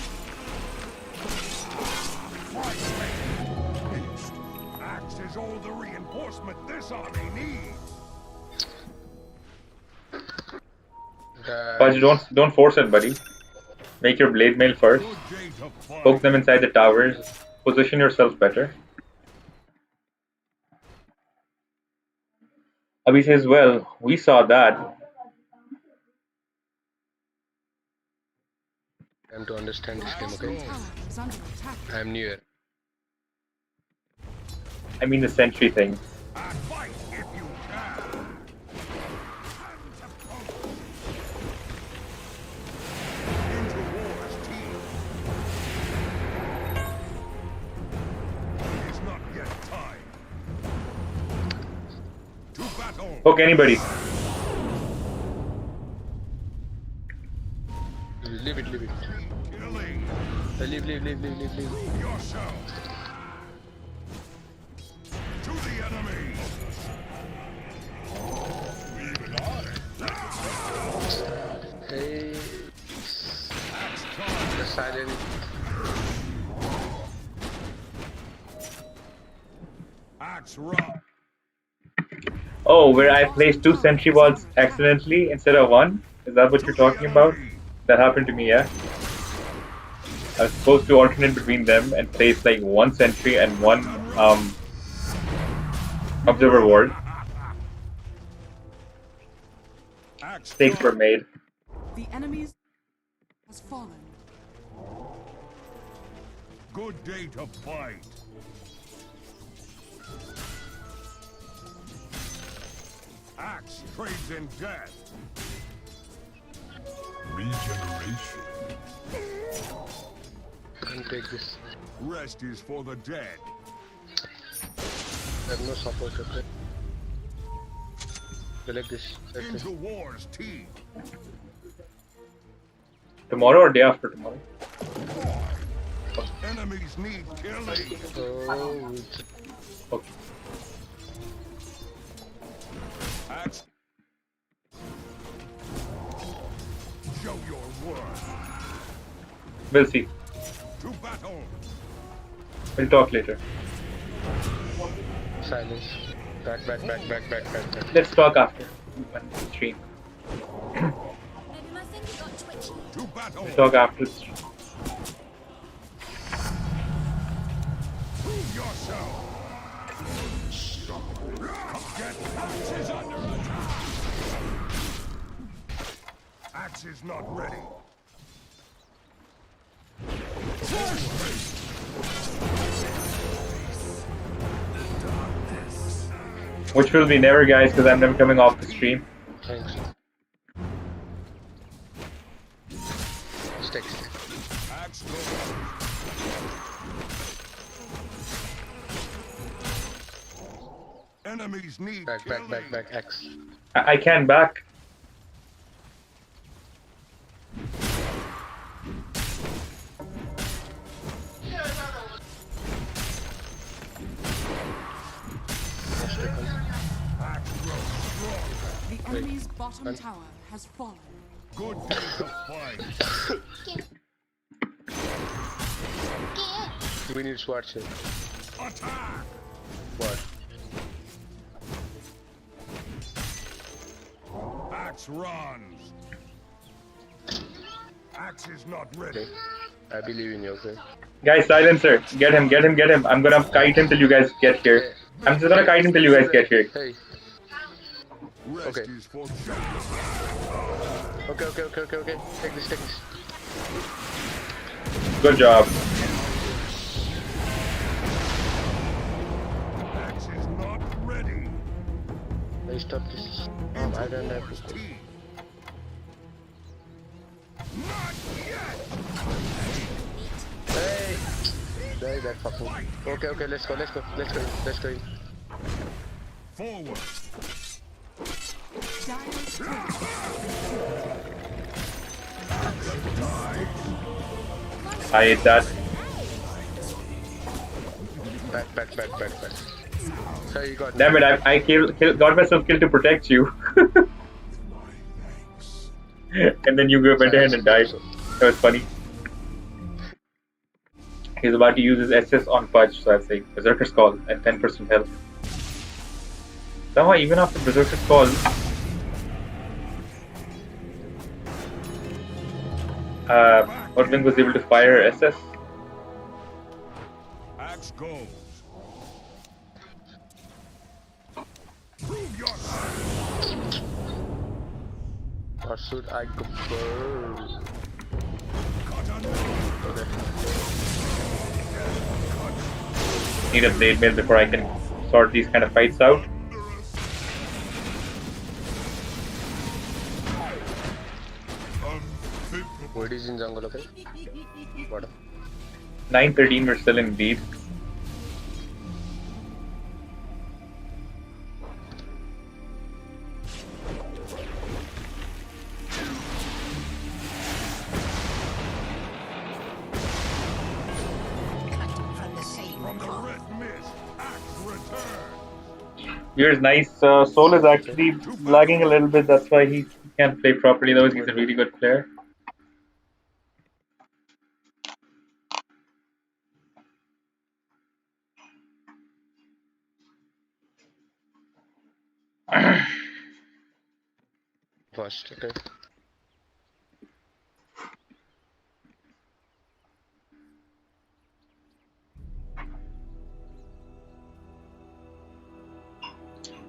Axe is all the reinforcement this army needs. Fudge, don't force it, buddy. Make your blade mail first. Good day to fight. Poke them inside the towers. Position yourself better. Abhi says, well, we saw that. Time to understand this game, Bottom okay? tower is under attack. I am new here. I mean the sentry thing. And fight if you can. Into war's teeth. It is not yet time. To battle. Poke anybody. Leave it, leave it. Killing Leave. yourself. To the enemy. Even Hey, Axe charge. the silent. Axe run. Oh, where I placed 2 sentry balls accidentally instead of 1? Is that what you're talking about? That happened to me, yeah? I was supposed to alternate between them and place like 1 sentry and 1 observer ward. Axe Mistakes were charge. made. The enemy's has fallen. Good day to fight. Axe trades in death. Regeneration. Can't take this. Rest is for the dead. There's no support, okay? Go like this. Like this. Into war's teeth. Tomorrow or day after tomorrow? Enemies need killing. Oh, Okay. Axe. Show your worth. We'll see. To battle. We'll talk later. silence. Back. Let's talk after the stream. Maybe my finger got twitchy. To battle. We'll talk after the stream. Prove yourself. Get Axe is under attack. Axe is not ready. Which will be never, guys, because I'm never coming off the stream. Thanks. Sticks. Axe goes. Enemies need Back. killing. X. I can back. Axe grows stronger. The enemy's bottom tower has fallen. Good day to fight. We need sword here. Attack. What? Axe runs. Axe is not ready. Okay. I believe in you, okay? Guys, silencer. Get him. I'm gonna kite him till you guys get here. I'm just gonna kite him till you guys get here. Hey. Rest Okay. is for Okay. Take this. Good job. Axe is not ready. Hey, stop this. I don't have War's to. teeth. Not yet. Hey! Die that fucking. Okay, let's go. In. Forward. Dire's turret I ate that. Back. Hey, you got. Damn it! I got myself killed to protect you. And then you went ahead and died. That was funny. He's about to use his SS on Pudge, so I say Berserker's Call at 10% health. Somehow, even after Berserker's Call, Hoodwink was able to fire SS. Axe goes. Prove yourself. Or should I go first? Okay. Need a blade mail before I can sort these kind of fights out. What is in jungle, okay? What? 9-13, we're still in lead. From the red mist, axe return. Here's nice. Soul is actually lagging a little bit, that's why he can't play properly, otherwise he's a really good player. First, okay.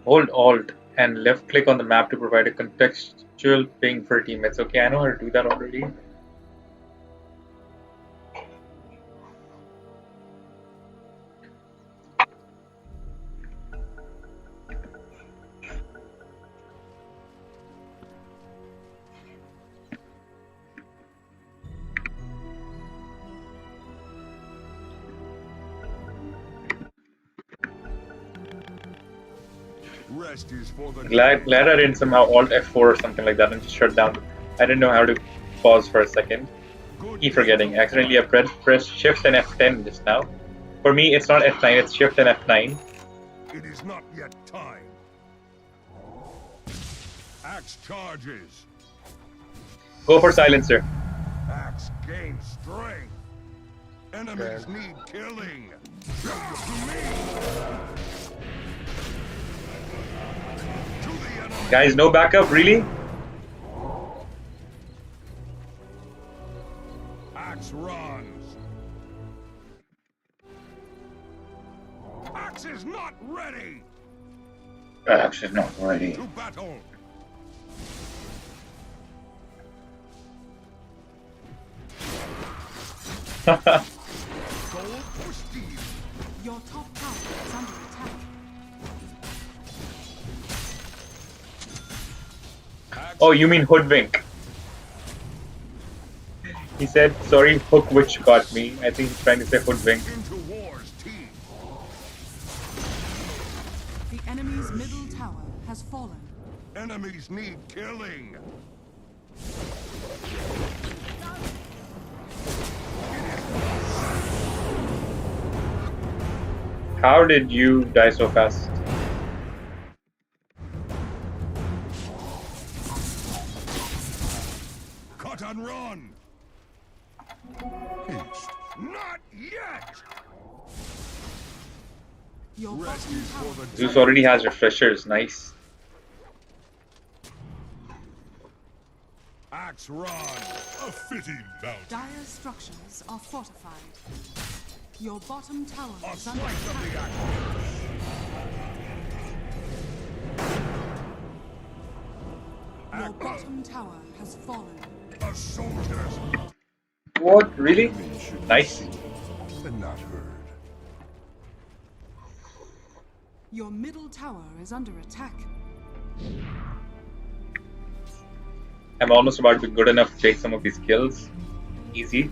Hold Alt and left click on the map to provide a contextual ping for teammates. Okay, I know how to do that already. Rest is for the Glad I didn't somehow Alt F4 or something like that and just shut down. I didn't know how to pause for a second. Keep forgetting. Accidentally I pressed Shift and F10 just now. For me, it's not F9, it's Shift and F9. It is not yet time. Axe charges. Go for Silencer. Axe gains strength. Enemies need killing. Show to me. To the enemy. Guys, no backup, really? Axe runs. Axe is not ready. Axe is not ready. To battle. Gold for steel. Your top tower is under attack. Oh, you mean Hoodwink. He said, sorry, Hook Witch got me. I think he's trying to say Hoodwink. Into war's teeth. The enemy's middle tower has fallen. Enemies need killing. How did you die so fast? Cut and run. Haste. Not yet. Your Rest bottom is tower for the Zeus already has refreshers, nice. axe run. A fitting bounty. dire structures are fortified. Your bottom tower A is under slice of attack. the axe. Your bottom tower has fallen. A soldier's What? Really? Nice. and not heard. Your middle tower is under attack. I'm almost about to be good enough to take some of these kills. Easy.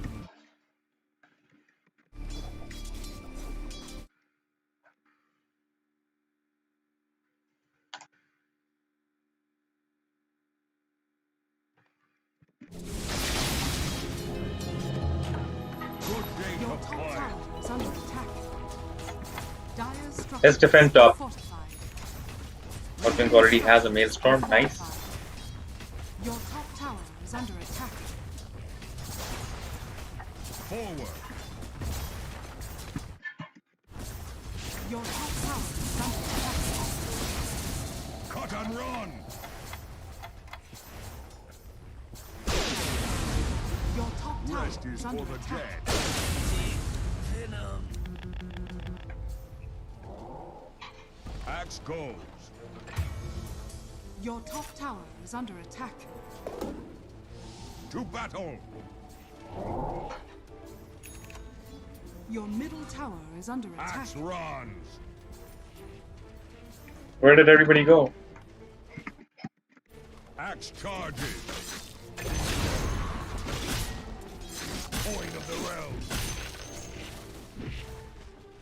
Good day Your to top play. tower is under attack. Dire structures Let's defend top. are fortified. Hoodwink already has a Maelstrom, nice. Your top tower is under attack. Forward. Your top tower is under attack. Cut and run! Your top tower Rest is is for under the attack. dead. Axe goes. Your top tower is under attack. To battle! Your middle tower is under attack. Axe runs! Where did everybody go? Axe charges! Coin of the realms!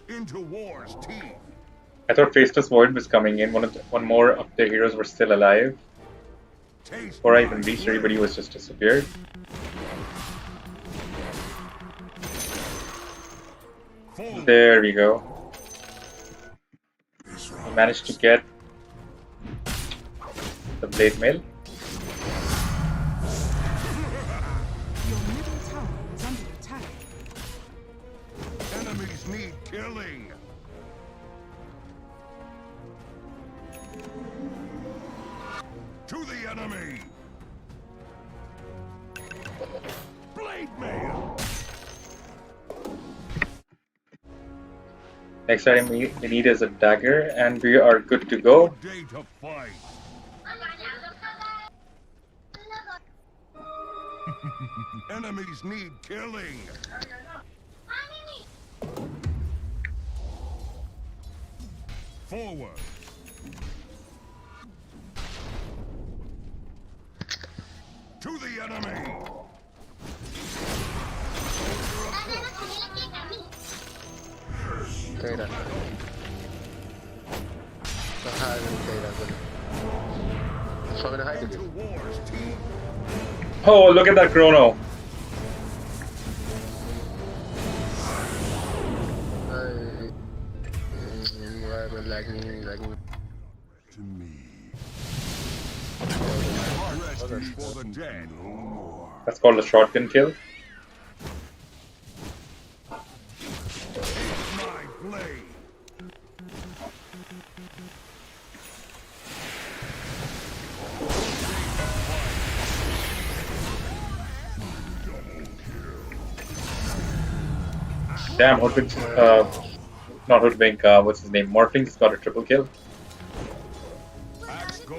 Into war's teeth! I thought Faceless Void was coming in. One more of the heroes were still alive. Taste Before I my even reached, blade. everybody was just disappeared. Forward. There we go. We managed to get the blade mail. Your middle tower is under attack. Enemies need killing! To the enemy! Blade mail! Next item we need is a dagger, and we are good to go. Day to fight! Enemies need killing! Forward! To the enemy! Kaya Nakahalan kaya ko na. So, kinahain Into ko. war's teeth! Oh, look at that chrono. Ay, why am I lagging? To me. Rest is for the dead. No more. That's called a shotgun kill. My blade! Damn, Hoodwink, not Hoodwink, what's his name? Morphling just got a triple kill. Axe goes!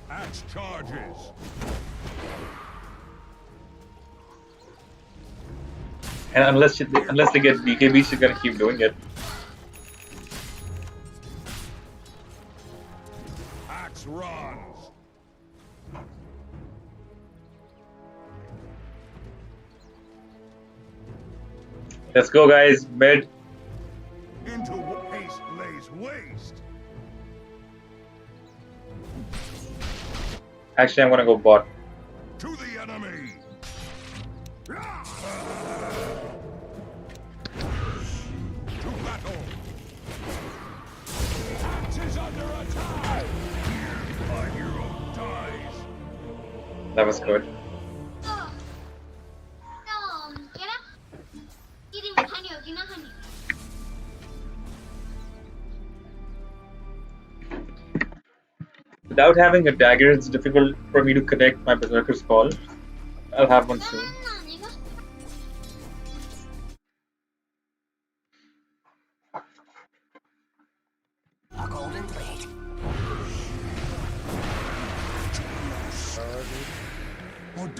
Axe charges! And unless they get BKB, she's gonna keep doing it. Axe runs! Let's go, guys. Mid. Into haste lays waste! Actually, I'm gonna go bot. To the enemy! To battle! Axe is under attack! A hero dies! That was good. Without having a dagger, it's difficult for me to connect my Berserker's Call. I'll have one soon.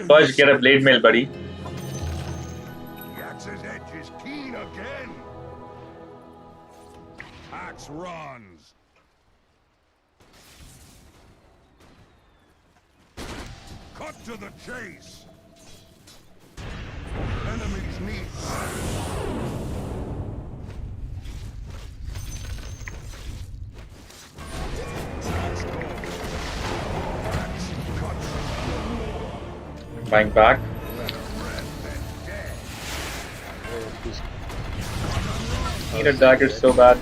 First, get a blade mail, buddy. The axe's edge is keen again! Axe runs! Cut to the chase! Enemies need Axe goes. Axe cuts Buying back. Need a dagger so bad.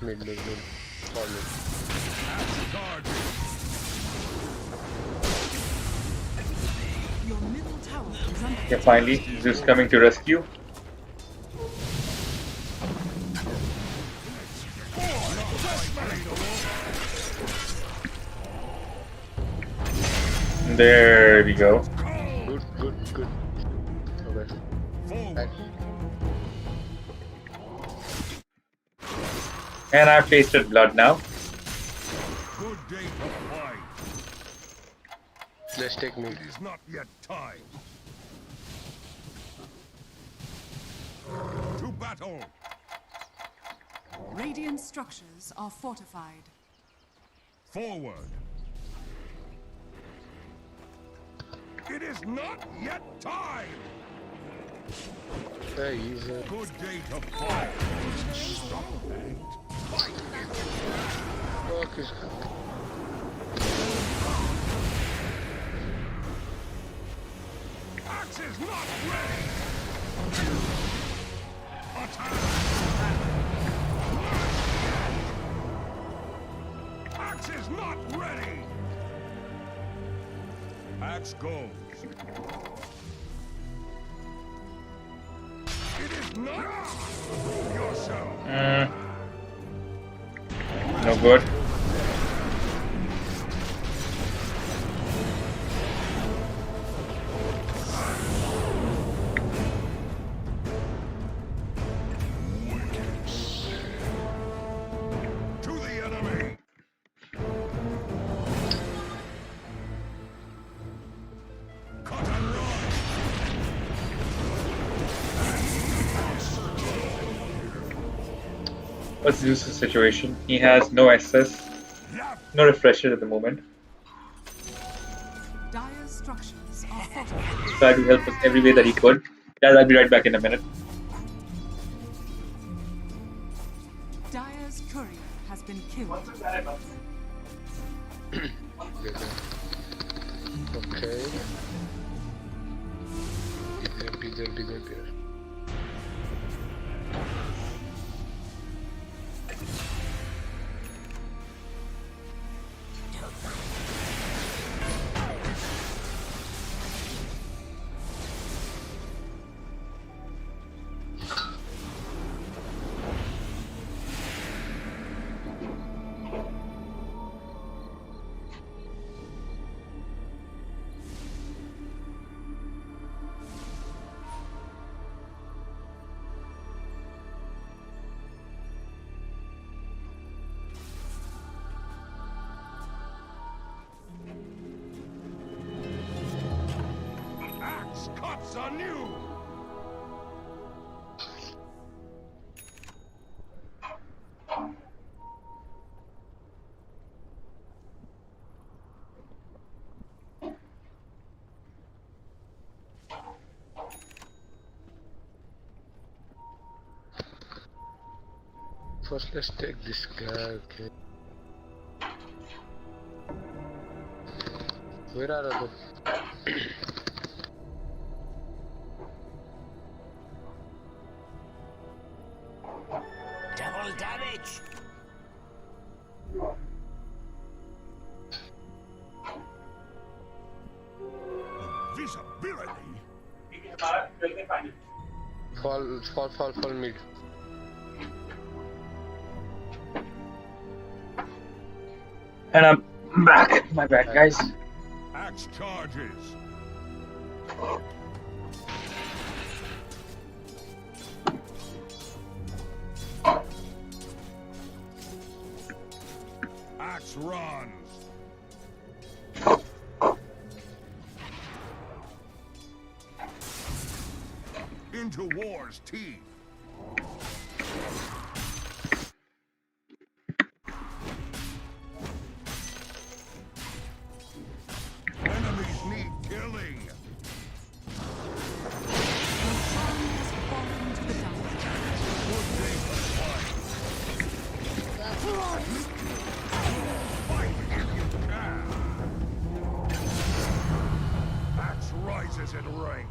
Mid. Fall mid. charges! Your middle tower Okay, finally, Zeus coming to rescue. There we go. Good, good, good. Okay. Back. And I've tasted blood now. Good day to fight. Let's take me. It is not yet time. To battle. Radiant structures are fortified. Forward. It is not yet time. Hey, he's Good day to fight. Stop and fight. okay. Axe is not ready. Attack. Axe is not ready. Axe goes. It is not. Prove yourself. No good. To the enemy. Cut and run. What's Zeus' situation? He has no access, no refresher at the moment. Dire structures are fortified. Tried to help us every way that he could. Guys, I'll be right back in a minute. Dire's courier has been killed. Okay. Disappear. Axe cuts anew. First, let's take this guy. Okay. Where are the? Double damage! Invisibility. Fall mid. And I'm back. My bad, guys. Axe charges. Axe runs. Into war's teeth. Enemies need killing. Has fallen to the dark. Good day to fight. Fight if you can. Axe rises in rank.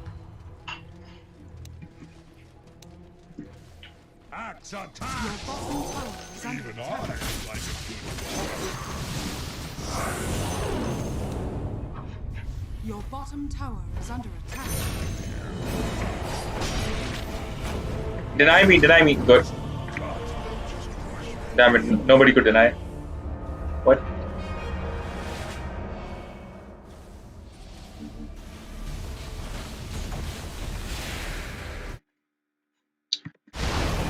Axe attack. Your bottom tower is under Even attack. I like to keep Your bottom tower is under attack. Deny me, deny me. Good. Damn it, nobody could deny. What?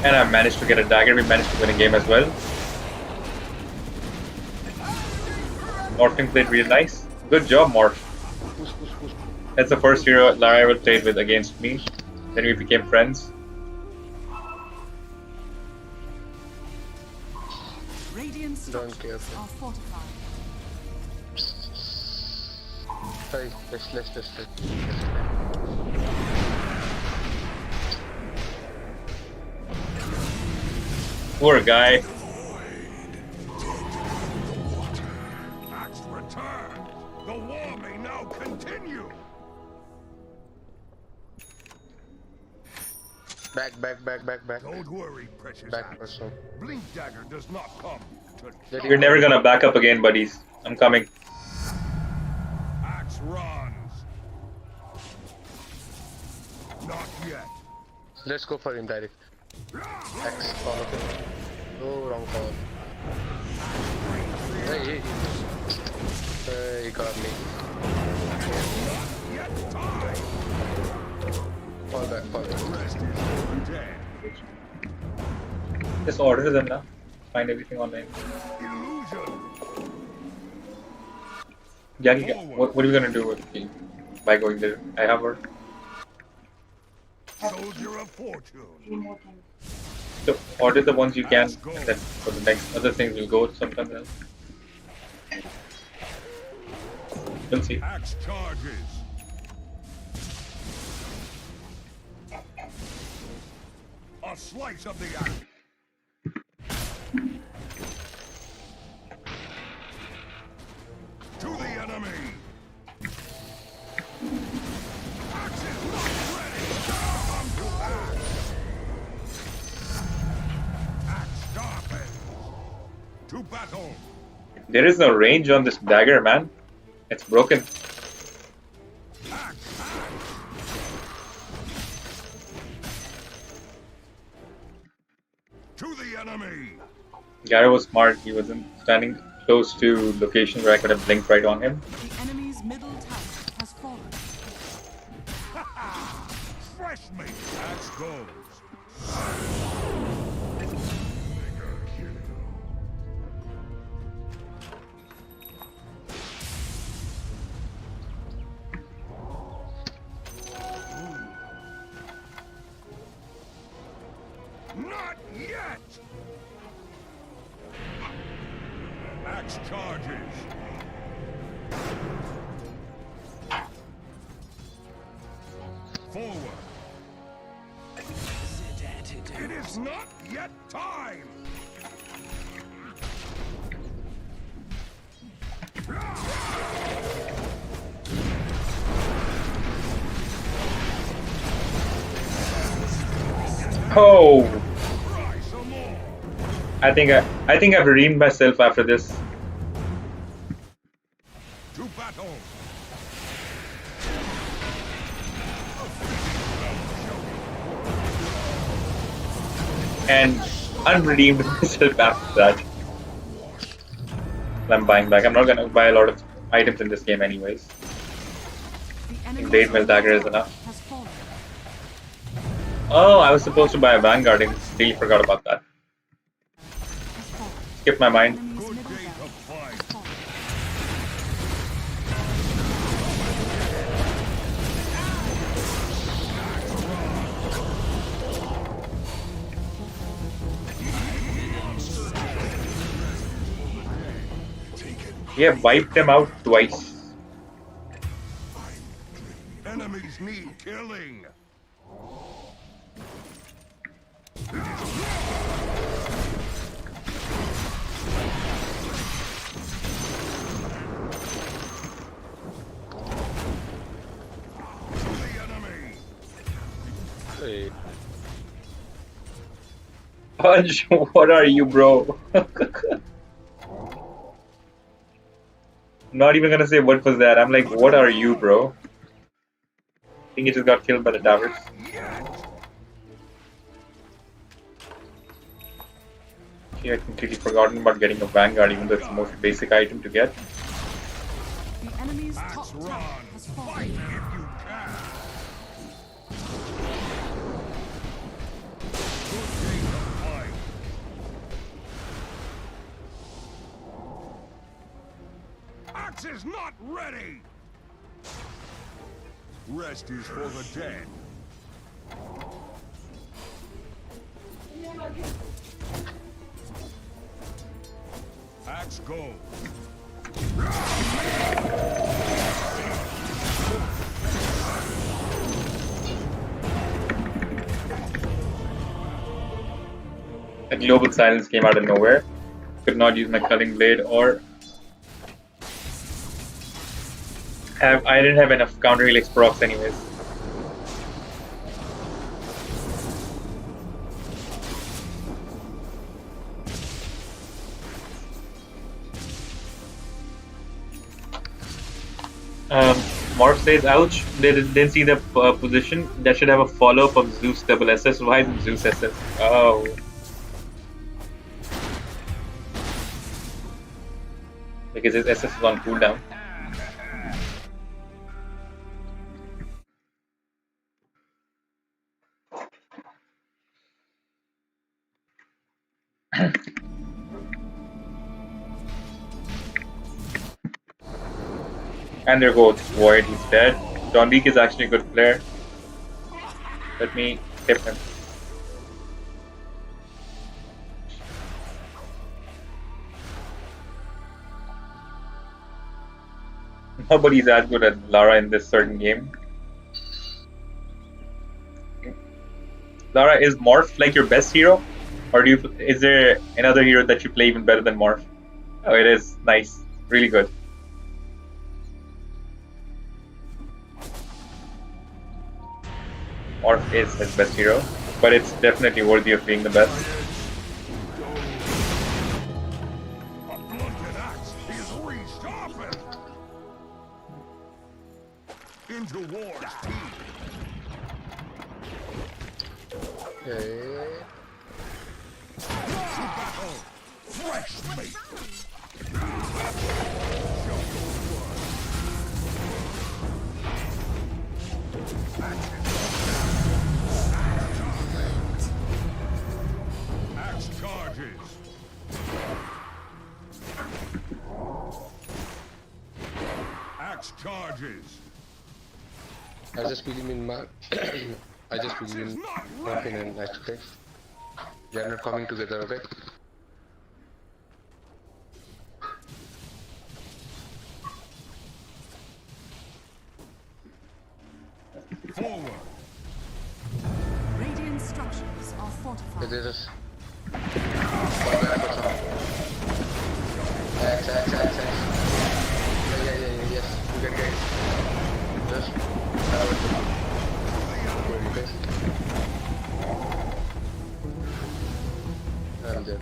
And I managed to get a dagger. We managed to win a game as well. Morphin played really nice. Good job, Morph. That's the first hero Lara ever played with against me. Then we became friends. Radiant Don't care. structures are fortified. Hey, let's. Poor guy. Axe return. The war may now continue. Back. Don't worry, precious Back axe. person. Blink dagger does not come to Let You're never gonna back up again, buddies. I'm coming. Axe runs. Not yet. Let's go for him direct. X, follow him. Oh, wrong call. Hey. He got me. Yet time. Fall back. Rest is dead. Just order them now. Find everything online. Illusion. Yeah, what are we gonna do with the, by going there? I have her. Soldier of fortune. So order the ones you can, and then for the next other things we'll go sometime else. We'll see. Axe charges. A slice of the axe. To the enemy. Axe is not ready. Come to axe. Axe sharpens. To battle. There is no range on this dagger, man. It's broken. To the enemy. Gary was smart. He wasn't standing close to location where I could have blinked right on him. The enemy's middle tower has fallen. Fresh meat. Axe goes. Not yet! Axe charges. Forward. It is not yet time! Oh, Try some more! I think I've redeemed myself after this. To battle! And unredeemed myself after that. I'm buying back. I'm not gonna buy a lot of items in this game anyways. The enemy's Blade Mill Dagger is middle enough. tower has fallen. Oh, I was supposed to buy a Vanguard and really forgot about that. Skipped my mind. Enemy's Good middle day tower to fight. has fallen. We have wiped them out twice. Enemies need killing! To the enemy! Hey, Punch, what are you, bro? Not even gonna say what was that. I'm like, what are you, bro? think he just got killed by the towers. Okay, I completely forgotten about getting a Vanguard, even though it's the most basic item to get. The enemy's top tower has fallen. Axe is not ready! Rest is for the dead. Axe go. A global silence came out of nowhere. Could not use my culling blade or I didn't have enough counter helix procs anyways. Morph says, ouch, they didn't see the position. That should have a follow-up of Zeus double SS. Why isn't Zeus SS? Oh. Because his SS is on cooldown. And there goes Void, he's dead. Don Beak is actually a good player. Let me tip him. Nobody's as good as Lara in this certain game. Lara, is Morph like your best hero? Or is there another hero that you play even better than Morph? Oh, it is. Nice. Really good. Morph is his best hero, but it's definitely worthy of being the best. A blunted axe is resharpened. Into war's teeth. Okay. To battle. Fresh meat. Axe charges. Axe charges. I just believe in my I just believe in Morphin and Axe, okay? They are not coming together, okay? Forward. Radiant structures are fortified. This is Axe. Yeah, yes. You can get it. Just I'm there.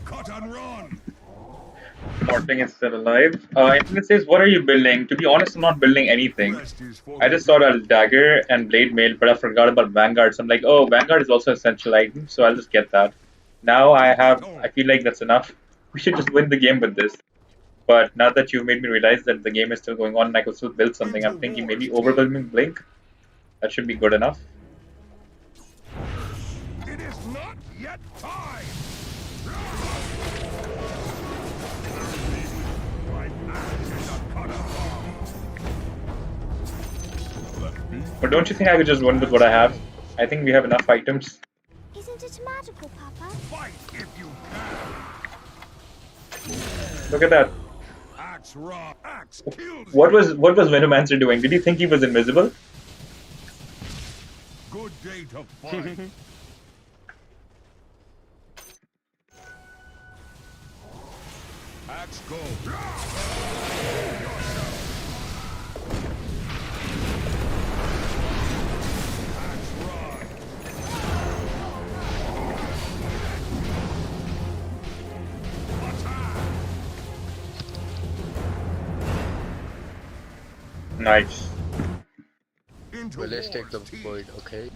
Cut and run. Morphing is still alive. Infinite says, what are you building? To be honest, I'm not building anything. Rest is for I the just thought I'll dagger and blade mail, but I forgot about Vanguard. So I'm like, oh, Vanguard is also an essential item, so I'll just get that. Now I feel like that's enough. We should just win the game with this. But now that you've made me realize that the game is still going on and I could still build something, I'm thinking maybe overwhelming Blink. That should be good enough. It is not yet time. My axe is a cutter bomb. But don't you think I could just win with what I have? I think we have enough items. Isn't it magical, Papa? Fight if you can. Look at that. Axe raw. Axe kills. What was Venomancer doing? Did you think he was invisible? Good day to fight. Axe go. Axe rod. Attack. Nice. Into Well, let's take the war's teeth. void, okay?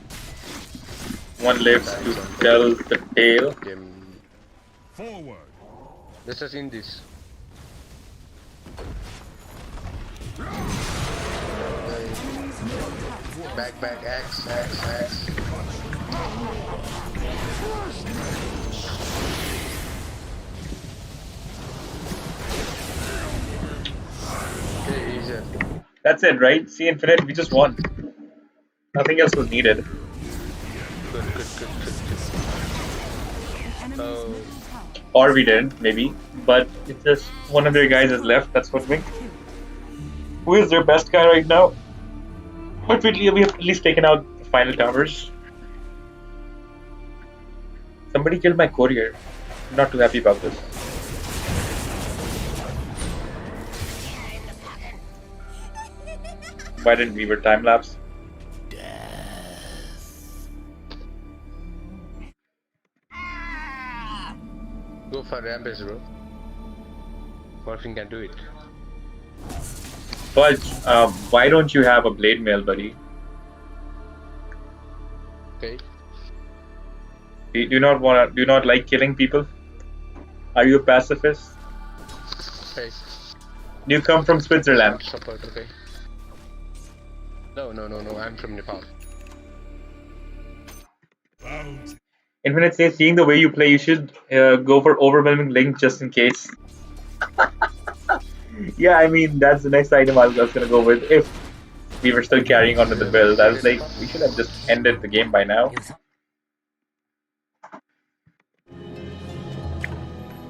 One lives to tell the tale. Game. Forward. Let's just in this. Back, axe. Okay, easier. That's it, right? See, Infinite, we just won. Nothing else was needed. Good. Enemy's Oh. middle tower Or we didn't, maybe. But it's just one of their guys is left. That's what we. Who is their best guy right now? But we have at least taken out the final towers. Somebody killed my courier. I'm not too happy about this. Why didn't we were time lapse? Go for rampage, bro. Morphine can do it. But why don't you have a blade mail, buddy? Okay. Do you not like killing people? Are you a pacifist? Hey. Do you come from Switzerland? Support, okay. No. I'm from Nepal. Infinite says, seeing the way you play, you should go for overwhelming link just in case. Yeah, I mean, that's the next item I was gonna go with if we were still carrying on with the build. I was like, we should have just ended the game by now.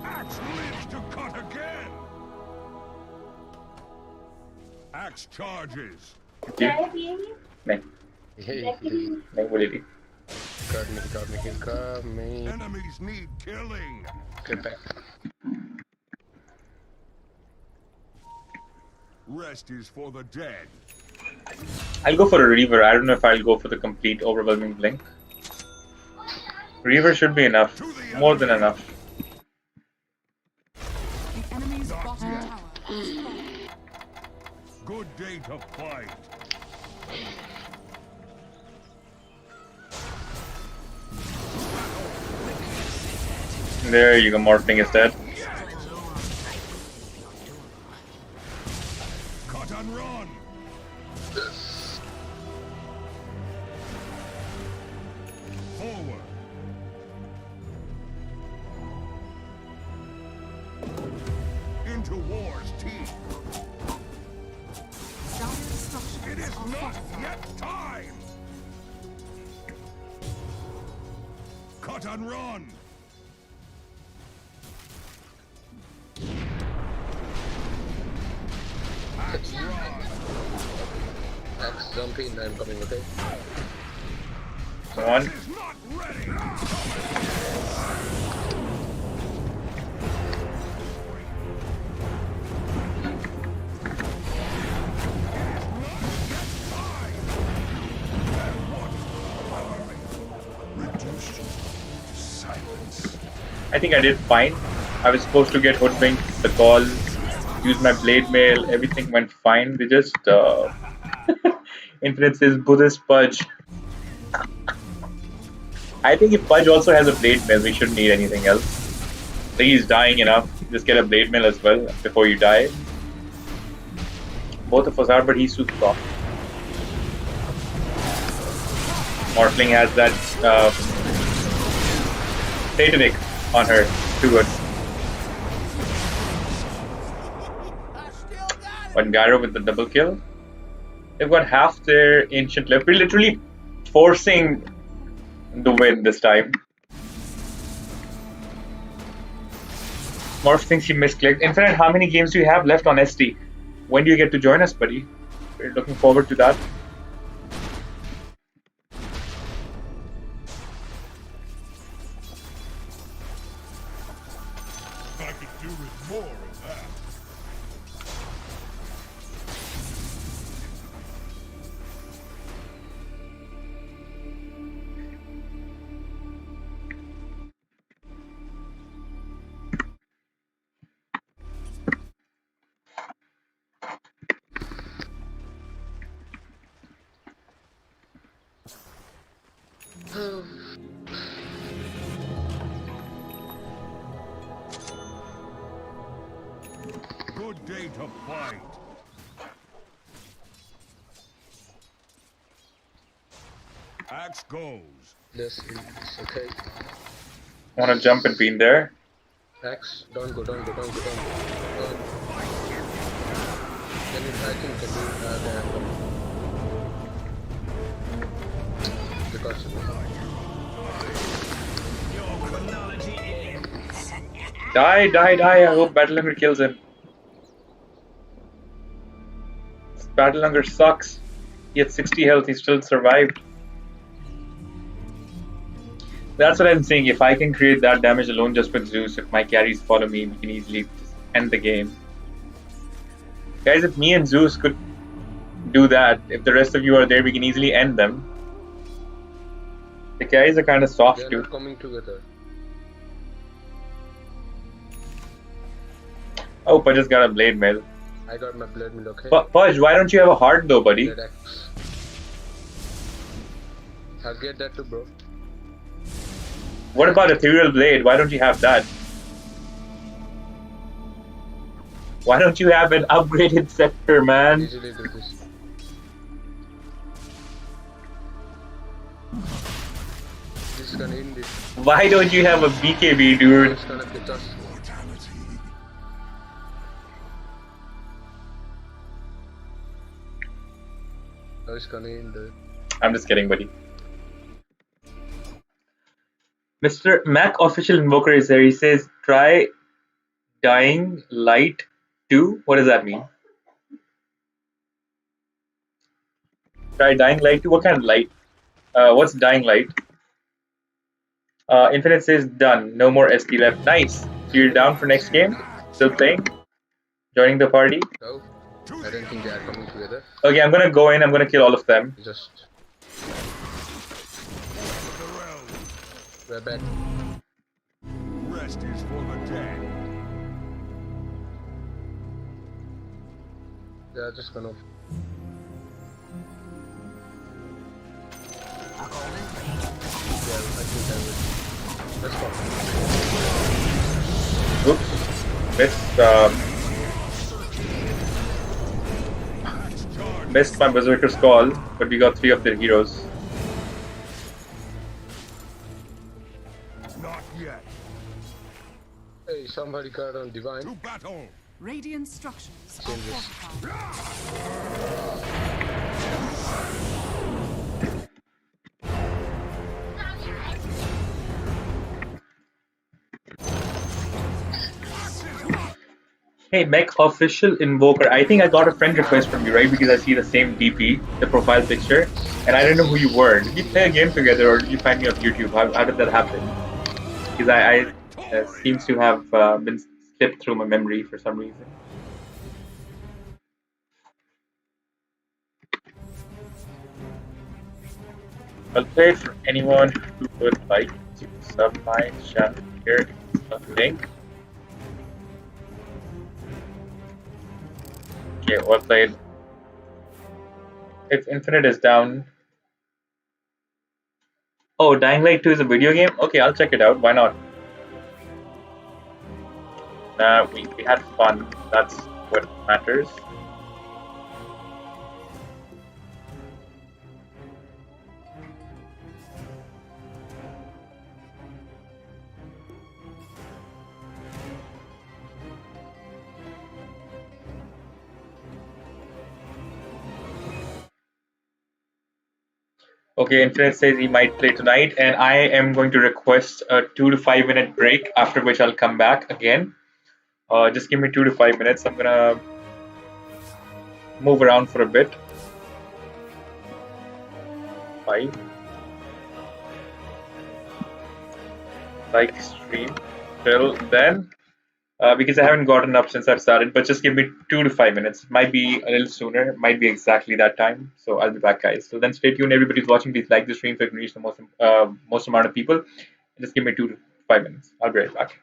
Axe lives to cut again. Axe charges. नहीं नहीं बोली थी. Got me. Enemies need killing. Get back. Rest is for the dead. I'll go for a Reaver. I don't know if I'll go for the complete overwhelming blink. Reaver should be enough. More than enough. The enemy's bottom tower has fallen. Good day to fight. There you go, Morphling is dead. Cut and run. Forward. Into war's teeth. Dire It structures is are not fortified. yet time. Cut and run. Axe run. Axe jump in, I'm coming, okay? Come on. Is not ready. Reduced to silence. I think I did fine. I was supposed to get hoodwinked, the call, use my blade mail, everything went fine. They just Infinite says Buddhist Pudge. I think if Pudge also has a blade mail, we shouldn't need anything else. I think he's dying enough. Just get a blade mail as well before you die. Both of us are, but he's super soft. Morphling has that Satanic on her. Too good. One Gyro with the double kill. They've got half their ancient left. We're literally forcing the win this time. Morph thinks he misclicked. Infinite, how many games do you have left on SD? When do you get to join us, buddy? We're looking forward to that. I could do with more of that. good day to fight. Axe goes. Yes, it's okay. Wanna jump and be in there? Axe, don't go, don't go, don't go, don't go. Don't. Can you, I think can do the angle. Because Die, die, die. I hope Battle Hunger kills him. Battle Hunger sucks. He had 60 health, he still survived. That's what I'm saying. If I can create that damage alone just with Zeus, if my carries follow me, we can easily just end the game. Guys, if me and Zeus could do that, if the rest of you are there, we can easily end them. The carries are kind of soft they're too. not coming together. Oh, I just got a blade mail. I got my blade mill, okay? Pudge, why don't you have a heart though, buddy? Blade axe. I'll get that too, bro. What about Ethereal Blade? Why don't you have that? Why don't you have an upgraded scepter, man? Easily do this. This is gonna end it. Why don't you have a BKB, Now dude? it's gonna get us. Now it's gonna end it. I'm just kidding, buddy. Mr. Mac Official Invoker is there. He says, try Dying Light 2. What does that mean? Try Dying Light 2. What kind of light? What's Dying Light? Infinite says, done. No more SP left. Nice. So you're down for next game? Still playing? Joining the party? No, I don't think they are coming together. Okay, I'm gonna go in. I'm gonna kill all of them. Just. We're back. Rest is for the dead. They are just gonna. Yeah, I think I will. Let's go. Oops. Missed my Berserker's call, but we got 3 of their heroes. Not yet. Hey, somebody got on To divine. battle. Radiant structures are Changes. fortified. Hey, Mech Official Invoker. I think I got a friend request from you, right? Because I see the same DP, the profile picture, and I don't know who you were. Did we play a game together, or did you find me on YouTube? How did that happen? Because I seems to have been slipped through my memory for some reason. I'll play for anyone who would like to sub my channel. Here is a link. Okay, well played. If Infinite is down. Oh, Dying Light 2 is a video game? Okay, I'll check it out. Why not? We had fun. That's what matters. Okay, Infinite says he might play tonight, and I am going to request a 2 to 5 minute break, after which I'll come back again. Just give me 2 to 5 minutes. I'm gonna move around for a bit. 5. Like stream till then. Because I haven't gotten up since I've started, but just give me 2 to 5 minutes. Might be a little sooner, might be exactly that time. So I'll be back, guys. So then stay tuned. Everybody who's watching, please like the stream so it can reach the most amount of people. Just give me 2 to 5 minutes. I'll be right back.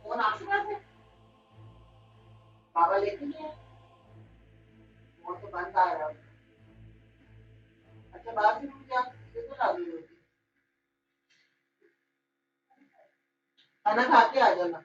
Phone आपके पास है पापा लेके गए phone तो बंद आ रहा अच्छा बाद में मुझे आप सीधे तो ला दो खाना खा के आ जाना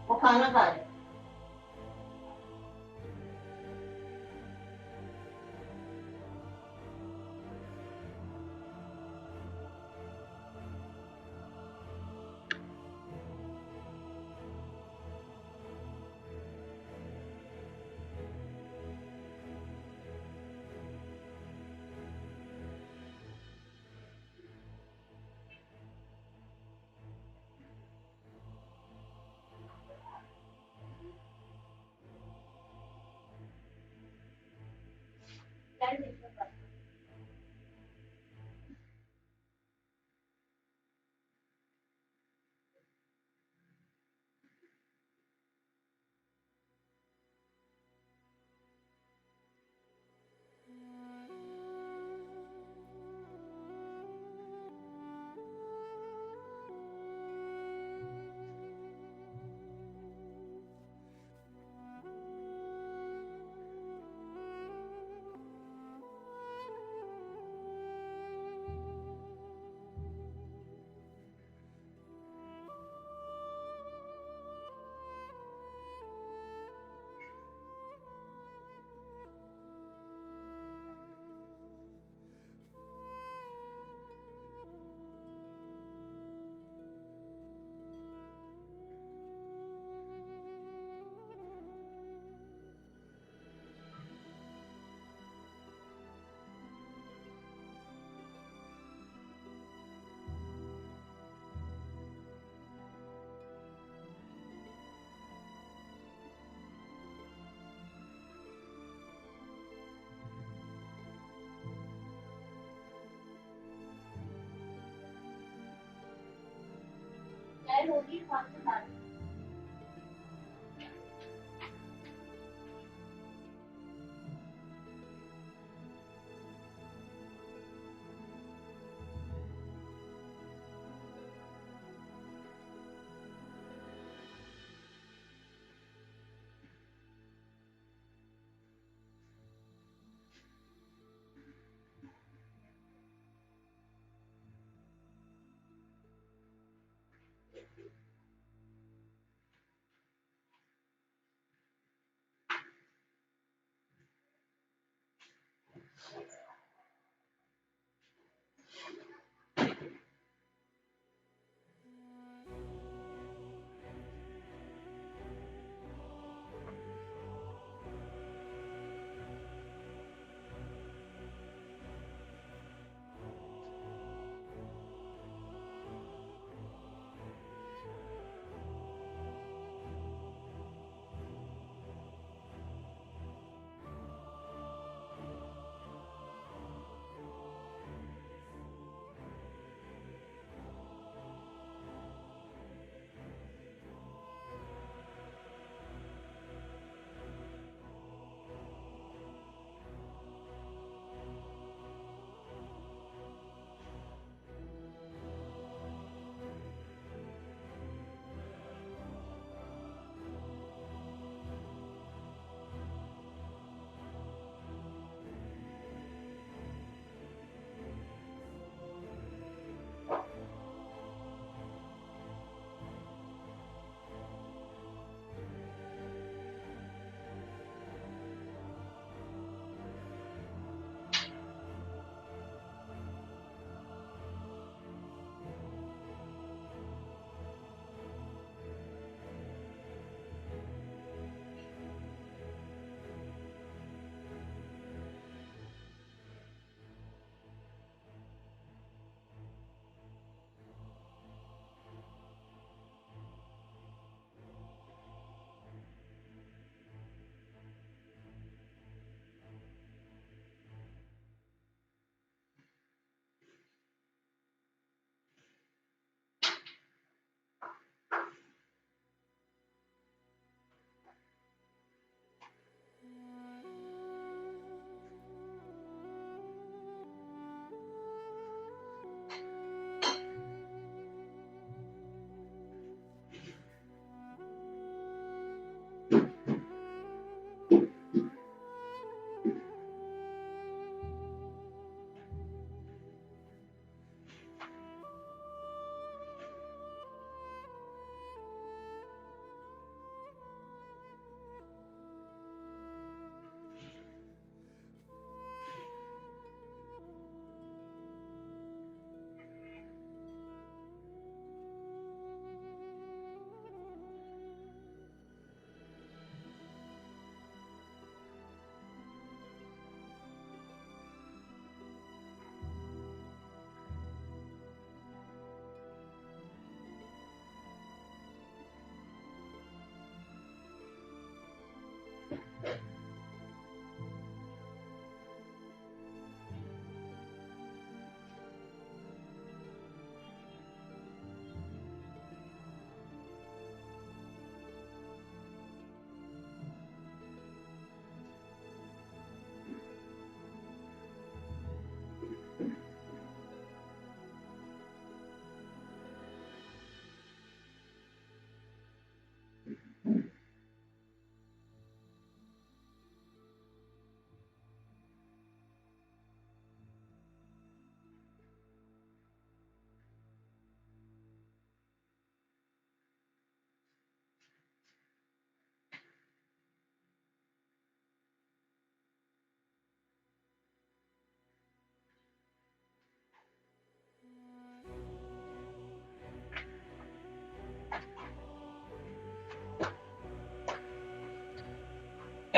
वो खाना खा रहे हैं रोटी खाना खा रहे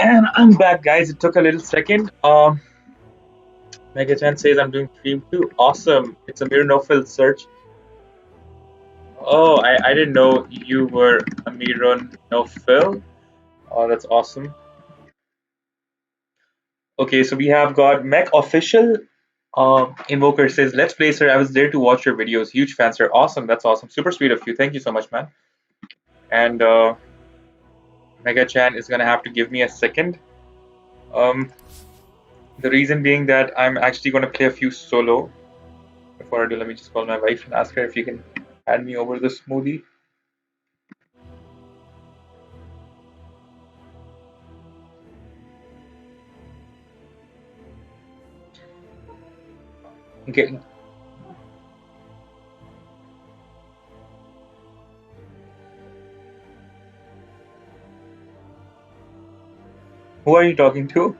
And I'm back, guys. It took a little second. Megachan says I'm doing stream too. Awesome. It's a Mironofil search. Oh, I didn't know you were a Mironofil. Oh, that's awesome. Okay, so we have got Mech Official. Invoker says, "Let's play, sir. I was there to watch your videos. Huge fan, sir. Awesome. That's awesome. Super sweet of you. Thank you so much, man." And Mega Chan is gonna have to give me a second. The reason being that I'm actually gonna play a few solo. Before I do, let me just call my wife and ask her if you can hand me over the smoothie. Okay. Who are you talking to?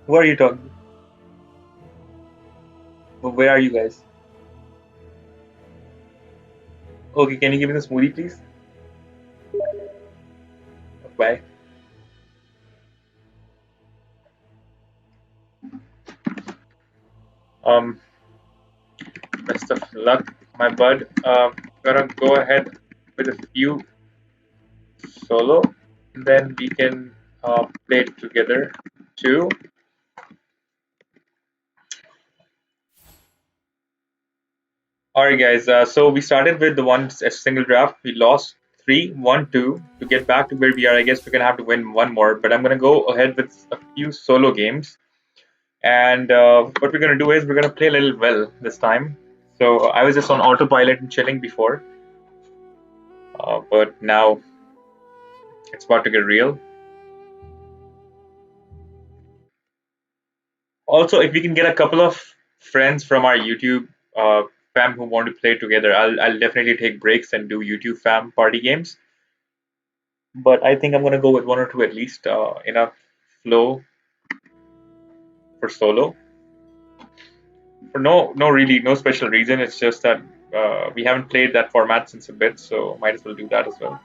Who are you talking to? Where are you guys? Okay, can you give me the smoothie, please? Bye. Best of luck, my bud. Gonna go ahead with a few solo, and then we can play it together too. Alright, guys. So we started with a single draft. We lost 3-1-2. To get back to where we are, I guess we're gonna have to win one more. But I'm gonna go ahead with a few solo games. And what we're gonna do is we're gonna play a little well this time. So I was just on autopilot and chilling before, but now it's about to get real. Also, if we can get a couple of friends from our YouTube fam who want to play together, I'll definitely take breaks and do YouTube fam party games. But I think I'm gonna go with one or two at least in a flow for solo. For no special reason. It's just that we haven't played that format since a bit, so might as well do that as well.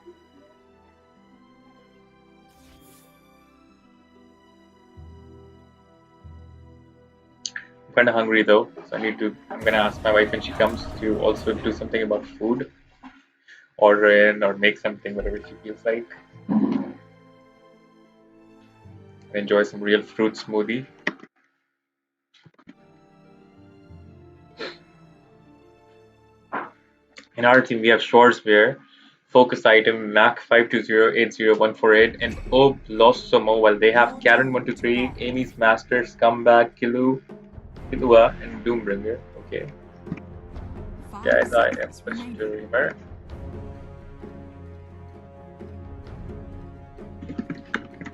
I'm kind of hungry though, so I'm gonna ask my wife when she comes to also do something about food, order in or make something, whatever she feels like. Enjoy some real fruit smoothie. In our team, we have Shoreswear, Focus Item, Mac 520-80148, and Oblosomo, while they have Karen123, Amy's Master, Scumbag, Kilua, and Doombringer. Okay. Guys, I am Mr. Dreamer.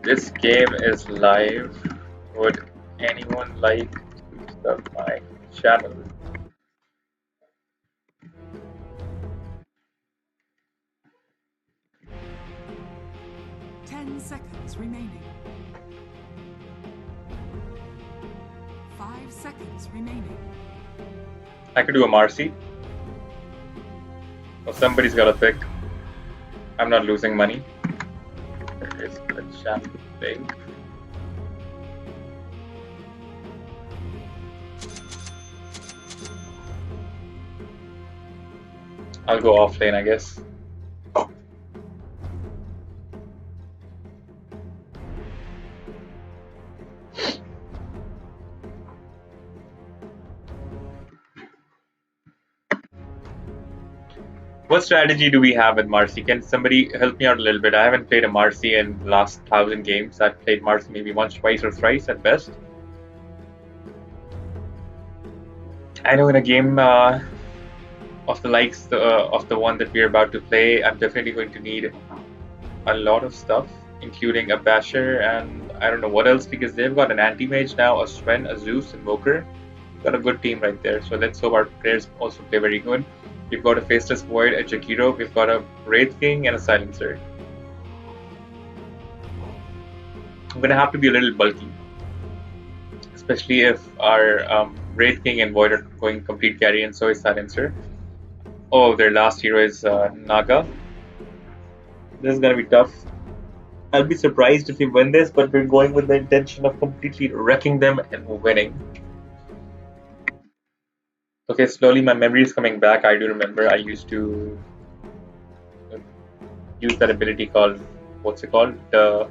This game is live. Would anyone like to sub my channel? Seconds remaining. 5 seconds remaining. I could do a Marcy. Well, somebody's got to pick. I'm not losing money. There is the chat thing. I'll go offlane, I guess. What strategy do we have with Marcy? Can somebody help me out a little bit? I haven't played a Marcy in the last 1,000 games. I've played Marcy maybe once, twice, or thrice at best. I know in a game of the likes of the one that we're about to play, I'm definitely going to need a lot of stuff, including a Basher and I don't know what else, because they've got an Anti-Mage now, a Sven, a Zeus, Invoker. We've got a good team right there, so let's hope our players also play very good. We've got a Faceless Void, a Jakiro, we've got a Wraith King, and a Silencer. I'm gonna have to be a little bulky, especially if our Wraith King and Void are going complete carry, and so is Silencer. Oh, their last hero is Naga. This is gonna be tough. I'll be surprised if we win this, but we're going with the intention of completely wrecking them and winning. Okay, slowly my memory is coming back. I do remember I used to use that ability called, what's it called? The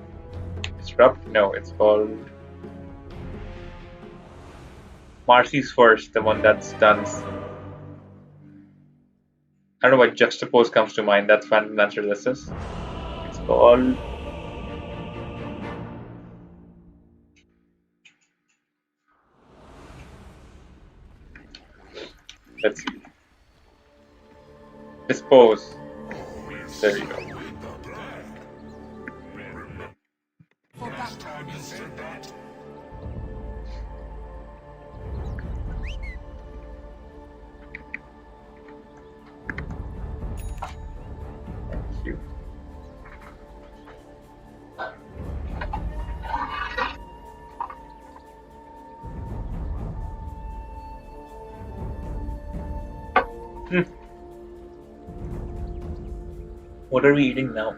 Disrupt? No, it's called Marcy's First, the one that stuns. I don't know why Juxtapose comes to mind. That's Phantom Lancer Resistance. It's called. Let's see. Dispose. There you go. For battle. Thank you. What are we eating now?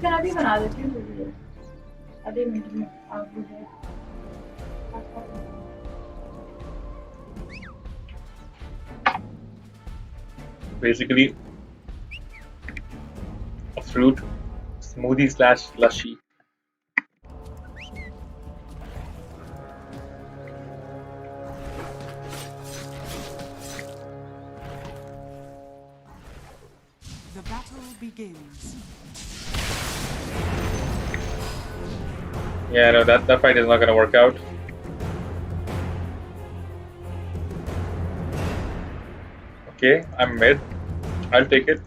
क्या अभी बना देती हूँ video आधे minute में आप video Basically, a fruit smoothie slash lushy. The battle begins. Yeah, no, that fight is not gonna work out. Okay, I'm mid. I'll take it.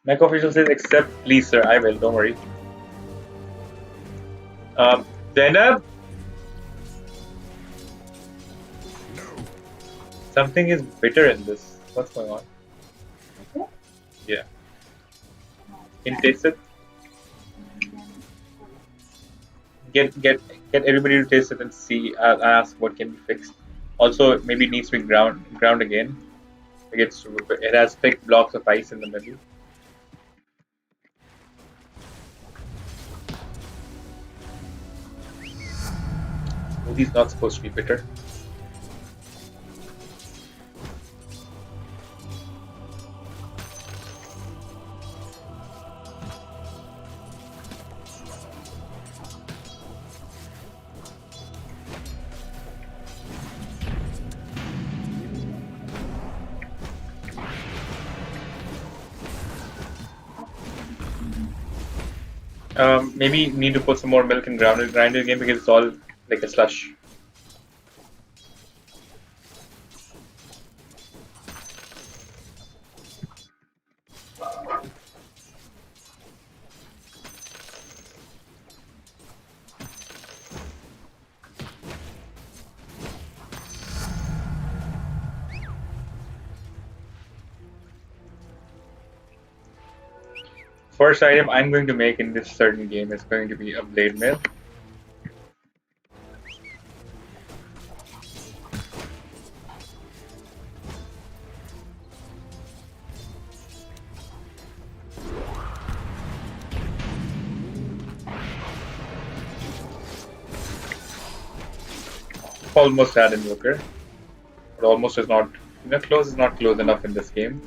Mech official says, accept, please, sir. I will. Don't worry. Zainab? Something is bitter in this. What's going on? Yeah. Can you taste it? Get everybody to taste it and see. I'll ask what can be fixed. Also, maybe it needs to be ground again. It has thick blocks of ice in the middle. Smoothie's not supposed to be bitter. Maybe need to put some more milk and grind it again because it's all like a slush. First item I'm going to make in this certain game is going to be a blade mill. almost had Invoker. But almost is not, close is not close enough in this game.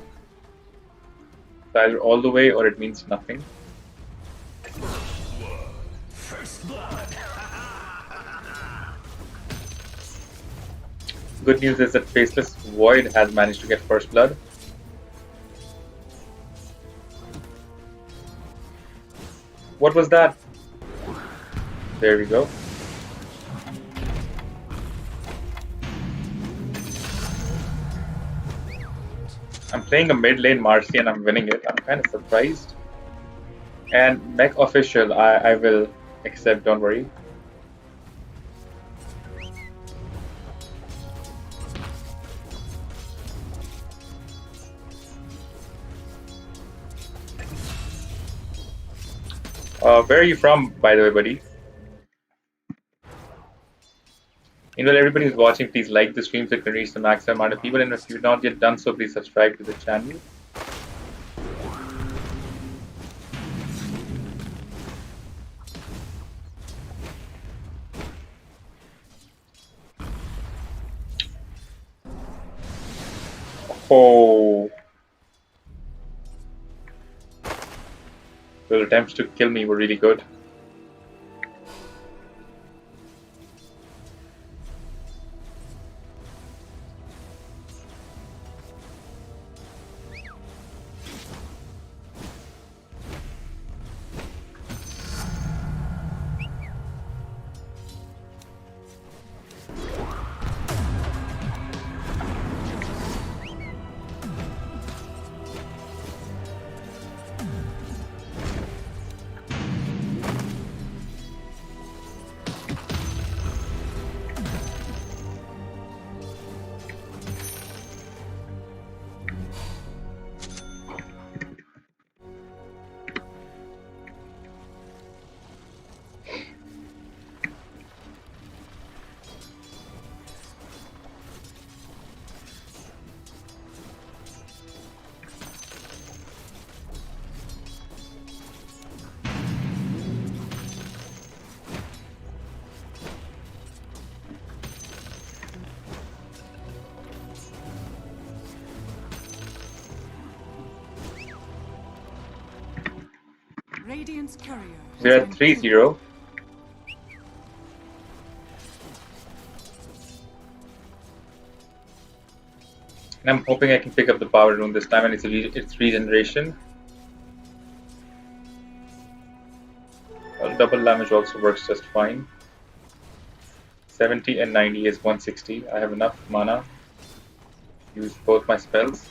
It's either all the way or it means nothing. Good news is that Faceless Void has managed to get first blood. What was that? There we go. I'm playing a mid lane Marcy and I'm winning it. I'm kind of surprised. And Mech Official, I will accept, don't worry. Where are you from, by the way, buddy? Meanwhile, everybody who's watching, please like the stream so it can reach the maximum amount of people. And if you've not yet done so, please subscribe to the channel. Oh. Those attempts to kill me were really good. Radiant's courier. We're at 3-0. And I'm hoping I can pick up the power rune this time, and it's regeneration. Well, double damage also works just fine. 70 and 90 is 160. I have enough mana to use both my spells.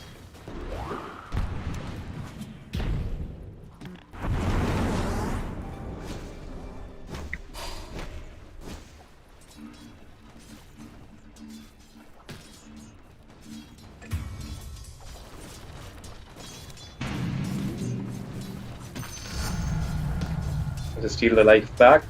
To steal the life back.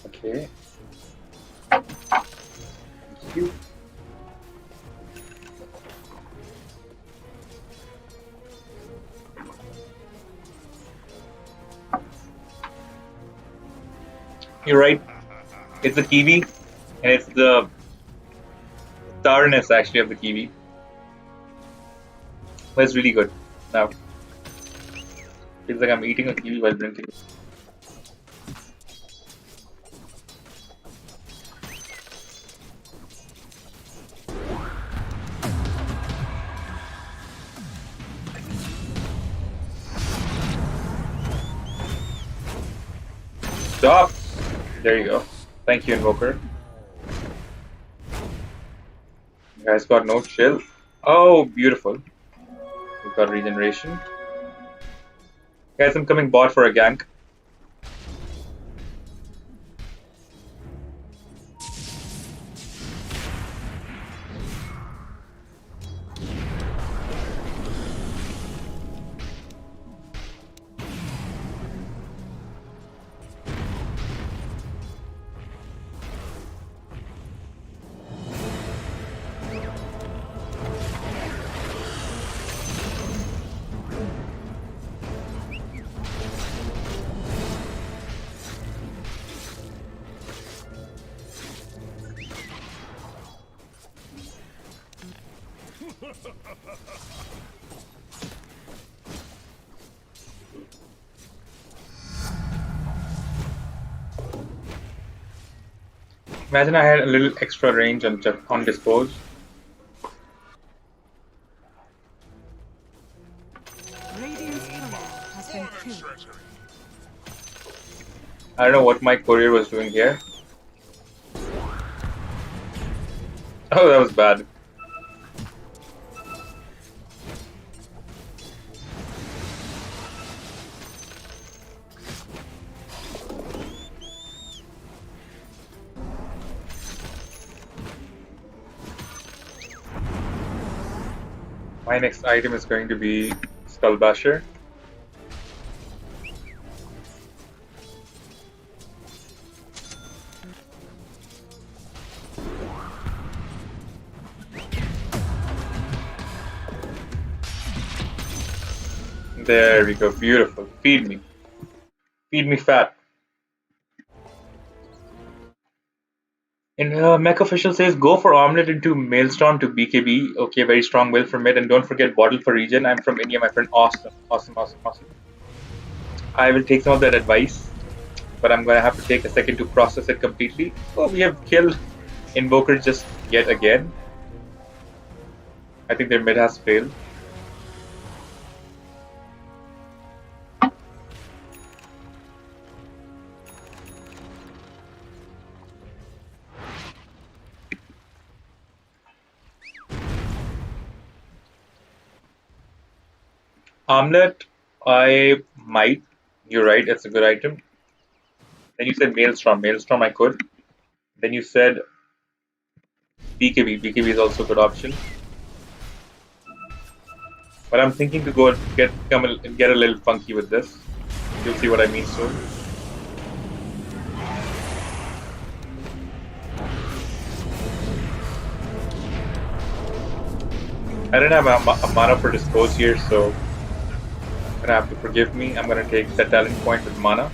Okay. Thank you. You're right. It's the kiwi, and it's the sourness actually of the kiwi. But it's really good. Now, feels like I'm eating a kiwi while drinking. stop. There you go. Thank you, Invoker. You guys got no chill. Oh, beautiful. We've got regeneration. Guys, I'm coming bot for a gank. Imagine I had a little extra range on dispose. Radiant's courier has been killed. I don't know what my courier was doing here. Oh, that was bad. My next item is going to be Skullbasher. There we go, beautiful. Feed me. Feed me fat. And Mech Official says, go for Omelette into Maelstrom to BKB. Okay, very strong will from it. And don't forget Bottle for Regen. I'm from India, my friend. Awesome, awesome, awesome, awesome. I will take some of that advice, but I'm going to have to take a second to process it completely. Oh, we have killed Invoker just yet again. I think their mid has failed. Omelette, I might. You're right, it's a good item. Then you said Maelstrom. Maelstrom, I could. Then you said BKB. BKB is also a good option. But I'm thinking to go and get a little funky with this. You'll see what I mean soon. I didn't have a mana for dispose here, so you're gonna have to forgive me. I'm gonna take that talent point with mana.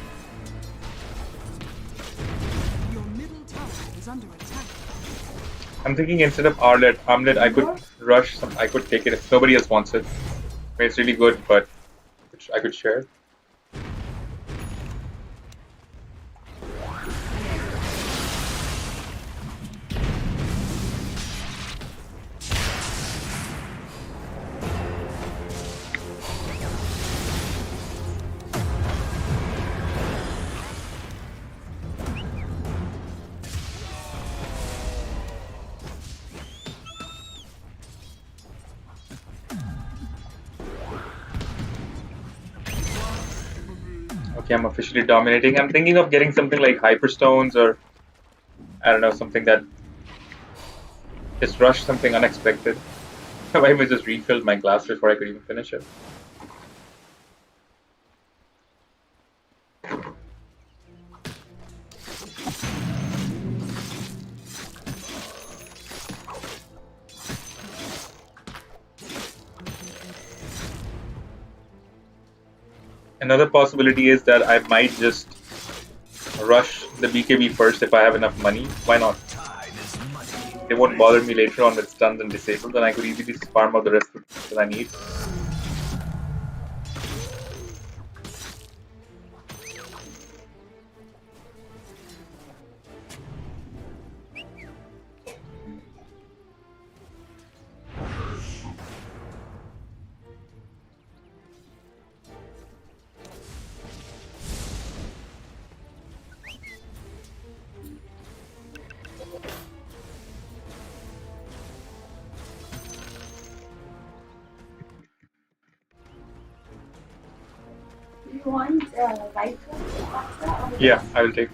Your middle tower is under attack. I'm thinking instead of Omelette, I could rush some. I could take it if nobody else wants it. I mean, it's really good, but I could share it. Okay, I'm officially dominating. I'm thinking of getting something like Hyperstones or I don't know, something that just rush something unexpected. I might just refill my glass before I could even finish it. Another possibility is that I might just rush the BKB first if I have enough money. Why not? They won't bother me later on with stuns and disabled, and I could easily just farm out the rest that I need. You want white sauce pasta or Yeah, I will take.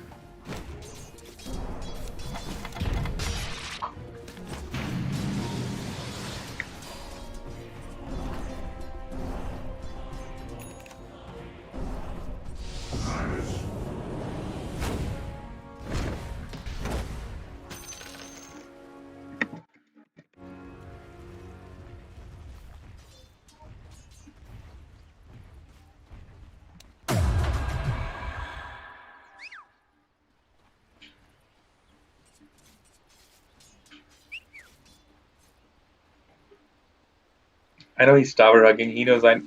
I know he's tower hugging. He knows I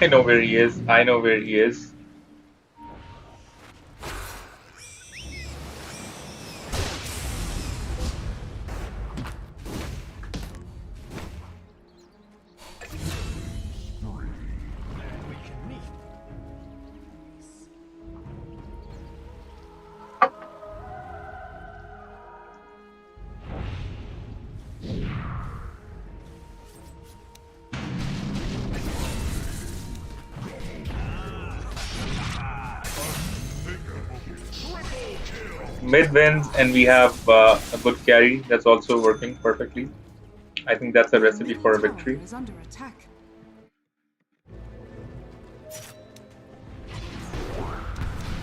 know where he is. I know where he is. Mid wins and we have a good carry that's also working perfectly. I think that's a Your recipe middle for a tower victory. is under attack.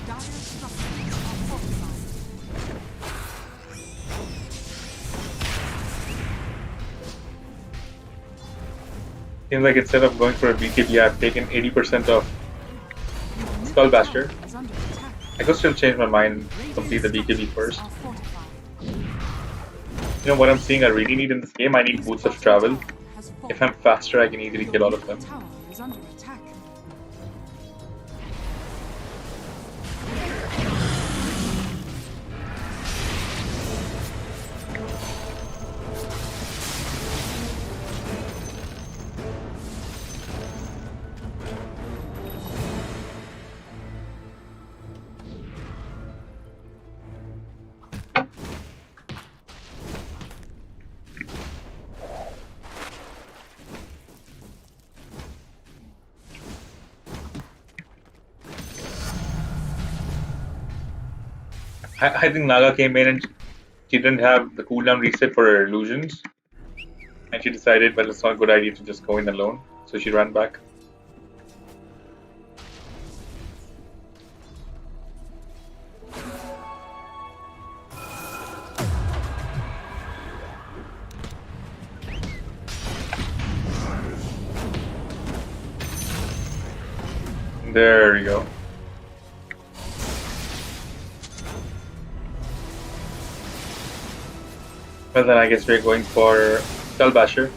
Dire structures are fortified. Seems like instead of going for a BKB, I've taken 80% of Your middle Skull tower Basher. is under attack. I could still change my mind, complete the BKB first. Are fortified. You know what I'm seeing I really need in this game? I need boots of travel. Has If fallen. I'm faster, I can easily Your kill all of middle them. tower is under attack. I think Naga came in and she didn't have the cooldown reset for her illusions. And she decided, well, it's not a good idea to just go in alone. So she ran back. There we go. Well, then I guess we're going for Skull Basher.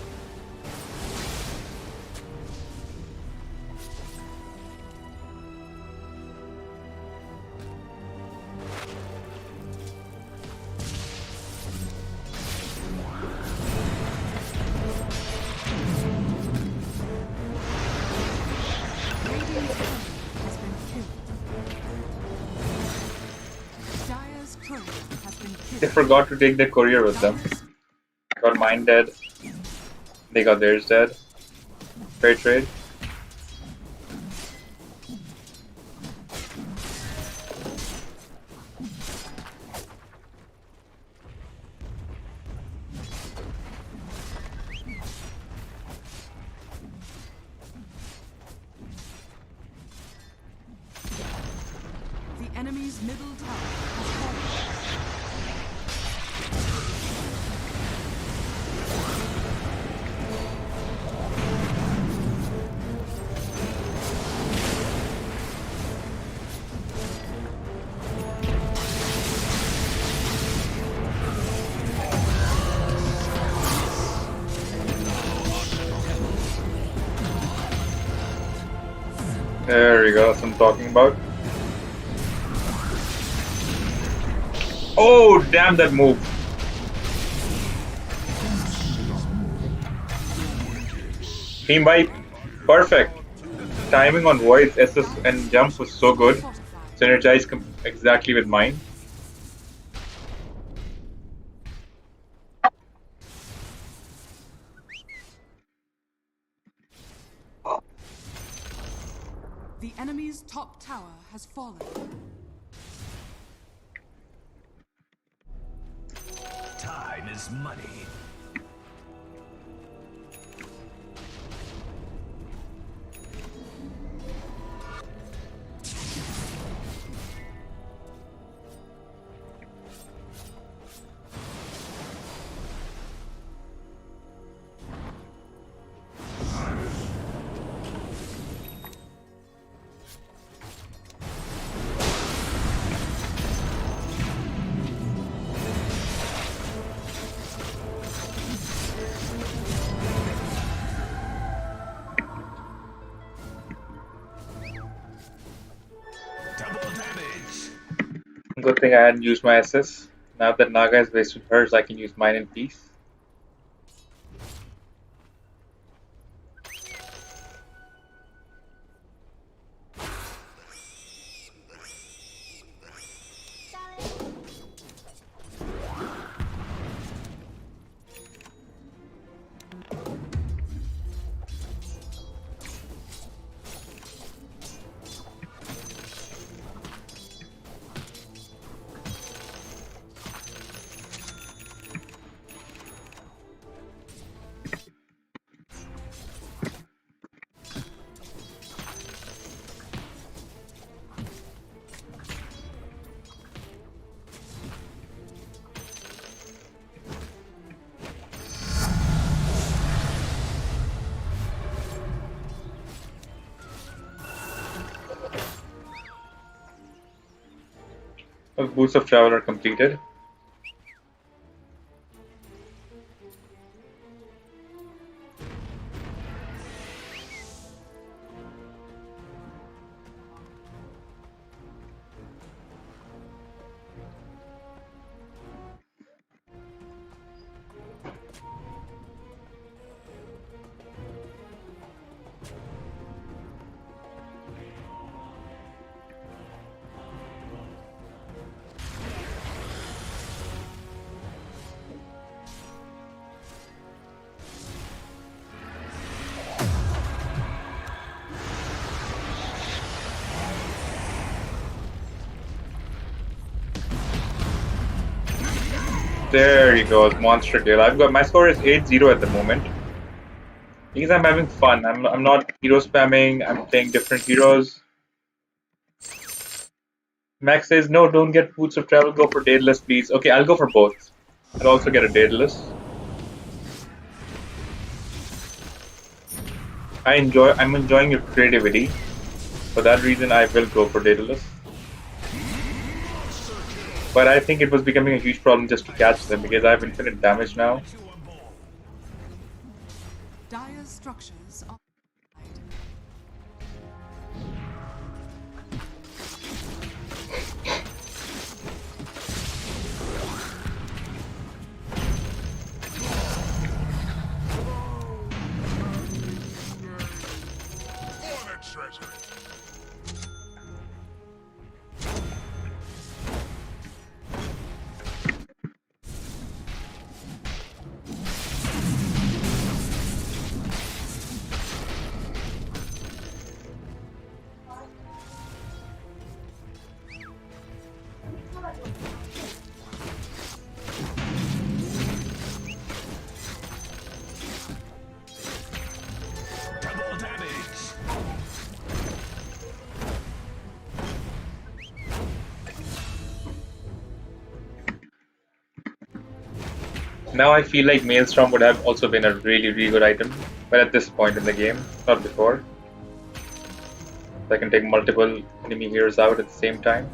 Radiant's turret has been killed. Dire's turret has been They killed. forgot to take their courier with them. Dire's Got mine dead. They got theirs dead. Fair trade. the enemy's middle tower has fallen. There we go, that's what I'm talking about. Oh, damn that move. Team wipe. Perfect. Timing on voice, SS, and jump was so good. Synergized exactly with mine. The enemy's enemy's top tower has fallen. Time is money. Good thing I hadn't used my SS. Now that Naga has wasted hers, I can use mine in peace. Boots of travel are completed. There you go, monster kill. I've got my score is 8-0 at the moment. Because I'm having fun. I'm not hero spamming, I'm playing different heroes. Max says no, don't get Boots of Travel, go for Daedalus please. Okay, I'll go for both. I'll also get a Daedalus. I'm enjoying your creativity. For that reason I will go for Daedalus. But I think it was becoming a huge problem just to catch them because I have infinite damage now. Dire's structures are For the treasure. Double damage. Now I feel like Maelstrom would have also been a really good item, but at this point in the game, not before. So I can take multiple enemy heroes out at the same time.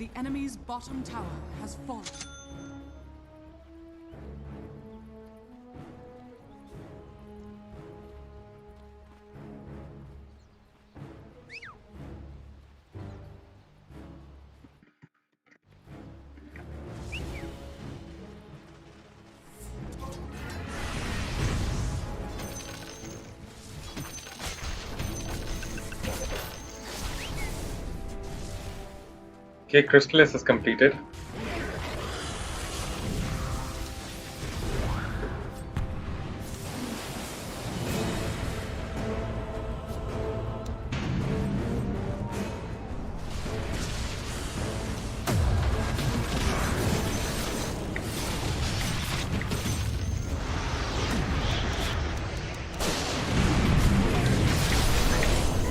the enemy's bottom tower has fallen. Okay, Crystallis is completed.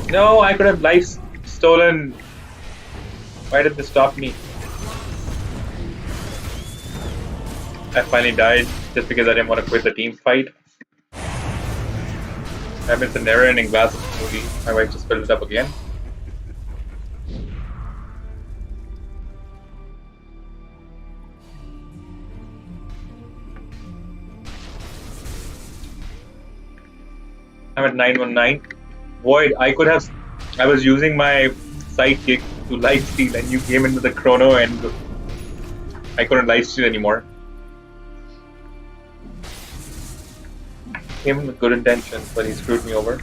No, I could have life stolen. Why did this stop me? I finally died just because I didn't want to quit the team fight. I missed a never-ending glass of smoothie. My wife just filled it up again. I'm at 919. Void, I was using my sidekick to lifesteal and you came into the chrono and I couldn't lifesteal anymore. Came in with good intentions, but he screwed me over.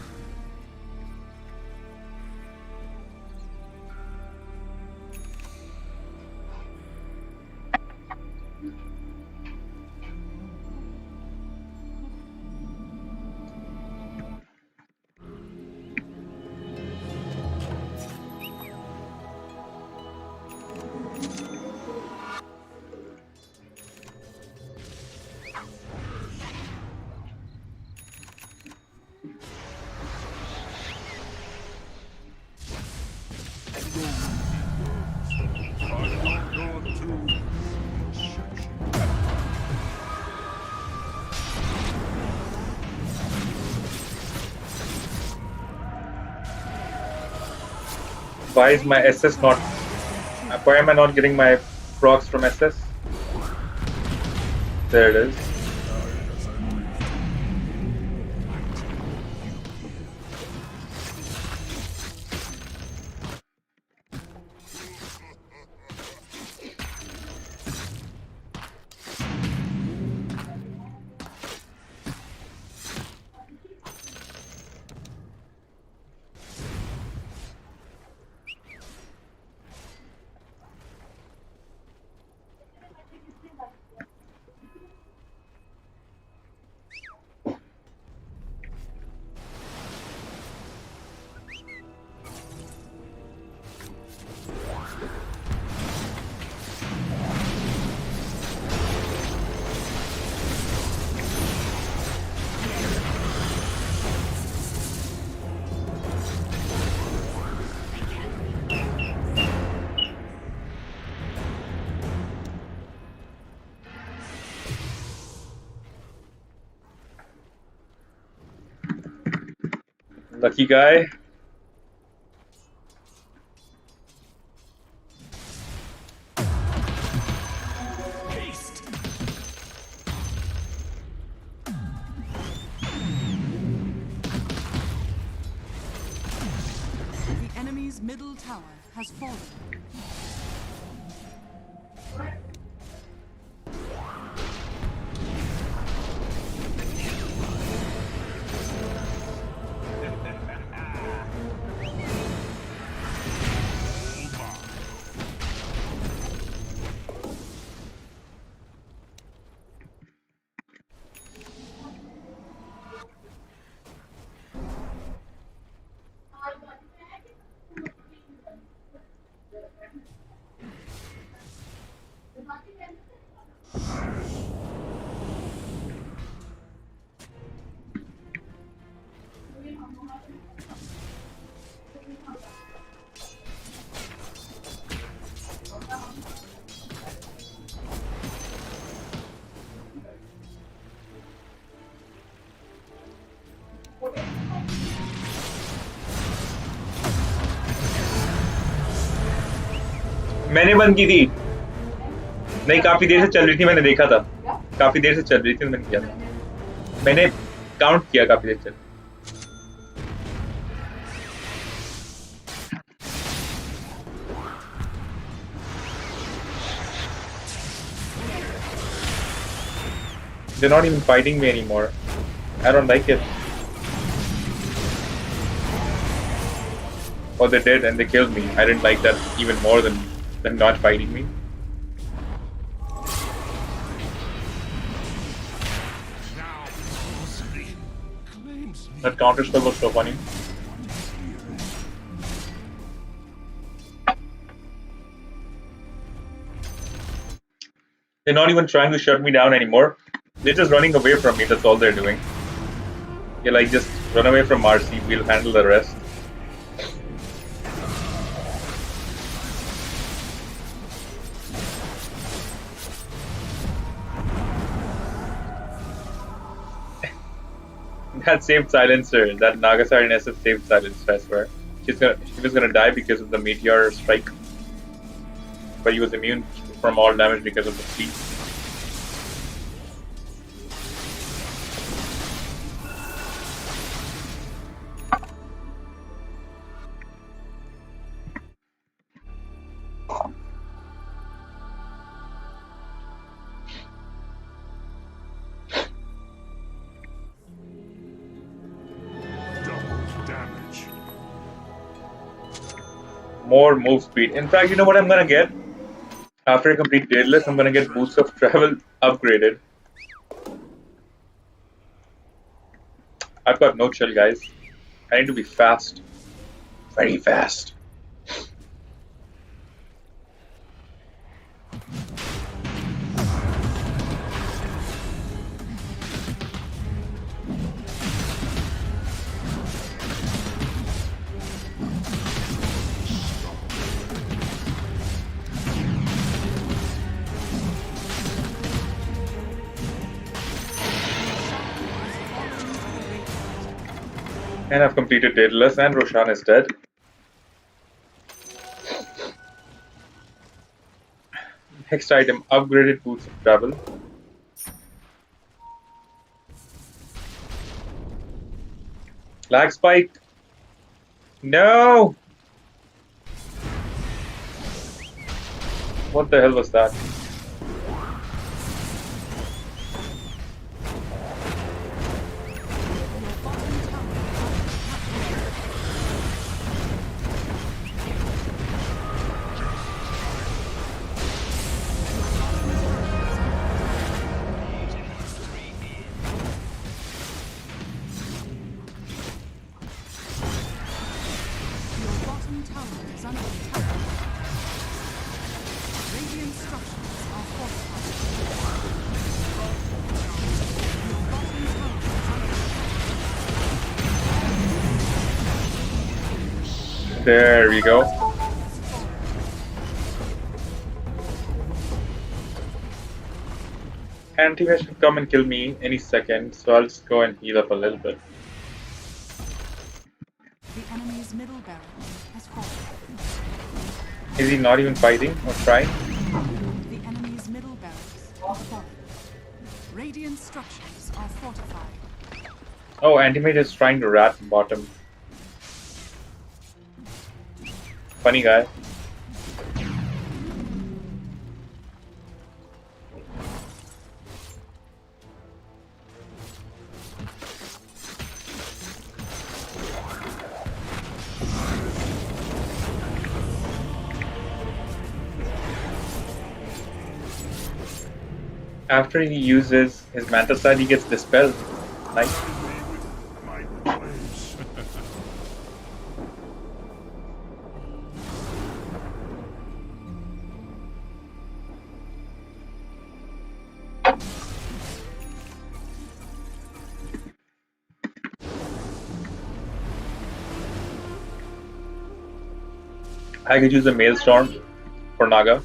Why is my SS not... Why am I not getting my procs from SS? There it is. Lucky guy. The enemy's middle tower has fallen. मैंने बंद की थी नहीं काफी देर से चल रही थी मैंने देखा था काफी देर से चल रही थी मैंने किया था मैंने काउंट किया काफी देर चल They're not even fighting me anymore. I don't like it. Or they did and they killed me. I didn't like that even more than Them not fighting me. That counter spell was so funny. They're not even trying to shut me down anymore. They're just running away from me. That's all they're doing. Yeah, like just run away from Marcy. We'll handle the rest. That saved Silencer. That Nagasari Nessa saved Silencer, I swear. She was gonna die because of the meteor strike. But he was immune from all damage because of the sleep. More move speed. In fact, you know what I'm gonna get? After I complete Daedalus, I'm gonna get Boots of Travel upgraded. I've got no chill, guys. I need to be fast. Very fast. And I've completed Daedalus and Roshan is dead. Next item, upgraded Boots of Travel. Lag spike. No! What the hell was that? There we go. Anti-Mage should come and kill me any second, so I'll just go and heal up a little bit. The enemy's middle barrel has fallen. Is he not even fighting or trying? The enemy's middle barracks have fallen. Radiant structures are fortified. Oh, Anti-Mage is trying to rat bottom. Funny guy. After he uses his Manta Side, he gets dispelled. Nice. I could use a Maelstrom for Naga.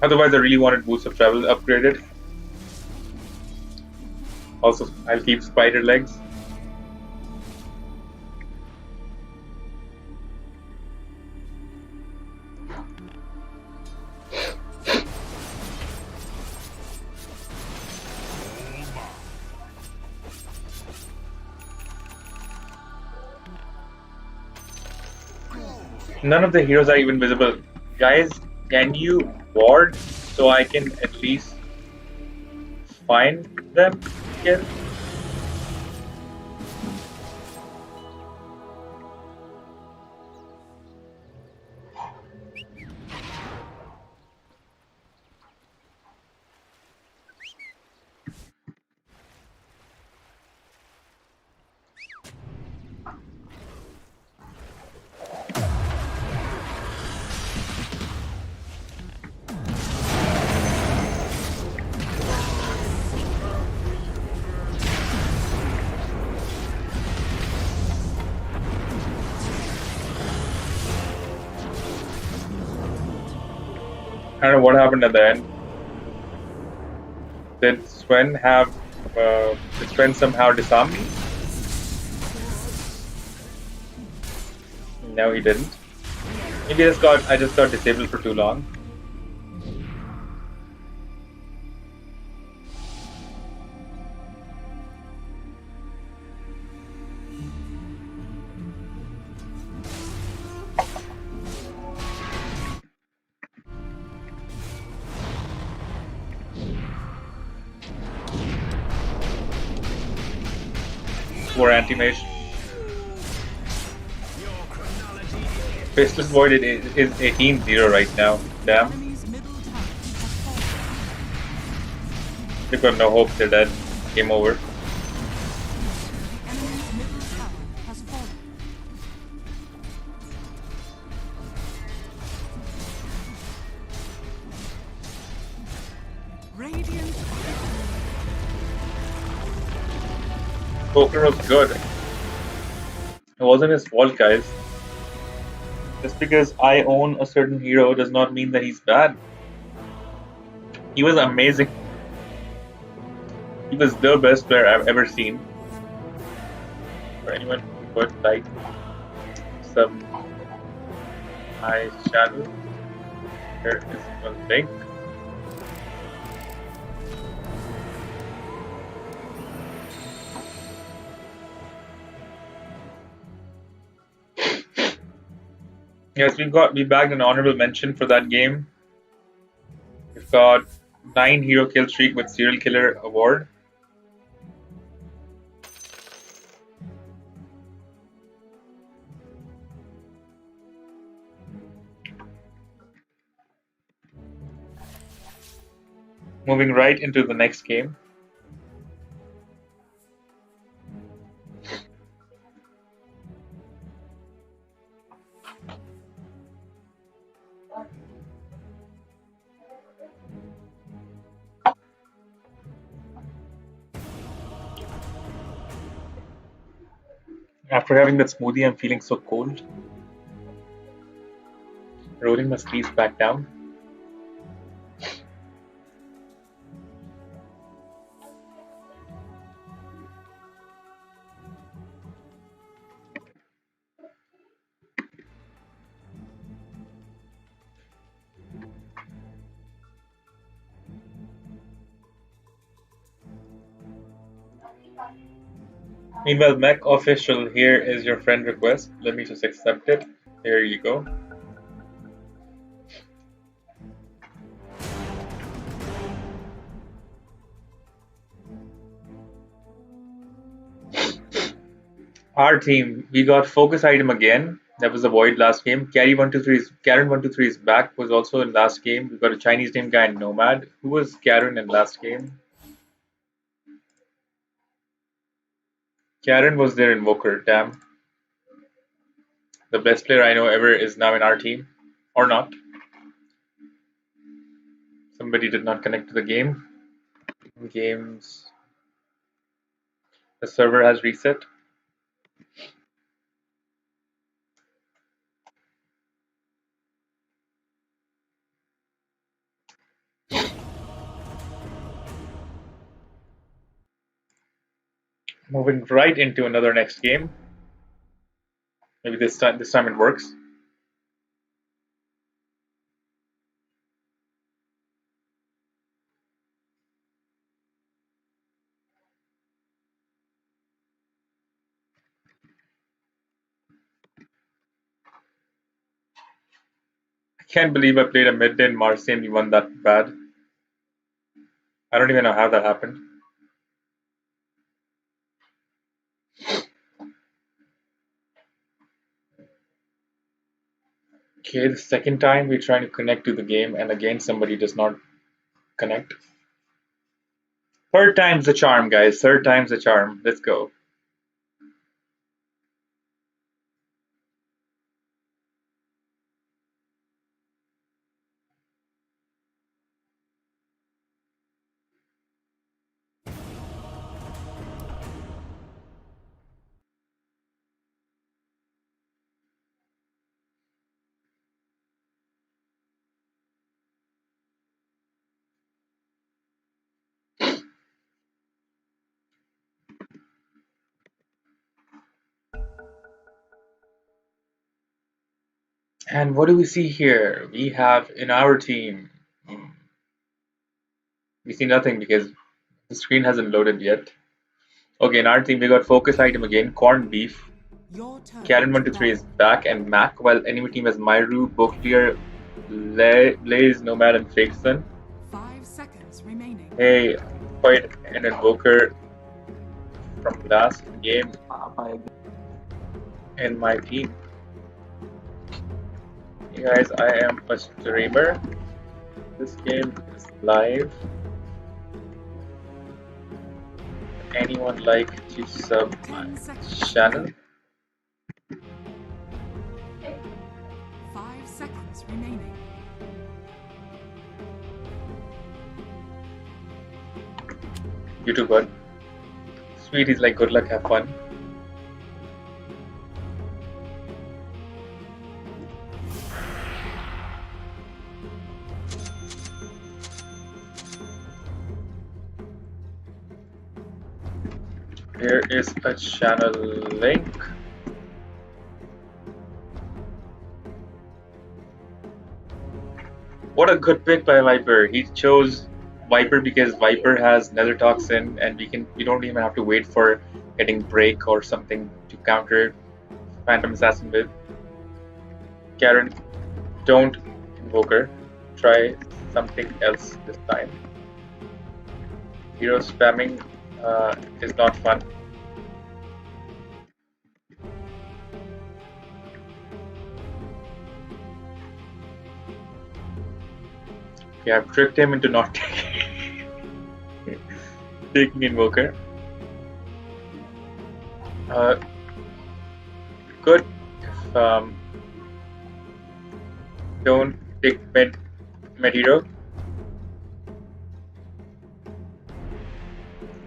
Otherwise, I really wanted Boots of Travel upgraded. Also, I'll keep Spider Legs. None of the heroes are even visible. Guys, can you ward so I can at least find them again. I don't know what happened at the end. Did Sven somehow disarm me? No, he didn't. Maybe I just got disabled for too long. War anti-mage. Faceless Void is 18-0 right now. Damn. Enemy's middle tower has fallen. They've got no hope, they're dead. Game over. The enemy's middle tower has fallen. Radiant Poker was good. It wasn't his fault, guys. Just because I own a certain hero does not mean that he's bad. He was amazing. He was the best player I've ever seen. For anyone who would like some my channel, here is one link. Yes, we bagged an honorable mention for that game. We've got 9 hero kill streak with serial killer award. Moving right into the next game. After having that smoothie, I'm feeling so cold. Rolling my sleeves back down. Meanwhile, Mech official, here is your friend request. Let me just accept it. Here you go. Our team, we got focus item again. That was the void last game. Karen 123 is back. Was also in last game. We got a Chinese name guy in Nomad. Who was Karen in last game? Karen was their invoker. Damn. The best player I know ever is now in our team, or not. Somebody did not connect to the game. Games. The server has reset. Moving right into another next game. Maybe this time it works. I can't believe I played a mid lane Marcy and we won that bad. I don't even know how that happened. Okay, the second time we're trying to connect to the game, and again somebody does not connect. Third time's the charm, guys. Third time's the charm. Let's go. And what do we see here? We have in our team. We see nothing because the screen hasn't loaded yet. Okay, in our team we got focus item again, corned beef. Your turn. Karen123 is back and Mac, while enemy team has Myru, Boklier, Blaze, Nomad, and Fakeson. 5 seconds remaining. Hey, quite an invoker from last game in my team. Hey guys, I am a streamer. This game is live. Anyone like to sub my channel? 5 seconds remaining. You too, bud. Sweet, he's like, good luck, have fun. Here is a channel link. What a good pick by Viper. He chose Viper because Viper has Nether Toxin and we don't even have to wait for getting Break or something to counter Phantom Assassin with. Karen, don't invoke her. Try something else this time. Hero spamming is not fun. Okay, I've tricked him into not taking Invoker. Good. If, don't take med hero.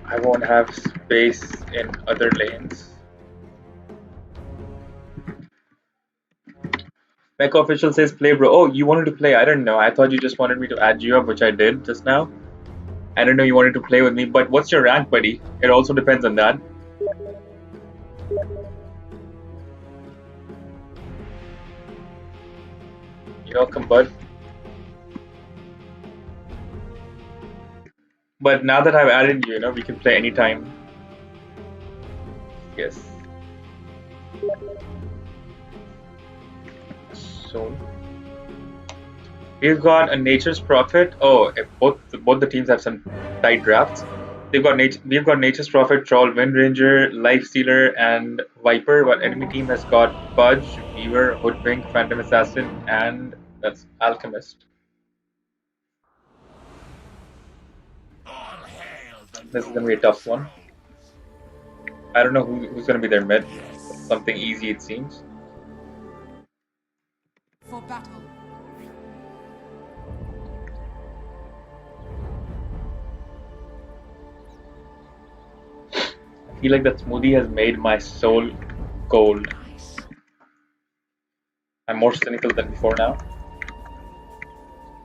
I won't have space in other lanes. Mecha official says play, bro. Oh, you wanted to play. I didn't know. I thought you just wanted me to add you up, which I did just now. I didn't know you wanted to play with me, but what's your rank, buddy? It also depends on that. You're welcome, bud. But now that I've added you, we can play anytime. Yes. Soon. We've got a Nature's Prophet. Oh, both the teams have some tight drafts. We've got Nature's Prophet, Troll, Wind Ranger, Life Stealer, and Viper. While enemy team has got Pudge, Weaver, Hoodwink, Phantom Assassin, and that's Alchemist. This is gonna be a tough one. I don't know who's gonna be their mid. Something easy, it seems. For battle. I feel like that smoothie has made my soul cold. I'm more cynical than before now.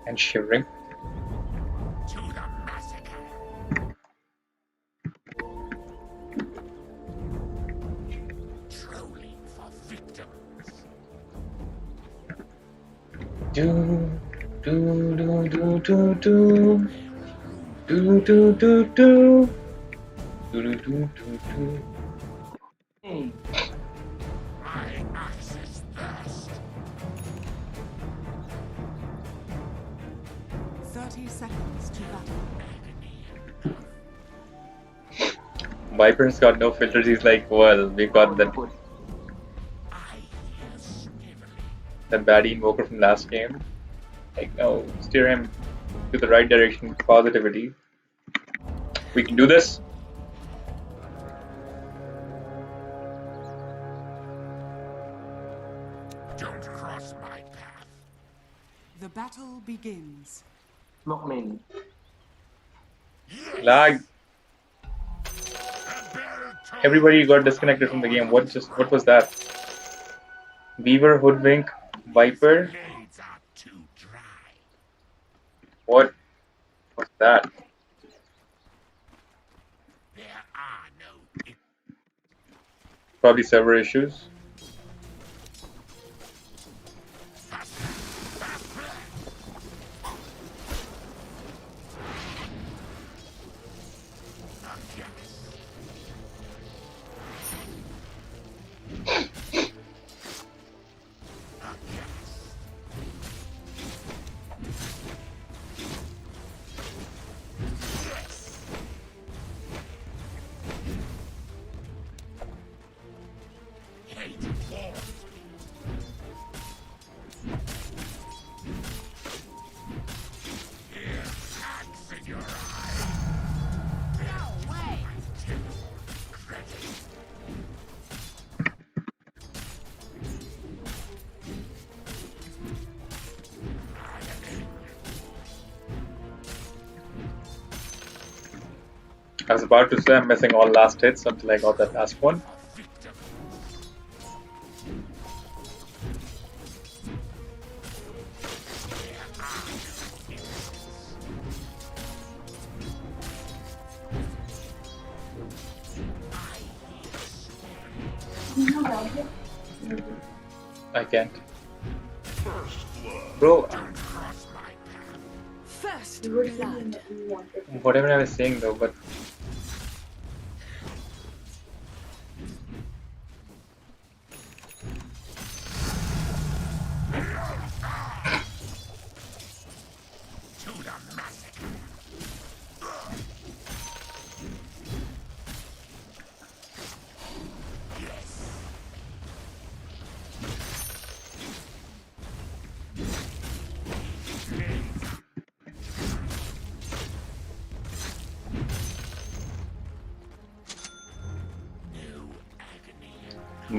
And shivering. To the massacre. Trolling for victims. Do do do do do do do do do do do do do do. My axe is thirst. 30 seconds to battle. Agony Viper's got no filters. He's like, well, we got the baddie invoker from last game. Like, no, steer him to the right direction, positivity. We can do this. Don't cross my path. The battle begins. Not me. Lag. Everybody got disconnected from the game. What was that? Beaver, Hoodwink, Viper. Blades are too dry. What was that? There are no. Probably server issues. I was about to say I'm missing all last hits until I got that last one. I can't. Bro, First blood. whatever I was saying though, but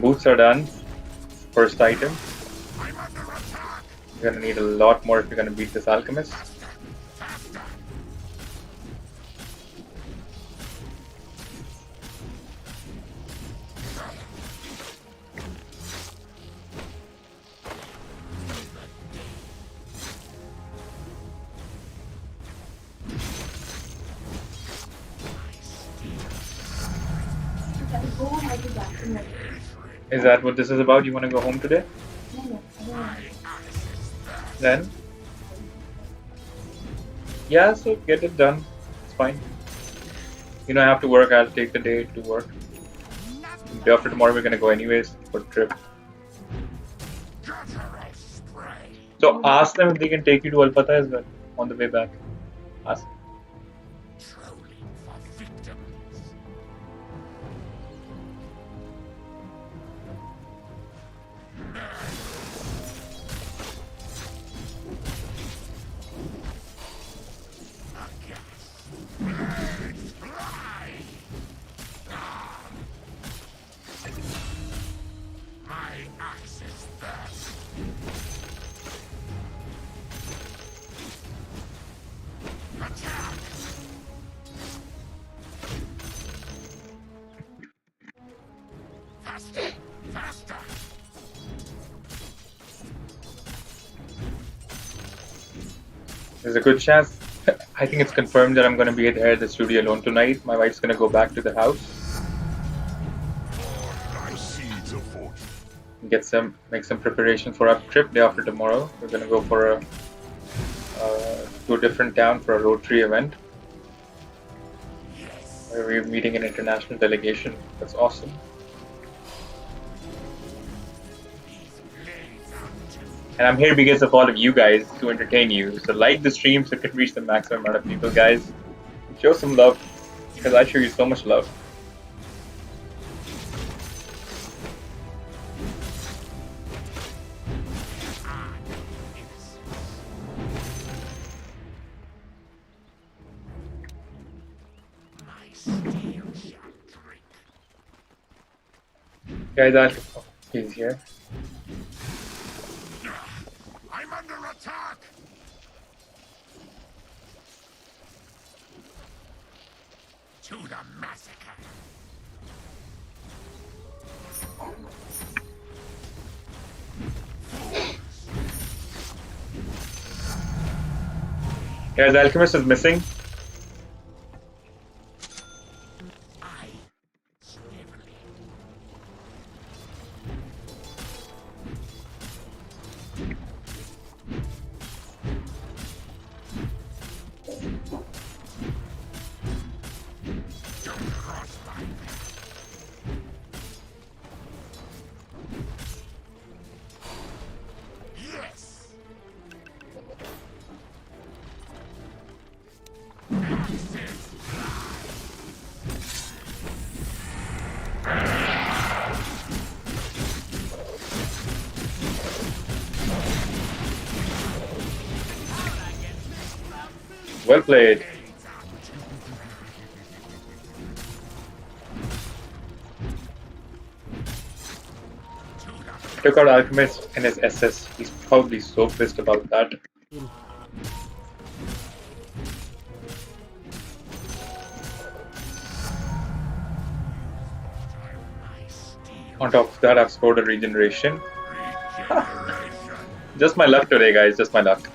boots are done. First item. You're gonna need a lot more if you're gonna beat this alchemist. Is that what this is about? You want to go home today? Then? Yeah, so get it done. It's fine. You know, I have to work. I'll take the day to work. Day after tomorrow, we're gonna go anyways for a trip. So ask them if they can take you to Alpata as well on the way back. Ask. There's a good chance. I think it's confirmed that I'm going to be here at the studio alone tonight. My wife's going to go back to the house. Make some preparation for our trip day after tomorrow. We're going to go for to a different town for a Rotary event. Where we're meeting an international delegation. That's awesome. And I'm here because of all of you guys to entertain you. So like the stream so it can reach the maximum amount of people, guys. Show some love because I show you so much love. Guys, I'll. Oh, he's here. I'm under attack! To the massacre! Guys, Alchemist is missing. Well played. Took out Alchemist and his SS. He's probably so pissed about that. On top of that, I've scored a regeneration. Just my luck today, guys. Just my luck.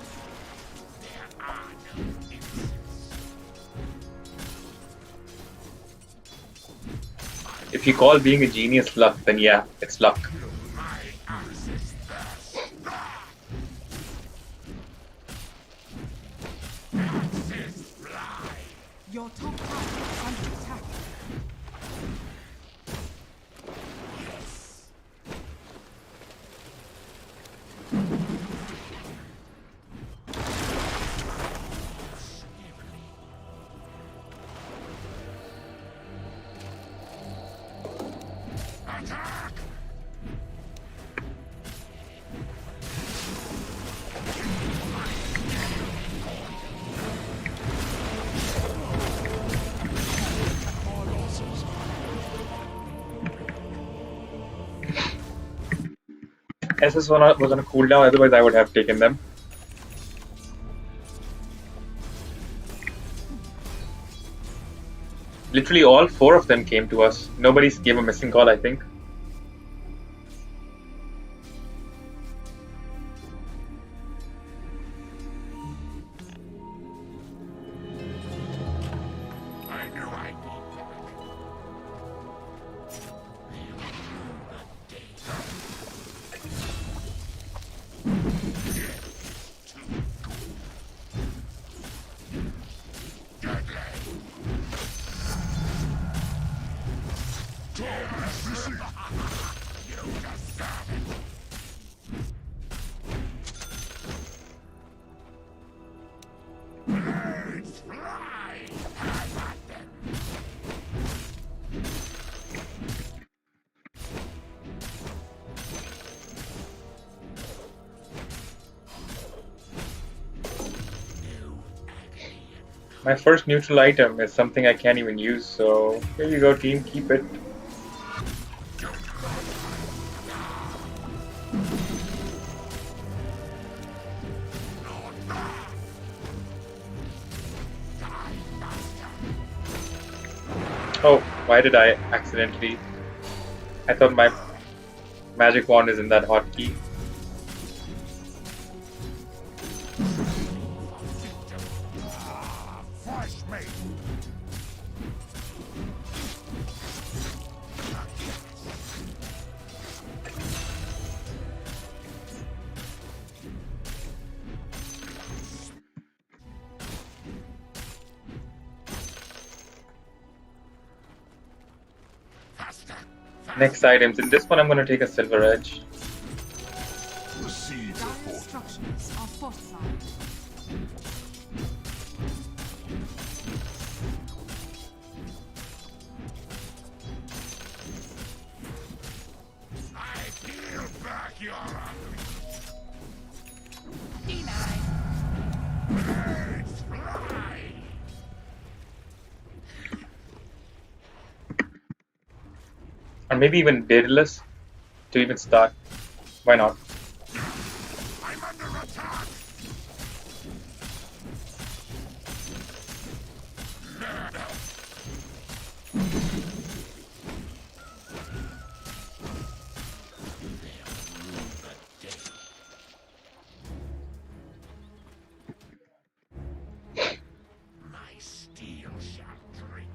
If you call being a genius luck, then yeah, it's luck. Your top tower is under attack. SS was on a cooldown, otherwise I would have taken them. Literally all 4 of them came to us. Nobody gave a missing call, I think. My first neutral item is something I can't even use, so here you go team, keep it. Oh, why did I accidentally? I thought my magic wand is in that hotkey. Next items. In this one, I'm going to take a silver edge. The seeds are Dire structures are fortified. I peel back your blades fly. and maybe even Daedalus to even start. Why not? I'm under attack. My steel shall drink.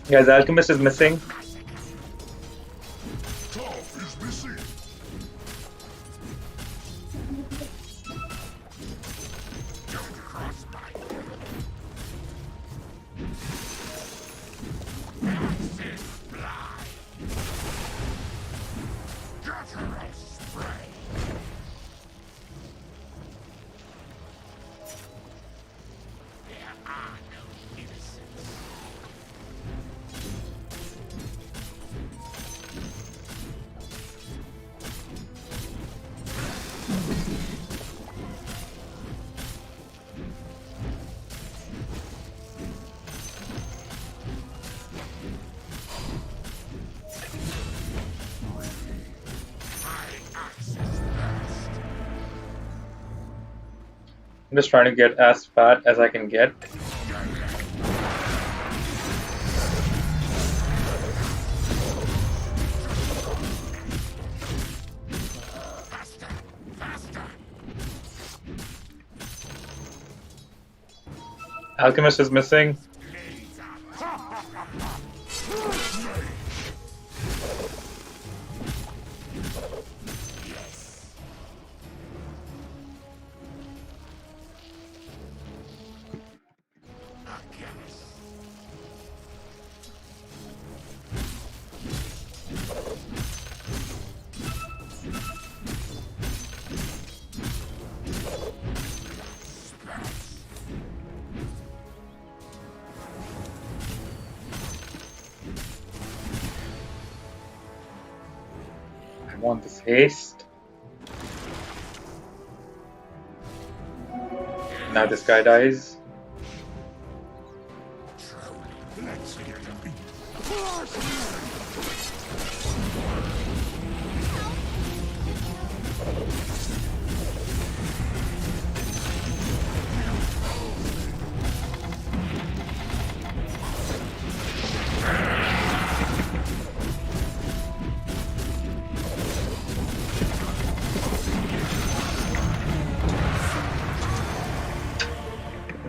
Guys, Alchemist is missing. Top is missing. Don't cross my Axis fly. Guttural spray. There are no innocents. I'm just trying to get as fat as I can get. Faster, faster. Alchemist is missing. I want this haste. Now this guy dies. Let's get them.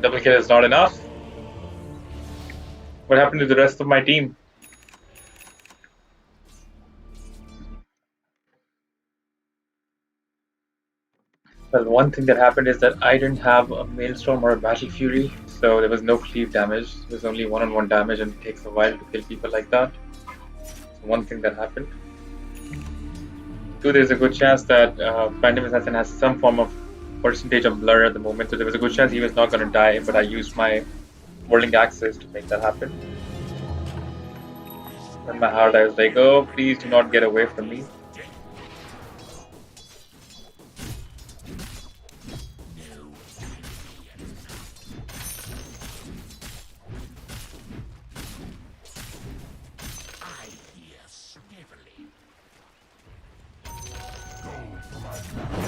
Double kill is not enough. What happened to the rest of my team? Well, one thing that happened is that I didn't have a Maelstrom or a Battle Fury, so there was no cleave damage. There's only one-on-one damage, and it takes a while to kill people like that. So one thing that happened. Two, there's a good chance that Phantom Assassin has some form of percentage of blur at the moment, so there was a good chance he was not going to die, but I used my Whirling Axis to make that happen. In my heart, I was like, oh, please do not get away from me. I hear sniveling. Go for my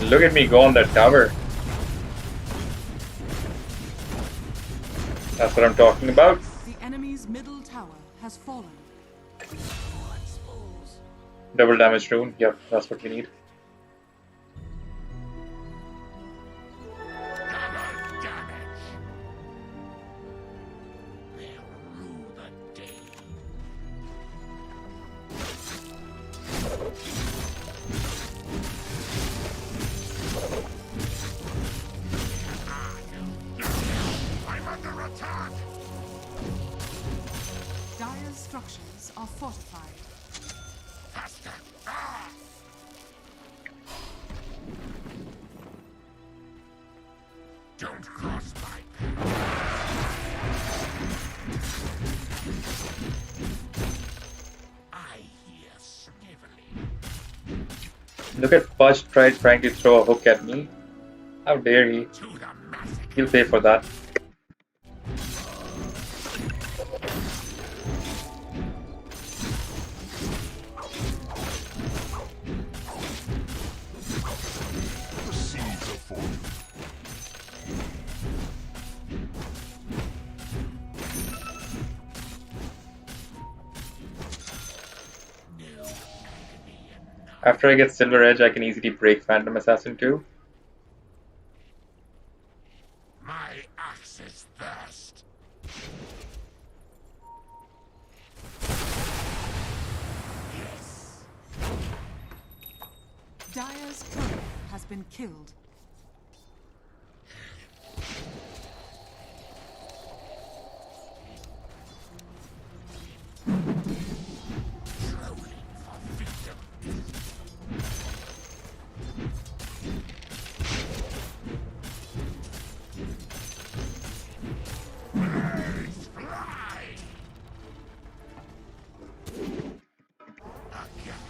Look at me go on that tower. That's what I'm talking about. The enemy's middle tower has fallen. Double damage rune. Yep, that's what we need. Double damage. They'll rue the day. I'm under attack. Dire's structures are fortified. Faster. Ah! Don't cross my path. I Look at Fudge trying to throw a hook at me. How dare he? To the massacre. He'll pay for that. The seeds of fortune. After I get Silver Edge, I can easily break Phantom Assassin too. My axe's thirst. Yes. Dire's courier has been killed. Trolling for victims. Birds fly. Aghast.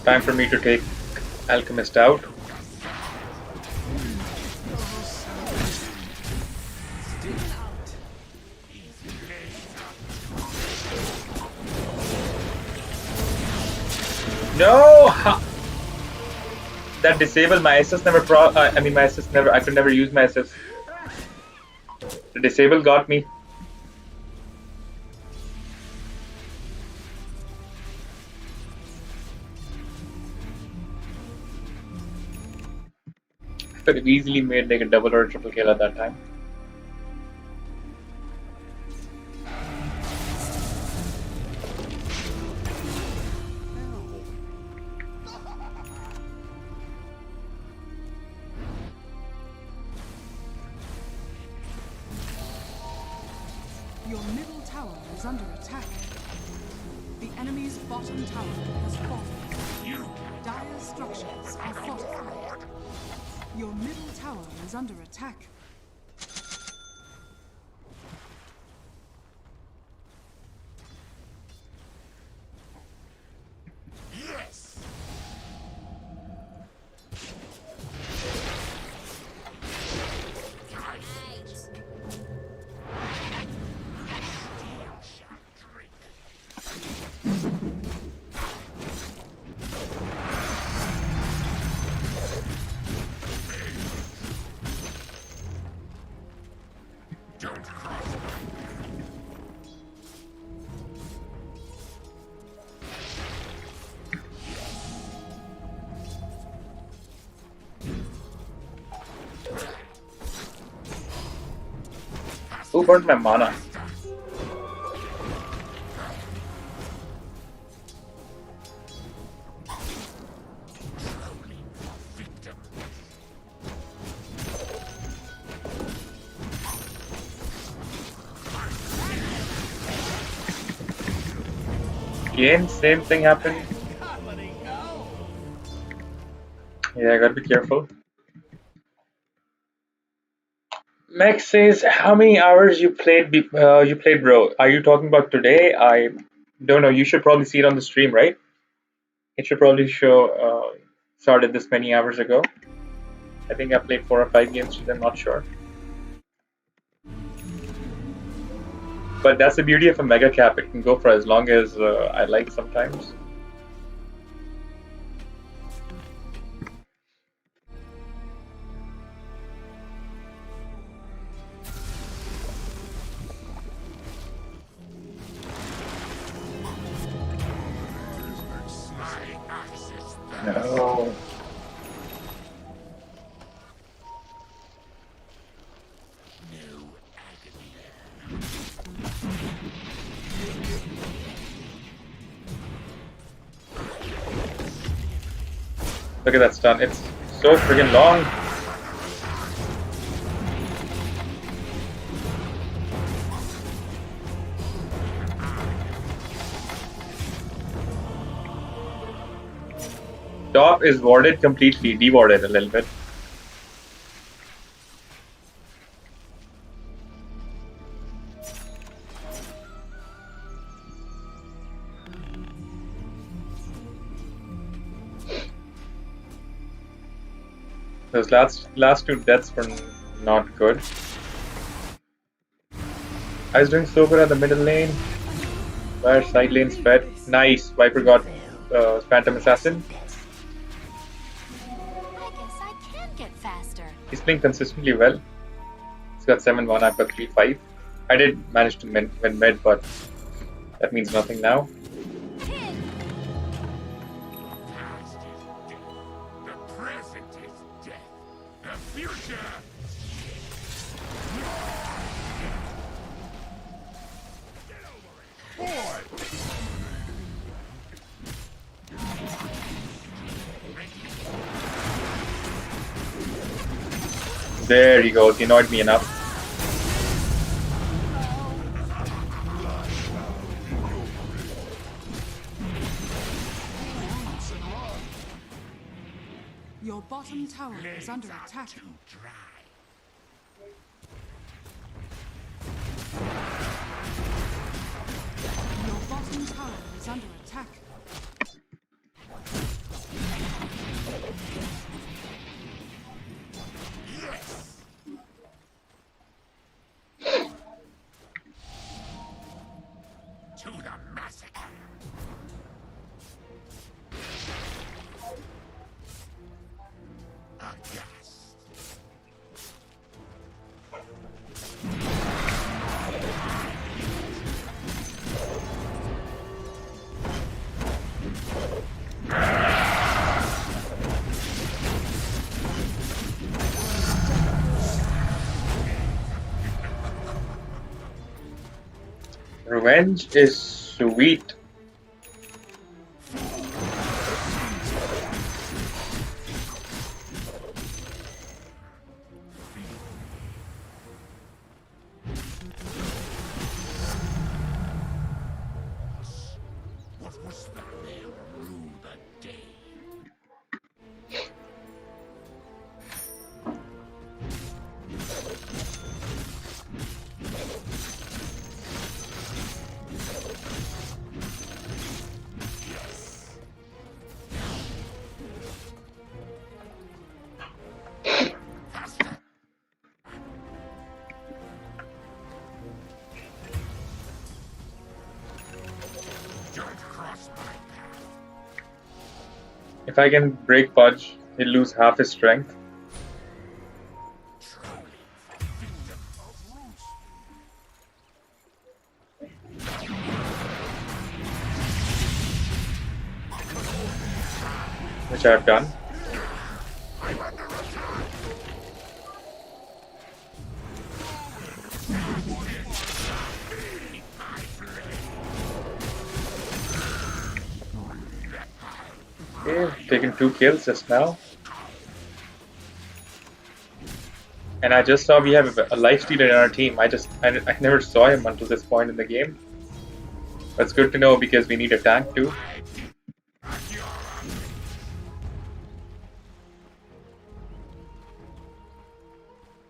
Time for me to take Alchemist out. No! That disabled my assist never my assist never, I could never use my assist. The disable got me. I could have easily made like a double or a triple kill at that time. Your middle tower is under attack. The enemy's bottom tower has fallen. Dire structures are fortified. Your middle tower is under attack. Yes. Don't cross. Who burned my mana? Again, same thing happened. Yeah, I gotta be careful. Max says, "How many hours you played? You played, bro? Are you talking about today? I don't know. You should probably see it on the stream, right? It should probably show. Started this many hours ago. I think I played 4 or 5 games. I'm not sure. But that's the beauty of a mega cap. It can go for as long as I like sometimes. No. Look at that stun. It's so friggin' long. top is warded completely, dewarded a little bit. Those last two deaths were not good. I was doing so good at the middle lane. Where side lane's fed. Nice. Viper got Phantom Assassin. I guess I can get faster. He's playing consistently well. He's got 7-1, I've got 3-5. I did manage to win mid, but that means nothing now. Pin. Past is death. The present is death. The future. Get over it. Boy. There he goes. He annoyed me enough. Your bottom tower is under attack. Too dry. Your bottom tower is under attack. Yes. To the massacre. Aghast. Revenge is sweet. What was that? Rue the day. Faster. Don't cross my path. If I can break Pudge, he'll lose half his strength. Truly, victim of roots. Which I've done. I'm under attack. Okay, taken 2 kills just now. And I just saw we have a lifestealer in our team. I never saw him until this point in the game. That's good to know because we need a tank too.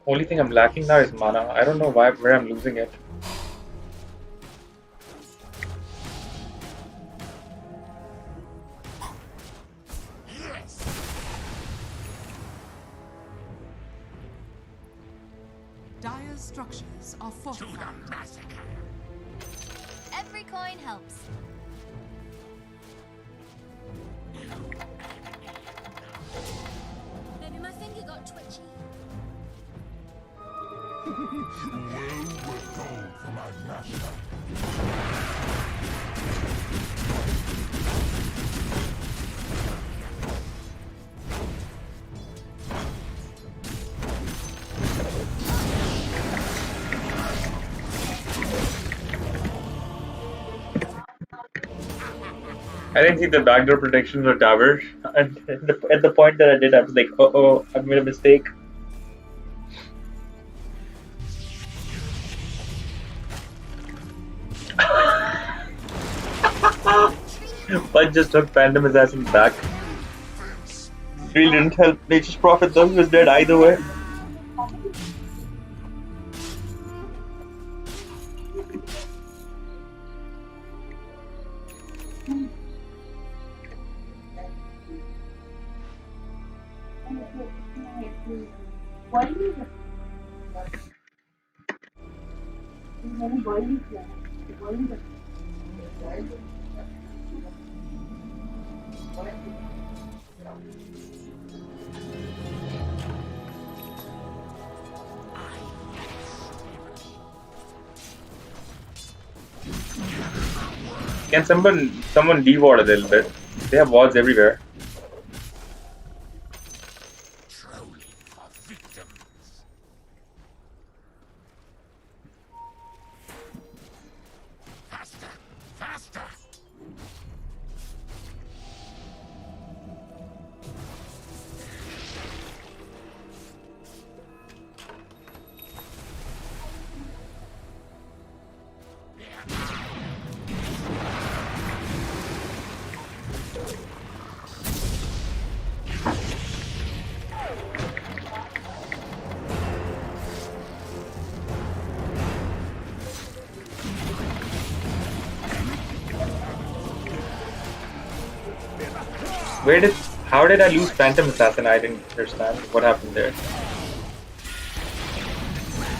Only thing I'm lacking now is mana. I don't know where I'm losing it. Dire's structures are To fortified. the massacre. Every coin helps. Maybe my finger got twitchy. Well with gold for my master. I didn't see the backdoor protection of the tower. And at the point that I did, I was like, oh, I've made a mistake. But just took Phantom Assassin back. Really didn't help Nature's Prophet though, he was dead either way. Can someone de-ward a little bit? They have wards everywhere. Trolling for victims. Faster! Faster! How did I lose Phantom Assassin? I didn't understand what happened there.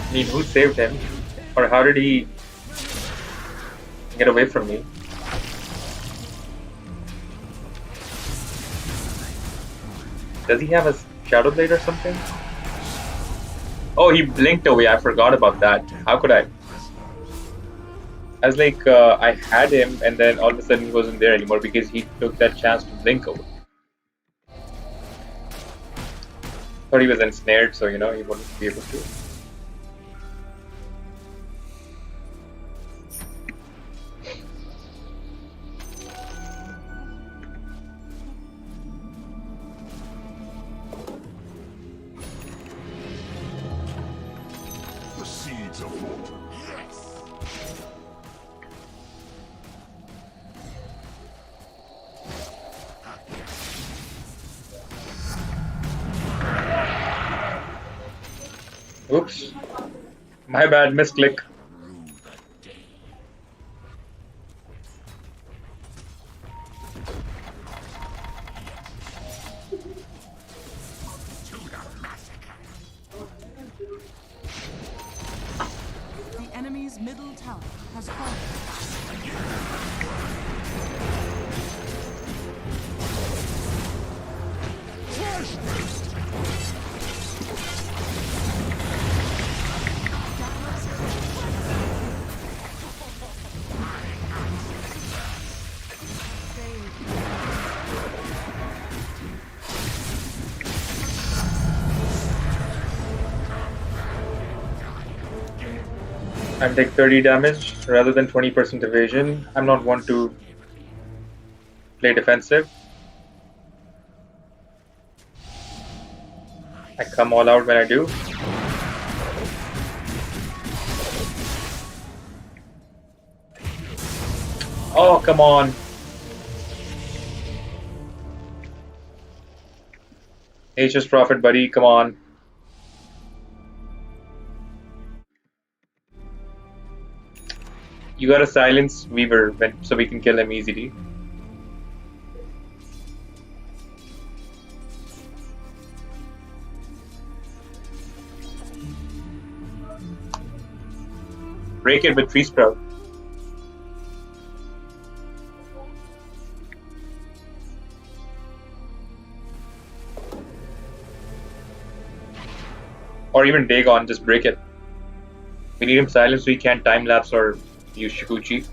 I mean, who saved him? Or how did he get away from me? Does he have a Shadow Blade or something? Oh, he blinked away. I forgot about that. How could I? I was like, I had him, and then all of a sudden he wasn't there anymore because he took that chance to blink away. Thought he was ensnared, so you know he wouldn't be able to. The seeds of war. Oops. My bad, misclick. The enemy's middle tower has fallen. I take 30 damage rather than 20% evasion. I'm not one to play defensive. I come all out when I do. Oh, come on. Nature's Prophet, buddy, come on. You gotta silence Weaver so we can kill him easily. Break it with Tree Sprout. Or even Dagon, just break it. We need him silenced so he can't time lapse or use Shikuchi.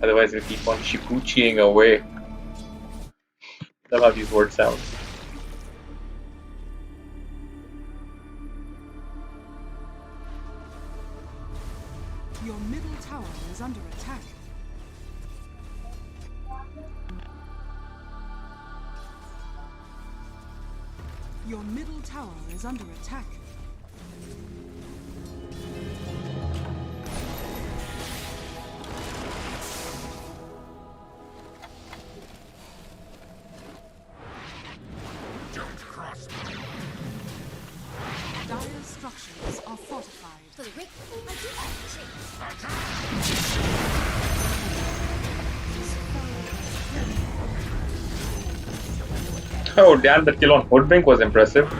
Otherwise, we'll keep on Shikuchiing away. Love how these words sound. Your middle tower is under attack. Your middle tower is under attack. structures are fortified. Oh damn, that kill on Hoodwink was impressive.